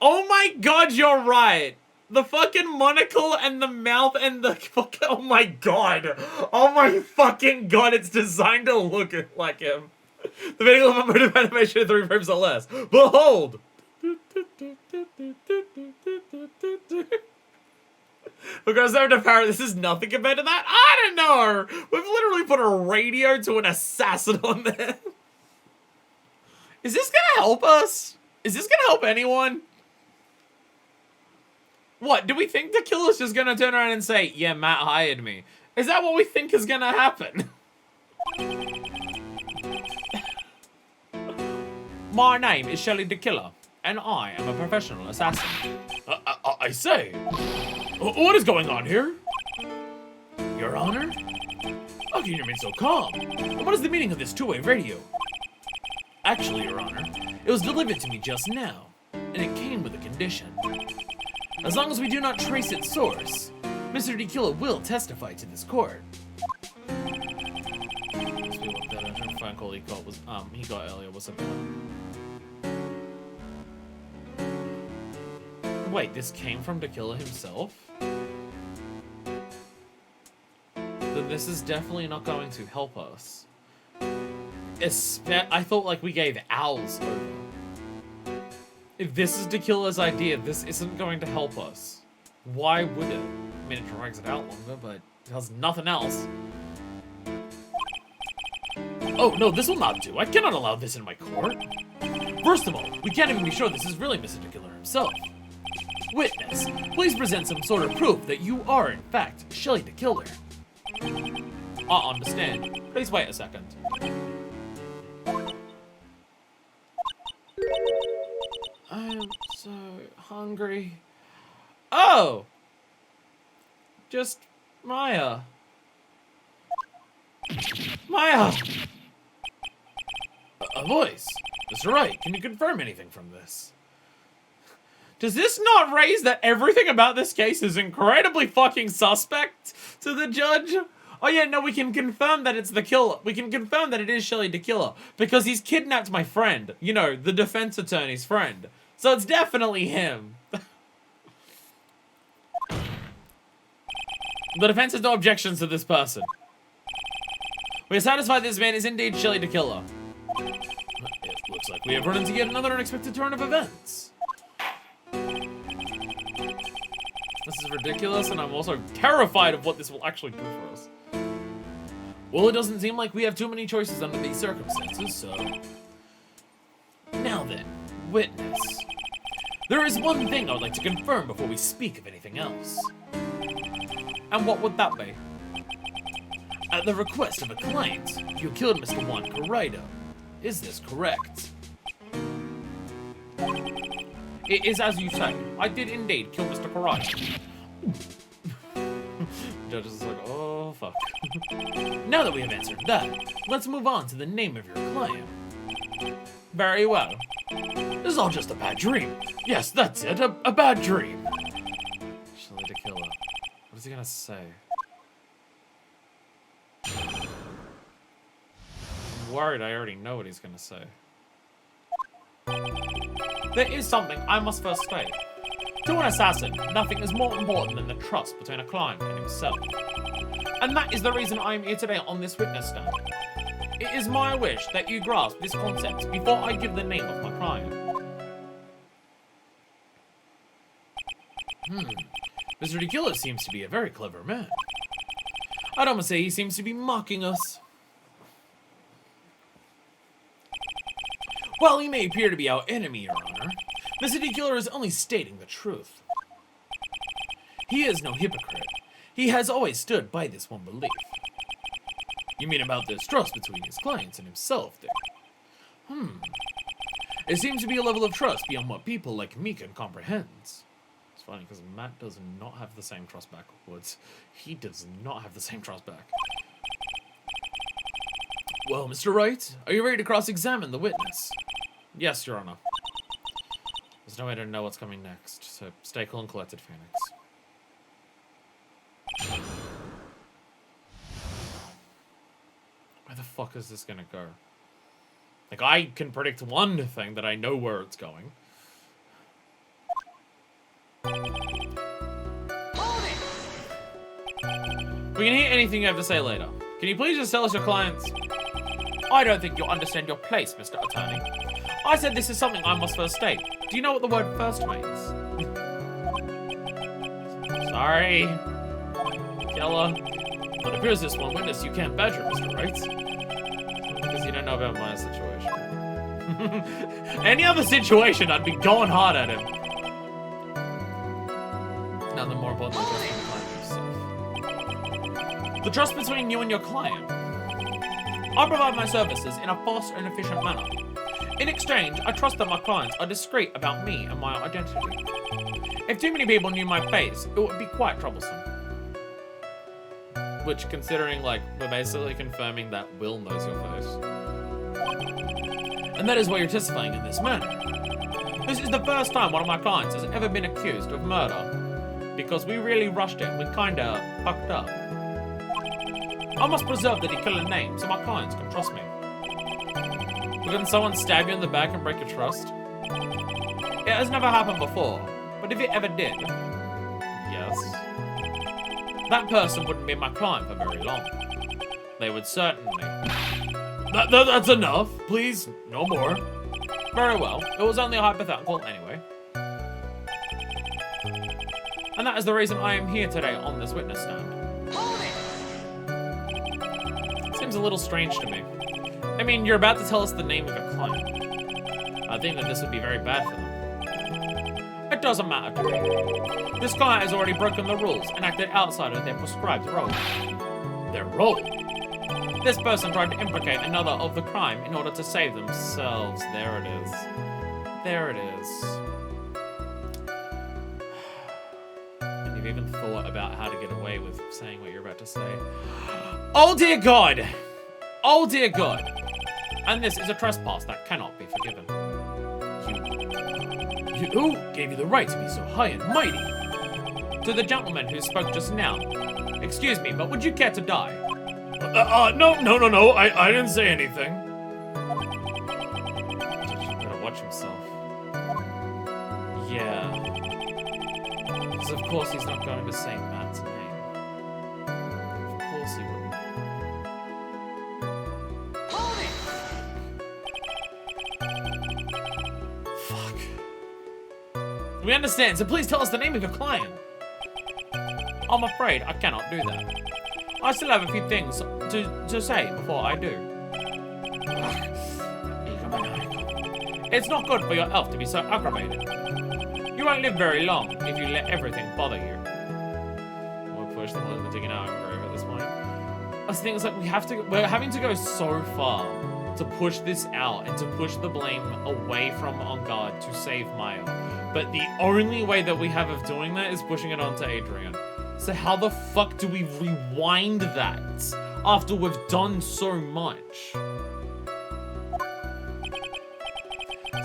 Oh my god, you're right! The fucking monocle and the mouth and the fucking... Oh my god! Oh my fucking god, it's designed to look like him. The video of a mode of animation in 3 frames or less. Behold! Because I'm a parrot, this is nothing compared to that? I don't know! We've literally put a radio to an assassin on there. Is this gonna help us? Is this gonna help anyone? What, do we think the killer's just gonna turn around and say, yeah, Matt hired me? Is that what we think is gonna happen? My name is Shelley the Killer, and I am a professional assassin. I say, what is going on here? Your Honor? How can you remain so calm? And what is the meaning of this two-way radio? Actually, Your Honor, it was delivered to me just now, and it came with a condition. As long as we do not trace its source, Mr. Tequila will testify to this court. The phone call he got earlier was something. Wait, this came from Tequila himself? Then this is definitely not going to help us. I thought like we gave owls over. If this is Tequila's idea, this isn't going to help us. Why would it? I mean, it drags it out longer, but it has nothing else. Oh, no, this will not do. I cannot allow this in my court. First of all, we can't even be sure this is really Mr. Tequila himself. Witness, please present some sort of proof that you are, in fact, Shelly the Killer. I understand. Please wait a second. I'm so hungry. Oh! Just Maya. Maya! A voice. Mr. Wright, can you confirm anything from this? Does this not raise that everything about this case is incredibly fucking suspect to the judge? Oh yeah, no, we can confirm that it's the killer. We can confirm that it is Shelly the Killer because he's kidnapped my friend. You know, the defense attorney's friend. So it's definitely him. The defense has no objections to this person. We are satisfied this man is indeed Shelly the Killer. It looks like we have run into yet another unexpected turn of events. This is ridiculous, and I'm also terrified of what this will actually do for us. Well, it doesn't seem like we have too many choices under these circumstances, so... Now then, witness. There is one thing I would like to confirm before we speak of anything else. And what would that be? At the request of a client, you killed Mr. Juan Corrido. Is this correct? It is as you say. I did indeed kill Mr. Corrido. Judge is like, oh, fuck. Now that we have answered that, let's move on to the name of your client. Very well. This is all just a bad dream. Yes, that's it, a bad dream. Shelly the Killer. What is he gonna say? I'm worried I already know what he's gonna say. There is something I must first state. To an assassin, nothing is more important than the trust between a client and himself. And that is the reason I am here today on this witness stand. It is my wish that you grasp this concept before I give the name of my client. Mr. Tequila seems to be a very clever man. I'd almost say he seems to be mocking us. While he may appear to be our enemy, Your Honor, Mr. Tequila is only stating the truth. He is no hypocrite. He has always stood by this one belief. You mean about this trust between his clients and himself, then? It seems to be a level of trust beyond what people like me can comprehend. It's funny, because Matt does not have the same trust backwards. He does not have the same trust back. Well, Mr. Wright, are you ready to cross-examine the witness? Yes, Your Honor. There's no way to know what's coming next, so stay cool and collected, Phoenix. Where the fuck is this gonna go? Like, I can predict one thing that I know where it's going. We can hear anything you have to say later. Can you please just tell us your clients? I don't think you'll understand your place, Mr. Attorney. I said this is something I must first state. Do you know what the word first means? Sorry. Killer. But it appears this one witness you can't badger, Mr. Wright. Because you don't know about my situation. Any other situation, I'd be going hard at him. Nothing more important than yourself. The trust between you and your client. I provide my services in a fast and efficient manner. In exchange, I trust that my clients are discreet about me and my identity. If too many people knew my face, it would be quite troublesome. Which, considering, like, we're basically confirming that Will knows your face. And that is why you're testifying in this manner. This is the first time one of my clients has ever been accused of murder. Because we really rushed it, we kinda fucked up. I must preserve the killer name so my clients can trust me. Didn't someone stab you in the back and break your trust? It has never happened before, but if it ever did, yes, that person wouldn't be my client for very long. They would certainly. That's enough. Please, no more. Very well. It was only a hypothetical anyway. And that is the reason I am here today on this witness stand. Hold it! Seems a little strange to me. I mean, you're about to tell us the name of your client. I think that this would be very bad for them. It doesn't matter to me. This client has already broken the rules and acted outside of their prescribed role. Their role? This person tried to implicate another of the crime in order to save themselves. There it is. There it is. And you've even thought about how to get away with saying what you're about to say. Oh dear God! Oh dear God! And this is a trespass that cannot be forgiven. Who gave you the right to be so high and mighty? To the gentleman who spoke just now. Excuse me, but would you care to die? No. I didn't say anything. Judge better watch himself. Yeah. Because of course he's not going to say Matt's name. Of course he wouldn't. Hold it! Fuck. We understand, so please tell us the name of your client. I'm afraid I cannot do that. I still have a few things to say before I do. It's not good for your elf to be so aggravated. You won't live very long if you let everything bother you. We'll push the one digging out and grave at this point. I was thinking, it's like we're having to go so far to push this out and to push the blame away from On Guard to save Maya. But the only way that we have of doing that is pushing it onto Adrian. So how the fuck do we rewind that after we've done so much?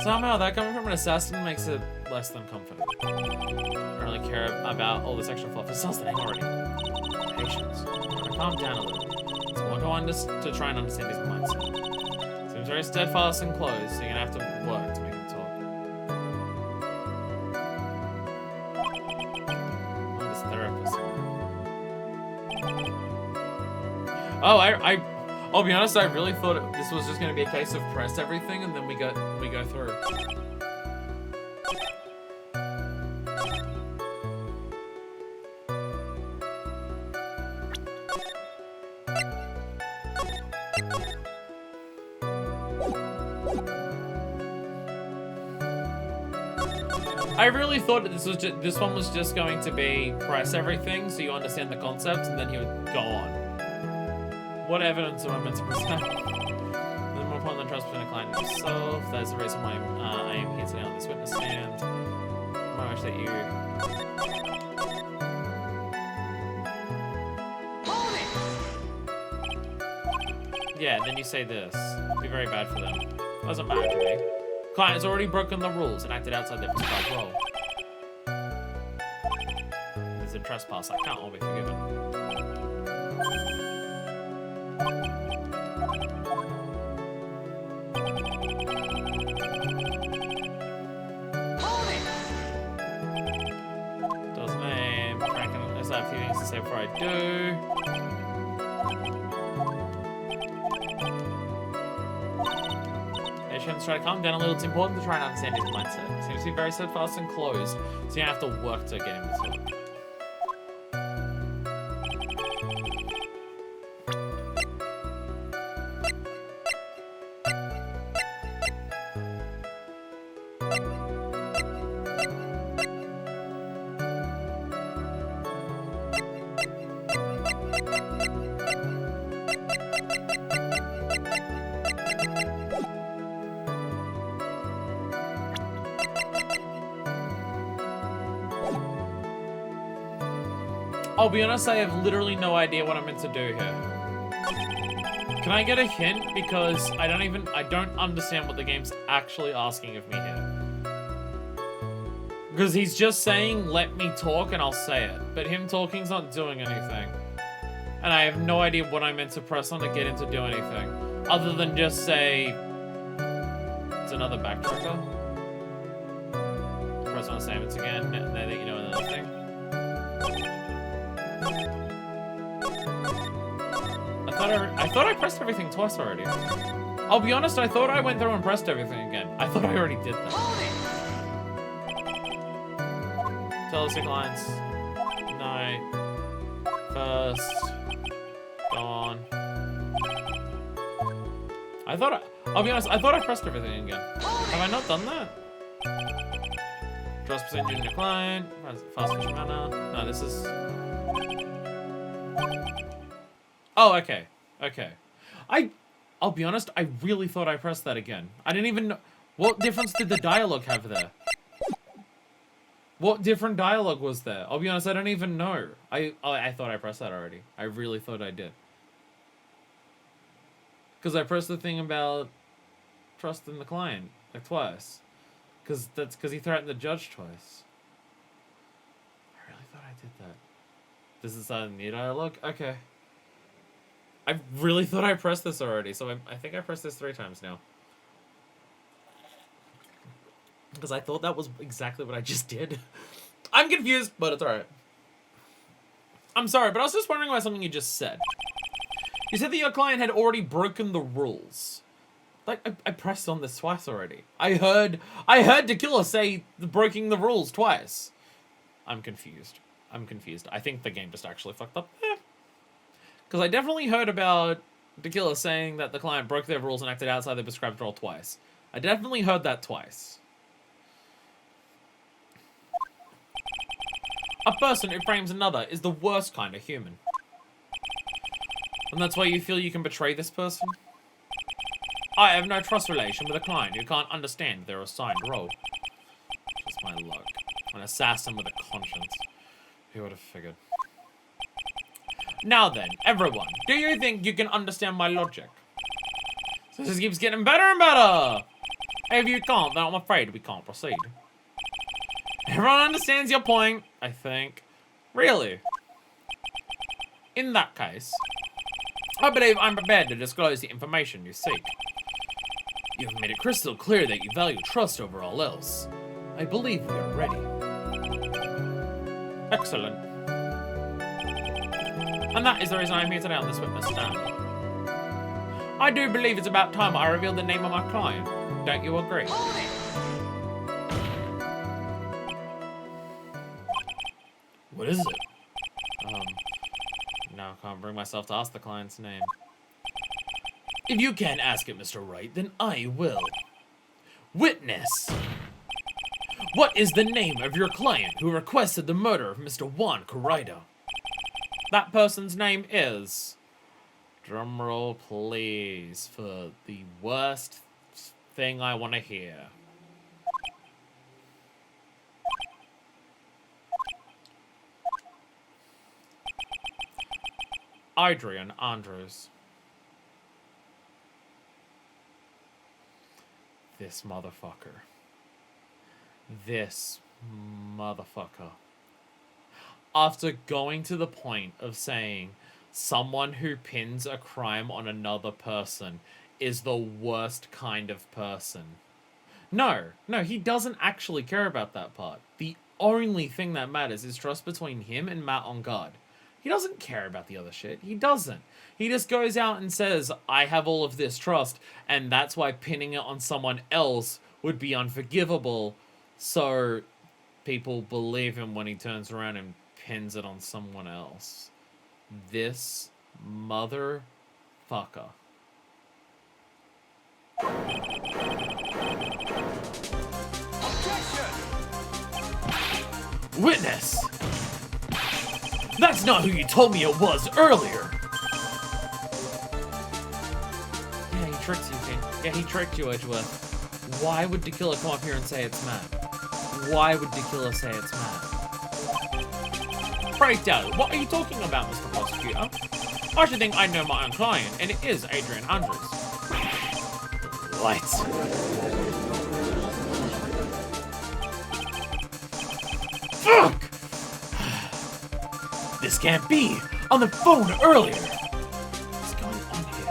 Somehow that coming from an assassin makes it less than confident. I don't really care about all this extra fluff. It sounds the name already. Patience. Calm down a little. So we'll go on to try and understand his mindset. Seems very steadfast and closed, so you're gonna have to work to make him talk. Oh, I'll be honest, I really thought this was just going to be a case of press everything and then we go through. I really thought that this one was just going to be press everything so you understand the concept and then he would go on. What evidence am I meant to present? The more important than trust between a client and yourself. That's the reason why I am here today on this witness stand. I wish that you. Hold it! Yeah, and then you say this. It'd be very bad for them. Doesn't matter to me. Client has already broken the rules and acted outside their prescribed role. There's a trespass that can't all be forgiven. Does name. Frank, I have a few things to say before I do. Patients, try to calm down a little. It's important to try and understand his mindset. Seems to be very steadfast and closed, so you have to work to get him to talk. I'll be honest, I have literally no idea what I'm meant to do here. Can I get a hint? Because I don't understand what the game's actually asking of me here. Because he's just saying, let me talk and I'll say it. But him talking's not doing anything. And I have no idea what I'm meant to press on to get him to do anything. Other than just say... It's another backtracker. Press on assignments again, and then you know another thing. I thought I pressed everything twice already. I'll be honest, I thought I went through and pressed everything again. I thought I already did that. Tell us your clients. Night. First. Gone. I'll be honest, I thought I pressed everything again. Have I not done that? Trust procedure in your client. Fast fashion manner. No, this is... Oh, okay. Okay. I'll be honest, I really thought I pressed that again. I didn't even know... What difference did the dialogue have there? What different dialogue was there? I'll be honest, I don't even know. I thought I pressed that already. I really thought I did. Because I pressed the thing about trust in the client, like twice. Because he threatened the judge twice. I really thought I did that. This is a new dialogue? Okay. I really thought I pressed this already, so I think I pressed this 3 times now. Because I thought that was exactly what I just did. I'm confused, but it's alright. I'm sorry, but I was just wondering about something you just said. You said that your client had already broken the rules. Like, I pressed on this twice already. I heard Tequila say breaking the rules twice. I'm confused. I think the game just actually fucked up. Because I definitely heard about Tequila saying that the client broke their rules and acted outside the prescribed role twice. I definitely heard that twice. A person who frames another is the worst kind of human. And that's why you feel you can betray this person? I have no trust relation with a client who can't understand their assigned role. Just my luck. An assassin with a conscience. Who would have figured? Now then, everyone, do you think you can understand my logic? So this keeps getting better and better! If you can't, then I'm afraid we can't proceed. Everyone understands your point, I think. Really? In that case, I believe I'm prepared to disclose the information you seek. You've made it crystal clear that you value trust over all else. I believe we are ready. Excellent. And that is the reason I'm here today on this witness stand. I do believe it's about time I revealed the name of my client. Don't you agree? What is it? No, I can't bring myself to ask the client's name. If you can't ask it, Mr. Wright, then I will. Witness! What is the name of your client who requested the murder of Mr. Juan Corrido? That person's name is... Drumroll, please, for the worst thing I want to hear. Adrian Andrews. This motherfucker. This motherfucker. After going to the point of saying someone who pins a crime on another person is the worst kind of person. No, he doesn't actually care about that part. The only thing that matters is trust between him and Matt on guard. He doesn't care about the other shit. He doesn't. He just goes out and says, I have all of this trust, and that's why pinning it on someone else would be unforgivable. So people believe him when he turns around and pins it on someone else. This motherfucker. Objection! Witness! That's not who you told me it was earlier! Yeah, he tricked you, King. Yeah, he tricked you, Edgeworth. Why would Tequila come up here and say it's Matt? Why would Tequila say it's Matt? Pray tell, what are you talking about, Mr. Prosecutor? I should think I know my own client, and it is Adrian Andrews. Right. Fuck! This can't be! On the phone earlier! What's going on here?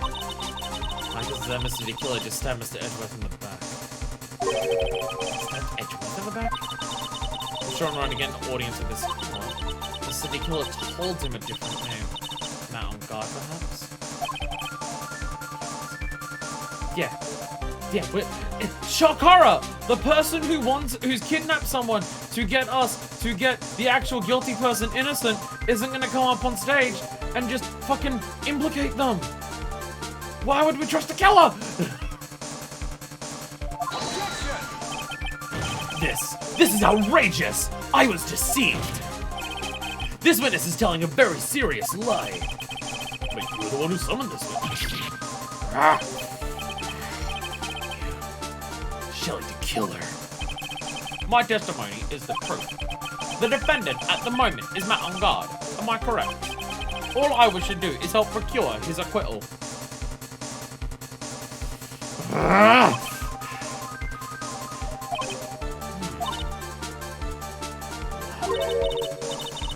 I guess that Mr. D. Killer just stabbed Mr. Edgeworth in the back. Stabbed Edgeworth in the back? I'm sure I'm running again the audience of this call. Mr. D. Killer told him a different name. Not on guard, perhaps? Yeah. Yeah, but shock horror! The person who's kidnapped someone to get the actual guilty person innocent isn't gonna come up on stage and just fucking implicate them. Why would we trust a killer? This is outrageous! I was deceived! This witness is telling a very serious lie. But you're the one who summoned this witness. Ah. Shelly the killer. My testimony is the proof. The defendant at the moment is not on guard. Am I correct? All I wish to do is help procure his acquittal. Ah.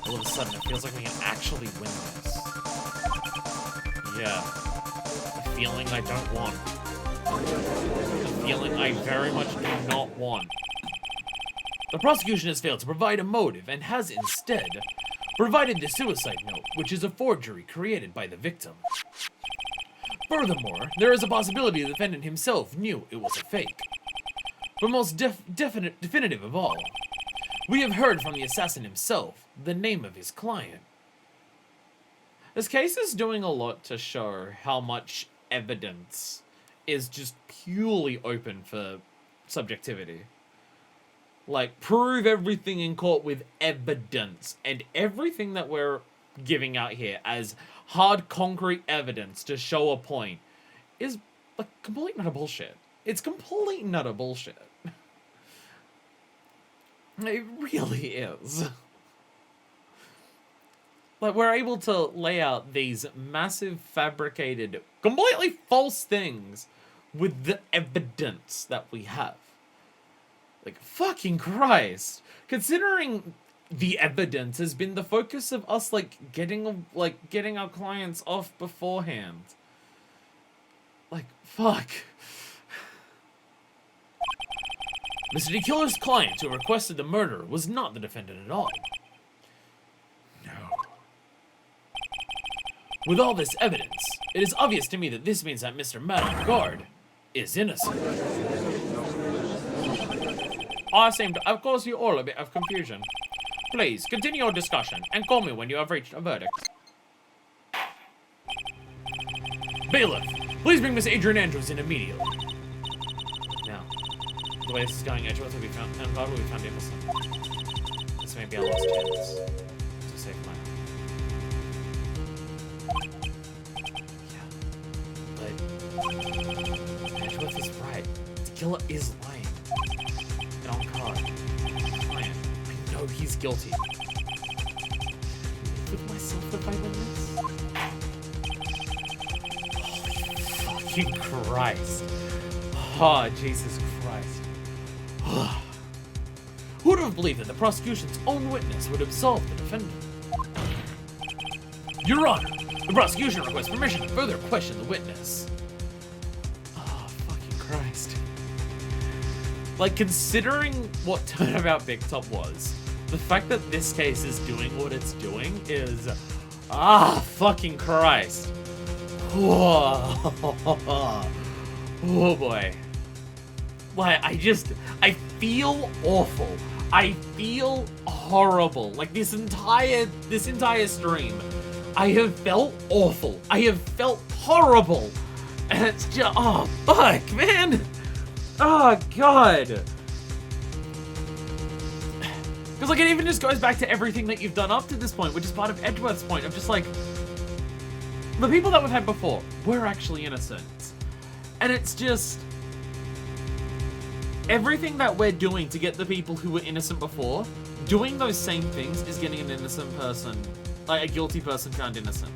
All of a sudden, it feels like we can actually win this. Yeah. The feeling I don't want. The feeling I very much do not want. The prosecution has failed to provide a motive and has instead provided the suicide note, which is a forgery created by the victim. Furthermore, there is a possibility the defendant himself knew it was a fake. But most definitive of all, we have heard from the assassin himself the name of his client. This case is doing a lot to show how much evidence is just purely open for subjectivity. Like, prove everything in court with evidence, and everything that we're giving out here as hard concrete evidence to show a point is like complete and utter bullshit. It's complete and utter bullshit. It really is. Like, we're able to lay out these massive fabricated, completely false things with the evidence that we have. Like, fucking Christ. Considering the evidence has been the focus of us, getting our clients off beforehand. Like, fuck. Mr. D. Killer's client who requested the murder was not the defendant at all. No. With all this evidence, it is obvious to me that this means that Mr. Madame Guard is innocent. I seem to have caused you all a bit of confusion. Please, continue your discussion, and call me when you have reached a verdict. Bailiff, please bring Miss Adrian Andrews in immediately. Now, the way this is going, Edgeworth will be found, and God will be found innocent. This may be our last chance to save my life. Yeah, but Edgeworth is right. The killer is lying. And on God, client, I know he's guilty. With myself if I win this? Holy fucking Christ. Oh, Jesus Christ. Who would have believed that the prosecution's own witness would absolve the defendant? Your Honor, the prosecution requests permission to further question the witness. Oh, fucking Christ. Like, considering what Turnabout Big Top was, the fact that this case is doing what it's doing is... fucking Christ. Oh, oh boy. Like, I feel awful. I feel horrible. Like, this entire stream, I have felt awful. I have felt horrible. And it's just, oh, fuck, man. Oh, God. Because, like, it even just goes back to everything that you've done up to this point, which is part of Edgeworth's point of just, like, the people that we've had before were actually innocent. And it's just... everything that we're doing to get the people who were innocent before, doing those same things is getting an innocent person, like a guilty person found innocent.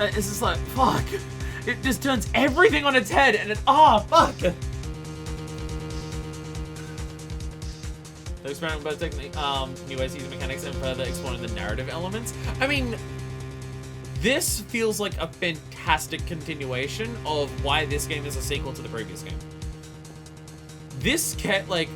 It's just like, fuck. It just turns everything on its head and fuck. They're experimenting with both technique, new ways to use mechanics and further exploring the narrative elements. I mean, this feels like a fantastic continuation of why this game is a sequel to the previous game. This like,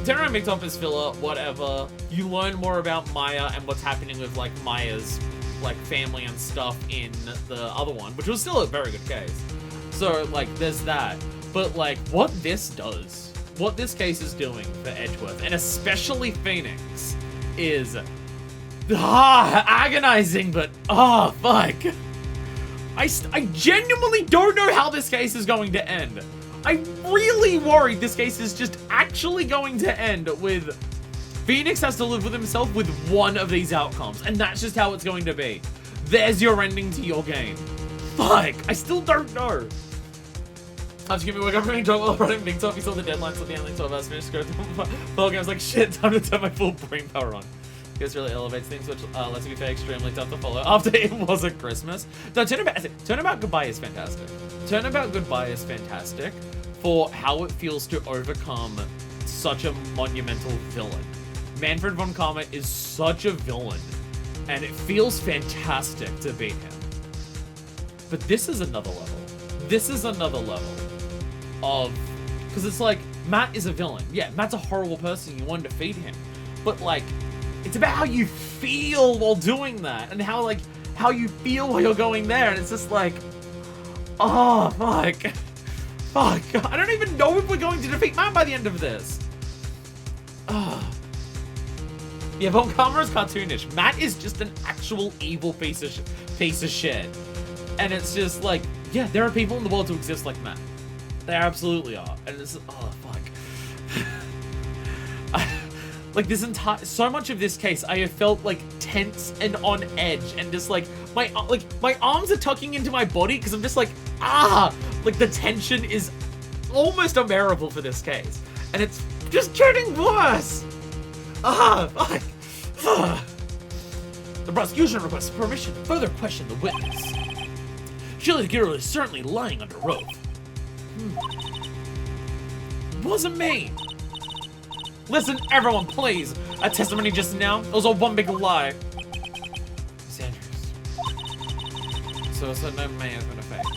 turn around Big Top is filler, whatever. You learn more about Maya and what's happening with like Maya's like family and stuff in the other one, which was still a very good case. So like, there's that. But like, what this does, what this case is doing for Edgeworth, and especially Phoenix, is agonizing, but fuck. I genuinely don't know how this case is going to end. I'm really worried this case is just actually going to end with Phoenix has to live with himself with one of these outcomes, and that's just how it's going to be. There's your ending to your game. Fuck, I still don't know. After giving me work, I'm running Big Top. He saw the deadlines of the ending 12 hours finished. Well, I was like, shit, time to turn my full brain power on. This really elevates things, which lets me feel extremely tough to follow after it wasn't Christmas. No, Turnabout Goodbye is fantastic. Turnabout Goodbye is fantastic for how it feels to overcome such a monumental villain. Manfred von Karma is such a villain, and it feels fantastic to beat him. But this is another level. This is another level of, because it's like, Matt is a villain. Yeah, Matt's a horrible person. You want to defeat him, but like, it's about how you feel while doing that, and how you feel while you're going there, and it's just like, oh fuck, fuck. I don't even know if we're going to defeat Matt by the end of this. Yeah, Von Karma is cartoonish. Matt is just an actual evil piece of shit, and it's just like, yeah, there are people in the world who exist like Matt. There absolutely are, and it's fuck. Like this so much of this case, I have felt like tense and on edge, and just like my arms are tucking into my body because I'm just like, like the tension is almost unbearable for this case, and it's just getting worse. Fuck. The prosecution requests permission to further question the witness. Surely the girl is certainly lying under oath. Wasn't me. Listen, everyone, please. A testimony just now, it was all one big lie. Miss Andrews. So no man has been a fake.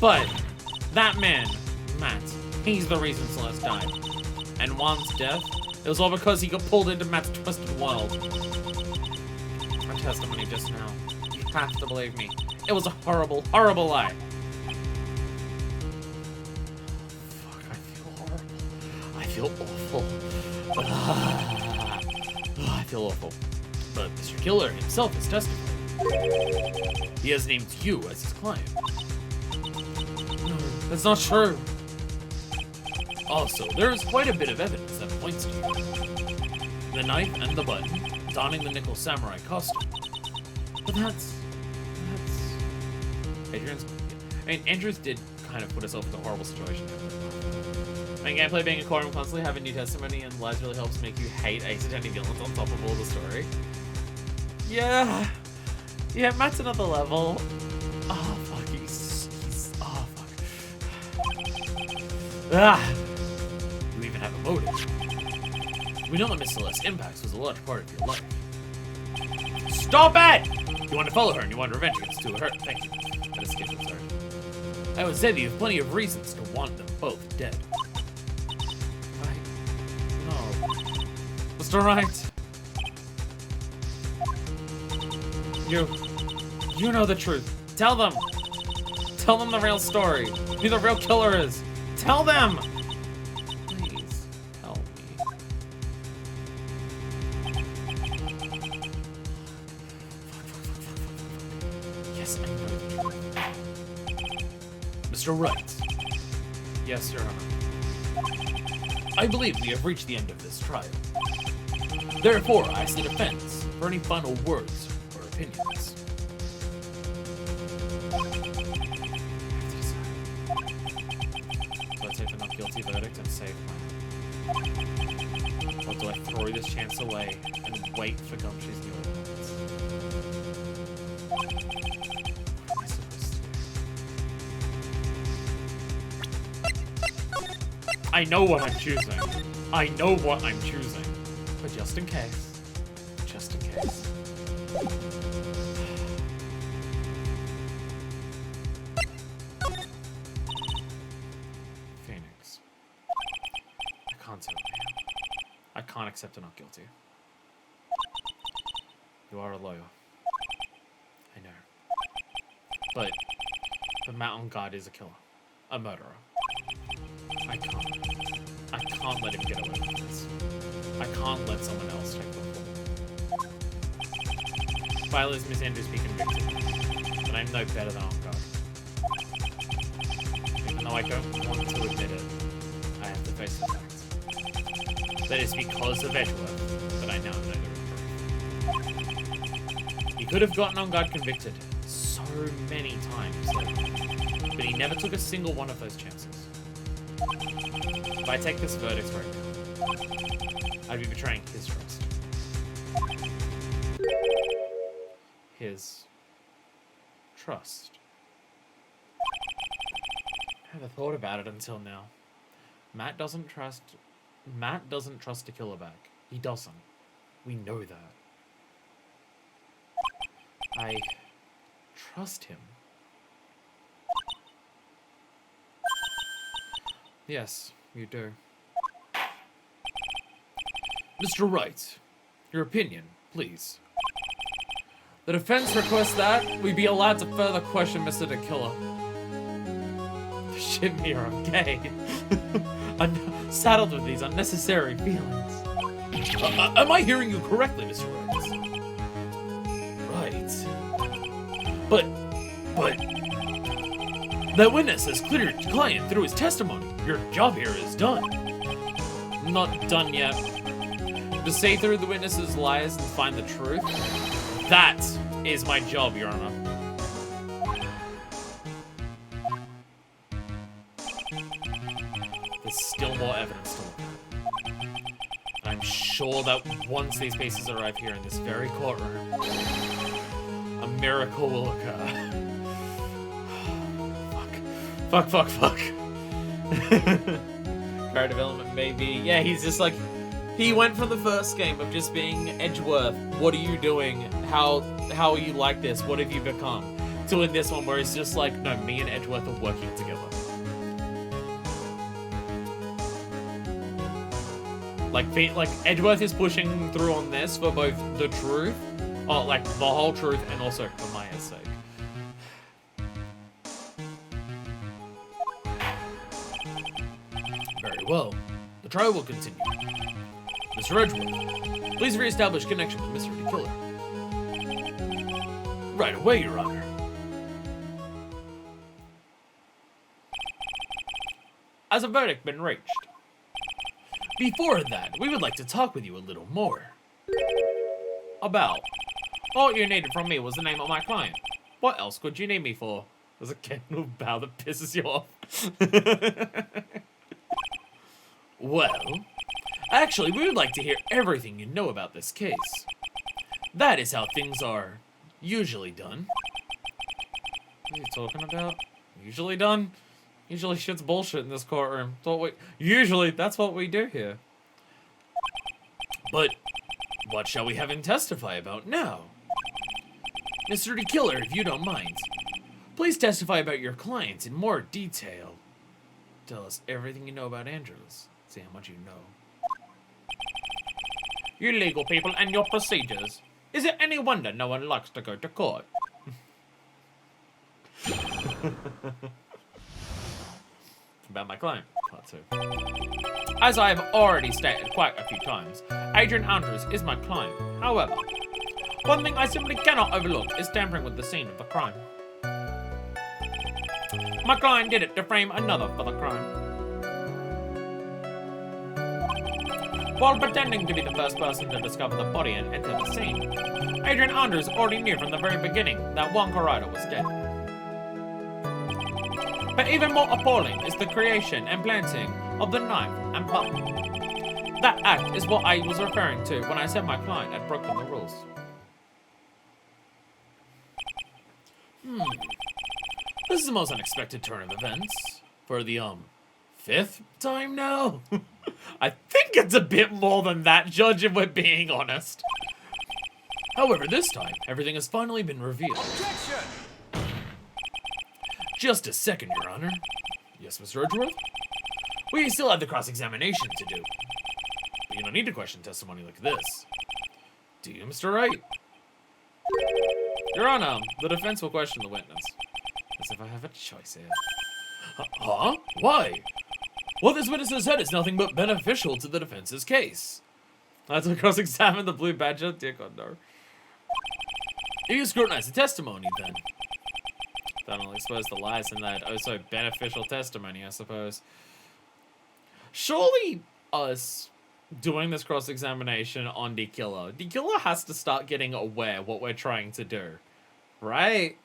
But that man, Matt, he's the reason Celeste died. And Juan's death, it was all because he got pulled into Matt's twisted world. Her testimony just now. You have to believe me. It was a horrible, horrible lie. Fuck, I feel horrible. I feel awful. I feel awful. But Mr. Killer himself has testified. He has named you as his client. No, that's not true. Also, there is quite a bit of evidence that points to you. The knife and the button, donning the nickel samurai costume. But that's Adrian's. I mean, Andrews did kind of put herself in a horrible situation. I mean, gameplay being a courtroom constantly, having new testimony and lies really helps make you hate Ace Attorney villains on top of all the story. Yeah, Matt's another level. Oh fuck, he's oh fuck. You even have a motive. We know that Miss Celeste Impacts was a large part of your life. Stop it! You want to follow her and you want revenge against her. Thank you. I just skipped it, sorry. I would say that you have plenty of reasons to want them both dead. No. Mr. Wright. You know the truth. Tell them. Tell them the real story. Who the real killer is. Tell them. Please, help me. Yes, I know the truth. Mr. Wright. Yes, Your Honor. I believe we have reached the end of this trial. Therefore, I ask the defense for any final words or opinions. So I'd say for not guilty verdict and save mine? Or do I throw this chance away and wait for Gumshoe's new evidence? What am I supposed to do? I know what I'm choosing. I know what I'm choosing. But just in case. Just in case. Phoenix. I can't tell you. I can't accept you're not guilty. You are a lawyer. I know. But the mountain guard is a killer. A murderer. I can't let him get away with this. I can't let someone else take the fall. Violet's Miss Andrews be convicted. But I'm no better than on guard. Even though I don't want to admit it, I have to face the facts. That is because of Edgeworth that I now know the truth. He could have gotten on guard convicted so many times, but he never took a single one of those chances. If I take this verdict right now, I'd be betraying his trust. His trust. I never thought about it until now. Matt doesn't trust a killer back. He doesn't. We know that. I trust him. Yes, you do. Mr. Wright, your opinion, please. The defense requests that we be allowed to further question Mr. the Killer. Shit me, I'm gay. I'm saddled with these unnecessary feelings. Am I hearing you correctly, Mr. Wright? Right. But... that witness has cleared the client through his testimony. Your job here is done. Not done yet. To say through the witness's lies and find the truth, that is my job, Your Honor. There's still more evidence to look at. And I'm sure that once these pieces arrive here in this very courtroom, a miracle will occur. Fuck. Character development, maybe. Yeah, he's just like... He went from the first game of just being Edgeworth. What are you doing? How are you like this? What have you become? To in this one where it's just like, no, me and Edgeworth are working together. Like Edgeworth is pushing through on this for both the truth, or like the whole truth, and also for Maya's sake. Very well. The trial will continue. Mr. Edgeworth, please re-establish connection with Mr. the Killer. Right away, Your Honor. Has a verdict been reached? Before that, we would like to talk with you a little more. About. All you needed from me was the name of my client. What else could you need me for? There's a candle bow that pisses you off. Well, actually, we would like to hear everything you know about this case. That is how things are usually done. What are you talking about? Usually done? Usually shit's bullshit in this courtroom. Usually, that's what we do here. But, what shall we have him testify about now? Mr. the Killer, if you don't mind, please testify about your client in more detail. Tell us everything you know about Andrews. See how much you know. You legal people and your procedures. Is it any wonder no one likes to go to court? About my client, part 2. As I have already stated quite a few times, Adrian Andrews is my client. However, one thing I simply cannot overlook is tampering with the scene of the crime. My client did it to frame another for the crime. While pretending to be the first person to discover the body and enter the scene, Adrian Andrews already knew from the very beginning that one co-writer was dead. But even more appalling is the creation and planting of the knife and button. That act is what I was referring to when I said my client had broken the rules. This is the most unexpected turn of events. For the, 5th time now? I think it's a bit more than that, Judge, if we're being honest. However, this time, everything has finally been revealed. Objection! Just a second, Your Honor. Yes, Mr. Edgeworth? We still have the cross-examination to do. But you don't need to question testimony like this. Do you, Mr. Wright? Your Honor, the defense will question the witness. As if I have a choice here. Huh? Why? What this witness has said is nothing but beneficial to the defense's case. I have to cross-examine the blue badger. Dear God, no. You scrutinize the testimony, then. That only expose the lies in that oh-so beneficial testimony, I suppose. Surely us doing this cross-examination on the killer has to start getting aware what we're trying to do. Right?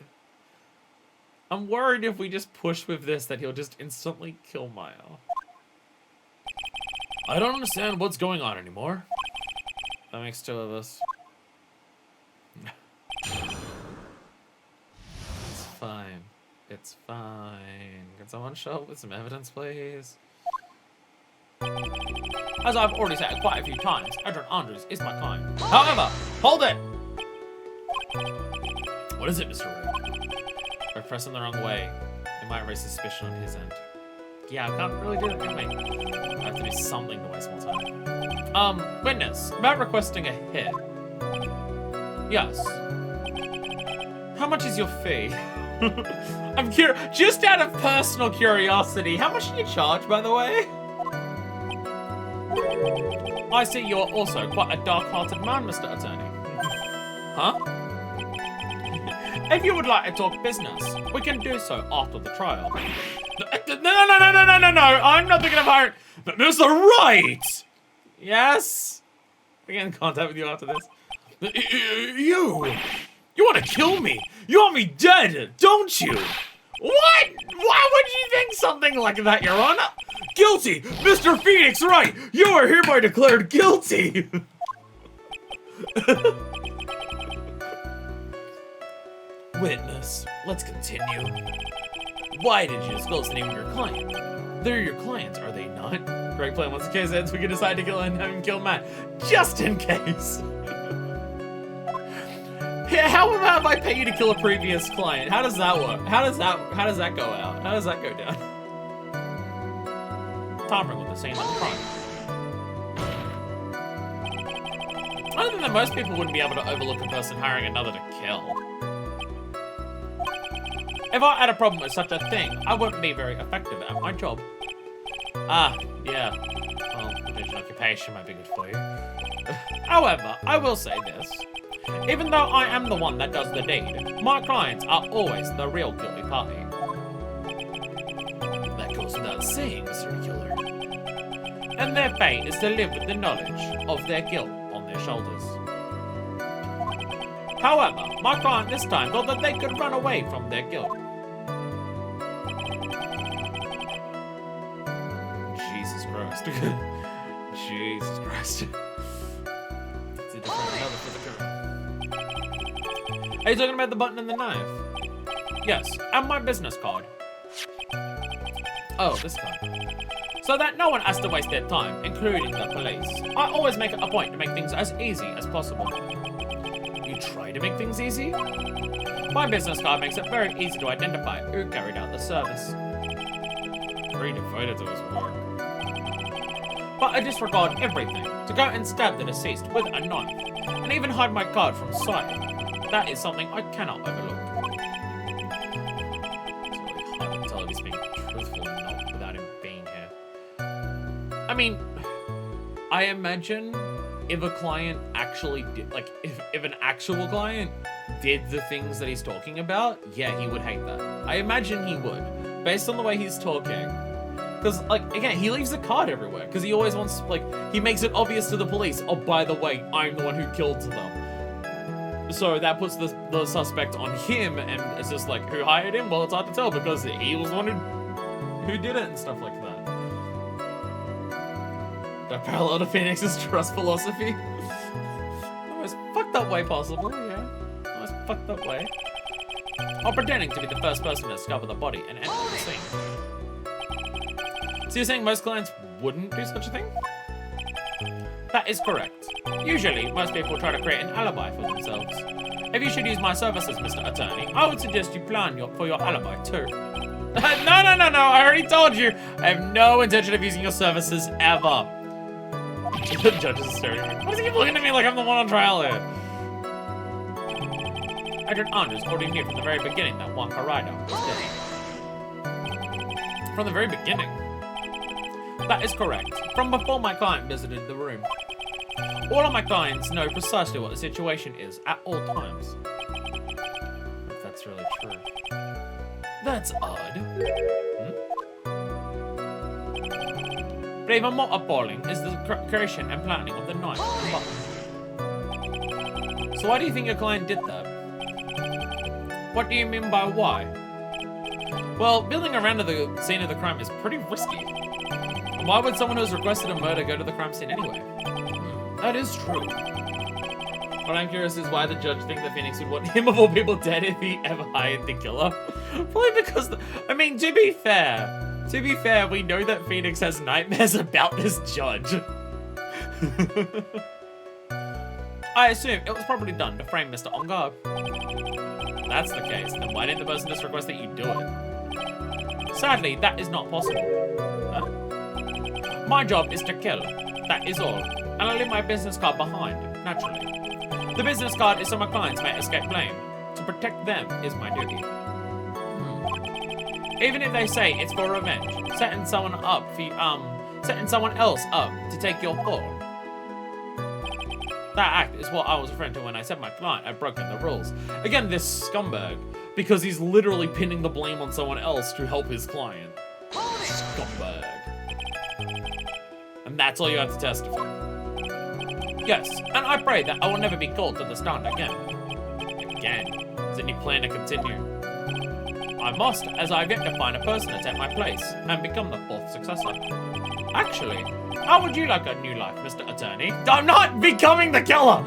I'm worried if we just push with this that he'll just instantly kill Maya. I don't understand what's going on anymore. That makes 2 of us. It's fine. It's fine. Can someone show up with some evidence, please? As I've already said quite a few times, Adrian Andrews is my client. However, hold it! What is it, Mr. Wright? By pressing the wrong way, it might raise suspicion on his end. Yeah, I can't really do that, can we? I have to do something to waste more time. Witness, about requesting a hit. Yes. How much is your fee? I'm curious, just out of personal curiosity, how much do you charge, by the way? I see you're also quite a dark-hearted man, Mr. Attorney. Huh? If you would like to talk business, we can do so after the trial. No, I'm not thinking of hiring... Mr. Wright! Yes? I get in contact with you after this. You want to kill me? You want me dead, don't you? What? Why would you think something like that, Your Honor? Guilty! Mr. Phoenix Wright! You are hereby declared guilty! Witness, let's continue. Why did you disclose the name of your client? They're your clients, are they not? Great plan. Once the case ends, we can decide to kill and have him kill Matt. Just in case. How about if I pay you to kill a previous client? How does that work? How does that go out? How does that go down? Tampering with the same crime. I don't think that most people wouldn't be able to overlook a person hiring another to kill. If I had a problem with such a thing, I wouldn't be very effective at my job. Ah, yeah. Well, potential occupation might be good for you. However, I will say this. Even though I am the one that does the deed, my clients are always the real guilty party. That goes without saying, Mr. Killer. And their fate is to live with the knowledge of their guilt on their shoulders. However, my client this time thought that they could run away from their guilt. Jesus Christ. Jesus Christ. It's a different another for the girl. Are you talking about the button and the knife? Yes, and my business card. Oh, this card. So that no one has to waste their time, including the police. I always make it a point to make things as easy as possible. You try to make things easy? My business card makes it very easy to identify who carried out the service. Very devoted to his work. But I disregard everything to go and stab the deceased with a knife, and even hide my card from sight. That is something I cannot overlook. It's really hard to tell if he's being truthful or not without him being here. I mean, I imagine if a client actually did, like, if an actual client did the things that he's talking about, yeah, he would hate that. I imagine he would, based on the way he's talking. Because, like, again, he leaves a card everywhere, because he always wants, like, he makes it obvious to the police, oh, by the way, I'm the one who killed them. So that puts the suspect on him, and it's just like, who hired him? Well, it's hard to tell, because he was the one who did it and stuff like that. The parallel to Phoenix's trust philosophy. The most fucked up way possible, yeah. The most fucked up way. Or pretending to be the first person to discover the body and enter the scene. So you're saying most clients wouldn't do such a thing? That is correct. Usually, most people try to create an alibi for themselves. If you should use my services, Mr. Attorney, I would suggest you plan for your alibi too. No, I already told you. I have no intention of using your services ever. The judge is staring at me. Why does he keep looking at me like I'm the one on trial here? Adrian Andrews already knew from the very beginning that Juan Carrida was dead. From the very beginning? That is correct. From before my client visited the room. All of my clients know precisely what the situation is at all times. If that's really true. That's odd. But even more appalling is the creation and planning of the knife and button. So why do you think your client did that? What do you mean by why? Well, building around to the scene of the crime is pretty risky. And why would someone who's requested a murder go to the crime scene anyway? That is true. What I'm curious is why the judge thinks that Phoenix would want him of all people dead if he ever hired the killer. Probably because, I mean, to be fair, we know that Phoenix has nightmares about this judge. I assume it was probably done to frame Mr. Ongar. If that's the case, then why didn't the person just request that you do it? Sadly, that is not possible. Huh? My job is to kill, that is all. And I leave my business card behind, naturally. The business card is so my clients may escape blame. To protect them is my duty. Even if they say it's for revenge, setting someone else up to take your fall. That act is what I was referring to when I said my client had broken the rules. Again, this scumbag, because he's literally pinning the blame on someone else to help his client. Scumbag. And that's all you have to testify. Yes, and I pray that I will never be called to the stand again. Again? Is any plan to continue? I must, as I have yet to find a person to take my place and become the fourth successor. Actually, how would you like a new life, Mr. Attorney? I'm not becoming the killer!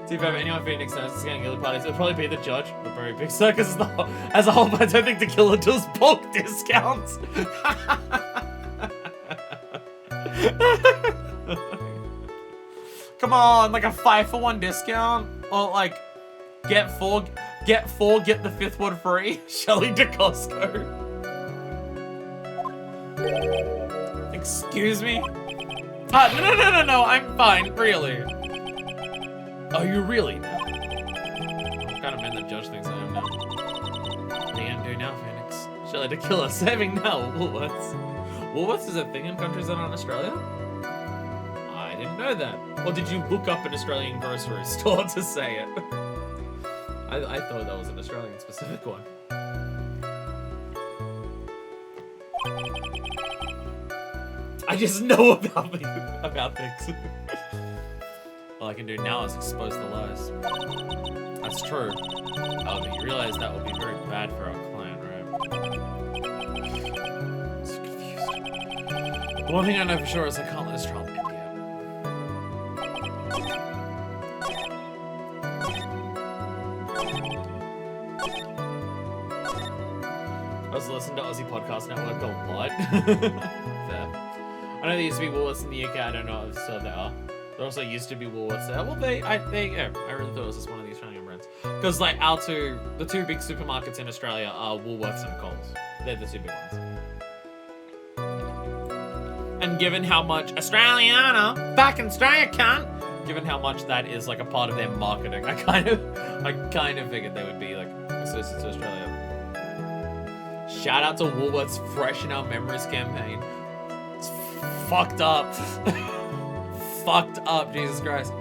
See if anyone Phoenix knows is getting guilty parties, it would probably be the judge, the very big circus as a whole, but I don't think the killer does bulk discounts. Come on, like a 5-for-1 discount? Or like, get four, get the fifth one free? Shelly DeCosco. Excuse me? No, I'm fine, really. Oh, you really? What kind of man the judge thinks I am now? What are you gonna do now, Phoenix? Shelly the killer, saving now, Woolworths. Woolworths is a thing in countries that aren't Australia? I didn't know that. Or did you look up an Australian grocery store to say it? I thought that was an Australian specific one. I just know about things. All I can do now is expose the lies. That's true. Oh, but you realize that would be very bad for our client, right? I'm so confused. The one thing I know for sure is I can't let this trial end yet. I was listening to Aussie Podcast Network a lot. Fair. I know there used to be Woolworths in the UK. I don't know if so there are. There also used to be Woolworths there. Well, I really thought it was just one of the Australian brands. Because like the two big supermarkets in Australia are Woolworths and Coles. They're the two big ones. And given how much Australiana, back in Australia, cunt. Given how much that is like a part of their marketing, I kind of figured they would be like exclusive to Australia. Shout out to Woolworths Fresh in Our Memories campaign. It's fucked up. Fucked up, Jesus Christ.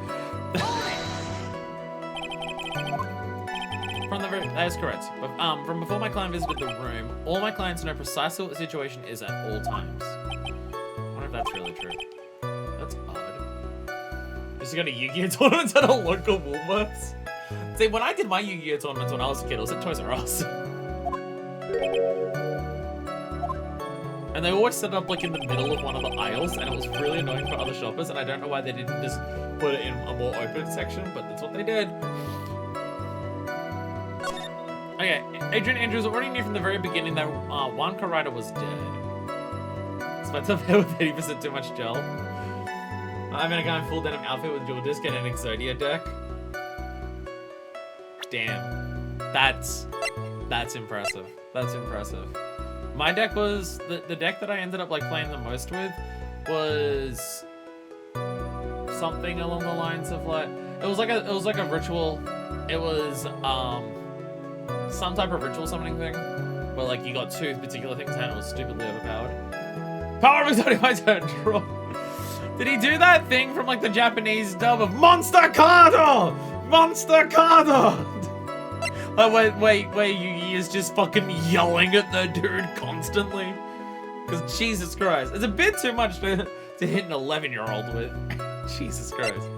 That is correct. But, from before my client visited the room, all my clients know precisely what the situation is at all times. I wonder if that's really true. That's odd. Just got a Yu-Gi-Oh tournament at a local Woolworths. See, when I did my Yu-Gi-Oh tournaments when I was a kid, it was at Toys R Us. And and they always set it up like in the middle of one of the aisles, and it was really annoying for other shoppers, and I don't know why they didn't just put it in a more open section, but that's what they did. Okay, Adrian Andrews already knew from the very beginning that one co-writer was dead. Spent up there with 80% too much gel. I'm in a guy in full denim outfit with dual disc and an Exodia deck. Damn. That's impressive. That's impressive. My deck was the deck that I ended up like playing the most with was something along the lines of like it was like a ritual. It was some type of ritual summoning thing where like you got two particular things and it was stupidly overpowered. Power of Exodia, my turn. Draw. Did he do that thing from like the Japanese dub of Monster Cardo? Monster Cardo! Like wait, Yugi is just fucking yelling at the dude constantly. Because Jesus Christ, it's a bit too much to hit an 11-year-old with. Jesus Christ.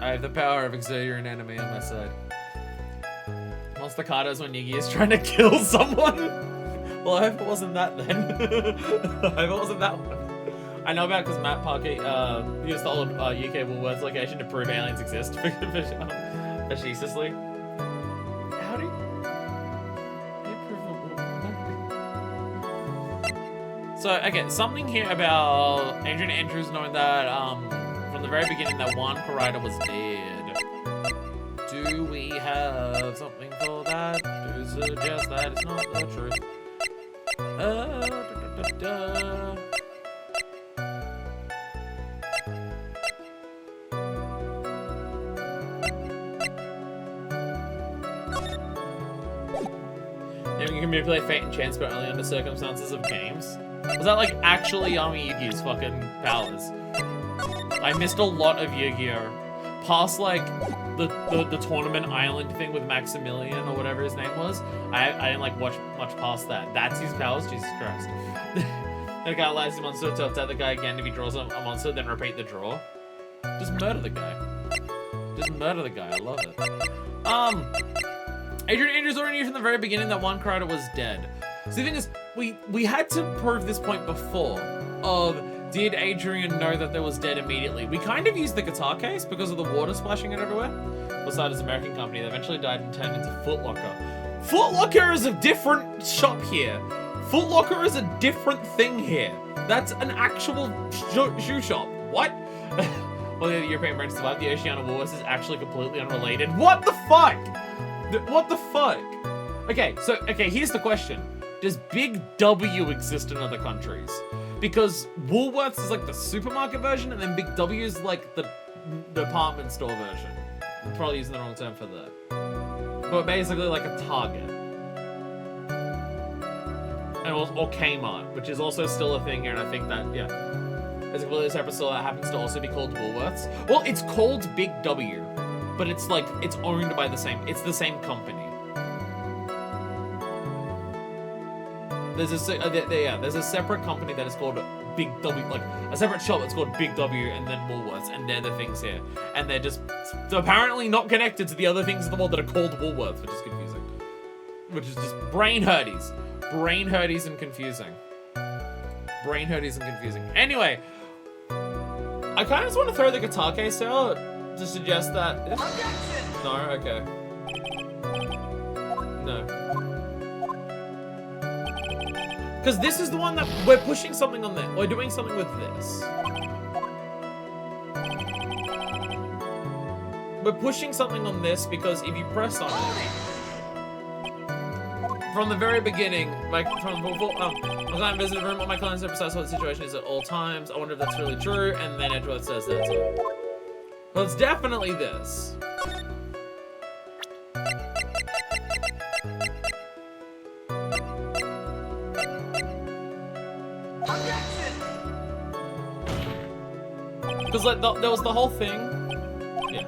I have the power of Exodia and enemy on my side. Monster Cardo's when Yugi is trying to kill someone. Well, I hope it wasn't that then. I hope it wasn't that one. I know about because Matt Parker used the old UK Woolworths location to prove aliens exist facetiously. How do you prove? So, okay, something here about Adrian Andrews knowing that from the very beginning that one co-writer was dead. Do we have something for that to suggest that it's not the truth? You can manipulate fate and chance, but only under circumstances of games. Was that like actually Yami Yugi's fucking powers? I missed a lot of Yu-Gi-Oh! Past like the tournament island thing with Maximilian or whatever his name was. I didn't like watch much past that. That's his powers? Jesus Christ. The guy allows his monster to attack the guy again if he draws a monster, then repeat the draw. Just murder the guy. Just murder the guy. I love it. Adrian Andrews already knew from the very beginning that one creator was dead. So the thing is, we had to prove this point before of did Adrian know that there was dead immediately? We kind of used the guitar case because of the water splashing it everywhere. Besides his American company, they eventually died and turned into Foot Locker. Foot Locker is a different shop here. Foot Locker is a different thing here. That's an actual shoe shop. What? Well, the European branch survived. The Oceania Wars is actually completely unrelated. What the fuck? What the fuck? Okay, here's the question. Does Big W exist in other countries? Because Woolworths is like the supermarket version, and then Big W is like the department store version. I'm probably using the wrong term for that. But basically like a Target. And or Kmart, which is also still a thing here, and I think that, yeah. As a completely separate store that happens to also be called Woolworths. Well, it's called Big W, but it's like, it's owned by it's the same company. There's a separate company that is called Big W, like a separate shop that's called Big W and then Woolworths, and they're the things here. And they're just apparently not connected to the other things in the world that are called Woolworths, which is confusing. Which is just brain hurties. Brain hurties and confusing. Brain hurties and confusing. Anyway, I kind of just want to throw the guitar case out to suggest that... No, okay. No. Because this is the one that we're pushing something on there. We're doing something with this. We're pushing something on this because if you press on it, from the very beginning, like from before, I'm visiting the room, all my clients emphasize what the situation is at all times. I wonder if that's really true. And then Edgeworth says that. Well, it's definitely this. Because like there was the whole thing. Yeah.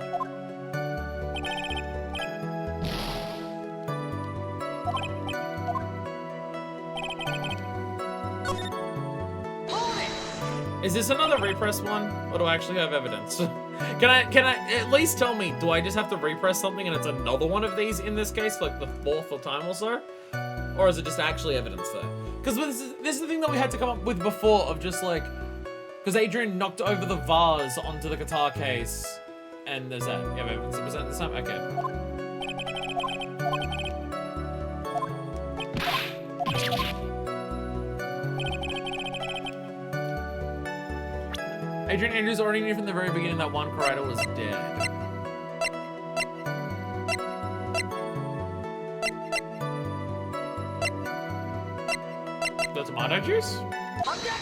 Is this another repress one, or do I actually have evidence? Can I at least tell me? Do I just have to repress something and it's another one of these in this case, like the fourth time or so? Or is it just actually evidence there? Because this is the thing that we had to come up with before of just like, because Adrian knocked over the vase onto the guitar case, and there's that. You have evidence to present this time? Okay. Adrian Andrews already knew from the very beginning that one co-writer was dead. The tomato juice? Objection!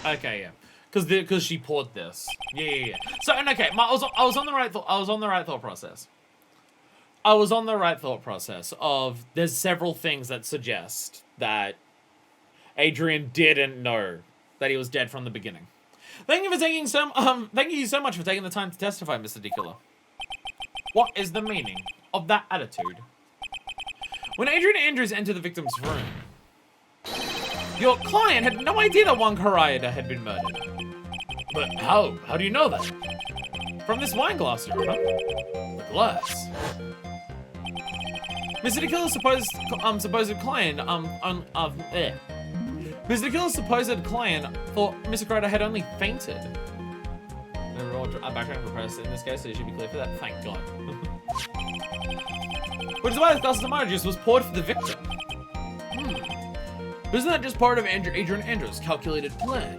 Okay, yeah. Because she poured this. Yeah. So, and okay, I was on the right thought process. I was on the right thought process of there's several things that suggest that Adrian didn't know that he was dead from the beginning. Thank you so much for taking the time to testify, Mr. DeKiller. What is the meaning of that attitude? When Adrian Andrews entered the victim's room, your client had no idea that one co-writer had been murdered. But how? How do you know that? From this wine glass, Your Honor. The glass. Mr. DeKiller's supposed client, Mr. DeKiller's supposed client thought Mr. Crowder had only fainted. A background request in this case, so it should be clear for that. Thank God. Which is why the glass of tomato juice was poured for the victim. Isn't that just part of Adrian Andrews' calculated plan?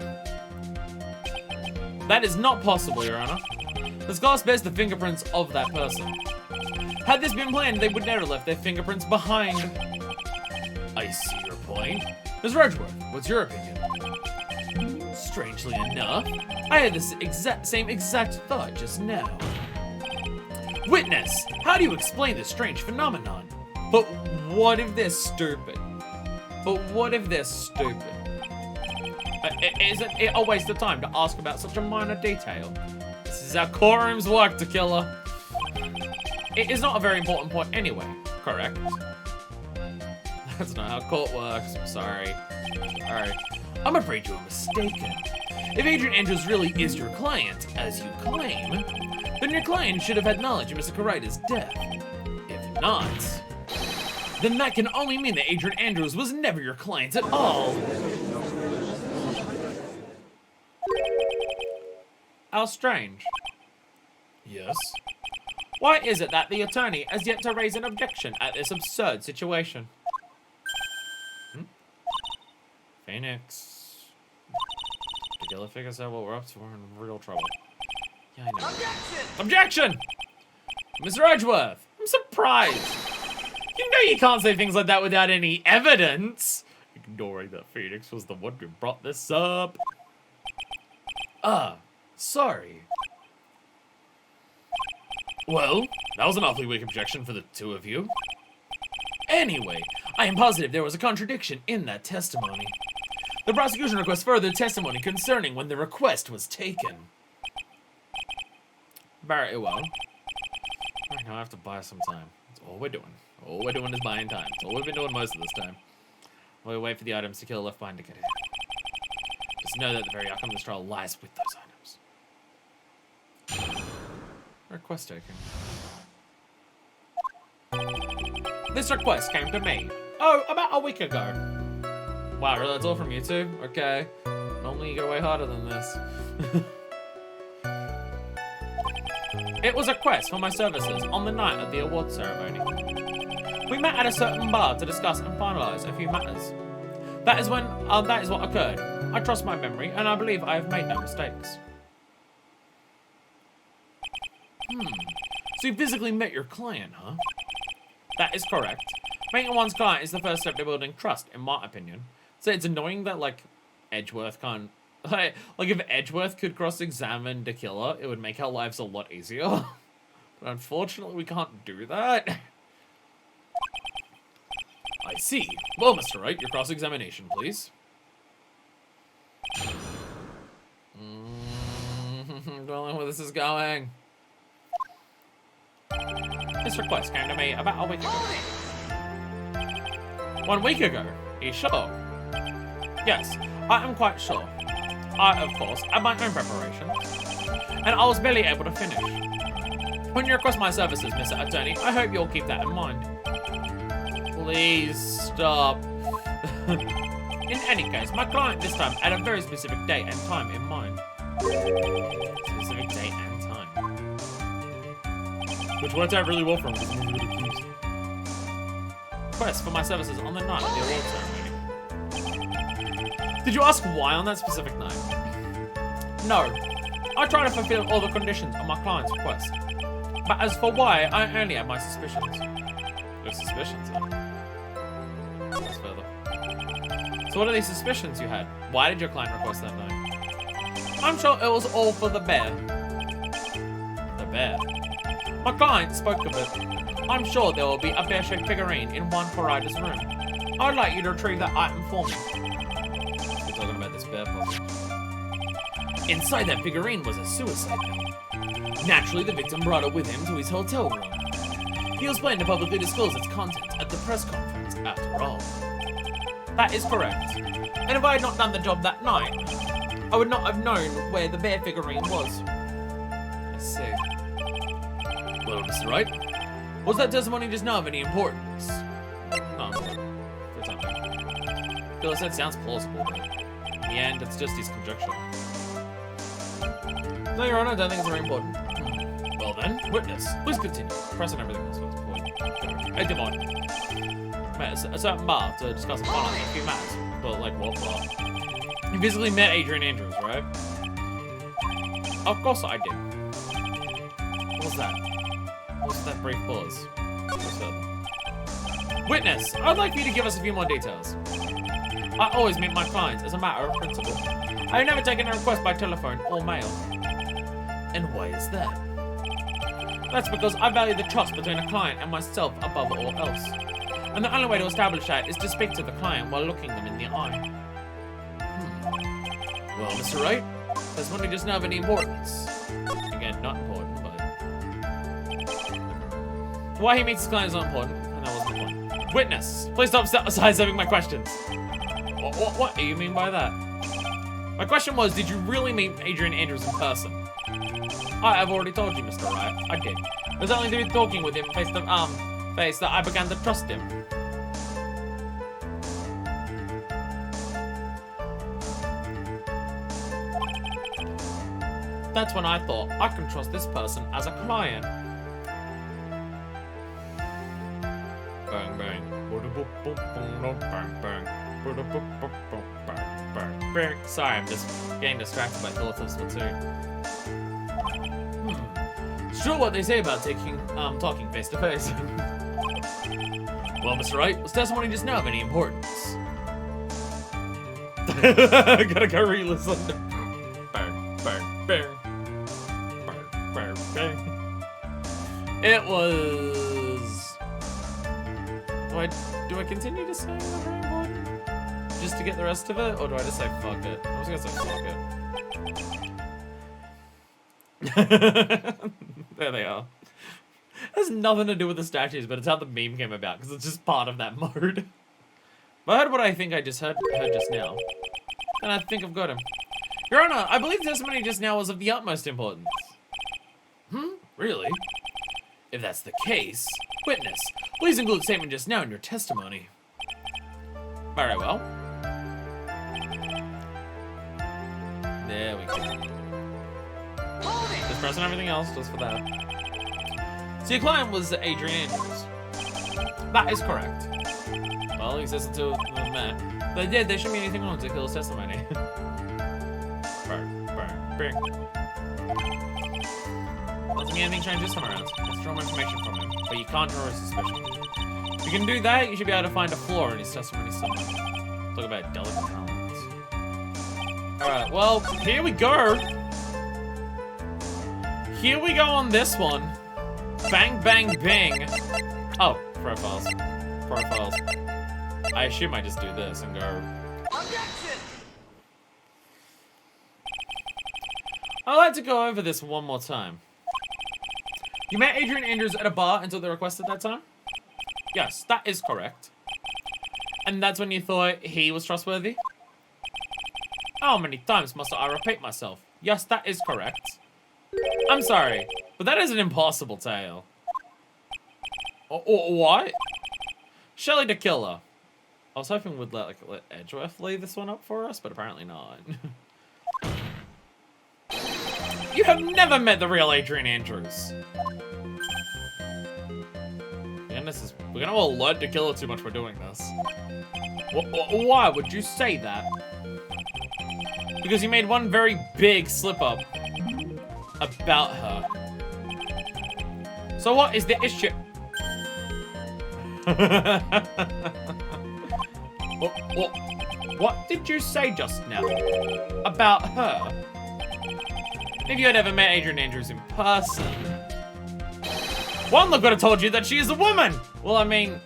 That is not possible, Your Honor. This glass bears the fingerprints of that person. Had this been planned, they would never have left their fingerprints behind. I see your point. Ms. Edgeworth, what's your opinion? Strangely enough, I had this same exact thought just now. Witness, how do you explain this strange phenomenon? But what if they're stupid? Isn't it a waste of time to ask about such a minor detail? This is how courtrooms work, DeKiller. It is not a very important point anyway, correct? That's not how court works, I'm sorry. Alright, I'm afraid you are mistaken. If Adrian Andrews really is your client, as you claim, then your client should have had knowledge of Mr. Karaita's death. If not, then that can only mean that Adrian Andrews was never your client at all. How strange. Yes? Why is it that the attorney has yet to raise an objection at this absurd situation? Phoenix. Together figures out what we're up to, we're in real trouble. Yeah, I know. Objection! Mr. Edgeworth, I'm surprised. You know you can't say things like that without any evidence. Ignoring that Phoenix was the one who brought this up. Sorry. Well, that was an awfully weak objection for the two of you. Anyway, I am positive there was a contradiction in that testimony. The prosecution requests further testimony concerning when the request was taken. Very well. Right now I have to buy some time. That's all we're doing. All we're doing is buying time. That's all we've been doing most of this time. While we wait for the items to kill left behind to get here. Just know that the very outcome of this trial lies with those items. Request taken. This request came to me. Oh, about a week ago. Wow, really? That's all from you two? Okay. Normally you go way harder than this. It was a request for my services on the night of the award ceremony. We met at a certain bar to discuss and finalize a few matters. That is what occurred. I trust my memory, and I believe I have made no mistakes. So you physically met your client, huh? That is correct. Meeting one's client is the first step to building trust, in my opinion. So it's annoying that, like, Edgeworth can't... Like, if Edgeworth could cross-examine DeKiller, it would make our lives a lot easier. But unfortunately, we can't do that. I see. Well, Mr. Wright, your cross-examination, please. Don't know where this is going. This request came to me about a week ago. 1 week ago? Are you sure? Yes, I am quite sure. I, of course, have my own preparations, and I was barely able to finish. When you request my services, Mr. Attorney, I hope you'll keep that in mind. Please stop. In any case, my client this time had a very specific date and time in mind. Specific date and time. Which worked out really well for him. Request for my services on the night of the award ceremony. Did you ask why on that specific night? No. I try to fulfill all the conditions of my client's request. But as for why, I only have my suspicions. Your suspicions, huh? Let's further. So what are these suspicions you had? Why did your client request that night? I'm sure it was all for the bear. The bear? My client spoke of it. I'm sure there will be a bear-shaped figurine in one Ryder's room. I'd like you to retrieve that item for me. We're talking about this bear puzzle. Inside that figurine was a suicide note. Naturally, the victim brought it with him to his hotel room. He was planning to publicly disclose its contents at the press conference, after all. That is correct. And if I had not done the job that night, I would not have known where the bear figurine was. I see. Well, Mr. Wright, was that testimony just now of any importance? No, for something. Phyllis, that sounds plausible, but in the end, it's just his conjecture. No, Your Honor, I don't think it's very important. Well then, witness, please continue. Press and everything else was important. Hey, Demon. Met a certain bar to discuss a few matters. But, like, what bar? You physically met Adrian Andrews, right? Of course I did. What was that? What was that brief pause? What's that? Witness, I'd like you to give us a few more details. I always meet my clients as a matter of principle. I have never taken a request by telephone or mail. And why is that? That's because I value the trust between a client and myself above all else. And the only way to establish that is to speak to the client while looking them in the eye. Well, Mr. Wright, does money just not have any importance? Again, not important, but... Why he meets his client is not important, and that wasn't the point. Witness, please stop sidestepping my questions. What do you mean by that? My question was, did you really meet Adrian Andrews in person? I have already told you, Mr. Wright. I did. It was only through talking with him face that I began to trust him. That's when I thought I can trust this person as a client. Bang bang. Sorry, I'm just getting distracted by thoughts of Splatoon. Sure what they say about talking face to face. Well, Mr. Wright, was testimony just now of any importance? Gotta go re-listen. Bang, bang, bang. Bang, bang, bang. It was... Do I continue to say it was very important? Just to get the rest of it? Or do I just say fuck it? I was gonna say fuck it. There they are. It has nothing to do with the statues, but it's how the meme came about, because it's just part of that mode. But I heard what I think I just heard just now. And I think I've got him. Your Honor, I believe testimony just now was of the utmost importance. Really? If that's the case, witness, please include the statement just now in your testimony. Very well. There we go. Just pressing everything else, just for that. So your client was Adrian Andrews. That is correct. Well, he says it to the man. But yeah, there shouldn't be anything wrong to kill his testimony. Burn, burn, burn. Doesn't mean anything changes this time around. Let's draw more information from him. But you can't draw a suspicion. If you can do that, you should be able to find a flaw in his testimony somewhere. Talk about delicate talents. Alright, well, here we go. Here we go on this one. Bang, bang, bang. Oh, profiles. Profiles. I assume I just do this and go... Objection! I'd like to go over this one more time. You met Adrian Andrews at a bar until the request at that time? Yes, that is correct. And that's when you thought he was trustworthy? How many times must I repeat myself? Yes, that is correct. I'm sorry, but that is an impossible tale. What? Shelley the Killer. I was hoping we'd let Edgeworth leave this one up for us, but apparently not. You have never met the real Adrian Andrews. We're gonna all learn to kill her too much for doing this. Why would you say that? Because you made one very big slip-up about her. So what is the issue? What did you say just now about her? If you had ever met Adrian Andrews in person, one look would have told you that she is a woman. Well, I mean,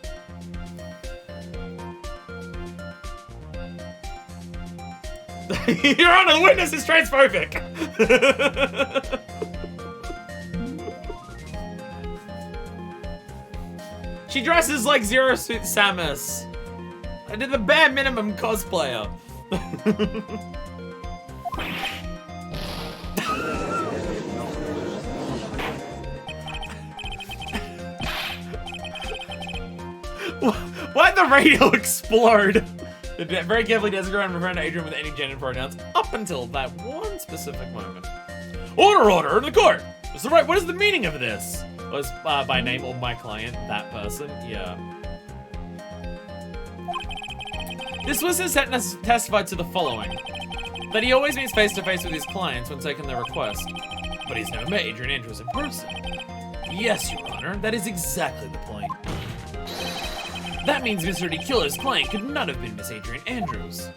Your Honor, the witness is transphobic. She dresses like Zero Suit Samus. I did the bare minimum cosplayer. Why'd the radio explode? It very carefully doesn't go around referring to Adrian with any gender pronouns up until that one specific moment. Order in the court! Mr. Wright, what is the meaning of this? Was by name or my client, that person? Yeah. This witness testified to the following. That he always meets face to face with his clients when taking their request. But he's never met Adrian Andrews in person. Yes, Your Honor, that is exactly the point. That means Mr. D. Killer's client could not have been Miss Adrian Andrews.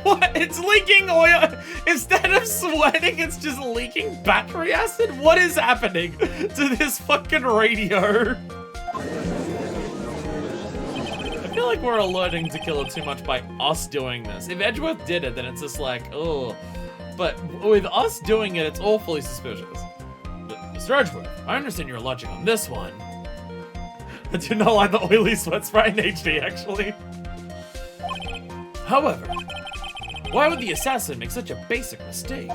What? It's leaking oil? Instead of sweating, it's just leaking battery acid? What is happening to this fucking radio? I feel like we're alerting to Killer too much by us doing this. If Edgeworth did it, then it's just like, oh. But with us doing it, it's awfully suspicious. Mr. Edgeworth, I understand your logic on this one. I do not like the oily sweat spray in HD, actually. However, why would the assassin make such a basic mistake?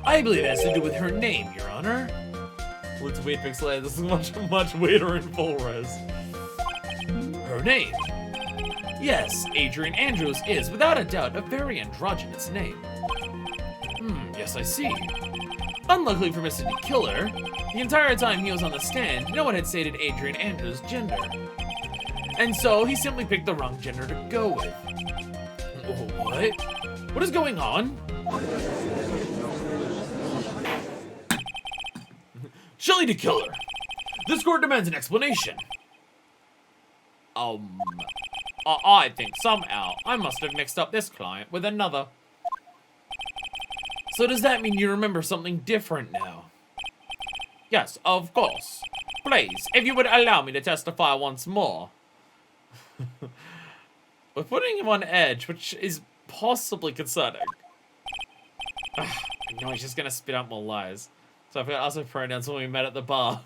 I believe it has to do with her name, Your Honor. Well, it's weird pixelated. This is much weirder in full res. Her name. Yes, Adrian Andrews is, without a doubt, a very androgynous name. Yes, I see. Unluckily for Mr. D. Killer, the entire time he was on the stand, no one had stated Adrian Andrews' gender. And so, he simply picked the wrong gender to go with. What? What is going on? Shelley D. Killer, this court demands an explanation. I think somehow I must have mixed up this client with another. So does that mean you remember something different now? Yes, of course. Please, if you would allow me to testify once more. We're putting him on edge, which is possibly concerning. I know he's just gonna spit out more lies. So I forgot also pronouns when we met at the bar.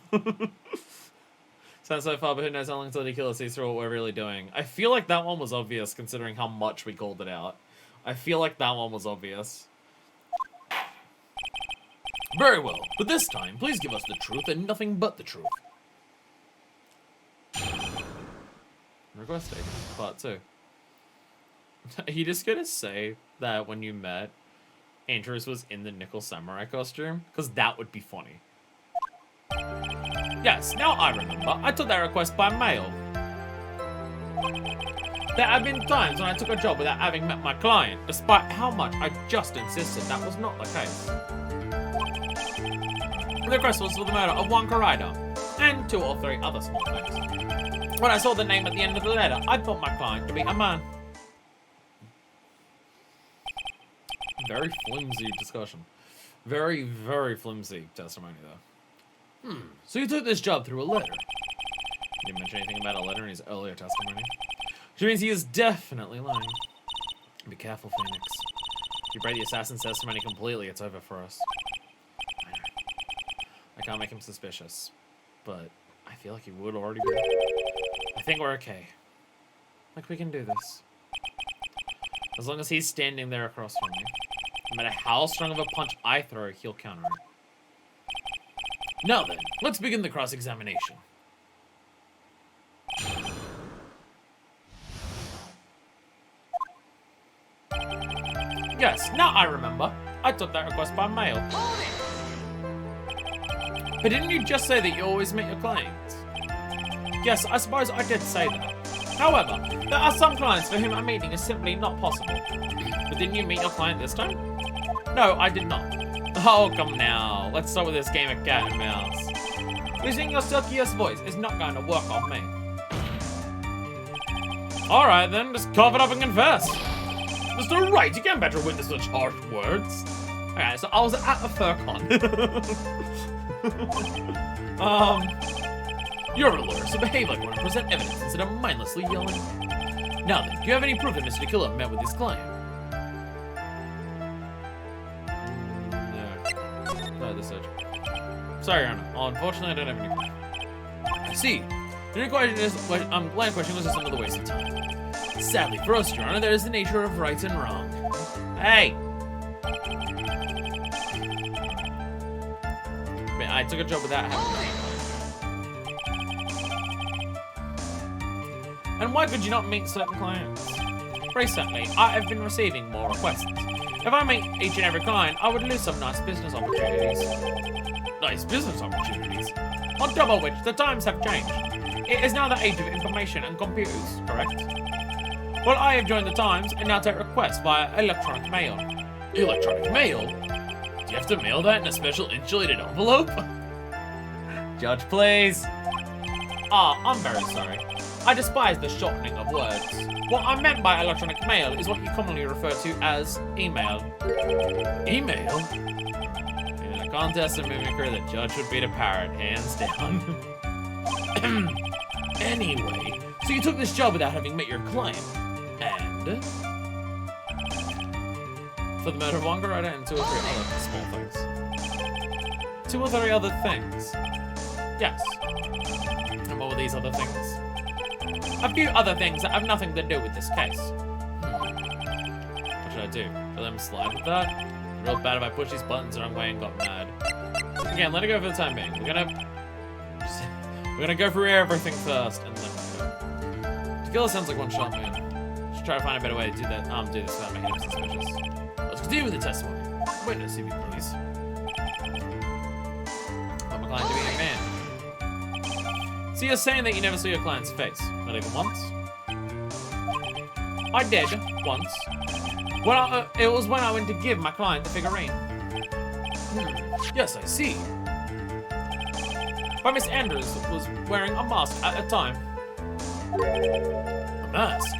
Sounds so far, but who knows how long until the killer sees through what we're really doing. I feel like that one was obvious considering how much we called it out. I feel like that one was obvious. Very well, but this time, please give us the truth and nothing but the truth. Requesting, part 2. Are you just gonna say that when you met, Andrews was in the Nickel Samurai costume? Because that would be funny. Yes, now I remember. I took that request by mail. There have been times when I took a job without having met my client, despite how much I just insisted that was not the case. The request was for the murder of one Karido, and 2 or 3 other small things. When I saw the name at the end of the letter, I thought my client to be a man. Very flimsy discussion. Very, very flimsy testimony, though. So you took this job through a letter. He didn't mention anything about a letter in his earlier testimony. Which means he is definitely lying. Be careful, Phoenix. If you break the assassin's testimony completely, it's over for us. I can't make him suspicious, but I feel like he would already be. I think we're okay. Like, we can do this. As long as he's standing there across from me. No matter how strong of a punch I throw, he'll counter it. Now then, let's begin the cross-examination. Yes, now I remember. I took that request by mail. Hold it! But didn't you just say that you always meet your clients? Yes, I suppose I did say that. However, there are some clients for whom a meeting is simply not possible. But didn't you meet your client this time? No, I did not. Oh, come now. Let's start with this game of cat and mouse. Using your silkiest voice is not going to work on me. Alright then, just cough it up and confess. Mr. Wright, you can't better witness such harsh words. Okay, so I was at a fur con. You're a lawyer, so behave like one and present evidence instead of mindlessly yelling. Now then, do you have any proof that Mr. Killer met with his client? No, this search. Sorry, Your Honor. Unfortunately, I don't have any proof. I see. The line question was just another waste of time. Sadly for us, Your Honor, there is the nature of right and wrong. Hey! Man, I took a job without having. And why could you not meet certain clients? Recently, I have been receiving more requests. If I meet each and every client, I would lose some nice business opportunities. Nice business opportunities? On top of which, the times have changed. It is now the age of information and computers, correct? Well, I have joined the times and now take requests via electronic mail. Electronic mail? Do you have to mail that in a special insulated envelope? Judge, please. Ah, I'm very sorry. I despise the shortening of words. What I meant by electronic mail is what you commonly refer to as email. Email? In a contest of mimicry, the judge would beat a parrot, hands down. Anyway, so you took this job without having met your client. And? For the murder of one writer and 2 or 3 other small things. 2 or 3 other things? Yes. And what were these other things? A few other things that have nothing to do with this case. What should I do? Let them slide with that? Real bad if I push these buttons the wrong way and got mad. Again, let it go for the time being. We're gonna go through everything first and then the killer sounds like one shot man. Should try to find a better way to do that. Do this without making him suspicious. Let's continue with the testimony. Witness, if you please. I'm inclined to be a man. So you're saying that you never saw your client's face? Not even once? I did, once. It was when I went to give my client the figurine. Yes, I see. But Miss Andrews was wearing a mask at the time. A mask?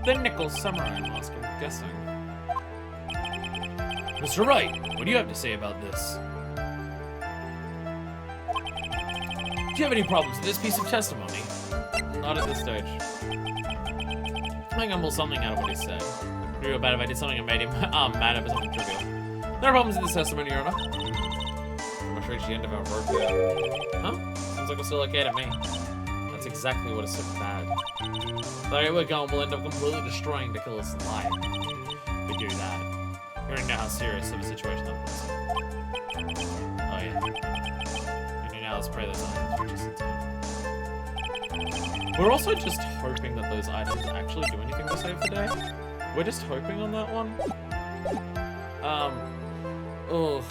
The nickel samurai mask, I'm guessing. Mr. Wright, what do you have to say about this? Do you have any problems with this piece of testimony? Not at this stage. I think I pulled something out of what he said. It'd be real bad if I did something and made him mad over something trivial. No problems with this testimony, Your Honor. I'm afraid she ended up our rope there. Huh? Sounds like we're still okay at me. That's exactly what is so bad. The way we're going, we'll end up completely destroying the killer's life. If we do that. You already know how serious of a situation that was. Oh yeah. Now let's pray those items were just in time. We're also just hoping that those items actually do anything to save the day. We're just hoping on that one. Ugh.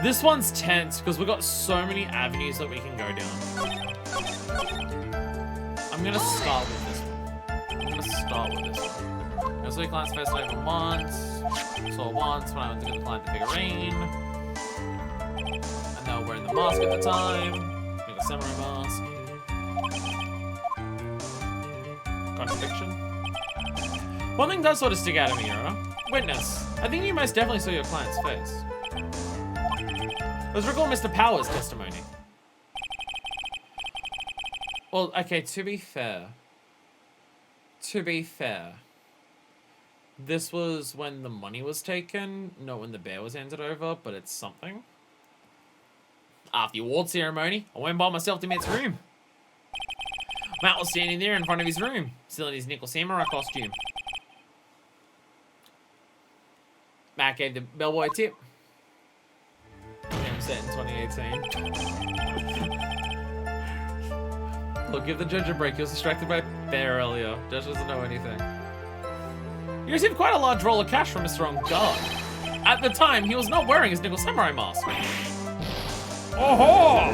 This one's tense because we've got so many avenues that we can go down. I'm gonna start with this one. I saw your client's face over once. Saw once when I went to give the client the figurine. And they were wearing the mask at the time. Make a samurai mask. Contradiction. One thing does sort of stick out of me, Your Honor. Witness, I think you most definitely saw your client's face. Let's recall Mr. Power's testimony. Well, okay, to be fair, this was when the money was taken, not when the bear was handed over, but it's something. After the award ceremony, I went by myself to Matt's room. Matt was standing there in front of his room, still in his nickel samurai costume. Matt gave the bellboy a tip. Game set in 2018. Look, give the judge a break. He was distracted by a bear earlier. Judge doesn't know anything. You received quite a large roll of cash from Mr. On Guard. At the time, he was not wearing his nickel samurai mask. Oh!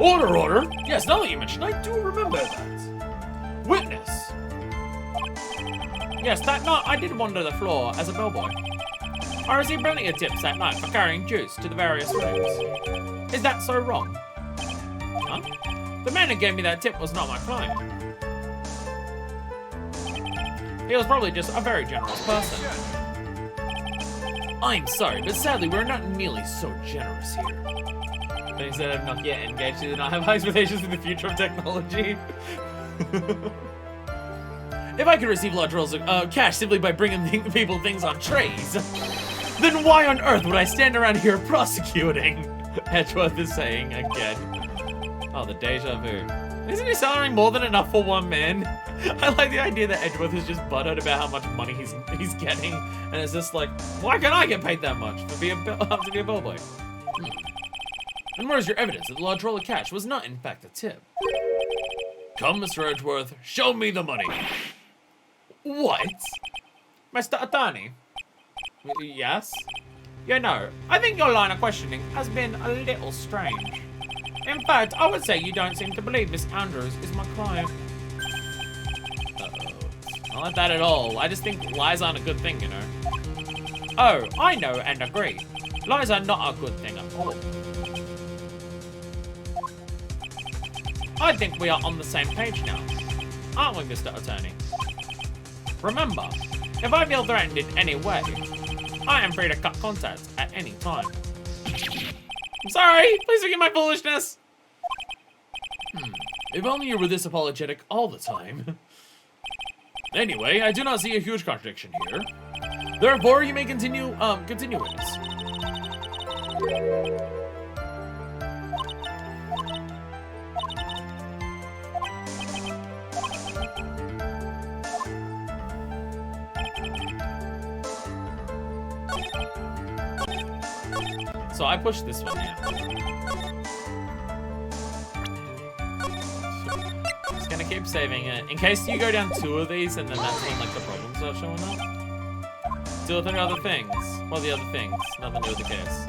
Order! Yes, now that you mention, I do remember that. Witness. Yes, that night I did wander the floor as a bellboy. I received plenty of tips that night for carrying juice to the various rooms. Is that so wrong? Huh? The man who gave me that tip was not my client. He was probably just a very generous person. I'm sorry, but sadly we're not nearly so generous here. Things that have not yet engaged do not have high expectations for the future of technology. If I could receive large rolls of cash simply by bringing people things on trays, then why on earth would I stand around here prosecuting? Edgeworth is saying again. Oh, the deja vu. Isn't his salary more than enough for one man? I like the idea that Edgeworth is just butthurt about how much money he's getting, and it's just like, why can't I get paid that much to be a bellboy? And where's your evidence that the large roll of cash was not in fact a tip? Come, Mr. Edgeworth, show me the money. What? Mr. Attorney? Yes? You know, I think your line of questioning has been a little strange. In fact, I would say you don't seem to believe Miss Andrews is my client. Not like that at all. I just think lies aren't a good thing, you know. Oh, I know and agree. Lies are not a good thing at all. I think we are on the same page now. Aren't we, Mr. Attorney? Remember, if I feel threatened in any way, I am free to cut contact at any time. I'm sorry, please forgive my foolishness. If only you were this apologetic all the time. Anyway, I do not see a huge contradiction here. Therefore, you may continue with this. So I pushed this one here. Just gonna keep saving it. In case you go down 2 of these and then that's when like the problems start showing up. 2 or 3 other things. What are the other things? Nothing to do with the case.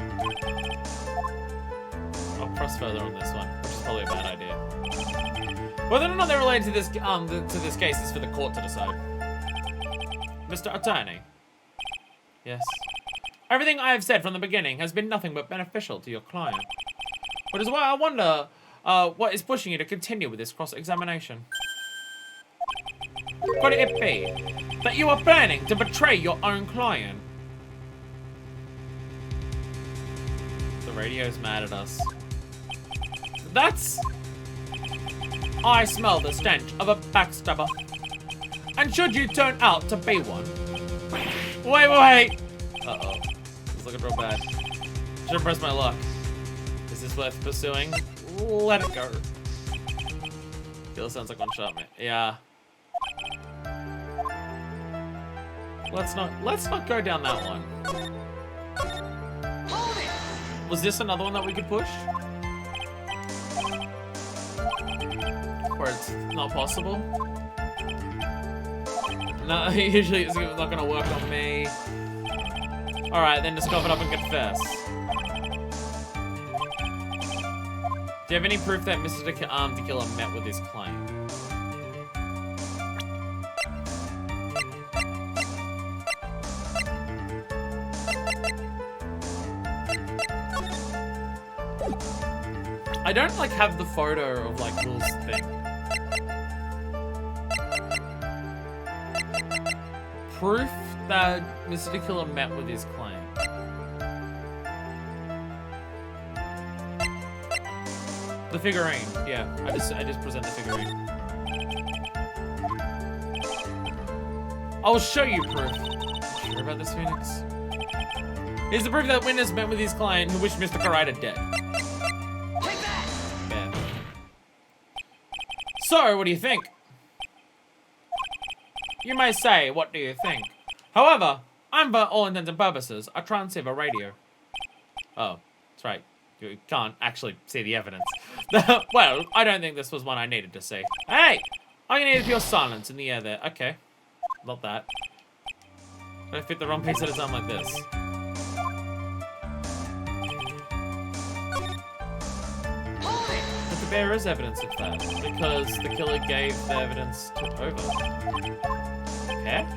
I'll press further on this one, which is probably a bad idea. Whether or not they're related to this case is for the court to decide. Mr. Attorney. Yes. Everything I have said from the beginning has been nothing but beneficial to your client. Which is why I wonder what is pushing you to continue with this cross-examination. Could it be that you are planning to betray your own client? The radio's mad at us. That's... I smell the stench of a backstabber. And should you turn out to be one... Wait! Uh-oh. It's looking real bad. Should have pressed my luck. Is this worth pursuing? Let it go. Still sounds like one shot, man. Yeah. Let's not go down that one. Hold it! Was this another one that we could push? Or it's not possible? No, usually it's not gonna work on me. Alright, then just cough it up and confess. Do you have any proof that Mr. Tequila met with his client? I don't like have the photo of like Will's thing. Proof that Mr. Tequila met with his client. The figurine, yeah. I just present the figurine. I'll show you proof. Sure about this, Phoenix? Here's the proof that witness met with his client who wished Mr. Karaita dead. Take that! Bam. So, what do you think? You may say, what do you think? However, I'm, for all intents and purposes, a transceiver radio. Oh, that's right. You can't actually see the evidence. Well, I don't think this was one I needed to see. Hey! I'm gonna need a pure silence in the air there. Okay. Not that. I fit the wrong piece at a time like this. But the bear is evidence of that, because the killer gave the evidence to over. Okay?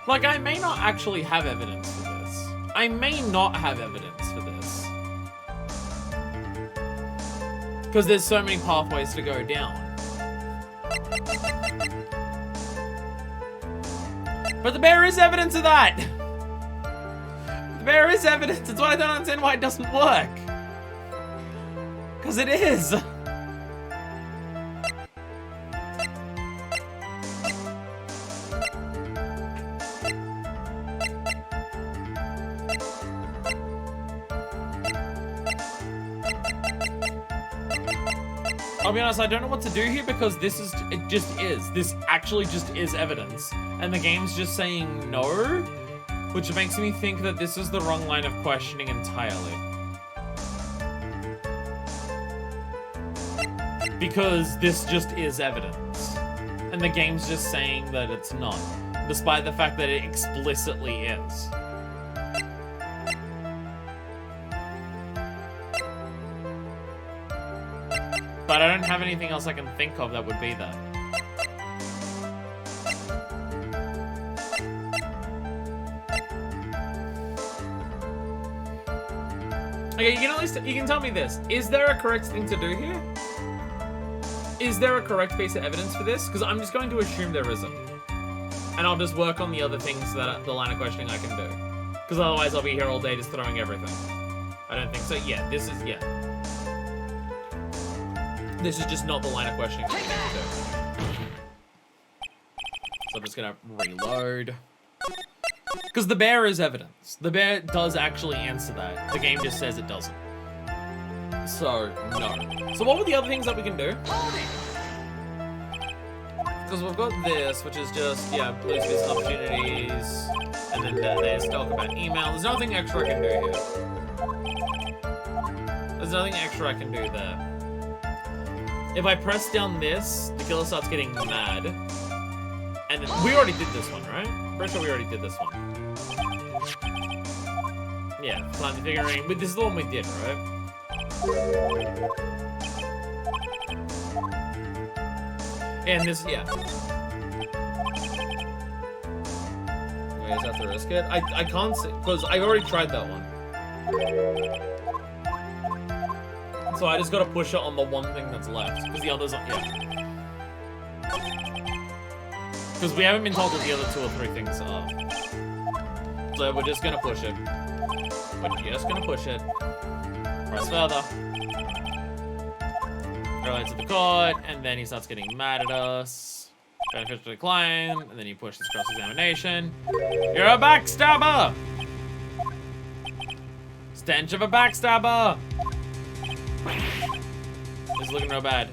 Like, I may not actually have evidence for this. I may not have evidence for this. Because there's so many pathways to go down. But the bear is evidence of that! The bear is evidence. It's why I don't understand why it doesn't work. Because it is. I'll be honest, I don't know what to do here because this is, it just is. This actually just is evidence. And the game's just saying no, which makes me think that this is the wrong line of questioning entirely. Because this just is evidence. And the game's just saying that it's not, despite the fact that it explicitly is. But I don't have anything else I can think of that would be that. Okay, you can at least, you can tell me this. Is there a correct thing to do here? Is there a correct piece of evidence for this? Because I'm just going to assume there isn't. And I'll just work on the other things that the line of questioning I can do. Because otherwise I'll be here all day just throwing everything. I don't think so. Yeah, this is, yeah. This is just not the line of questioning that I can do. So I'm just gonna reload. Because the bear is evidence. The bear does actually answer that. The game just says it doesn't. So, no. So what were the other things that we can do? Because we've got this, which is just, yeah, lose business opportunities. And then there's talk about email. There's nothing extra I can do here. There's nothing extra I can do there. If I press down this, the killer starts getting mad. And then, we already did this one, right? Pretty sure we already did this one. Yeah, climb the figurine. But this is the one we did, right? And this, yeah. Wait, is that the risk it? I can't see, because I already tried that one. So I just gotta push it on the one thing that's left, because the others aren't, yeah. Because we haven't been told what the other 2 or 3 things are. So we're just gonna push it. We're just gonna push it. Press further. Go into the court, and then he starts getting mad at us. Beneficial decline, and then he pushes cross-examination. You're a backstabber! Stench of a backstabber! This is looking real bad.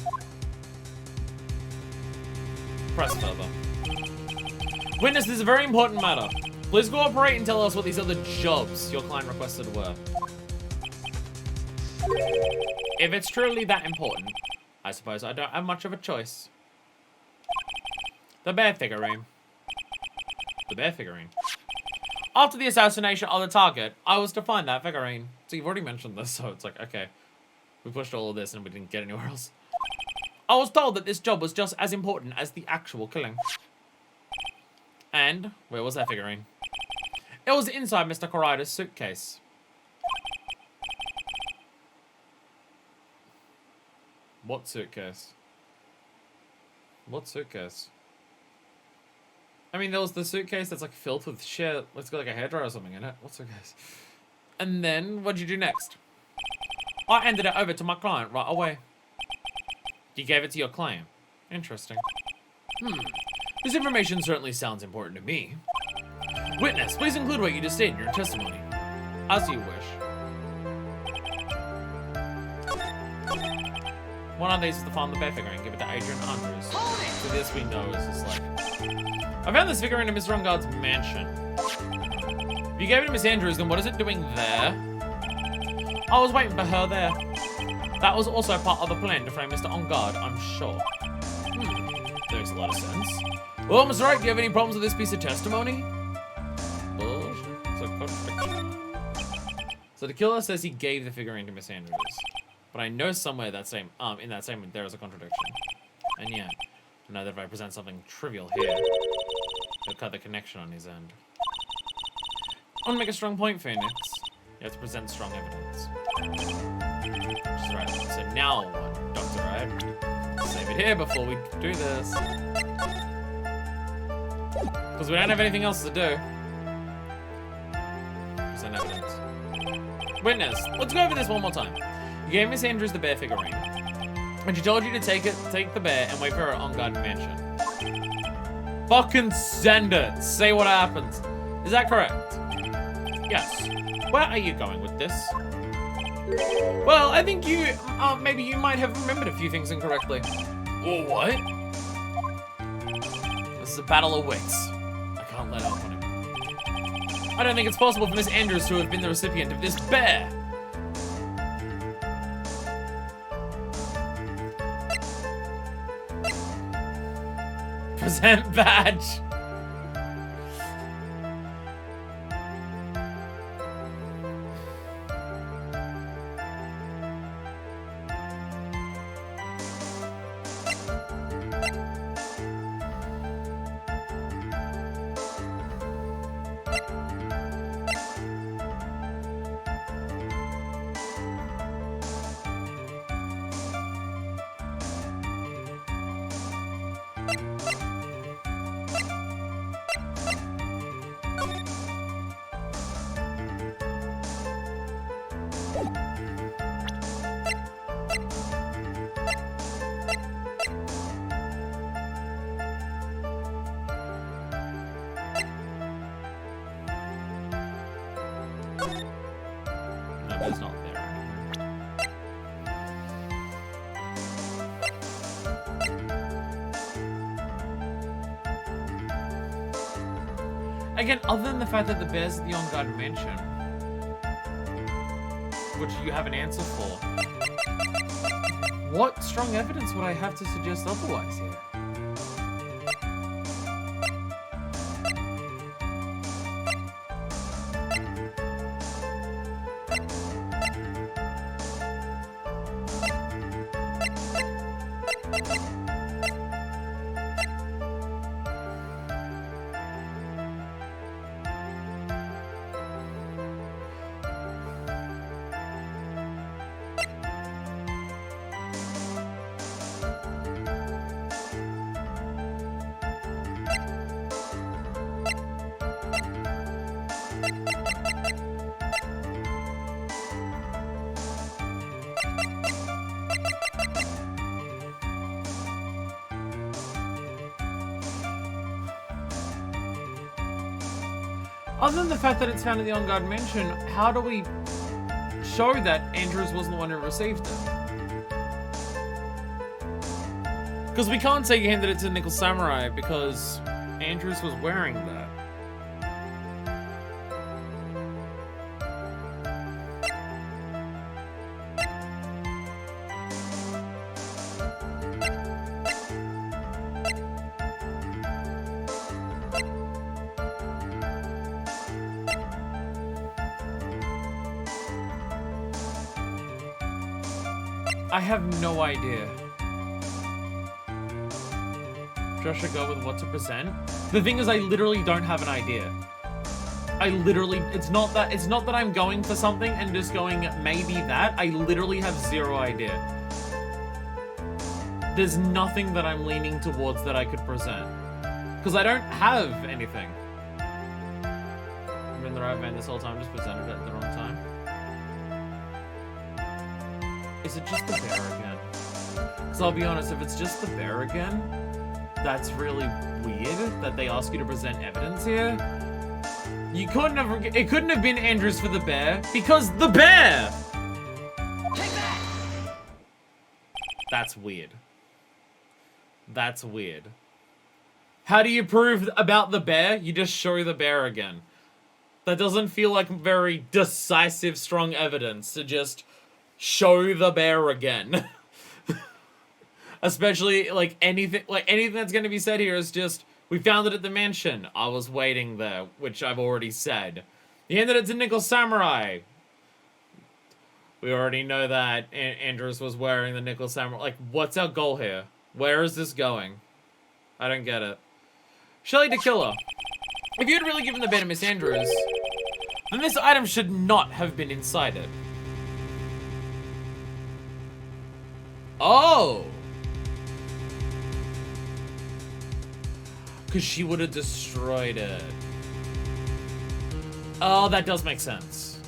Press further. Witness, this is a very important matter. Please cooperate and tell us what these other jobs your client requested were. If it's truly that important, I suppose I don't have much of a choice. The bear figurine. The bear figurine. After the assassination of the target, I was to find that figurine. So you've already mentioned this, so it's like, okay. We pushed all of this and we didn't get anywhere else. I was told that this job was just as important as the actual killing. And where was that figurine? It was inside Mr. Karaita's suitcase. What suitcase? What suitcase? I mean, there was the suitcase that's like filled with shit. Let's go like a hairdryer or something in it. What suitcase? And then, what'd you do next? I handed it over to my client right away. You gave it to your client. Interesting. This information certainly sounds important to me. Witness, please include what you just stated in your testimony. As you wish. One of these is to find the bear figurine. Give it to Adrian Andrews. So this we know is just like... I found this figurine in Mr. Ungard's mansion. If you gave it to Miss Andrews, then what is it doing there? I was waiting for her there. That was also part of the plan to frame Mr. Ungard, I'm sure. Makes a lot of sense. Well, Mr. Wright, do you have any problems with this piece of testimony? So the killer says he gave the figurine to Miss Andrews. But I know somewhere in that statement there is a contradiction. And yeah, I know that if I present something trivial here, he'll cut the connection on his end. I want to make a strong point, Phoenix. You have to present strong evidence. Which is right. So now what, Dr. Wright? Save it here before we do this. Because we don't have anything else to do. Present evidence. Witness, let's go over this one more time. You gave Miss Andrews the bear figurine. And she told you to take the bear and wait for her on Garden Mansion. Fucking send it. Say what happens. Is that correct? Yes. Where are you going with this? Well, I think you, maybe you might have remembered a few things incorrectly. Or what? This is a battle of wits. I can't let up on him. I don't think it's possible for Miss Andrews to have been the recipient of this bear. Present badge. It's not there anymore. Again, other than the fact that the bear's at the on-guard mansion, which you have an answer for, what strong evidence would I have to suggest otherwise here? Other than the fact that it's found in the on-guard mansion, how do we show that Andrews wasn't the one who received it? Because we can't say he handed it to Nickel Samurai because Andrews was wearing that. I have no idea. Josh should go with what to present. The thing is, I literally don't have an idea. It's not that I'm going for something and just going, maybe that. I literally have zero idea. There's nothing that I'm leaning towards that I could present. Because I don't have anything. I'm in the right vein this whole time, just presented it at the wrong time. Is it just the bear again? Because I'll be honest, if it's just the bear again, that's really weird that they ask you to present evidence here. It couldn't have been Andrews for the bear, because the bear! Take that! That's weird. That's weird. How do you prove about the bear? You just show the bear again. That doesn't feel like very decisive, strong evidence to just show the bear again. Especially, like, anything that's gonna be said here is just, we found it at the mansion. I was waiting there, which I've already said. He handed it to Nickel Samurai. We already know that Andrews was wearing the Nickel Samurai. Like, what's our goal here? Where is this going? I don't get it. Shelly the Killer. If you had really given the bear to Miss Andrews, then this item should not have been inside it. Oh! Because she would have destroyed it. Oh, that does make sense.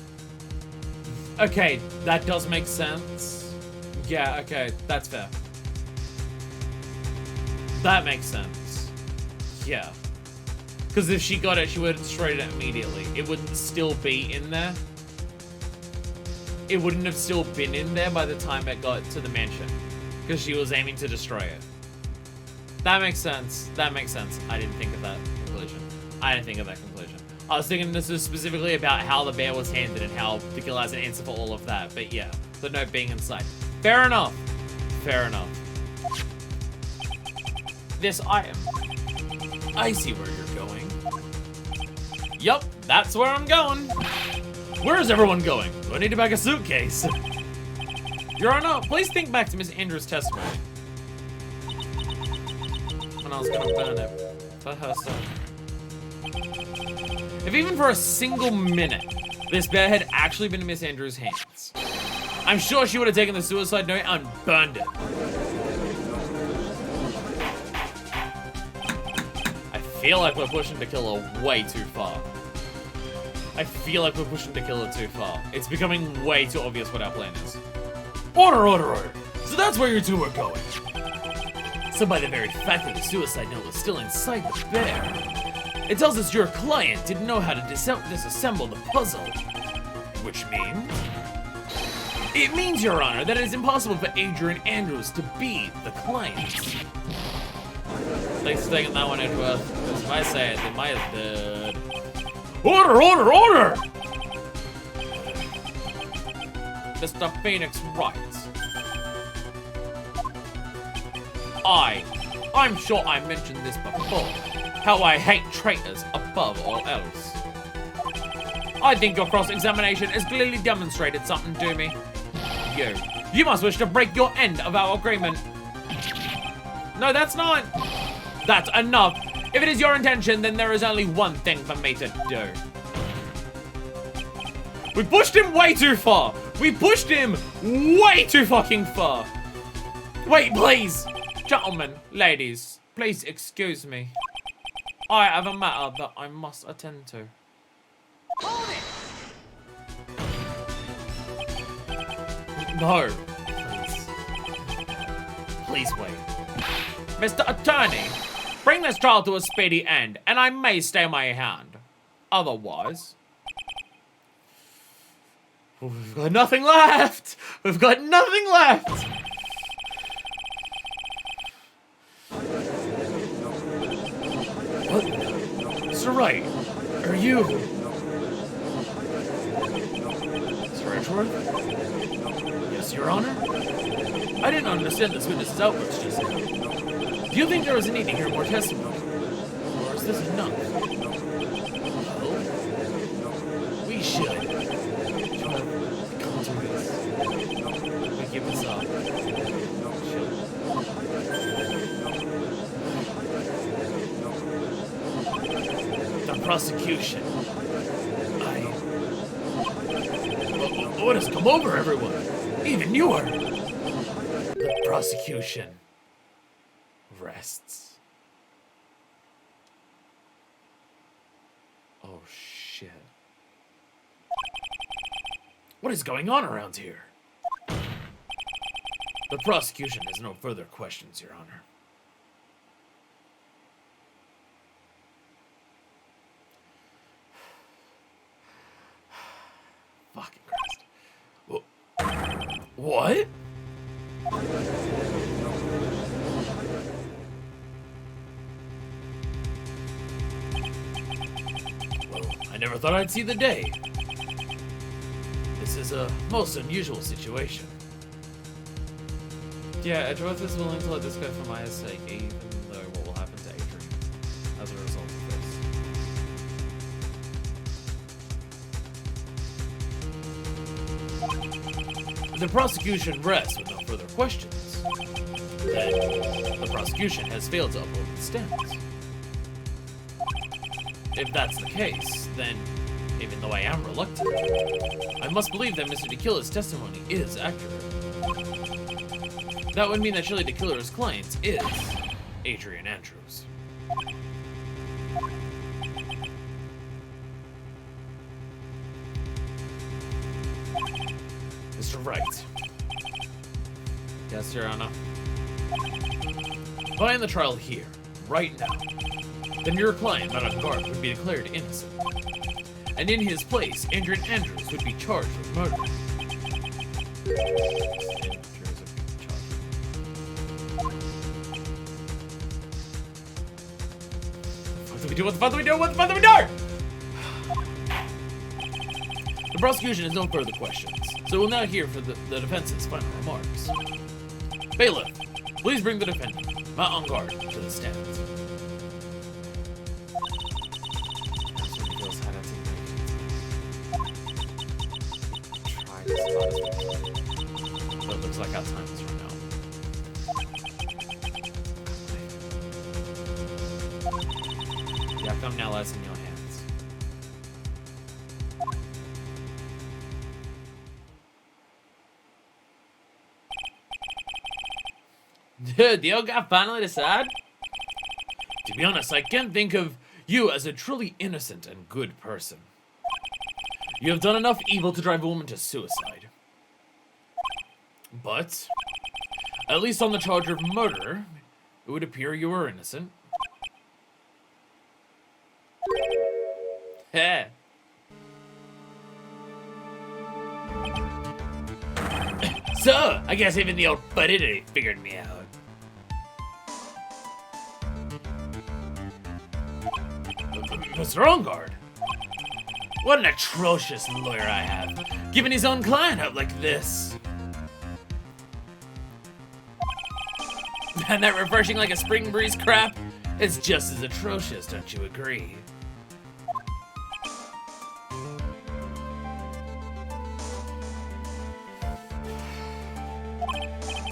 Okay, that does make sense. Yeah, okay, that's fair. That makes sense. Yeah. Because if she got it, she would have destroyed it immediately. It wouldn't still be in there. It wouldn't have still been in there by the time it got to the mansion. Because she was aiming to destroy it. That makes sense. That makes sense. I didn't think of that conclusion. I didn't think of that conclusion. I was thinking this is specifically about how the bear was handed and how the killer has an answer for all of that. But yeah, the note being inside. Fair enough. Fair enough. This item. I see where you're going. Yup, that's where I'm going. Where is everyone going? Do I need to pack a suitcase? Your Honor, please think back to Miss Andrews' testimony. When I was gonna burn it for her son. If even for a single minute, this bear had actually been in Miss Andrews' hands, I'm sure she would have taken the suicide note and burned it. I feel like we're pushing the killer way too far. I feel like we're pushing the killer too far. It's becoming way too obvious what our plan is. Order, order, order. So that's where you two are going. So by the very fact that the suicide note was still inside the bear, it tells us your client didn't know how to disassemble the puzzle. Which means? It means, Your Honor, that it is impossible for Adrian Andrews to be the client. Thanks for taking that one, Edgeworth. Because if I say it, then my is dead. Order, order, order! Mr. Phoenix Wright. I'm sure I mentioned this before, how I hate traitors above all else. I think your cross-examination has clearly demonstrated something to me. You must wish to break your end of our agreement. No, that's not. That's enough. If it is your intention, then there is only one thing for me to do. We pushed him way too far. We pushed him way too fucking far. Wait, please. Gentlemen, ladies, please excuse me. I have a matter that I must attend to. Hold it! No. Please wait. Mr. Attorney, bring this trial to a speedy end, and I may stay my hand. Otherwise... we've got nothing left! We've got nothing left! What? Mr. Wright, are you... Sir Edgeworth? Yes, Your Honor? I didn't understand this witness's outburst just now. Do you think there is a need to hear more testimony? Or is this enough? Well, we should. We give this up. The prosecution. What has come over everyone? Even you are. The prosecution rests. Oh shit. What is going on around here? The prosecution has no further questions, Your Honor. Fucking Christ. What? Well, I never thought I'd see the day. This is a most unusual situation. Yeah, Edgeworth is willing to let this go for Maya's sake, even though what will happen to Adrian as a result of this. The prosecution rests with no further questions. Then, the prosecution has failed to uphold its stance. If that's the case, then, even though I am reluctant, I must believe that Mr. DeKiller's testimony is accurate. That would mean that Shirley DeKiller's client is Adrian Andrews. Mr. Wright. Yes, Your Honor. If I end the trial here, right now, then your client, Madame Guard, would be declared innocent. And in his place, Adrian Andrews would be charged with murder. What the fuck do we do? What the fuck do we do? The prosecution has no further questions, so we'll now hear for the defense's final remarks. Bailiff, please bring the defendant, Matt Guard, to the stand. But it looks like our time is run out. The outcome now lies in your hands. Dude, the old guy finally decide? To be honest, I can't think of you as a truly innocent and good person. You have done enough evil to drive a woman to suicide. But, at least on the charge of murder, it would appear you were innocent. Heh. So, I guess even the old fuddy figured me out. Mr. Ongard. What an atrocious lawyer I have, giving his own client out like this. And that refreshing like a spring breeze crap is just as atrocious, don't you agree?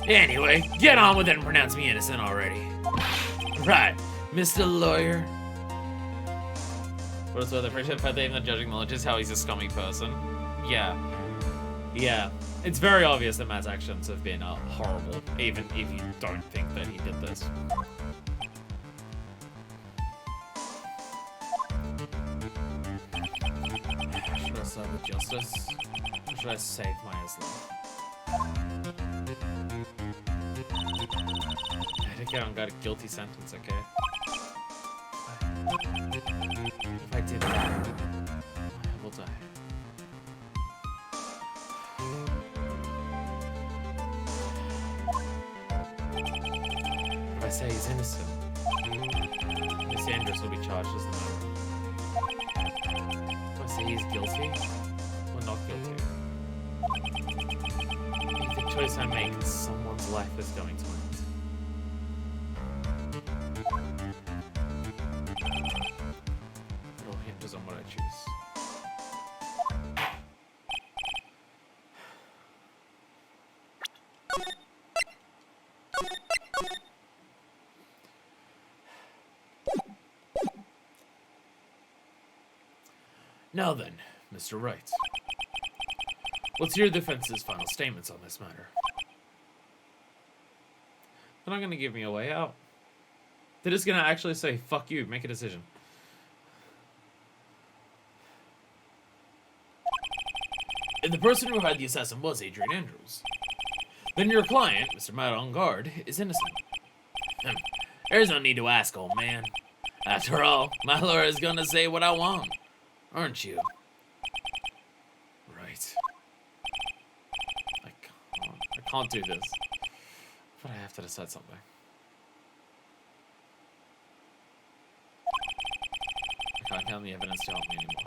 Anyway, get on with it and pronounce me innocent already. Right, Mr. Lawyer. What is the appreciate the fact that even the judge acknowledges how he's a scummy person? Yeah. Yeah. It's very obvious that Matt's actions have been horrible, even if you don't think that he did this. Should I side with justice? Or should I save Maya's life? I think I got a guilty sentence, okay? If I did that, I will die. If I say he's innocent, Miss Andrews will be charged as the murderer. If I say he's guilty or not guilty, the choice I make is someone's life is going to end. It all hinges on what I choose. Now then, Mr. Wright. Let's hear the defense's final statements on this matter. They're not going to give me a way out. They're just going to actually say, fuck you, make a decision. If the person who hired the assassin was Adrian Andrews, Then your client, Mr. Matt on guard, is innocent. There's no need to ask, old man. After all, my lawyer is gonna say what I want, aren't you? Right. I can't do this. But I have to decide something. I can't count the evidence to help me anymore.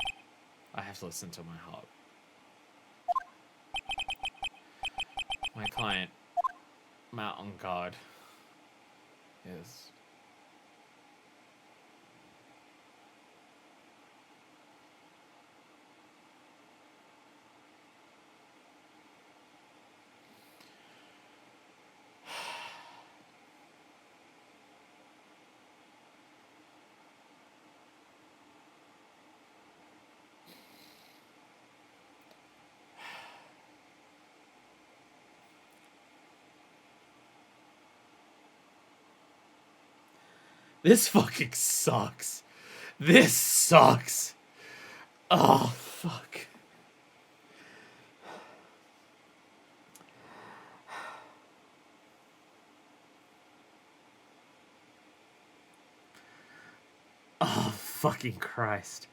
I have to listen to my heart. My client, Matt on guard, is... This fucking sucks. This sucks. Oh, fuck. Oh, fucking Christ.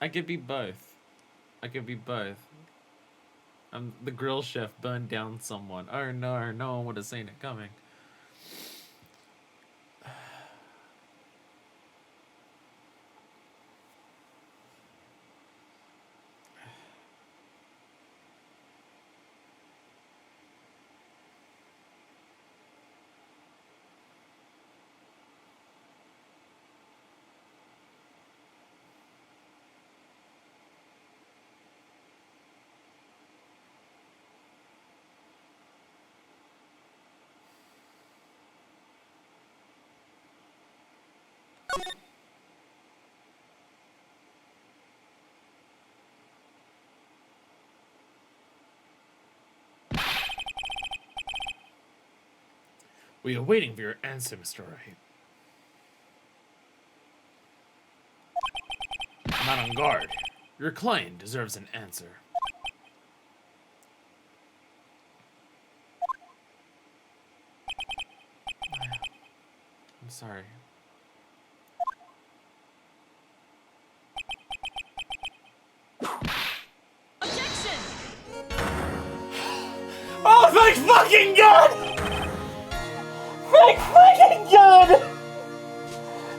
I could be both. I could be both. The grill chef burned down someone. Oh no, no one would have seen it coming. We are waiting for your answer, Mr. Wright. Not on guard. Your client deserves an answer. I'm sorry. Objection! Oh, thank fucking God! Thank fucking God!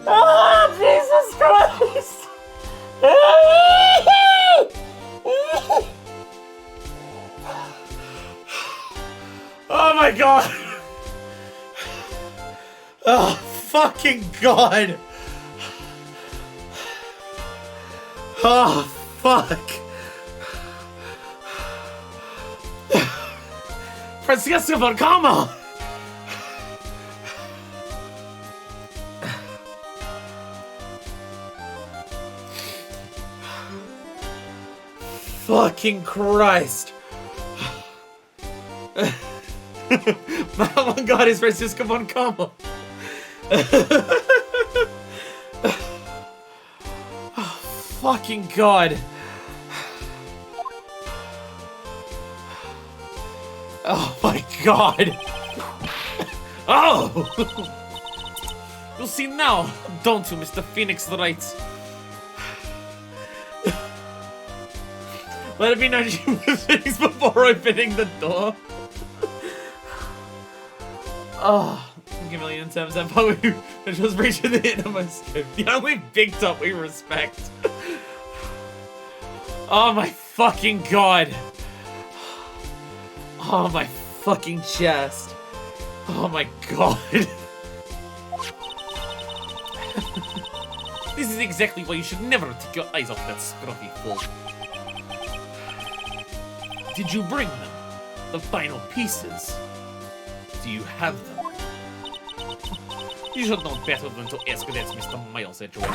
Oh, Jesus Christ! Oh my God! Oh, fucking God! Oh, fuck! Francesca Valcama! Fucking Christ! My God is Francisco Moncama. Oh, fucking God. Oh my God. Oh! You'll see now, don't you, Mr. Phoenix Wright? Let it be known you were things before opening the door. Oh, thank you a million times that part which was reaching the innermost scope. The only big top we respect. Oh my fucking God. Oh, my fucking chest. Oh my god. This is exactly why you should never take your eyes off that scruffy fool. Did you bring them? The final pieces? Do you have them? You should know better than to ask that, Mr. Miles Edgeworth.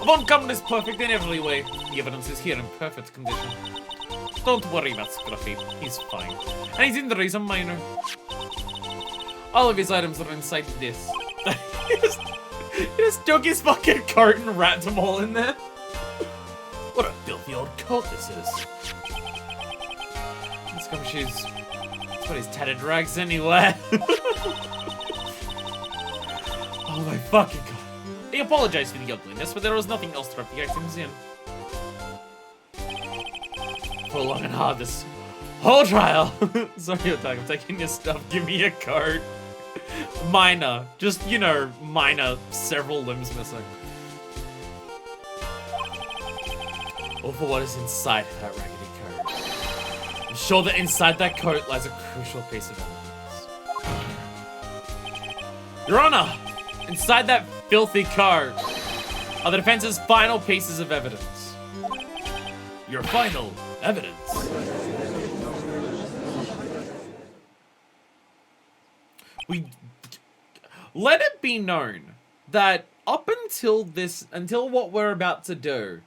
Von Common is perfect in every way. The evidence is here in perfect condition. Don't worry about Scruffy. He's fine. And his injuries are minor. All of his items are inside this. He just took his fucking cart and wrapped them all in there. What a filthy old coat this is. These gumshoes. That's what his tattered rags anyway. Oh my fucking god. He apologized for the ugliness, but there was nothing else to wrap the items in. For long and hard this whole trial. Sorry, I'm taking your stuff. Give me a cart. Minor. Just, you know, minor. Several limbs missing. Or for what is inside that raggedy coat. I'm sure that inside that coat lies a crucial piece of evidence. Your Honor! Inside that filthy coat are the defense's final pieces of evidence. Your final evidence. Let it be known that up until what we're about to do,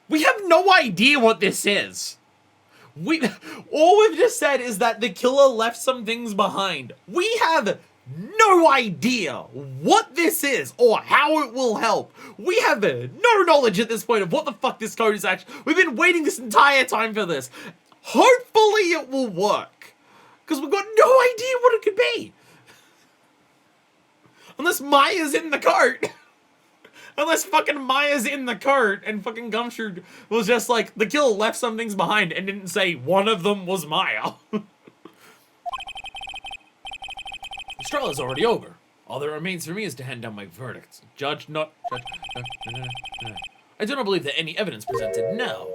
we have no idea what this is. All we've just said is that the killer left some things behind. We have no idea what this is or how it will help. We have no knowledge at this point of what the fuck this code is actually. We've been waiting this entire time for this. Hopefully it will work. Because we've got no idea what it could be. Unless Maya's in the cart. Unless fucking Maya's in the cart and fucking Gumshoe was just like, the killer left some things behind and didn't say one of them was Maya. The trial is already over. All that remains for me is to hand down my verdict. Judge, no. I do not believe that any evidence presented now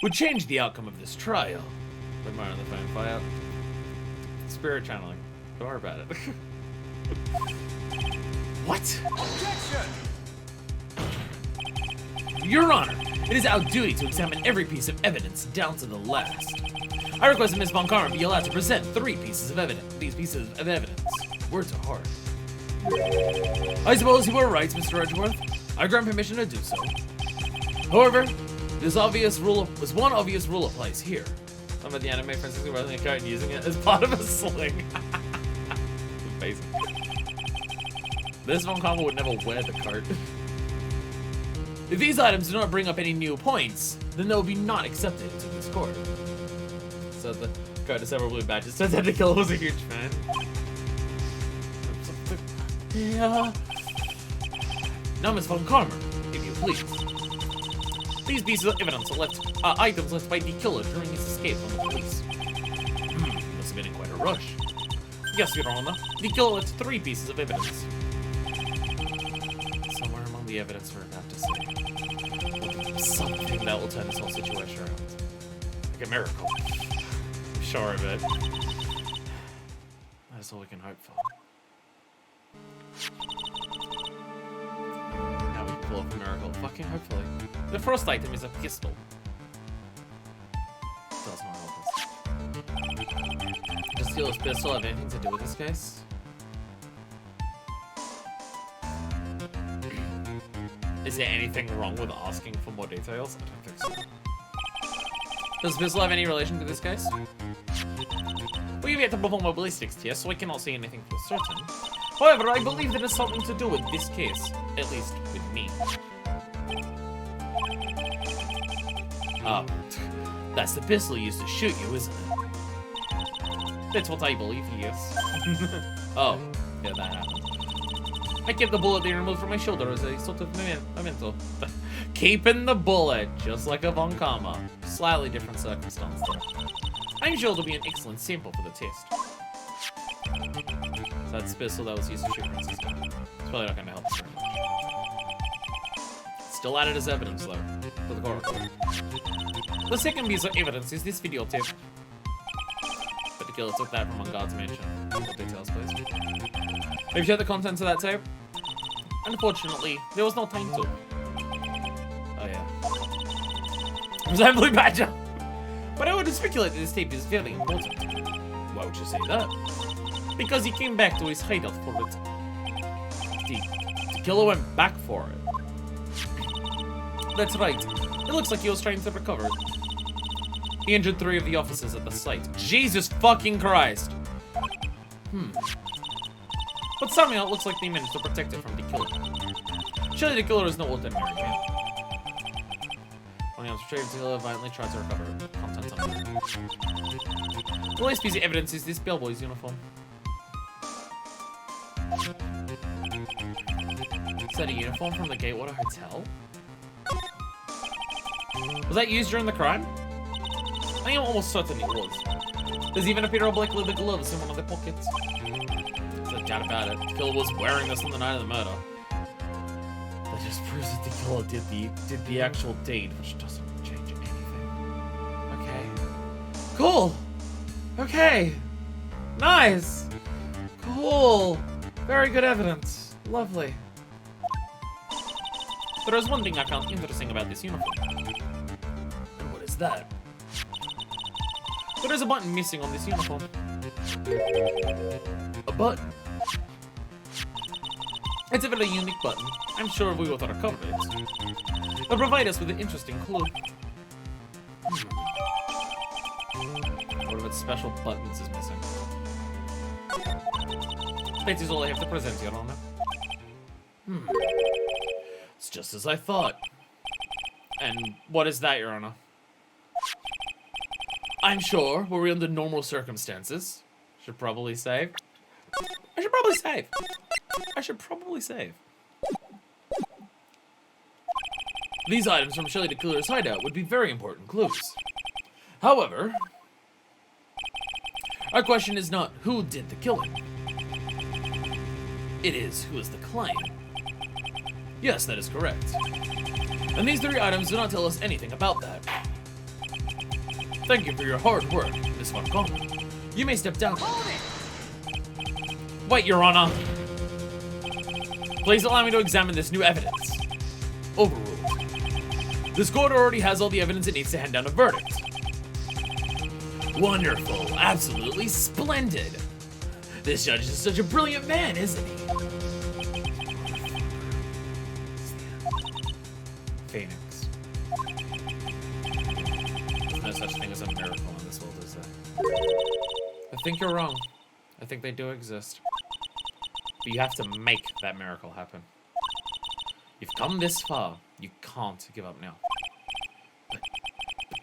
would change the outcome of this trial. Put Maya on the phone, fire. Spirit channeling. Don't worry about it. What? Objection! Your Honor, it is our duty to examine every piece of evidence down to the last. I request that Ms. Von Karma be allowed to present 3 pieces of evidence. These pieces of evidence. Words are hard. I suppose you were right, Mr. Edgeworth. I grant permission to do so. However, this one obvious rule applies here. Some of the anime princess who running a card and using it as part of a sling. Amazing. This Von Karma would never wear the cart. If these items do not bring up any new points, then they will be not accepted into this court. So the card has several blue badges. Turns out the killer was a huge fan. Yeah. Now, Ms. Von Karma, if you please. These pieces of evidence are items left by the killer during his escape from the police. Must have been in quite a rush. Yes, Your Honor. The killer left 3 pieces of evidence. Somewhere among the evidence we're about to see. Something that will turn this whole situation around. Like a miracle. I'm sure of it. That's all we can hope for. Now we can pull off a miracle. Fucking hopefully. The first item is a pistol. Does not help us. Does Steel's pistol have anything to do with this case? Is there anything wrong with asking for more details? I don't think so. Does the pistol have any relation to this case? We have yet to perform a ballistics test, so I cannot say anything for certain. However, I believe that it has something to do with this case. At least, with me. Oh. That's the pistol he used to shoot you, isn't it? That's what I believe he is. Oh. Yeah, that happened. I kept the bullet they removed from my shoulder as a sort of memento. Keeping the bullet, just like a Von Karma. Slightly different circumstance, though. I'm sure it'll be an excellent sample for the test. So that's the pistol that was used to shoot Princess. It's probably not going to help us very much. Still added as evidence, though, for the court. The second piece of evidence is this videotape. killer took that from on guard's mansion. More details, please. Have you checked the contents of that tape? Unfortunately, there was no time to. Oh yeah. It was that Blue Badger! But I would speculate that this tape is very important. Why would you say that? Because he came back to his hideout for it. The killer went back for it. That's right. It looks like he was trying to recover it. He injured 3 of the officers at the site. Jesus fucking Christ! But somehow it looks like they managed to protect it from the killer. Surely the killer is no ordinary man. When he was retrieved, the killer violently tried to recover the contents of it. The last piece of evidence is this bellboy's uniform. Is that a uniform from the Gatewater Hotel? Was that used during the crime? I am almost certain it was. There's even a pair of black leather gloves in one of the pockets. There's no doubt about it. The killer was wearing this on the night of the murder. That just proves that the killer did the actual deed, which doesn't change anything. Okay. Cool! Okay! Nice! Cool! Very good evidence. Lovely. There is one thing I found interesting about this uniform. And what is that? There is a button missing on this uniform. A button? It's a very unique button. I'm sure we will recover it. It'll provide us with an interesting clue. What of its special buttons is missing? That is all I have to present, Your Honor. It's just as I thought. And what is that, Your Honor? I'm sure, were we under normal circumstances, should probably save. I should probably save. These items from Shelley the Killer's hideout would be very important clues. However, our question is not who did the killing. It is who is the client. Yes, that is correct. And these 3 items do not tell us anything about that. Thank you for your hard work, Miss Falcone. You may step down. Wait, Your Honor. Please allow me to examine this new evidence. Overruled. This court already has all the evidence it needs to hand down a verdict. Wonderful. Absolutely splendid. This judge is such a brilliant man, isn't he? Phoenix. There's no such thing as a miracle in this world, is there? I think you're wrong. I think they do exist. But you have to make that miracle happen. You've come this far. You can't give up now. But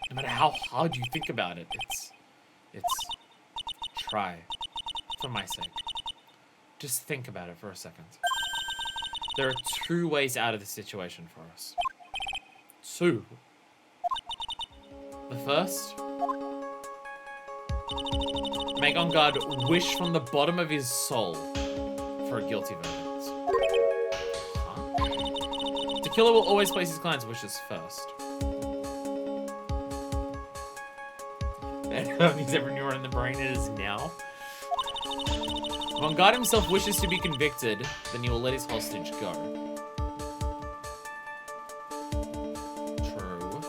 no matter how hard you think about it, it's try. For my sake. Just think about it for a second. There are 2 ways out of this situation for us. 2. The first, make on guard wish from the bottom of his soul for a guilty verdict. Huh? The killer will always place his client's wishes first. That needs every neuron in the brain it is now. If on guard himself wishes to be convicted, then he will let his hostage go. True.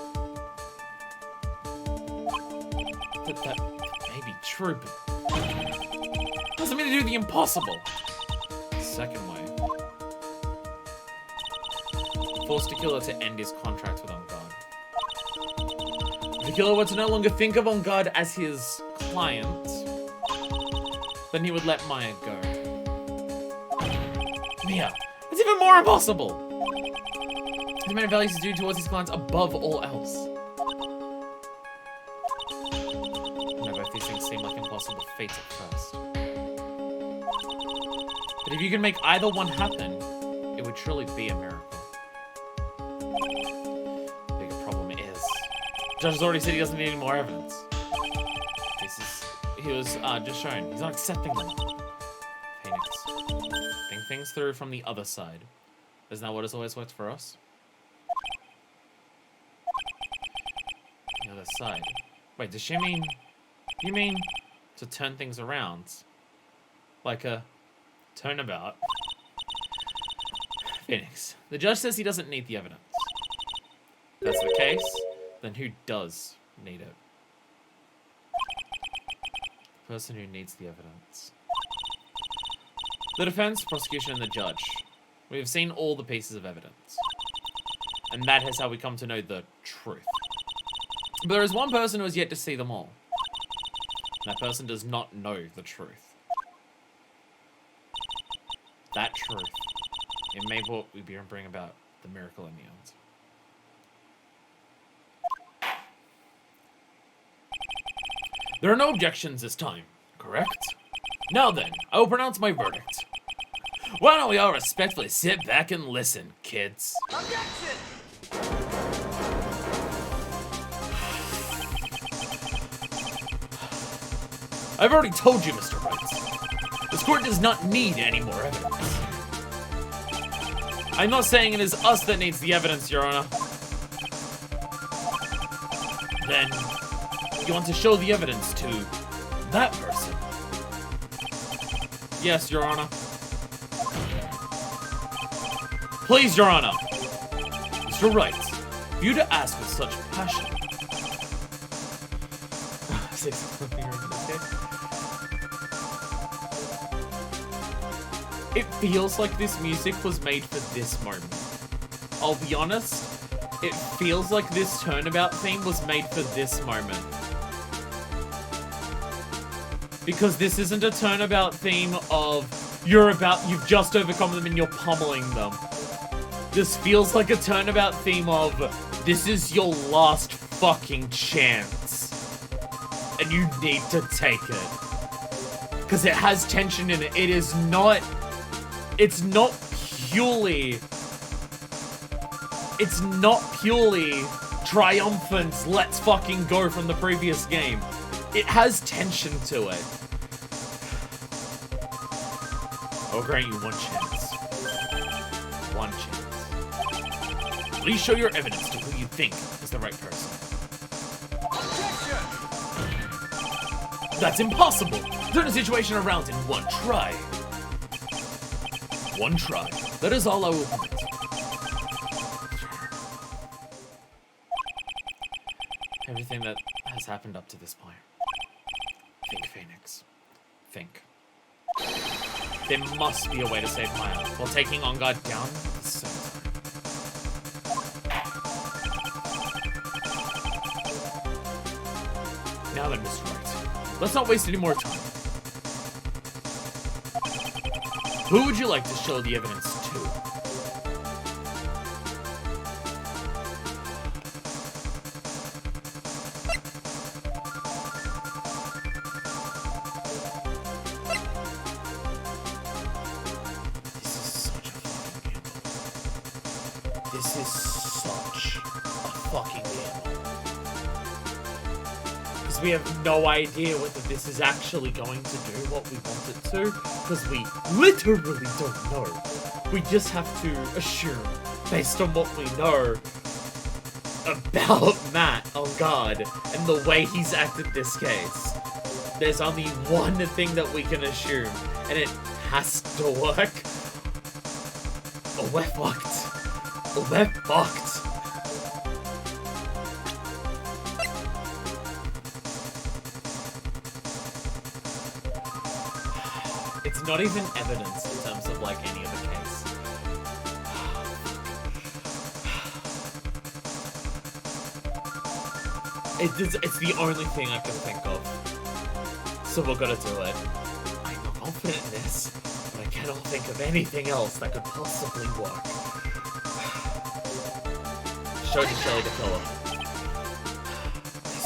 That may be true, but doesn't mean to do the impossible. Second way. Force the killer to end his contract with On Guard. If the killer were to no longer think of On Guard as his client, then he would let Maya go. Mia, it's even more impossible! The man values his duty towards his clients above all else. No, both these things seem like impossible fates at first. But if you can make either one happen, it would truly be a miracle. The bigger problem is, the judge has already said he doesn't need any more evidence. He was just shown. He's not accepting them. Phoenix. Think things through from the other side. Isn't that what has always worked for us? The other side. Wait, does she mean... You mean to turn things around. Like a turnabout. Phoenix, the judge says he doesn't need the evidence. If that's the case, then who does need it? The person who needs the evidence. The defense, prosecution, and the judge. We have seen all the pieces of evidence. And that is how we come to know the truth. But there is one person who has yet to see them all. That person does not know the truth. That truth. It may what we bring about the miracle in the end. There are no objections this time, correct? Now then, I will pronounce my verdict. Why don't we all respectfully sit back and listen, kids? Objection! I've already told you, Mr. Wright. This court does not need any more evidence. I'm not saying it is us that needs the evidence, Your Honor. Then, you want to show the evidence to that person? Yes, Your Honor. Please, Your Honor. Mr. Wright, for you to ask with such passion. It feels like this music was made for this moment. I'll be honest, it feels like this turnabout theme was made for this moment. Because this isn't a turnabout theme of you've just overcome them and you're pummeling them. This feels like a turnabout theme of this is your last fucking chance. And you need to take it. Because it has tension in it. It's not purely triumphant, let's fucking go from the previous game. It has tension to it. I'll grant you one chance. One chance. Please show your evidence to who you think is the right person. Objection! That's impossible! Turn the situation around in one try. One try. That is all I will permit. Everything that has happened up to this point. Think, Phoenix. Think. There must be a way to save Maya while taking On Guard down at the same time. Now then, Mr. Wright, let's not waste any more time. Who would you like to show the evidence to? This is such a fucking gamble. Because we have no idea whether this is actually going to do what we want it to. Because we literally don't know. We just have to assume, based on what we know about Matt on guard and the way he's acted this case. There's only one thing that we can assume, and it has to work. Or we're fucked. We're fucked. It's not even evidence in terms of like any other case. It's the only thing I can think of. So we're gonna do it. I'm not confident in this, but I cannot think of anything else that could possibly work. Show to Shelly the killer.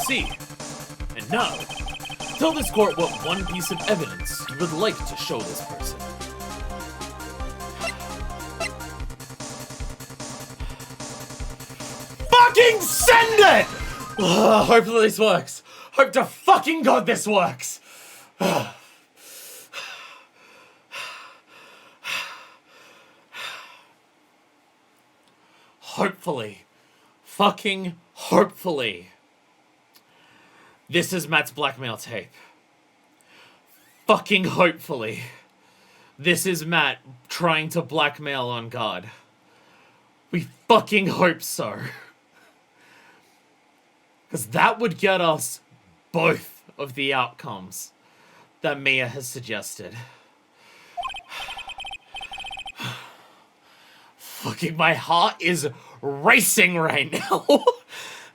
See. And now, tell this court what one piece of evidence you would like to show this person. Fucking send it! Hopefully this works. Hope to fucking God this works. Hopefully. Fucking hopefully. This is Matt's blackmail tape. fucking hopefully, this is Matt trying to blackmail on God. We fucking hope so. Because that would get us both of the outcomes that Mia has suggested. Fucking my heart is racing right now.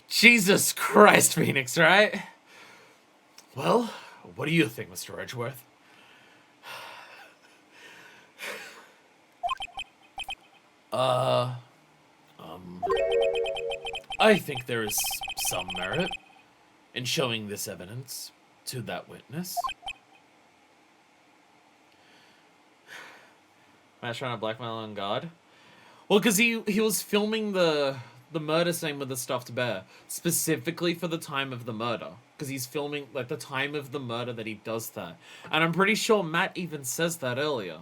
Jesus Christ, Phoenix, right? Well, what do you think, Mr. Edgeworth? I think there is some merit in showing this evidence to that witness. Matt's trying to blackmail on God? Well, because he was filming the murder scene with the stuffed bear specifically for the time of the murder. Because he's filming, like, the time of the murder that he does that. And I'm pretty sure Matt even says that earlier.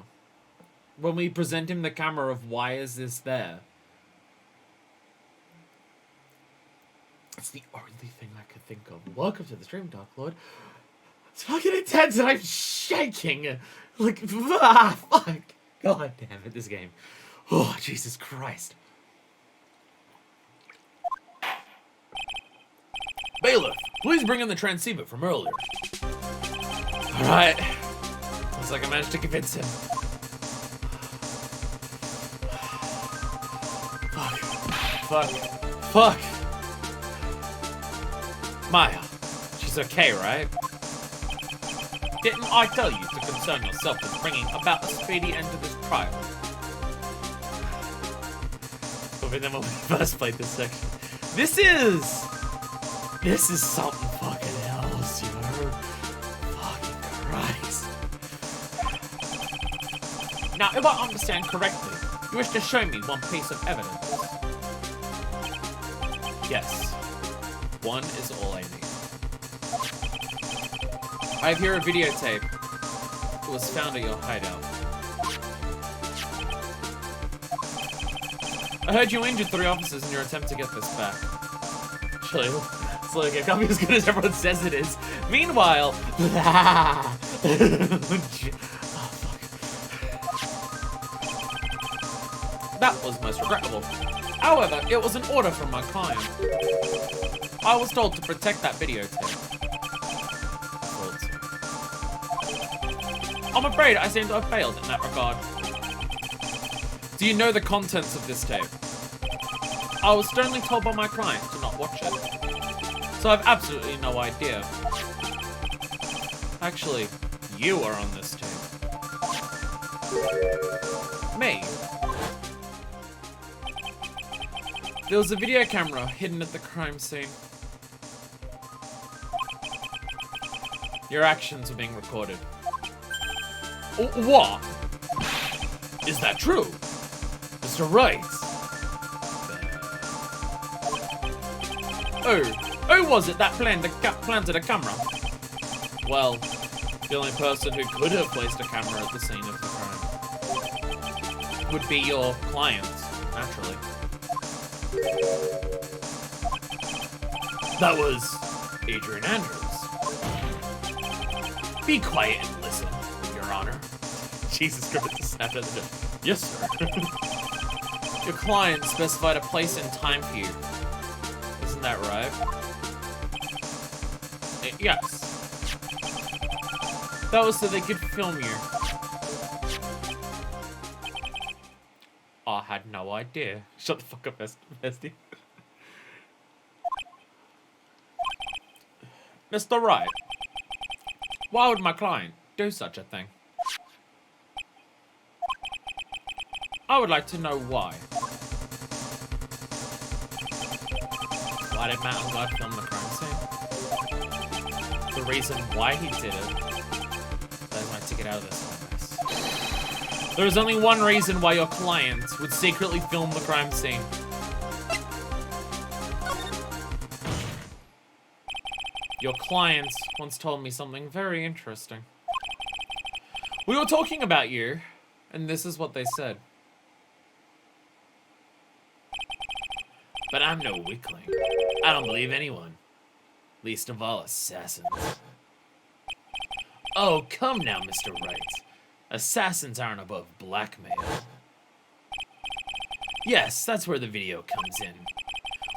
When we present him the camera of why is this there. It's the only thing I could think of. Welcome to the stream, Dark Lord. It's fucking intense and I'm shaking. Like, fuck. God damn it, this game. Oh, Jesus Christ. Bailiff, please bring in the transceiver from earlier. Alright. Looks like I managed to convince him. Fuck. Maya, she's okay, right? Didn't I tell you to concern yourself with bringing about a speedy end to this trial? Over them when we first played this section. This is something fucking else, you know? Fucking Christ. Now, if I understand correctly, you wish to show me one piece of evidence. Yes. One is all I need. I have here a videotape. It was found at your hideout. I heard you injured 3 officers in your attempt to get this back. Actually, it's like it can't be as good as everyone says it is. Meanwhile, oh, fuck. That was most regrettable. However, it was an order from my client. I was told to protect that videotape. I'm afraid I seem to have failed in that regard. Do you know the contents of this tape? I was sternly told by my client to not watch it. So I've absolutely no idea. Actually, you are on this tape. Me? There was a video camera hidden at the crime scene. Your actions are being recorded. What? Is that true? Mr. Wright? Who was it that planted a camera? Well, the only person who could have placed a camera at the scene of the crime would be your client, naturally. That was Adrian Andrews. Be quiet and listen, Your Honor. Jesus Christ, snapped at the door. Yes, sir. Your client specified a place and time for you. Isn't that right? Yes. That was so they could film you. I had no idea. Shut the fuck up, Bestie. Mr. Wright, why would my client do such a thing? I would like to know why. Why did Matt and God film the crime scene? The reason why he did it, they wanted to get out of this mess. There is only one reason why your client would secretly film the crime scene. Your client once told me something very interesting. We were talking about you, and this is what they said. But I'm no weakling. I don't believe anyone. Least of all assassins. Oh, come now, Mr. Wright. Assassins aren't above blackmail. Yes, that's where the video comes in.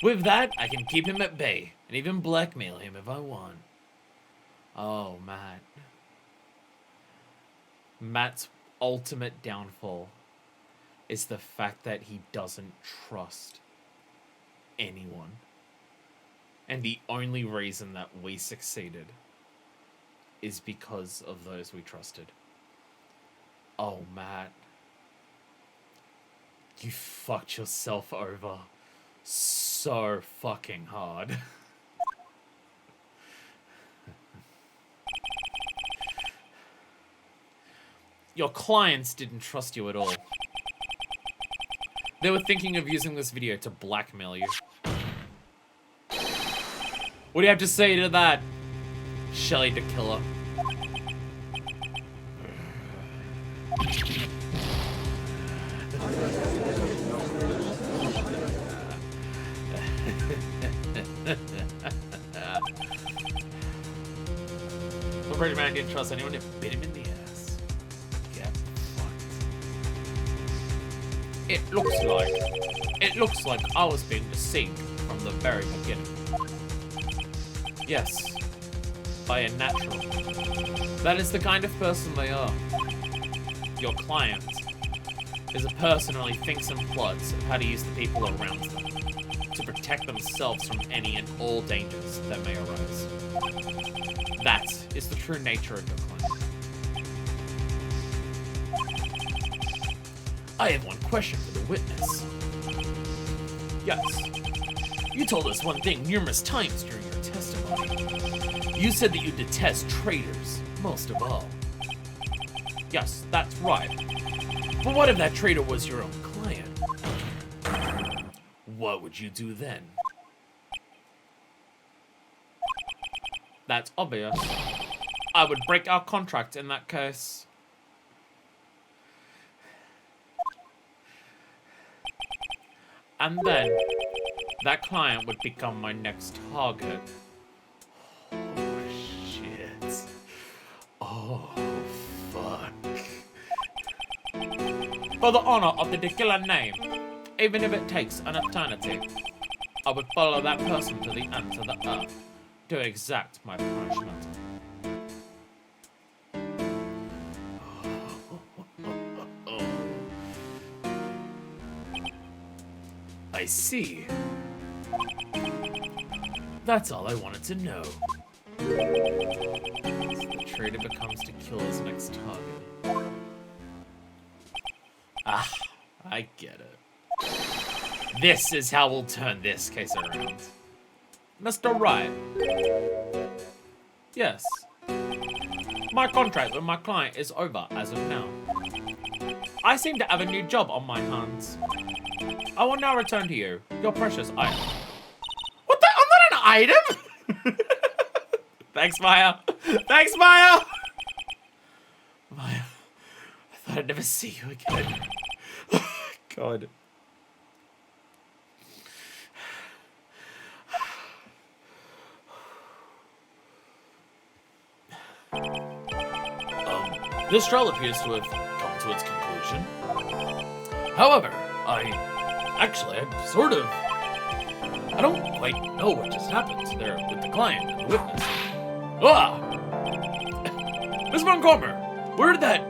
With that, I can keep him at bay, and even blackmail him if I want. Oh, Matt. Matt's ultimate downfall is the fact that he doesn't trust anyone. And the only reason that we succeeded is because of those we trusted. Oh, Matt. You fucked yourself over so fucking hard. Your clients didn't trust you at all. They were thinking of using this video to blackmail you. What do you have to say to that, Shelly the Killer? The British man didn't trust anyone to bit him in the ass. Get fucked. It looks like I was being deceived from the very beginning. Yes, by a natural. That is the kind of person they are. Your client is a person who only thinks and plots of how to use the people around them to protect themselves from any and all dangers that may arise. That is the true nature of your client. I have one question for the witness. Yes. You told us one thing numerous times during your testimony. You said that you detest traitors, most of all. Yes, that's right. But what if that traitor was your own client? What would you do then? That's obvious. I would break our contract in that case. And then, that client would become my next target. Oh, shit. Oh, fuck. For the honor of the particular name, even if it takes an eternity, I would follow that person to the ends of the earth to exact my punishment. I see. That's all I wanted to know. So the traitor becomes to kill his next target. Ah, I get it. This is how we'll turn this case around. Mr. Wright. Yes. My contract with my client is over as of now. I seem to have a new job on my hands. I will now return to you, your precious item. What the? I'm not an item? Thanks, Maya. Thanks, Maya! Maya, I thought I'd never see you again. God. This trial appears to have come to its conclusion. However, I don't quite know what just happened there with the client and the witness. Ah! Miss Montgomery, where did that...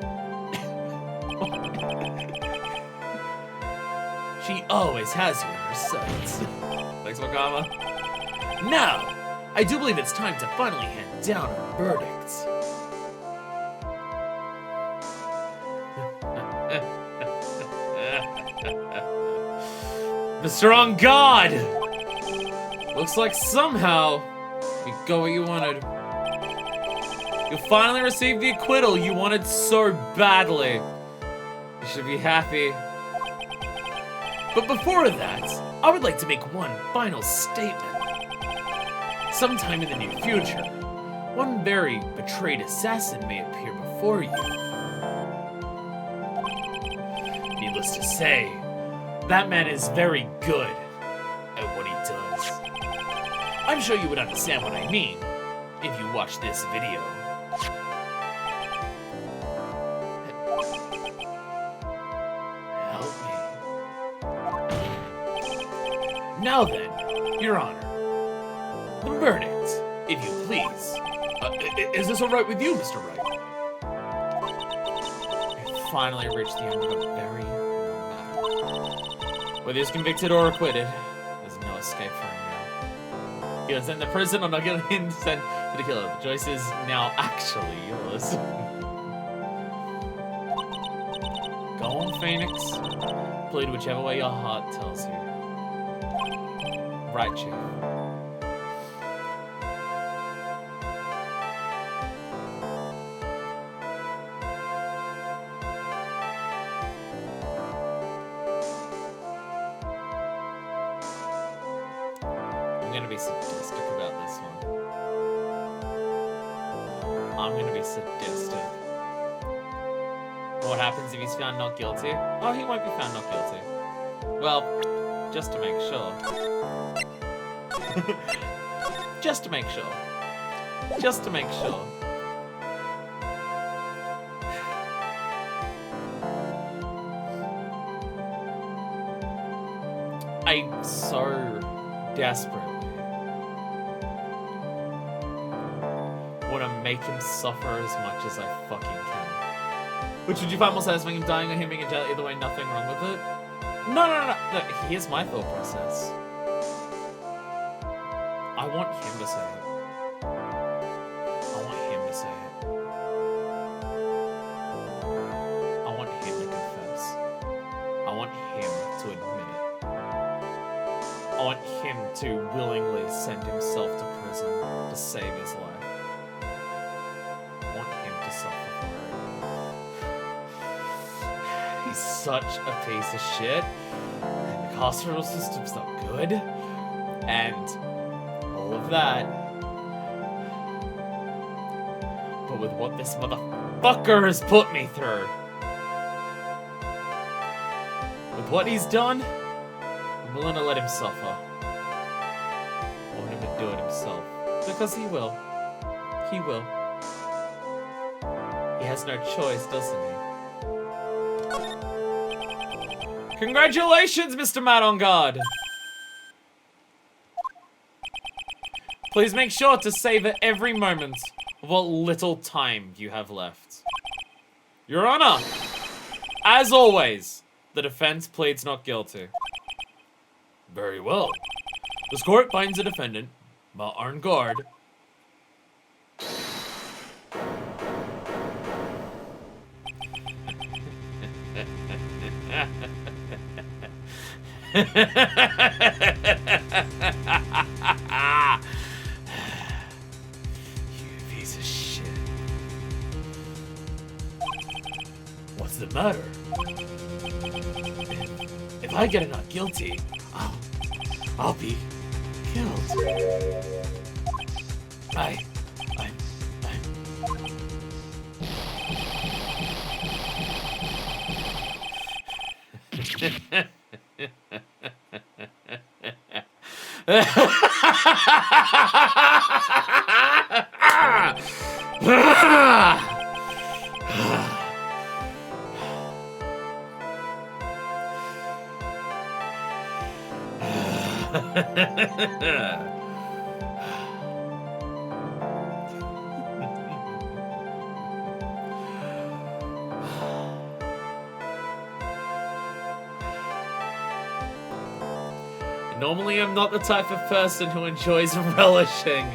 She always has you in her sights. Thanks, Montgomery. Now, I do believe it's time to finally hand down our verdicts. Mr. On God! Looks like somehow you got what you wanted. You finally received the acquittal you wanted so badly. You should be happy. But before that, I would like to make one final statement. Sometime in the near future, one very betrayed assassin may appear before you. Needless to say, that man is very good at what he does. I'm sure you would understand what I mean if you watch this video. Now then, Your Honor, the verdict, if you please. Is this alright with you, Mr. Wright? We finally reached the end of a very long battle. Whether he's convicted or acquitted, there's no escape for him now. He'll send to prison or not get him sent to the killer. The choice is now actually yours. Go on, Phoenix. Plead whichever way your heart tells you. Right, Chief. I'm gonna be sadistic about this one. I'm gonna be sadistic. What happens if he's found not guilty? Oh, he won't be found not guilty. Well, just to make sure. Just to make sure. Just to make sure. I so desperately want to make him suffer as much as I fucking can. Which would you find more satisfying, him dying or him being in jail? Either way, nothing wrong with it. No. Here's my thought process. I want him to say it. I want him to say it. I want him to confess. I want him to admit it. I want him to willingly send himself to prison to save his life. I want him to suffer for it. He's such a piece of shit. And the carceral system's not good. And all of that. But with what this motherfucker has put me through. With what he's done, I'm willing to let him suffer. I want him to do it himself. Because he will. He will. He has no choice, doesn't he? Congratulations, Mr. Mad on Guard! Please make sure to savor every moment of what little time you have left. Your Honor, as always, the defense pleads not guilty. Very well. This court finds the defendant, Mad on Guard. What's the matter? If I get not guilty, I'll be killed. I'm Normally, I'm not the type of person who enjoys relishing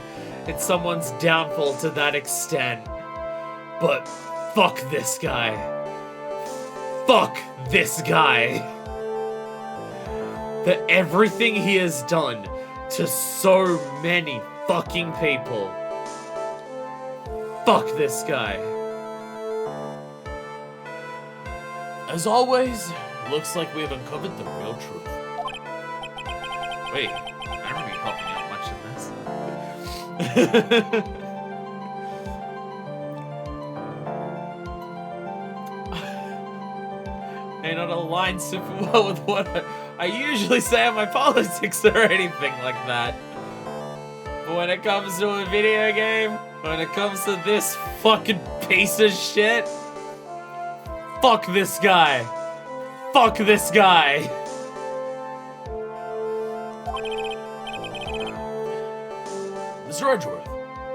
in someone's downfall to that extent. But fuck this guy. Fuck this guy. For everything he has done to so many fucking people. Fuck this guy. As always, looks like we have uncovered the real truth. Wait, I don't really helping out much in this. May not align super well with what I usually say on my politics or anything like that. But when it comes to a video game, when it comes to this fucking piece of shit, fuck this guy. Fuck this guy. Mr. Edgeworth,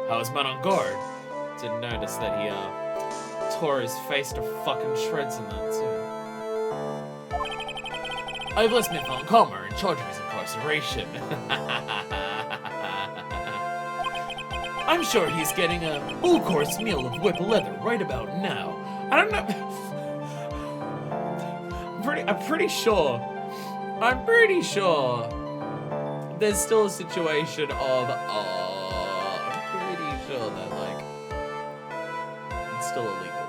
how is man on guard? Didn't notice that he, tore his face to fucking shreds in that, too. I've left Smith on Calmer in charge of his incarceration. I'm sure he's getting a full-course meal of whip leather right about now. I don't know. I'm pretty sure there's still a situation of, I'm pretty sure that, like, it's still illegal.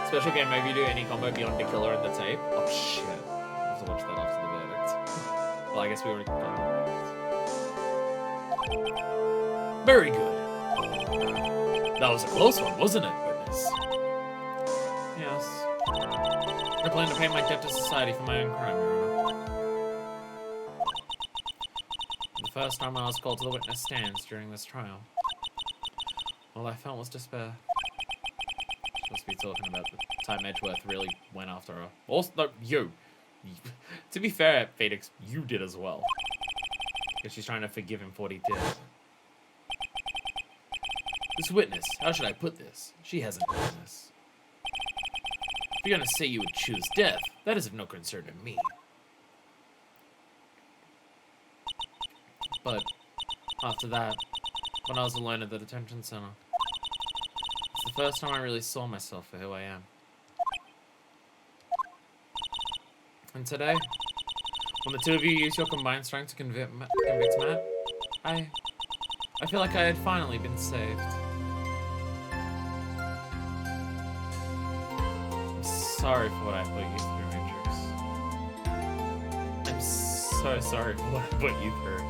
Special game, maybe you do any combo beyond the killer and the tape. Oh, shit. I have to watch that after the verdict. Well, I guess we already got it. Very good. That was a close one, wasn't it, witness? Yes. I plan to pay my debt to society for my own crime, Your Honor. The first time I was called to the witness stands during this trial, all I felt was despair. Supposed to be talking about the time Edgeworth really went after her. Also, no, you. To be fair, Phoenix, you did as well. Because she's trying to forgive him for what he did. This witness, how should I put this? She hasn't done this. If you're gonna say you would choose death, that is of no concern to me. But after that, when I was alone at the detention center, it's the first time I really saw myself for who I am. And today, when the two of you used your combined strength to convict Matt, I feel like I had finally been saved. I'm sorry for what I put you through, Matrix. I'm so sorry for what I put you through.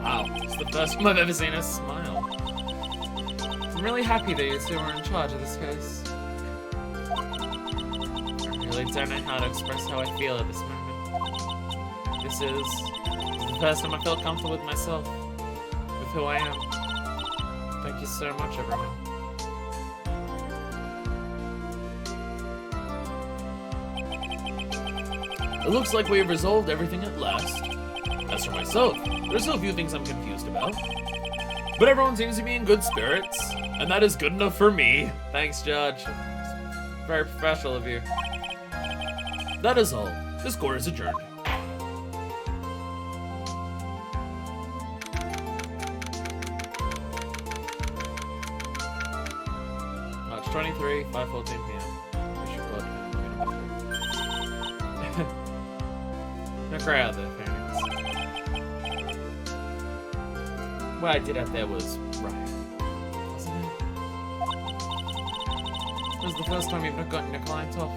Wow, it's the first time I've ever seen her smile. I'm really happy that you two are in charge of this case. I really don't know how to express how I feel at this moment. This is the first time I felt comfortable with myself, with who I am. Thank you so much, everyone. It looks like we have resolved everything at last. As for myself, there's still a few things I'm confused about. But everyone seems to be in good spirits, and that is good enough for me. Thanks, Judge. It's very professional of you. That is all. This court is adjourned. March 23, 5:14 p.m. Mission Code. No cry out there, Phoenix. What I did out there was right, wasn't it? It was the first time you've not gotten your client off.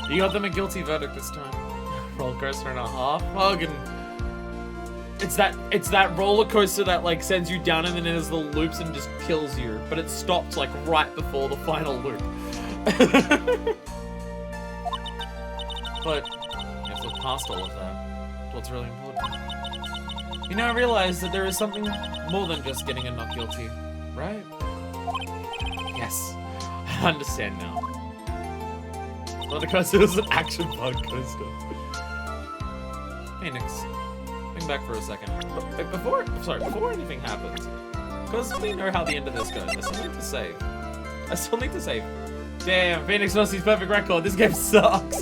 You got them a guilty verdict this time. Roller coaster and a half. Fucking. It's that roller coaster that like sends you down and then there's the loops and just kills you. But it stopped like right before the final loop. But you have to look past all of that. That's what's really important. You now realize that there is something more than just getting a not guilty, right? Yes, I understand now. Roller coaster is an action park coaster. Phoenix, think back for a second. But before anything happens, because we know how the end of this goes, I still need to save. Damn, Phoenix lost his perfect record. This game sucks.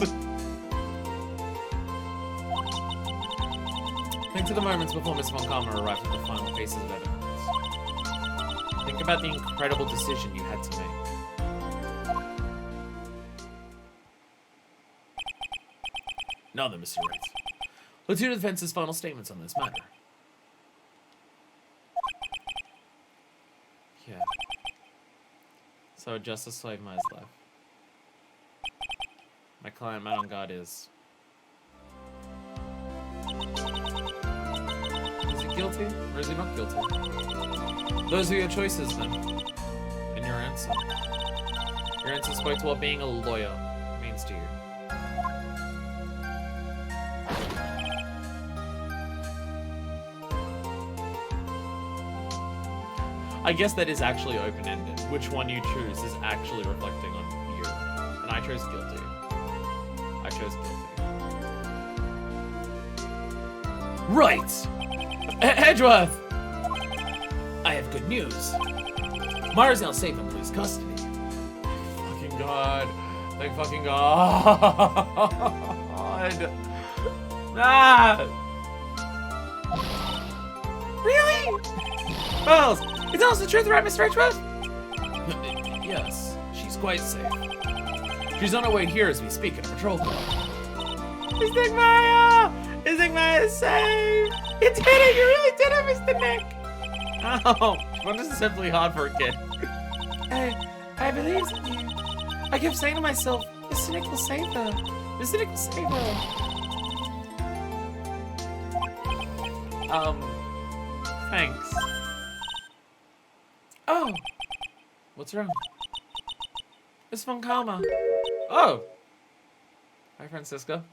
Think to the moments before Miss Von Karma arrived at the final pieces of evidence. Think about the incredible decision you had to make. Now then, Mr. Wright. Let's hear the defense's final statements on this matter. Yeah. So Justice Slave Myers left. My client, man on guard, is he guilty or is he not guilty? Those are your choices then. And your answer. Your answer spoke to what being a lawyer means to you. I guess that is actually open-ended. Which one you choose is actually reflecting on you. And I chose guilty. I chose guilty. Right! Edgeworth! I have good news. Mara's now safe in police custody. Fucking God. Thank fucking God. Ah! Really? Wells, is that the truth, right, Mr. Edgeworth? Yes, she's quite safe. She's on her way here as we speak in a patrol car. His Nickmaya! His Nickmaya is safe! You did it! You really did it, Mr. Nick! Oh, what is simply hard for a kid? I believe in you. I kept saying to myself, Mr. Nick will save her. Mr. Nick will save her. Thanks. Oh! What's wrong? It's Von Karma. Oh! Hi, Francisco.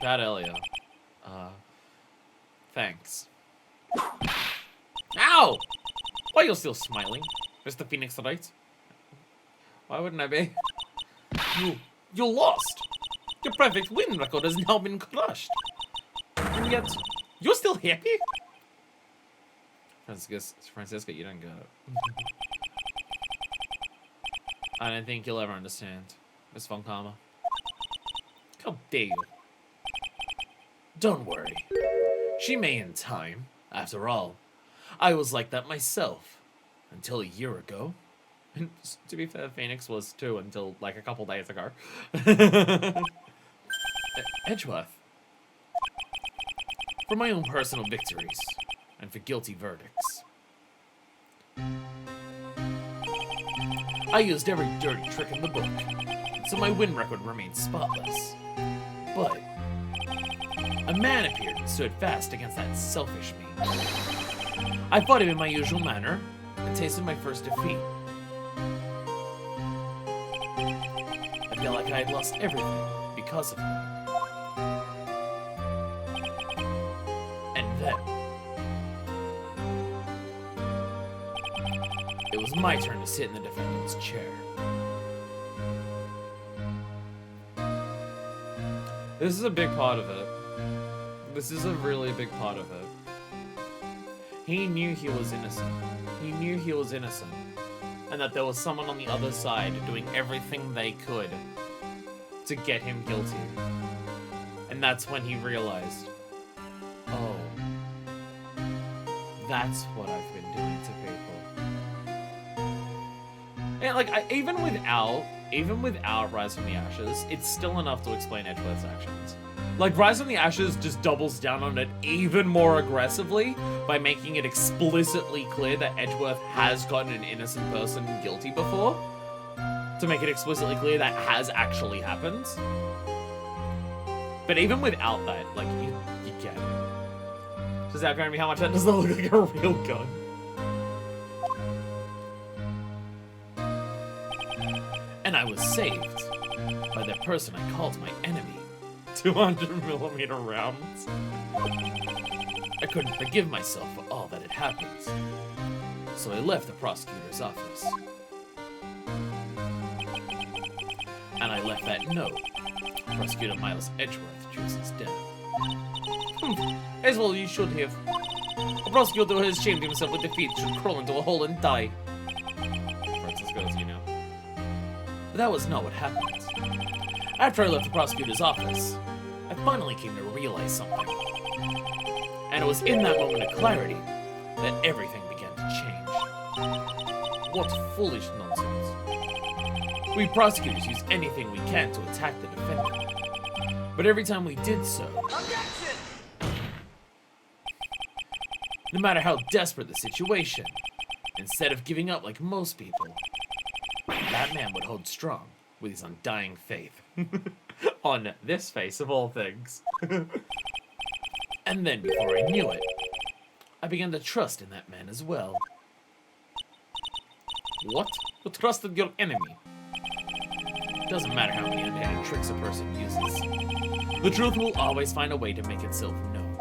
Bad Elio. Thanks. Ow! Why you're still smiling, Mr. Phoenix Wright? Why wouldn't I be? You lost! Your perfect win record has now been crushed. And yet, you're still happy? Francisco, you don't get it. I don't think you'll ever understand, Miss Von Karma. How dare you? Don't worry. She may in time, after all. I was like that myself. Until a year ago. And to be fair, Phoenix was too until like a couple days ago. Edgeworth. For my own personal victories, and for guilty verdicts. I used every dirty trick in the book, so my win record remained spotless. But a man appeared and stood fast against that selfish me. I fought him in my usual manner, and tasted my first defeat. I felt like I had lost everything because of him. And then it was my turn to sit in the defendant's chair. This is a big part of it. This is a really big part of it. He knew he was innocent. He knew he was innocent. And that there was someone on the other side doing everything they could to get him guilty. And that's when he realized, oh, that's what I've been doing to people. And like, even without Rise from the Ashes, it's still enough to explain Edgeworth's actions. Like, Rise from the Ashes just doubles down on it even more aggressively by making it explicitly clear that Edgeworth has gotten an innocent person guilty before. To make it explicitly clear that has actually happened. But even without that, like, you get it. Just outgrowing me how much that does not look like a real gun. And I was saved by the person I called my enemy. 200mm rounds. I couldn't forgive myself for all that had happened. So I left the prosecutor's office. And I left that note. Prosecutor Miles Edgeworth chooses death. As well you should have. A prosecutor who has shamed himself with defeat should crawl into a hole and die. Francisco's, you know. But that was not what happened. After I left the prosecutor's office, I finally came to realize something. And it was in that moment of clarity that everything began to change. What foolish nonsense. We prosecutors use anything we can to attack the defendant. But every time we did so, Objection! no matter how desperate the situation, instead of giving up like most people, that man would hold strong with his undying faith. On this face of all things. And then, before I knew it, I began to trust in that man as well. What? You trusted your enemy? Doesn't matter how many underhanded tricks a person uses. The truth will always find a way to make itself known.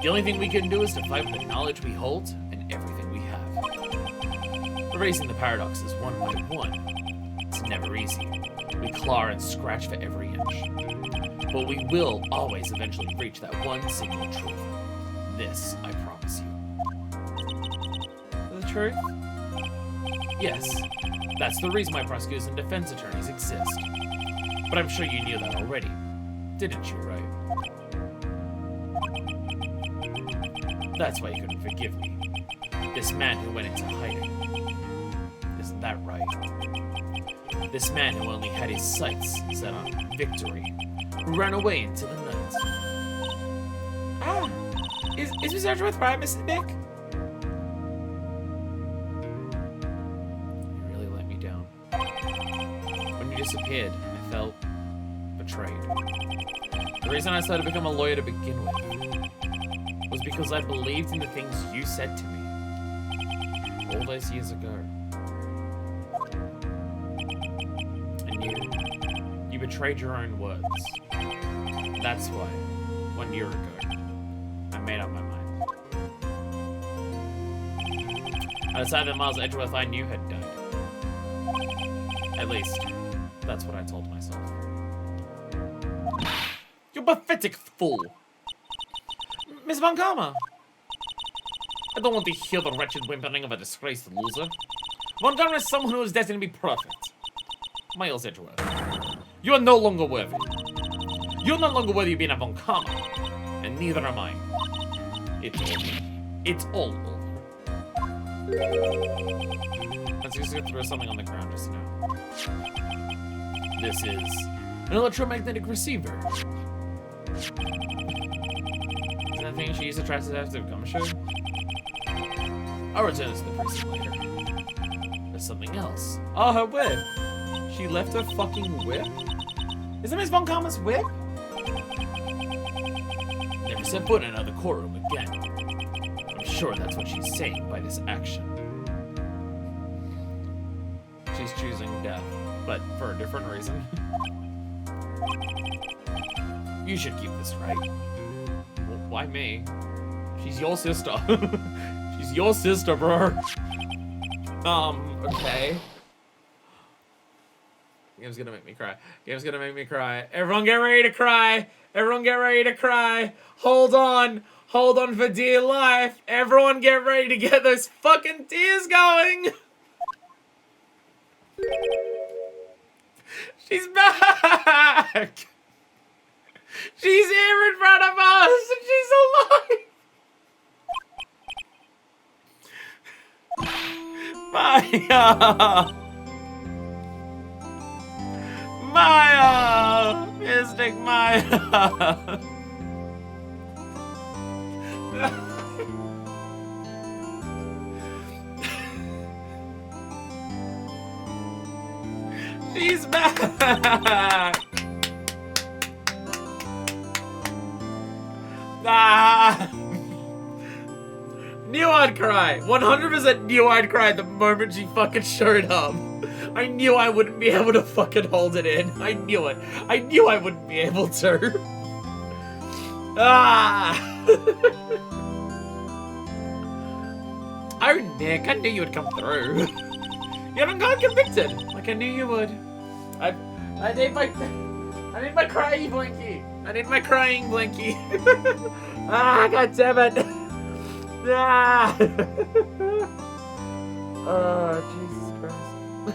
The only thing we can do is to fight with the knowledge we hold and everything we have. Erasing the paradoxes one by one is never easy. We claw and scratch for every inch. But we will always eventually reach that one single truth. This, I promise you. The truth? Yes, that's the reason why prosecutors and defense attorneys exist. But I'm sure you knew that already, didn't you, Wright? That's why you couldn't forgive me. This man who went into hiding. Isn't that right? This man who only had his sights set on victory, who ran away into the night. Ah, is Miss Edgeworth right, Mr. Nick? You really let me down. When you disappeared, I felt betrayed. The reason I decided to become a lawyer to begin with was because I believed in the things you said to me all those years ago. And you betrayed your own words. That's why, 1 year ago, I made up my mind. I decided that Miles Edgeworth I knew had died. At least, that's what I told myself. You pathetic fool! Miss Von Karma! I don't want to hear the wretched whimpering of a disgraced loser. Von Karma is someone who is destined to be perfect. Miles Edgeworth, you are no longer worthy. You're no longer worthy of being a Von Karma, and neither am I. It's all over. Let's just go throw something on the ground just now. This is an electromagnetic receiver. Is that thing she used to try to have to come show? I'll return this to the precinct later. There's something else. Oh, her whip. She left her fucking whip? Is that Miss Von Karma's whip? Never set foot in another courtroom again. I'm sure that's what she's saying by this action. She's choosing death, but for a different reason. You should keep this, right? Well, why me? She's your sister. She's your sister, bro. Okay. Game's gonna make me cry. Game's gonna make me cry. Everyone get ready to cry. Everyone get ready to cry. Hold on. Hold on for dear life. Everyone get ready to get those fucking tears going. She's back. She's here in front of us and she's alive. Maya. Maya! Mystic Maya! She's back! Ah! Knew I'd cry. 100% knew I'd cry the moment she fucking showed up. I knew I wouldn't be able to fucking hold it in. I knew it. I knew I wouldn't be able to. Ah! Oh, Nick, I knew you would come through. You haven't got convicted, like I knew you would. I need my crying blankie. I need my crying blankie. Ah, god damn it. Ah! Oh, Jesus Christ.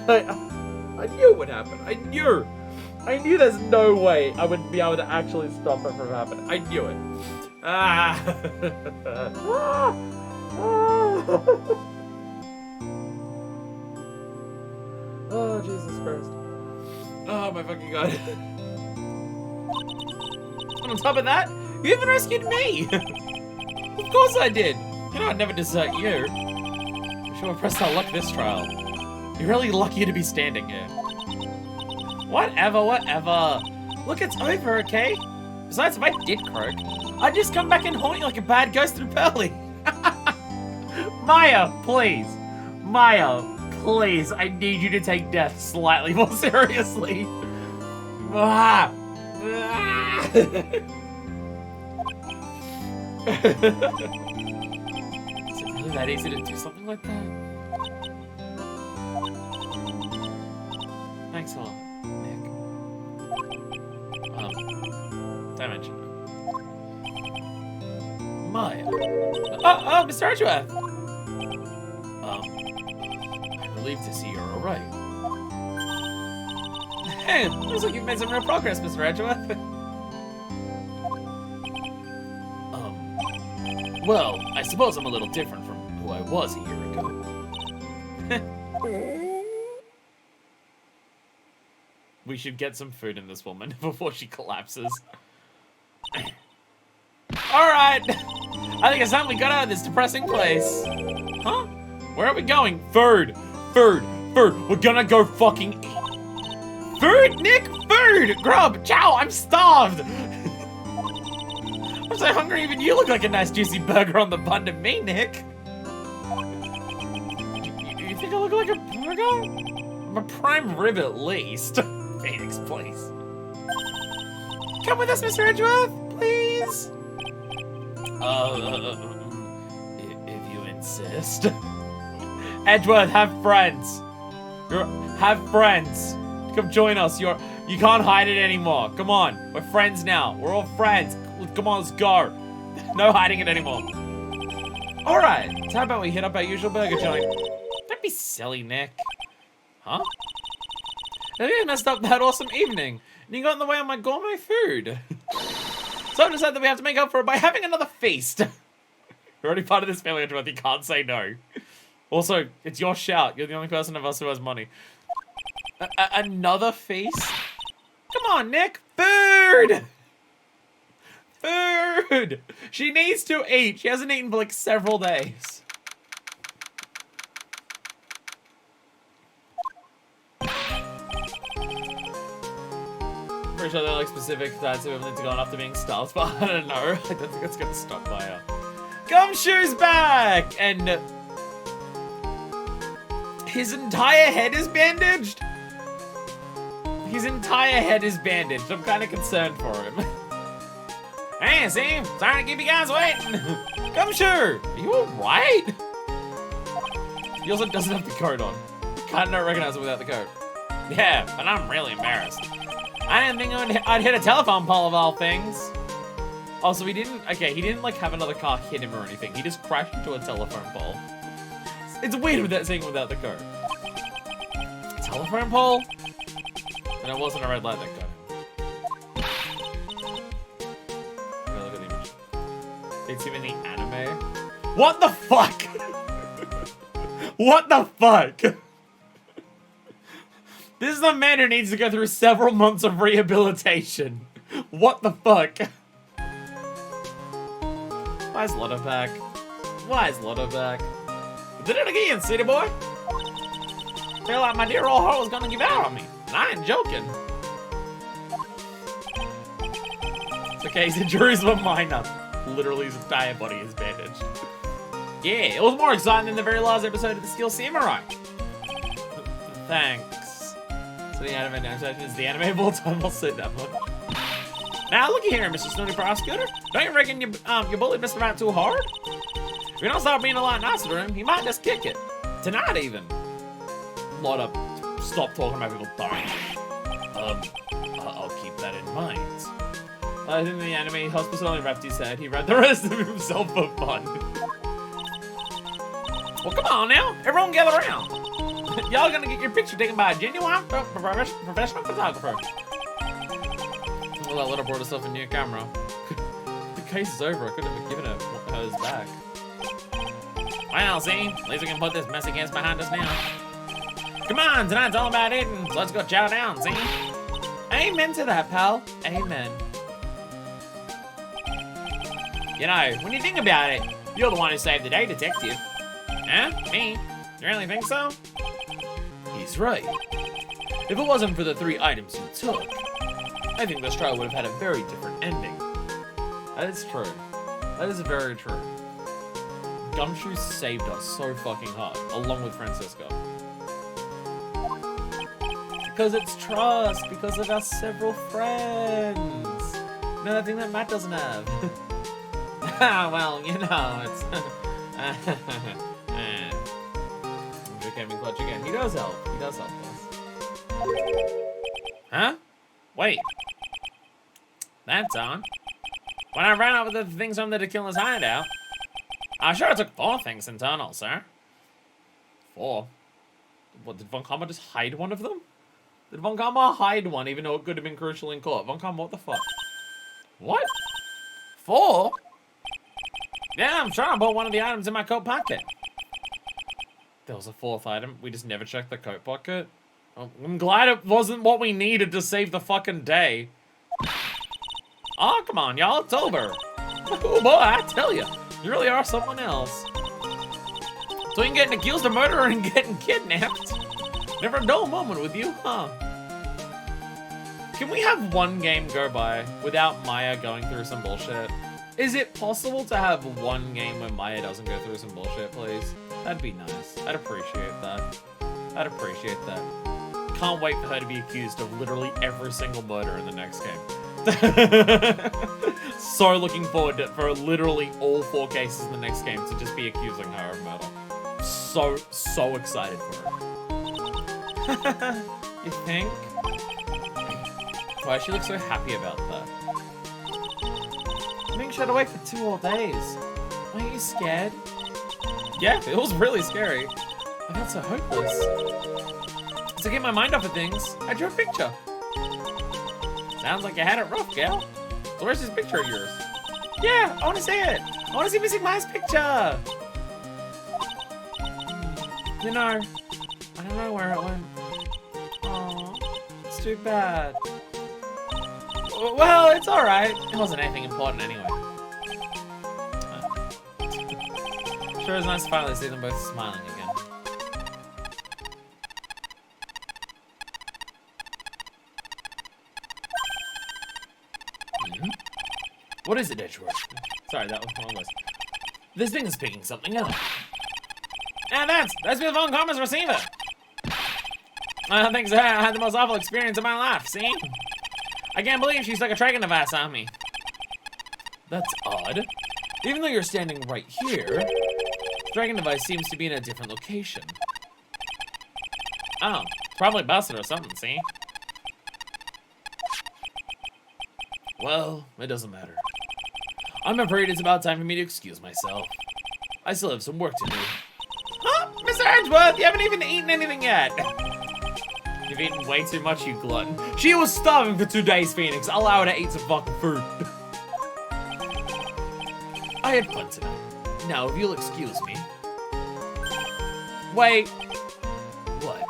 I knew it would happen. I knew there's no way I would be able to actually stop it from happening. I knew it. Ah! Oh, Jesus Christ. Oh, my fucking God. And on top of that, you even rescued me! Of course I did! You know I'd never desert you. I'm sure we're pressed our luck this trial. You're really lucky to be standing here. Whatever. Look, it's over, okay? Besides, if I did croak, I'd just come back and haunt you like a bad ghost through Pearly. Maya, please. Maya, please. I need you to take death slightly more seriously. Ah. Ah. Is it really that easy to do something like that? Thanks a lot, Nick. Dimension. Maya. Oh, Mr. Edgeworth. I'm relieved to see you're alright. Hey, looks like you've made some real progress, Mr. Edgeworth. Well, I suppose I'm a little different from who I was a year ago. We should get some food in this woman before she collapses. Alright! I think it's time we got out of this depressing place. Huh? Where are we going? Food! Food! Food! We're gonna go fucking eat! Food, Nick! Food! Grub! Chow! I'm starved! I'm so hungry even you look like a nice juicy burger on the bun to me, Nick. You think I look like a burger? I'm a prime rib at least. Phoenix, please. Come with us, Mr. Edgeworth, please. If you insist. Edgeworth, have friends. Have friends. Come join us. You can't hide it anymore. Come on, we're friends now. We're all friends. Come on, let's go. No hiding it anymore. All right, so how about we hit up our usual burger joint? Don't be silly, Nick. Huh? You messed up that awesome evening, and you got in the way of my gourmet food. So I've decided that we have to make up for it by having another feast. You're already part of this family, Edgeworth. You can't say no. Also, it's your shout. You're the only person of us who has money. Another feast? Come on, Nick. Food! Food! She needs to eat. She hasn't eaten for like several days. Pretty sure they're like specific types of equivalent to going after being starved, but I don't know. I don't think it's gonna stop by Gumshoe's back! And his entire head is bandaged? His entire head is bandaged. I'm kind of concerned for him. Hey, see? Sorry to keep you guys waiting. Gumshoe, are you alright? He also doesn't have the coat on. Can't not recognize him without the coat. Yeah, but I'm really embarrassed. I didn't think I'd hit a telephone pole of all things. Oh, so he didn't, okay, he didn't like have another car hit him or anything. He just crashed into a telephone pole. It's weird with that seeing without the coat. Telephone pole? And it wasn't a red light that got him. Okay, look at the image. It's him in the anime. What the fuck? What the fuck? This is a man who needs to go through several months of rehabilitation. What the fuck? Why is Lotto back? Why is Lotto back? Did it again, city boy? Feel like my dear old heart was gonna give out on me. And I ain't joking. It's okay, his injuries were minor. Literally his entire body is bandaged. Yeah, it was more exciting than the very last episode of The Steel Samurai. Thanks. So the anime adaptation is the anime of all time. I'll say that much. Now looky here, Mr. Snooty Prosecutor. Don't you reckon you bullied Mr. Rat too hard? If you don't start being a lot nicer to him, he might just kick it. Tonight even. Lot up. Stop talking about people dying. I'll keep that in mind. I think the anime hospital only wrapped his head. He read the rest of himself for fun. Well, come on now. Everyone gather around. Y'all gonna get your picture taken by a genuine professional photographer. Well, that letter brought herself a new camera. The case is over. I couldn't have given her hers back. Well, see, at least we can put this messy case behind us now. Come on, tonight's all about eating, so let's go chow down, see? Amen to that, pal. Amen. You know, when you think about it, you're the one who saved the day, detective. Huh? Me? You really think so? He's right. If it wasn't for the 3 items you took, I think this trial would have had a very different ending. That is true. That is very true. Gumshoe saved us so fucking hard, along with Francisco. Because it's trust, because of our several friends. Another thing that Matt doesn't have. Well, you know, it's... Became in clutch again. He does help. He does help us. Huh? Wait. That's on. When I ran out with the things from the killer's hideout, I sure took 4 things in total, sir. 4? What, did Von Karma just hide one of them? Did Von Karma hide one even though it could have been crucial in court? Von Karma, what the fuck? What? 4? Yeah, I'm sure I bought one of the items in my coat pocket. There was a 4th item. We just never checked the coat pocket. Oh, I'm glad it wasn't what we needed to save the fucking day. Oh, come on, y'all. It's over. Oh, boy, I tell you. You really are someone else. So you can get accused of murder and getting kidnapped. Never a dull moment with you, huh? Can we have one game go by without Maya going through some bullshit? Is it possible to have one game where Maya doesn't go through some bullshit, please? That'd be nice. I'd appreciate that. I'd appreciate that. Can't wait for her to be accused of literally every single murder in the next game. So looking forward to, for literally all 4 cases in the next game to just be accusing her of murder. So excited for her. You think? Why she looks so happy about that? Being shut away for 2 whole days. Aren't you scared? Yeah, it was really scary. I felt so hopeless. To get my mind off of things, I drew a picture. Sounds like you had it rough, gal. So where's this picture of yours? Yeah, I want to see it. I want to see Missing Maya's picture. You know, I don't know where it went. Aw, it's too bad. Well, it's alright. It wasn't anything important anyway. Sure is nice to finally see them both smiling again. What is it, Edgeworth? Sorry, that was my voice. This thing is picking something up. And that's been Von Karma's receiver. I don't think so. I had the most awful experience of my life, see? I can't believe she stuck a tracking device on me. That's odd. Even though you're standing right here, the tracking device seems to be in a different location. Oh, probably busted or something, see? Well, it doesn't matter. I'm afraid it's about time for me to excuse myself. I still have some work to do. Huh? Mr. Edgeworth, you haven't even eaten anything yet. You've eaten way too much, you glutton. She was starving for 2 days, Phoenix. Allow her to eat some fucking food. I had fun tonight. Now, if you'll excuse me. Wait. What?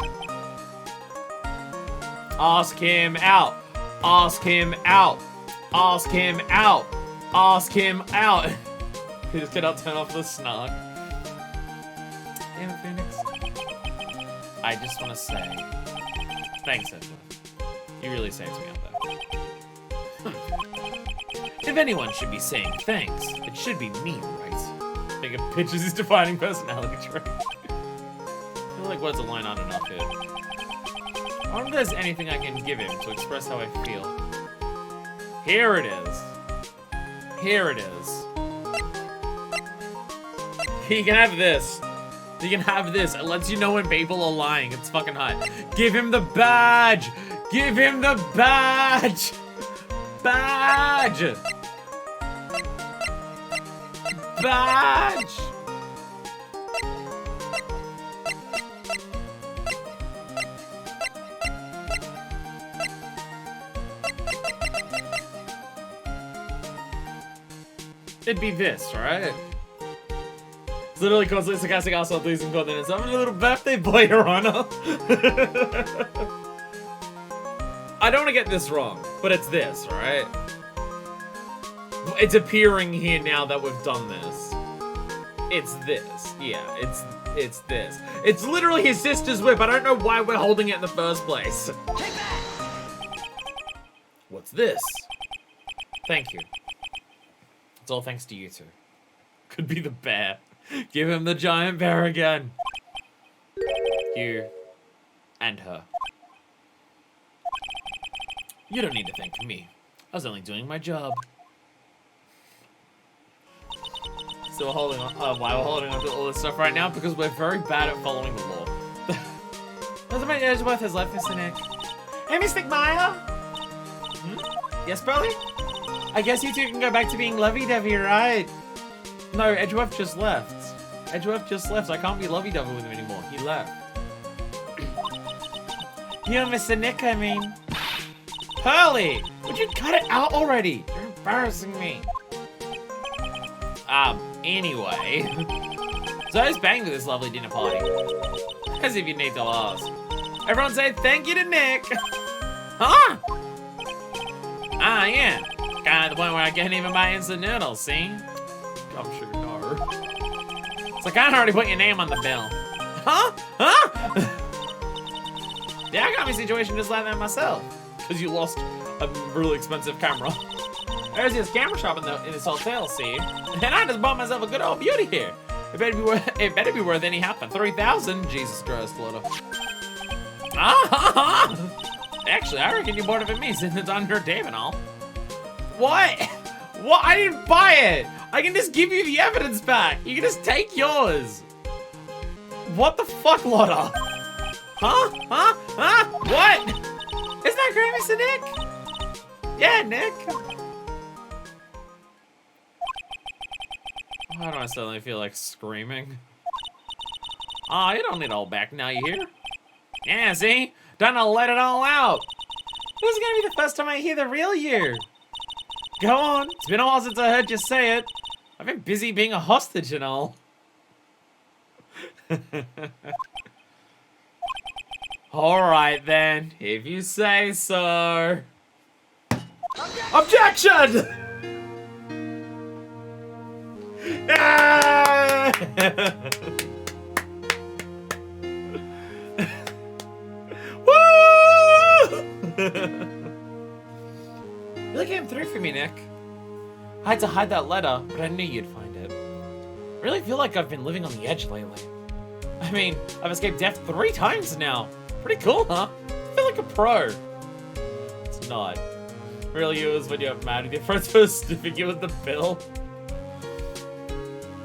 Ask him out. Ask him out. Ask him out. Ask him out. He just cannot turn off the snark. Damn it, Phoenix. I just want to say, thanks, Edgeworth. You really saved me out there. If anyone should be saying thanks, it should be me, right? I think it pitches his defining personality trait. I feel like words align aren't enough here. I wonder if there's anything I can give him to express how I feel. Here it is. Here it is. He can have this. You can have this. It lets you know when people are lying. It's fucking hot. Give him the badge. Give him the badge. Badge. Badge. It'd be this, right? It's literally constantly sarcastic asshole please and coordinates. I'm a little birthday boy, Your Honor. I don't want to get this wrong, but it's this, right? It's appearing here now that we've done this. It's this. Yeah, it's this. It's literally his sister's whip. I don't know why we're holding it in the first place. What's this? Thank you. It's all thanks to you two. Could be the bear. Give him the giant bear again. You and her. You don't need to thank me. I was only doing my job. Still holding on. Why we're holding on to all this stuff right now? Because we're very bad at following the law. Doesn't make Edgeworth has left Mr. Nick. Hey, Mr. Maya? Hmm? Yes, Burley? I guess you two can go back to being lovey-dovey, right? No, Edgeworth just left. Edgeworth just left. I can't be lovey-dovey with him anymore. He left. You and Mr. Nick, I mean. Pearly! Would you cut it out already? You're embarrassing me. Anyway. So who's paying for this lovely dinner party? As if you need to ask. Everyone say thank you to Nick. Huh? Ah, yeah. Got to the point where I can't even buy instant noodles, see? I'm sure no. It's like I already put your name on the bill. Huh? Huh? Yeah, I got me a situation just like that myself. Because you lost a really expensive camera. There's this camera shop in this hotel, see? And I just bought myself a good old beauty here. It better be worth any half for 3,000. Jesus Christ, Lotto. Actually, I reckon you bought it for me since it's on your name and all. What? What? I didn't buy it. I can just give you the evidence back. You can just take yours. What the fuck, Lotta? Huh? Huh? Huh? What? Isn't that great, Mr. Nick? Yeah, Nick. Why do I suddenly feel like screaming? Aw, you don't need all back now, you hear? Yeah, see? Time to let it all out. This is gonna be the first time I hear the real you. Go on. It's been a while since I heard you say it. I've been busy being a hostage and all. Alright then, if you say so. Objection! Ah! Woo! Really came through for me, Nick. I had to hide that letter, but I knew you'd find it. I really feel like I've been living on the edge lately. I mean, I've escaped death 3 times now. Pretty cool, huh? I feel like a pro. It's not. Really, it was when you're mad with your friends for a certificate with the bill.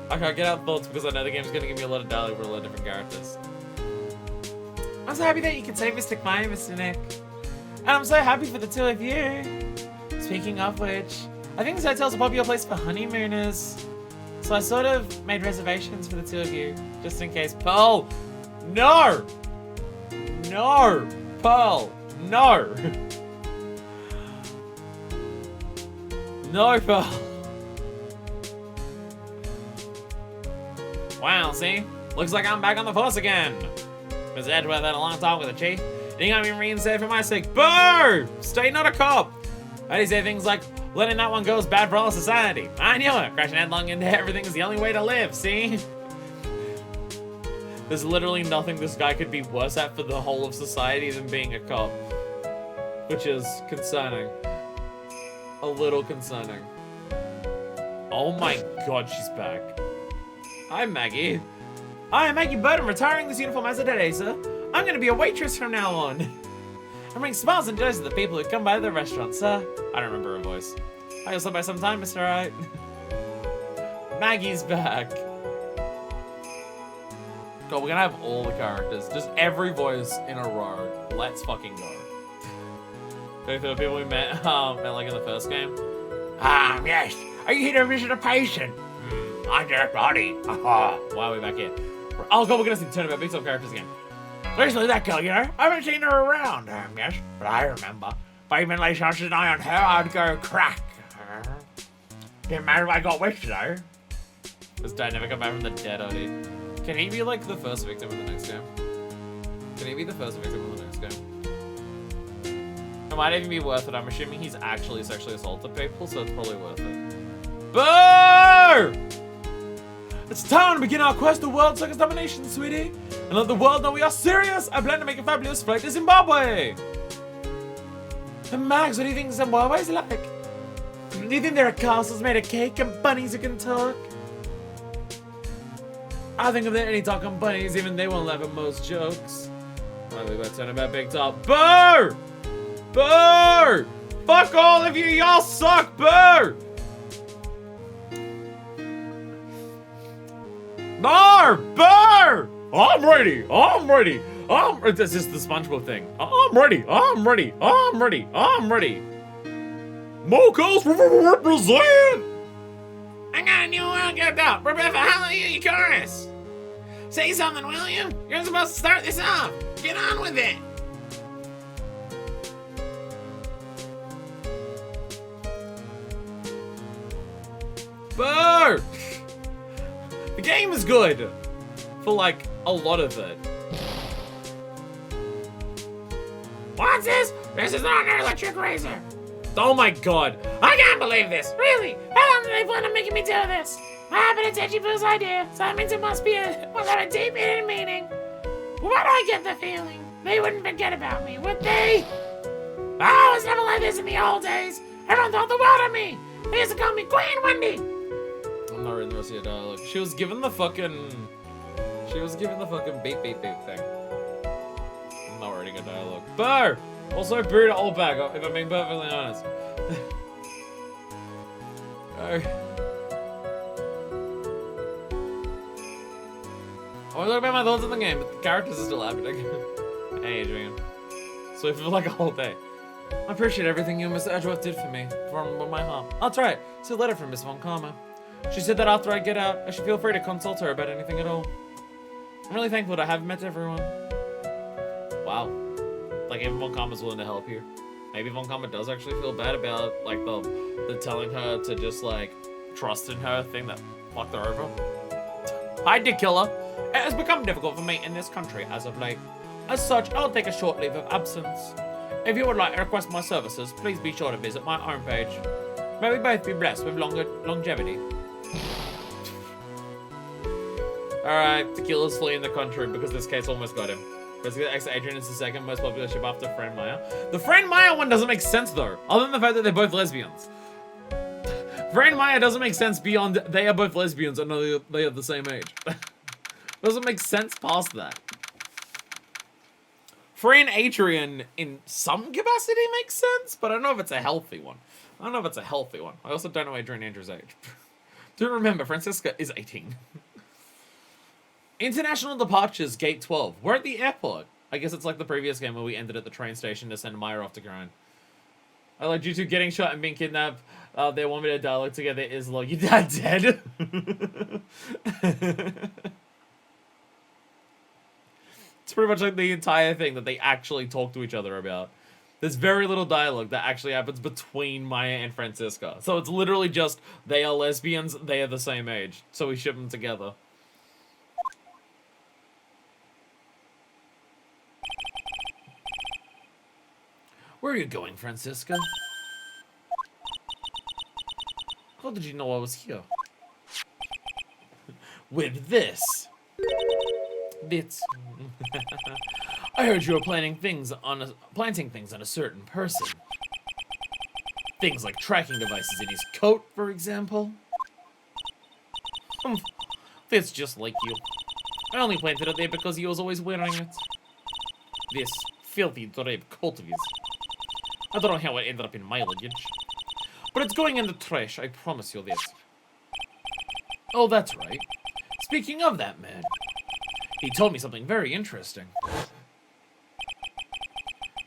I can't get out thoughts because I know the game's gonna give me a lot of dialogue for a lot of different characters. I'm so happy that you can save Mr. Mine, Mr. Nick. And I'm so happy for the two of you. Speaking of which, I think this hotel's a popular place for honeymooners. So I sort of made reservations for the two of you, just in case. Pearl! No! No! Pearl! No! No, Pearl! Wow, see? Looks like I'm back on the force again. Mr. Edgeworth had a long talk with the chief. He got me reinstated for my sake. Boo! Stay not a cop! How do you say things like, letting that one go is bad for all of society? I knew it! Crashing headlong into everything is the only way to live, see? There's literally nothing this guy could be worse at for the whole of society than being a cop. Which is concerning. A little concerning. Oh my god, she's back. Hi, Maggie. I'm Maggie Bird. I'm retiring this uniform as a today, sir. I'm gonna be a waitress from now on. I bring smiles and joys to the people who come by the restaurant, sir. I don't remember her voice. I also by some time, Mr. Wright. Maggie's back. God, we're gonna have all the characters. Just every voice in a row. Let's fucking go. For the people we met like in the first game. Yes. Are you here to visit a patient? I'm Derek Roddy. Why are we back here? Oh god, we're gonna see the turnabout big top characters again. Recently that girl, you know, I haven't seen her around. Yes, but I remember. If I even lay such an eye on her, I'd go crack. Didn't matter if I got wished though. This guy never come back from the dead, Odie. Can he be like the first victim of the next game? Can he be the first victim of the next game? It might even be worth it. I'm assuming he's actually sexually assaulted people, so it's probably worth it. Boo! It's time to begin our quest to world circus domination, sweetie. And let the world know we are serious. I plan to make a fabulous flight to Zimbabwe. And Max, what do you think Zimbabwe's like? Do you think there are castles made of cake and bunnies who can talk? I think if there are any talking bunnies, even they won't laugh at most jokes. Why we better turn about big top. Boo! Boo! Fuck all of you, y'all suck, boo! No! Boo! I'm ready! I'm ready! This is the SpongeBob thing. I'm ready! I'm ready! I'm ready! I'm ready! Mocos represent! I got a new one geared up. Prepare for Hallelujah chorus. Say something, will you? You're supposed to start this off. Get on with it. Boo! The game is good. For like, a lot of it. What's this? This is not an electric razor. Oh my god. I can't believe this. Really? How long did they plan on making me do this? Ah, but it's Edgy Boo's idea, so that means it must have a deep hidden meaning. Why do I get the feeling they wouldn't forget about me, would they? Oh, it's never like this in the old days. Everyone thought the world of me. They used to call me Queen Wendy. I'm not reading the rest of your dialogue. She was given the fucking beep beep beep thing. I'm not reading a dialogue. Boo! Also boo to old bag, if I'm being perfectly honest. I want to talk about my thoughts on the game, but the characters are still happening. Hey, Adrian. So for like a whole day. I appreciate everything you and Mr. Edgeworth did for me, from my heart. That's right, it's a letter from Miss Von Karma. She said that after I get out, I should feel free to consult her about anything at all. I'm really thankful to have met everyone. Wow. Like, even Von Karma's willing to help you. Maybe Von Karma does actually feel bad about, like, the telling her to just, like, trust in her thing that fucked her over. I did kill her. It has become difficult for me in this country as of late. As such, I'll take a short leave of absence. If you would like to request my services, please be sure to visit my homepage. May we both be blessed with longevity. Alright, Tequila's fleeing the country because this case almost got him. Adrian is the second most popular ship after Fran Maya. The Fran Maya one doesn't make sense though, other than the fact that they're both lesbians. Fran Maya doesn't make sense beyond they are both lesbians and they are the same age. Doesn't make sense past that. Fran Adrian in some capacity makes sense, but I don't know if it's a healthy one. I also don't know Adrian Andrews' age. Do remember, Francisca is 18. International departures, gate 12. We're at the airport. I guess it's like the previous game where we ended at the train station to send Maya off to grind. I like you two getting shot and being kidnapped. They want me to dialogue together is like, your dad dead? It's pretty much like the entire thing that they actually talk to each other about. There's very little dialogue that actually happens between Maya and Francisca. So it's literally just, they are lesbians, they are the same age. So we ship them together. Where are you going, Francisca? How did you know I was here? With this. Bits. I heard you were planting things on a certain person. Things like tracking devices in his coat, for example. That's just like you. I only planted it there because he was always wearing it. This filthy draped coat of his. I don't know how it ended up in my luggage. But it's going in the trash, I promise you this. Oh, that's right. Speaking of that man, he told me something very interesting.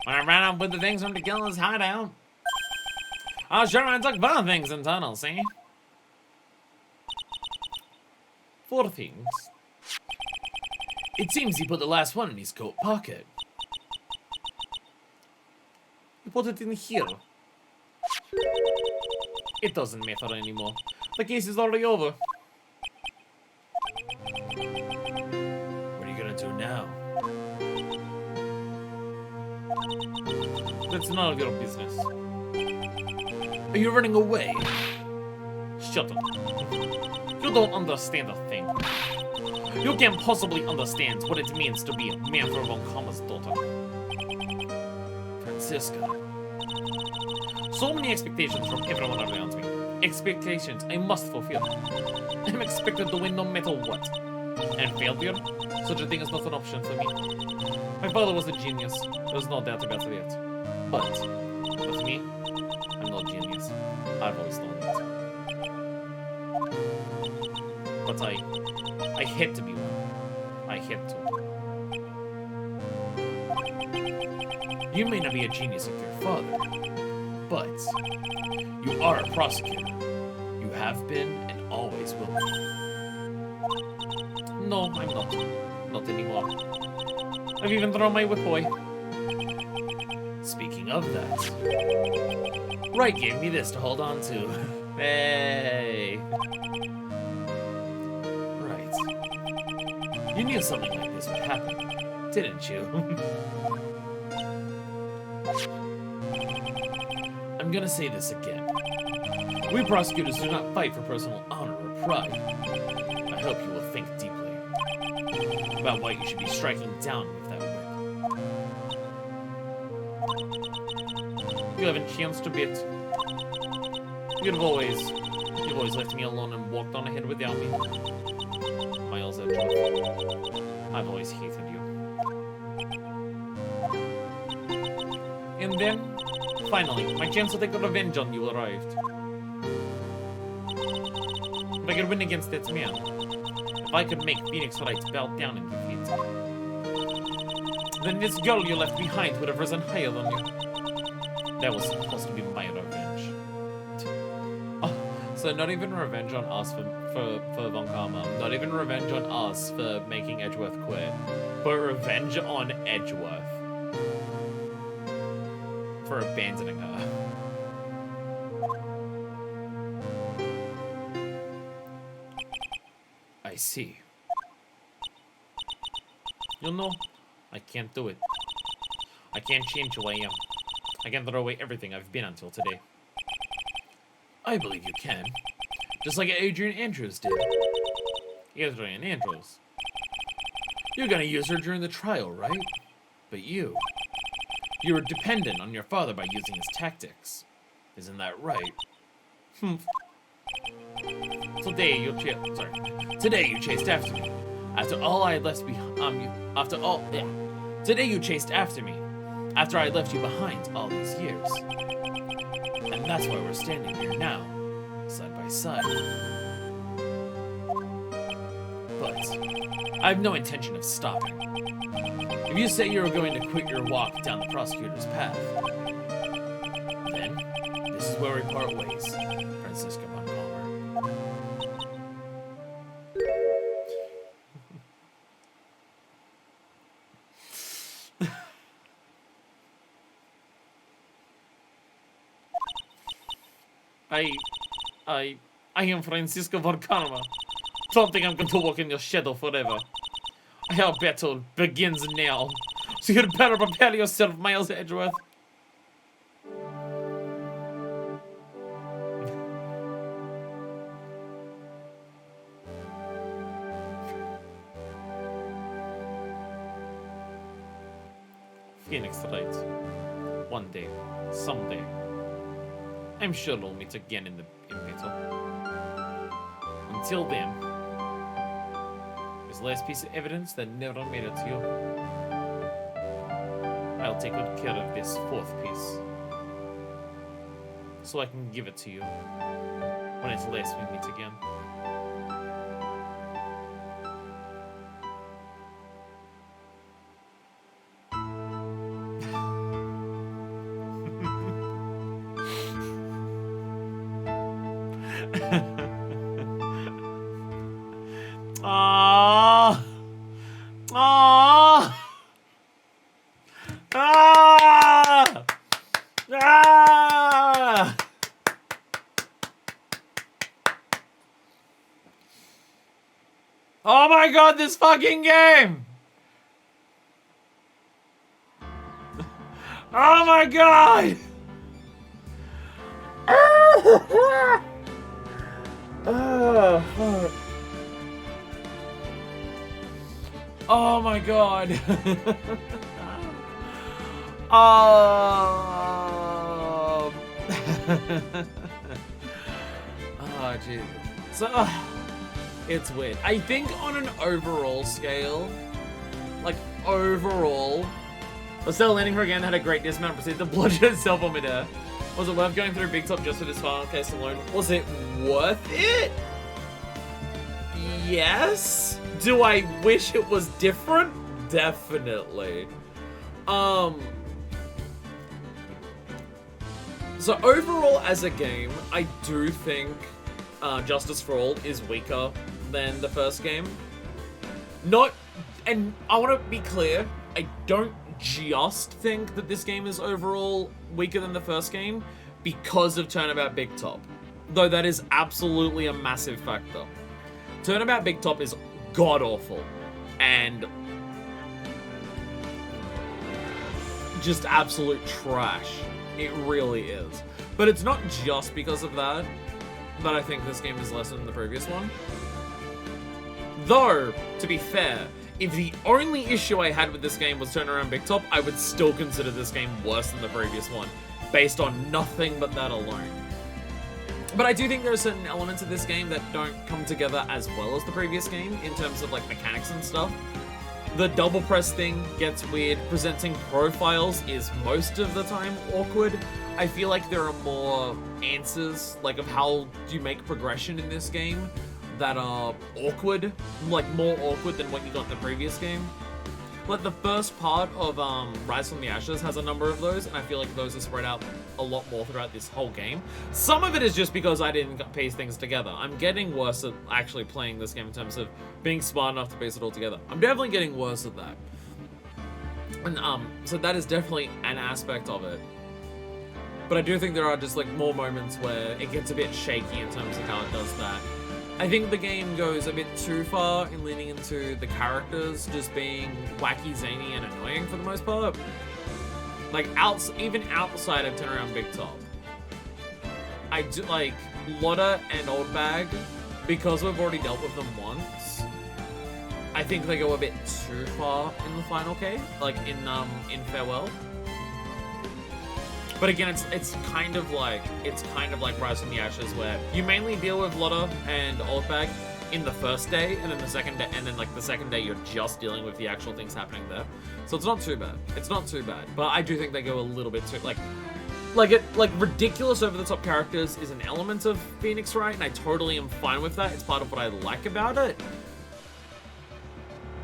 When I ran up with the things from Tequila's hideout, I was sure I took 4 things in total, see? 4 things. It seems he put the last one in his coat pocket. He put it in here. It doesn't matter anymore. The case is already over. What are you gonna do now? That's none of your business. Are you running away? Shut up. You don't understand a thing. You can't possibly understand what it means to be a man for Von Karma's daughter. Francisca. So many expectations from everyone around me. Expectations I must fulfill. I'm expected to win no matter what. And failure? Such a thing is not an option for me. My father was a genius. There's no doubt about that. But, with me, I'm no genius. I've always known that. But I had to be one. I had to. You may not be a genius like your father, But you are a prosecutor. You have been and always will be. No, I'm not. Not anymore. I've even thrown my whip away. Speaking of that, Wright gave me this to hold on to. Hey. Right. You knew something like this would happen, didn't you? I'm gonna say this again. We prosecutors do not fight for personal honor or pride. I hope you will think deeply about why you should be striking down with that whip. You haven't chanced a bit. You've always left me alone and walked on ahead without me. Miles Edgeworth, I've always hated you. And then, finally, my chance to take revenge on you arrived. If I could win against that man, if I could make Phoenix Wright bow down in defeat, then this girl you left behind would have risen higher than you. That was supposed to be my revenge. Oh, so not even revenge on us for Von Karma. Not even revenge on us for making Edgeworth quit. But revenge on Edgeworth. For abandoning her. I see. You know, I can't do it. I can't change who I am. I can't throw away everything I've been until today. I believe you can. Just like Adrian Andrews did. Adrian Andrews. You're gonna use her during the trial, right? But you were dependent on your father by using his tactics. Isn't that right? Today you chased after me. After all I had left behind, Today you chased after me. After I left you behind all these years. And that's why we're standing here now, side by side. But I have no intention of stopping. If you say you're going to quit your walk down the prosecutor's path, then this is where we part ways, Francisco Montgomery. I am Francisco Von Karma. Don't think I'm going to walk in your shadow forever. Our battle begins now. So you'd better prepare yourself, Miles Edgeworth. Phoenix Wright. One day, someday, I'm sure we'll meet again in battle. Until then, this last piece of evidence that never made it to you, I'll take good care of this fourth piece, so I can give it to you when it's last we meet again. Oh my god, this fucking game! Oh my god! Oh, fuck. Oh my god. Oh, Jesus. So, it's weird. I think on an overall scale, like overall, the Cell landing for again had a great dismount, proceeded to bludgeon itself on midair. Was it worth going through Big Top just for this final case alone? Was it worth it? Yes. Do I wish it was different? Definitely. So overall, as a game, I do think Justice for All is weaker than the first game. And I want to be clear, I don't just think that this game is overall weaker than the first game because of Turnabout Big Top. Though that is absolutely a massive factor. Turnabout Big Top is god-awful. And just absolute trash. It really is. But it's not just because of that I think this game is less than the previous one. Though, to be fair, if the only issue I had with this game was Turnaround Big Top, I would still consider this game worse than the previous one, based on nothing but that alone. But I do think there are certain elements of this game that don't come together as well as the previous game, in terms of like mechanics and stuff. The double press thing gets weird. Presenting profiles is most of the time awkward. I feel like there are more answers, like of how do you make progression in this game, that are awkward, like more awkward than what you got in the previous game. Like the first part of Rise from the Ashes has a number of those, and I feel like those are spread out a lot more throughout this whole game. Some of it is just because I didn't piece things together. I'm getting worse at actually playing this game in terms of being smart enough to piece it all together. I'm definitely getting worse at that. And so that is definitely an aspect of it. But I do think there are just like more moments where it gets a bit shaky in terms of how it does that. I think the game goes a bit too far in leaning into the characters just being wacky, zany, and annoying for the most part. Like, even outside of Turnaround Big Top. I do, like, Lotta and Old Bag, because we've already dealt with them once, I think they go a bit too far in the final case, like in Farewell. But again, it's kind of like Rise from the Ashes, where you mainly deal with Lotta and Old Bag in the first day, and then the second day you're just dealing with the actual things happening there. So it's not too bad. It's not too bad. But I do think they go a little bit too like ridiculous over the top characters is an element of Phoenix Wright, and I totally am fine with that. It's part of what I like about it.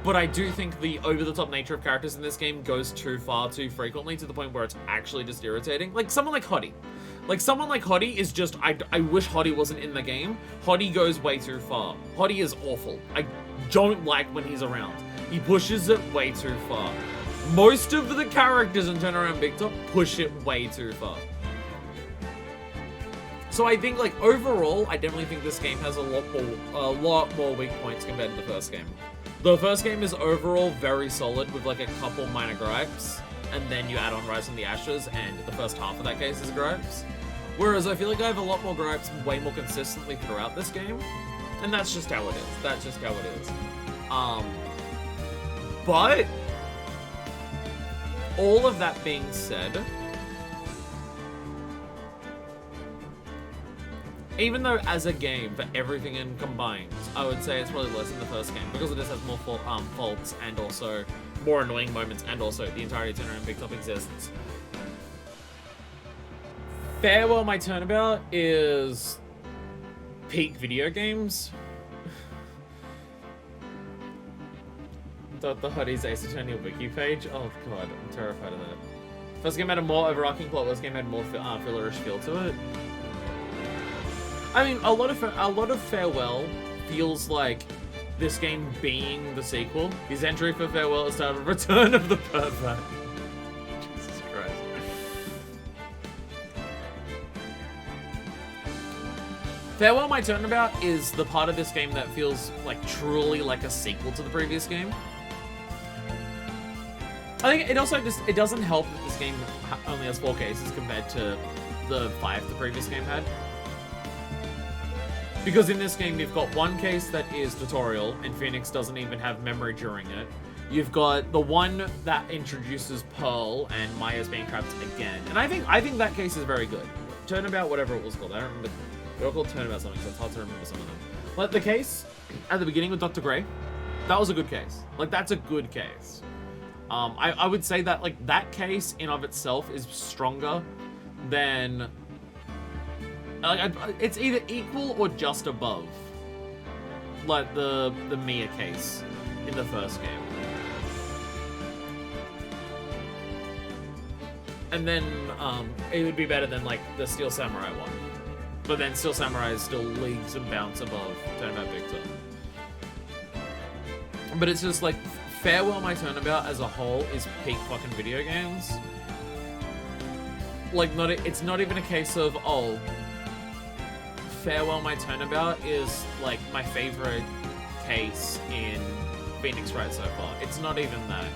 But I do think the over-the-top nature of characters in this game goes too far too frequently, to the point where it's actually just irritating. Like someone like Hottie. Like someone like Hottie is just, I wish Hottie wasn't in the game. Hottie goes way too far. Hottie is awful. I don't like when he's around. He pushes it way too far. Most of the characters in Turnaround Big Top push it way too far. So I think, like, overall, I definitely think this game has a lot more weak points compared to the first game. The first game is overall very solid with like a couple minor gripes, and then you add on Rise from the Ashes, and the first half of that case is gripes. Whereas I feel like I have a lot more gripes way more consistently throughout this game, and that's just how it is. That's just how it is. But all of that being said, even though as a game, for everything in combined, I would say it's probably less than the first game, because it just has more faults and also more annoying moments, and also the entirety of Turnaround Big Top exists. Farewell My Turnabout is peak video games. The Hottie's Ace Attorney wiki page. Oh god, I'm terrified of that. First game had a more overarching plot, this game had more fillerish feel to it. I mean, a lot of Farewell feels like this game being the sequel. His entry for Farewell is titled Return of the Pervert. Jesus Christ. Farewell My Turnabout is the part of this game that feels like truly like a sequel to the previous game. I think it also just, it doesn't help that this game only has 4 cases compared to the 5 the previous game had. Because in this game, you've got one case that is tutorial, and Phoenix doesn't even have memory during it. You've got the one that introduces Pearl, and Maya's being trapped again. And I think that case is very good. Turnabout, whatever it was called. I don't remember. They were called Turnabout something, so it's hard to remember some of them. Like the case at the beginning with Dr. Gray, that was a good case. Like, that's a good case. I would say that, like, that case in of itself is stronger than... it's either equal or just above, like the Mia case in the first game. And then it would be better than like the Steel Samurai one. But then Steel Samurai is still leagues and bounds above Turnabout Victor. But it's just like, Farewell My Turnabout as a whole is peak fucking video games. Like, it's not even a case of, oh, Farewell My Turnabout is like my favorite case in Phoenix Wright so far. It's not even that.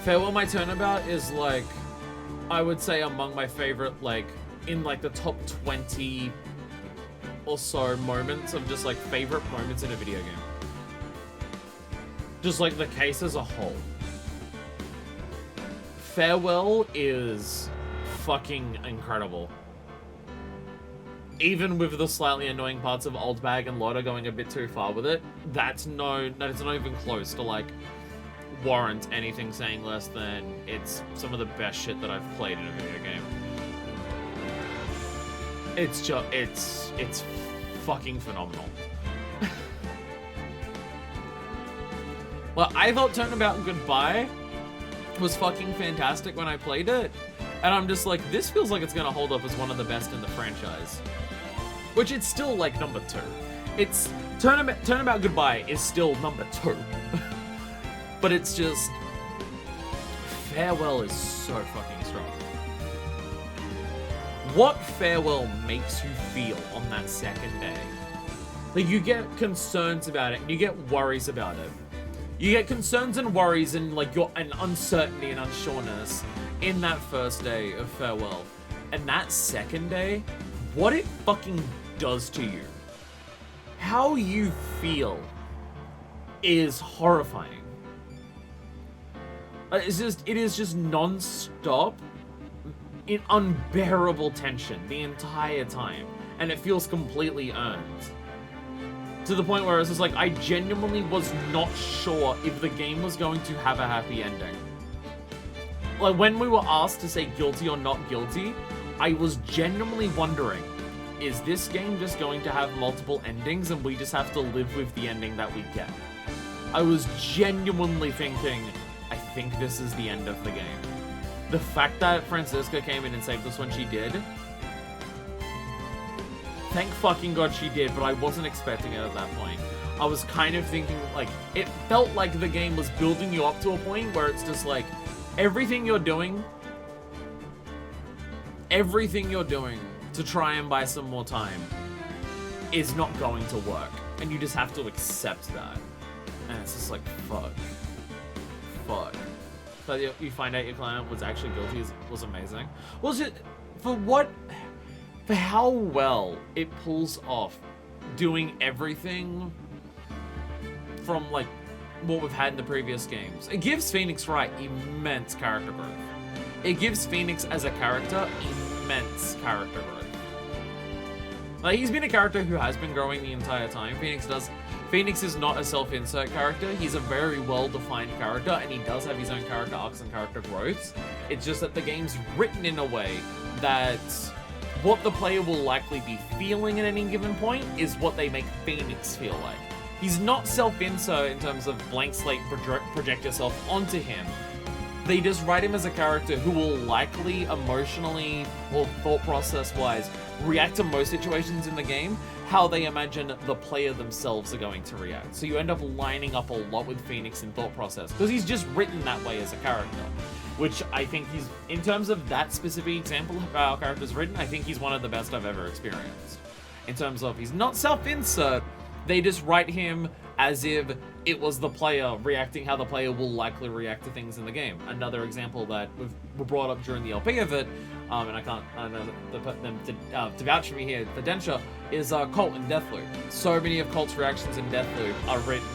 Farewell My Turnabout is like, I would say among my favorite, like, in like the top 20 or so moments of just like favorite moments in a video game. Just like the case as a whole. Farewell is fucking incredible. Even with the slightly annoying parts of Old Bag and Lotta going a bit too far with it, that's not even close to like warrant anything saying less than it's some of the best shit that I've played in a video game. It's fucking phenomenal. Well, I thought Turnabout Goodbye was fucking fantastic when I played it, and I'm just like, this feels like it's gonna hold up as one of the best in the franchise. Which it's still like number 2. It's Turnabout Goodbye is still number 2. But it's just, Farewell is so fucking strong. What Farewell makes you feel on that second day? Like, you get concerns about it, and you get worries about it. You get concerns and worries and like and uncertainty and unsureness in that first day of Farewell. And that second day, what it fucking does to you, how you feel, is horrifying. It is just non-stop, in unbearable tension the entire time, and it feels completely earned. To the point where it's just like, I genuinely was not sure if the game was going to have a happy ending. Like, when we were asked to say guilty or not guilty, I was genuinely wondering, is this game just going to have multiple endings and we just have to live with the ending that we get? I was genuinely thinking, I think this is the end of the game. The fact that Francisca came in and saved us when she did, thank fucking God she did, but I wasn't expecting it at that point. I was kind of thinking, like, it felt like the game was building you up to a point where it's just like, everything you're doing to try and buy some more time is not going to work. And you just have to accept that. And it's just like, fuck. But you find out your client was actually guilty was amazing. Was it, for how well it pulls off doing everything from like what we've had in the previous games. It gives Phoenix Wright immense character growth. It gives Phoenix as a character immense character growth. Like, he's been a character who has been growing the entire time. Phoenix is not a self-insert character. He's a very well-defined character, and he does have his own character arcs and character growths. It's just that the game's written in a way that what the player will likely be feeling at any given point is what they make Phoenix feel like. He's not self-insert in terms of blank slate project yourself onto him. They just write him as a character who will likely emotionally or thought process-wise react to most situations in the game how they imagine the player themselves are going to react. So you end up lining up a lot with Phoenix in thought process because he's just written that way as a character. Which I think he's, in terms of that specific example of how our character's written, I think he's one of the best I've ever experienced. In terms of, he's not self-insert, they just write him as if it was the player reacting how the player will likely react to things in the game. Another example that we brought up during the LP of it, and I know them to vouch for me here, the Densha, is Colt in Deathloop. So many of Colt's reactions in Deathloop are written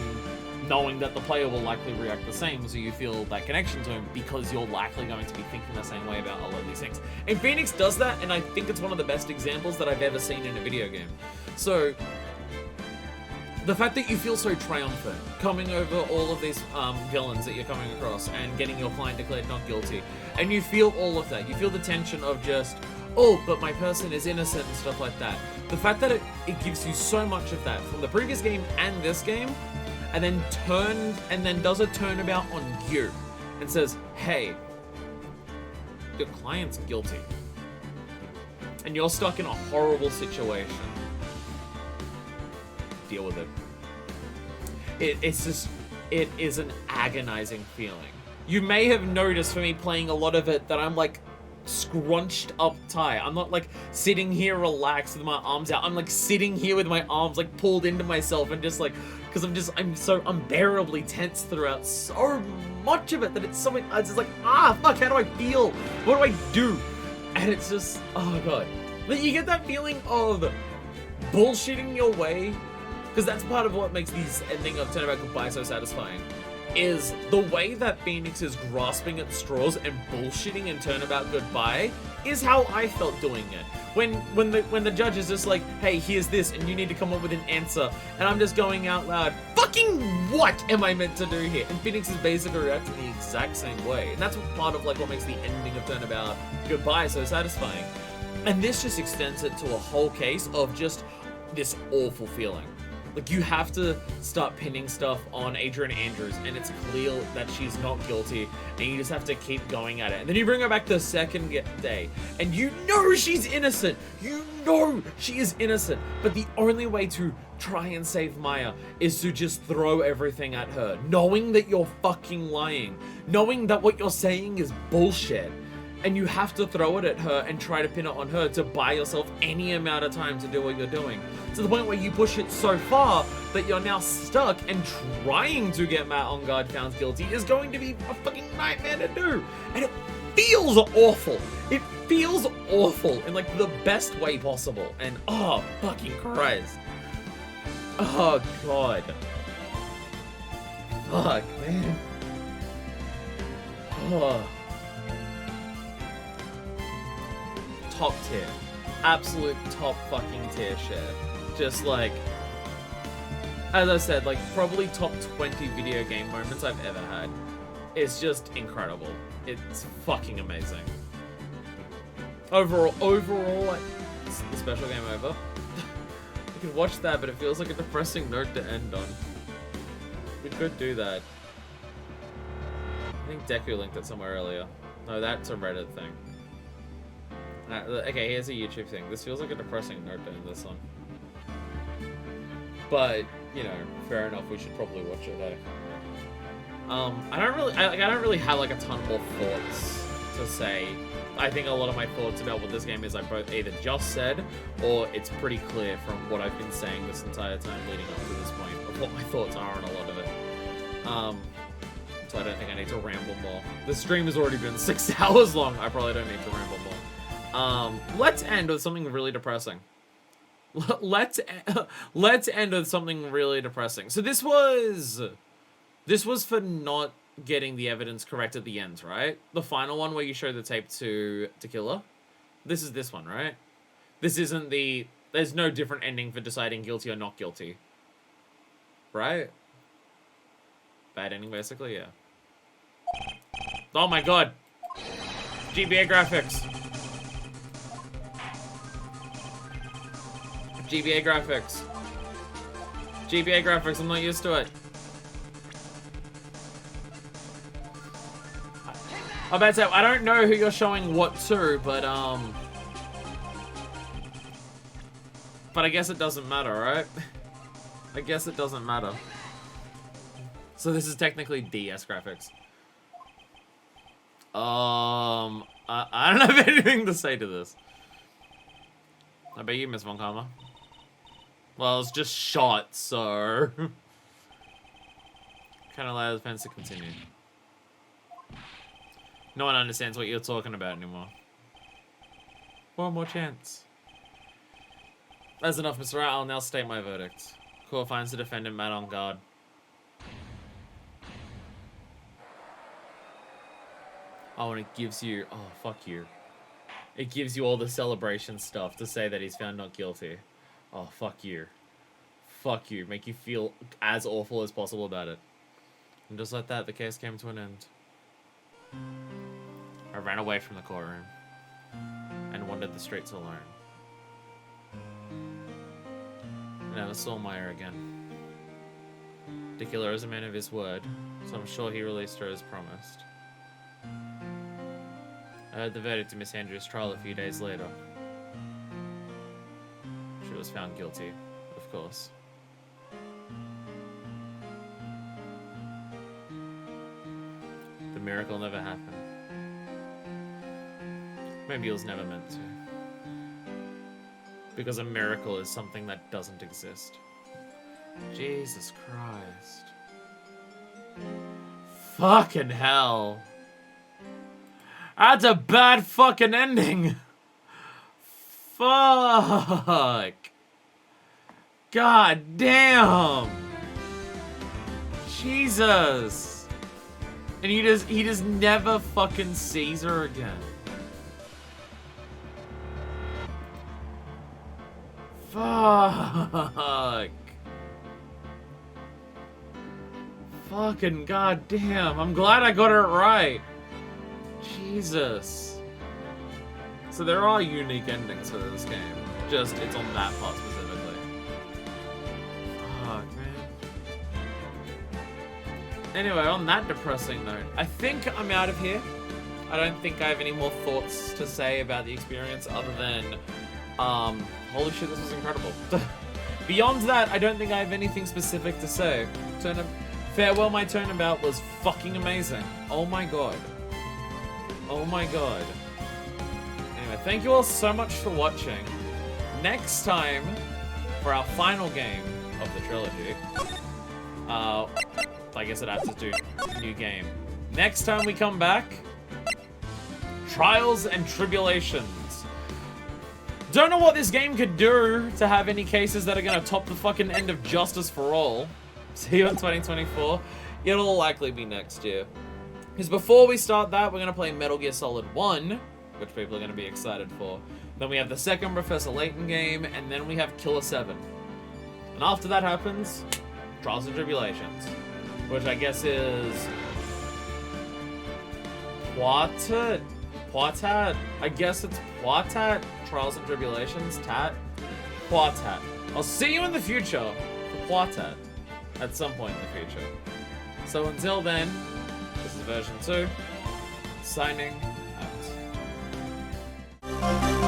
knowing that the player will likely react the same, so you feel that connection to him because you're likely going to be thinking the same way about a lot of these things. And Phoenix does that, and I think it's one of the best examples that I've ever seen in a video game. So, the fact that you feel so triumphant coming over all of these villains that you're coming across and getting your client declared not guilty, and you feel all of that, you feel the tension of just, oh, but my person is innocent and stuff like that. The fact that it gives you so much of that from the previous game and this game, and then does a turnabout on you and says, hey, your client's guilty. And you're stuck in a horrible situation. Deal with it. It's just, it is an agonizing feeling. You may have noticed for me playing a lot of it that I'm like scrunched up tight. I'm not like sitting here relaxed with my arms out. I'm like sitting here with my arms like pulled into myself and just like, because I'm so unbearably tense throughout so much of it that it's just like, fuck, how do I feel? What do I do? And it's just, oh god. But you get that feeling of bullshitting your way, because that's part of what makes these ending of Turnabout Goodbye so satisfying, is the way that Phoenix is grasping at straws and bullshitting in Turnabout Goodbye is how I felt doing it. When the judge is just like, hey, here's this, and you need to come up with an answer, and I'm just going out loud, fucking what am I meant to do here? And Phoenix is basically reacting the exact same way. And that's part of like what makes the ending of Turnabout Goodbye so satisfying. And this just extends it to a whole case of just this awful feeling. Like, you have to start pinning stuff on Adrian Andrews, and it's clear that she's not guilty, and you just have to keep going at it. And then you bring her back the second day, and you know she's innocent! You know she is innocent! But the only way to try and save Maya is to just throw everything at her, knowing that you're fucking lying, knowing that what you're saying is bullshit. And you have to throw it at her and try to pin it on her to buy yourself any amount of time to do what you're doing. To the point where you push it so far that you're now stuck, and trying to get Matt on guard found guilty is going to be a fucking nightmare to do. And it feels awful. It feels awful in like the best way possible. And oh, fucking Christ. Oh, God. Fuck, man. Oh. Top tier. Absolute top fucking tier shit. Just like, as I said, like probably top 20 video game moments I've ever had. It's just incredible. It's fucking amazing. Overall, like, it's the special game over. We could watch that, but it feels like a depressing note to end on. We could do that. I think Deku linked it somewhere earlier. No, that's a Reddit thing. Okay, here's a YouTube thing. This feels like a depressing note to end this on. But, you know, fair enough. We should probably watch it, eh? I don't really have like a ton more thoughts to say. I think a lot of my thoughts about what this game is, I both either just said, or it's pretty clear from what I've been saying this entire time leading up to this point of what my thoughts are on a lot of it. So I don't think I need to ramble more. The stream has already been 6 hours long. I probably don't need to ramble more. Let's end with something really depressing. Let's end with something really depressing. So this was for not getting the evidence correct at the end, right? The final one where you show the tape to Killer. This is this one, right? This isn't the... There's no different ending for deciding guilty or not guilty. Right? Bad ending, basically, yeah. Oh my god! GBA graphics! GBA graphics. GBA graphics, I'm not used to it. I'm about to say, I don't know who you're showing what to, but I guess it doesn't matter, right? I guess it doesn't matter. So this is technically DS graphics. I don't have anything to say to this. I bet you, Miss Von Karma. Well, it's just shot, so... Kind of allows fans to continue. No one understands what you're talking about anymore. One more chance. That's enough, Mr. Wright. I'll now state my verdict. Court finds the defendant Matt on guard. Oh, and it gives you... Oh, fuck you. It gives you all the celebration stuff to say that he's found not guilty. Oh, fuck you. Fuck you. Make you feel as awful as possible about it. And just like that, the case came to an end. I ran away from the courtroom and wandered the streets alone. I never saw Maya again. The killer is a man of his word, so I'm sure he released her as promised. I heard the verdict in Miss Andrews' trial a few days later. She was found guilty, of course. The miracle never happened. Maybe it was never meant to. Because a miracle is something that doesn't exist. Jesus Christ. Fucking hell. That's a bad fucking ending. Fuck. God damn. Jesus. And he just never fucking sees her again. Fuck. Fucking goddamn. I'm glad I got it right. Jesus. So there are unique endings for this game. Just, it's on that part specifically. Fuck, man. Anyway, on that depressing note, I think I'm out of here. I don't think I have any more thoughts to say about the experience other than, holy shit, this was incredible. Beyond that, I don't think I have anything specific to say. Farewell, my turnabout was fucking amazing. Oh my god. Oh my god. Anyway, thank you all so much for watching. Next time, for our final game of the trilogy, I guess I'd have to do a new game. Next time we come back, Trials and Tribulations. Don't know what this game could do to have any cases that are gonna top the fucking end of Justice for All. See you in 2024. It'll likely be next year. Because before we start that, we're gonna play Metal Gear Solid 1, which people are gonna be excited for. Then we have the second Professor Layton game, and then we have Killer 7. And after that happens, Trials and Tribulations, which I guess is Quartet? I guess it's Quartet? Trials and Tribulations? Quartet. I'll see you in the future for Quartet at some point in the future. So until then, this is version 2, signing out.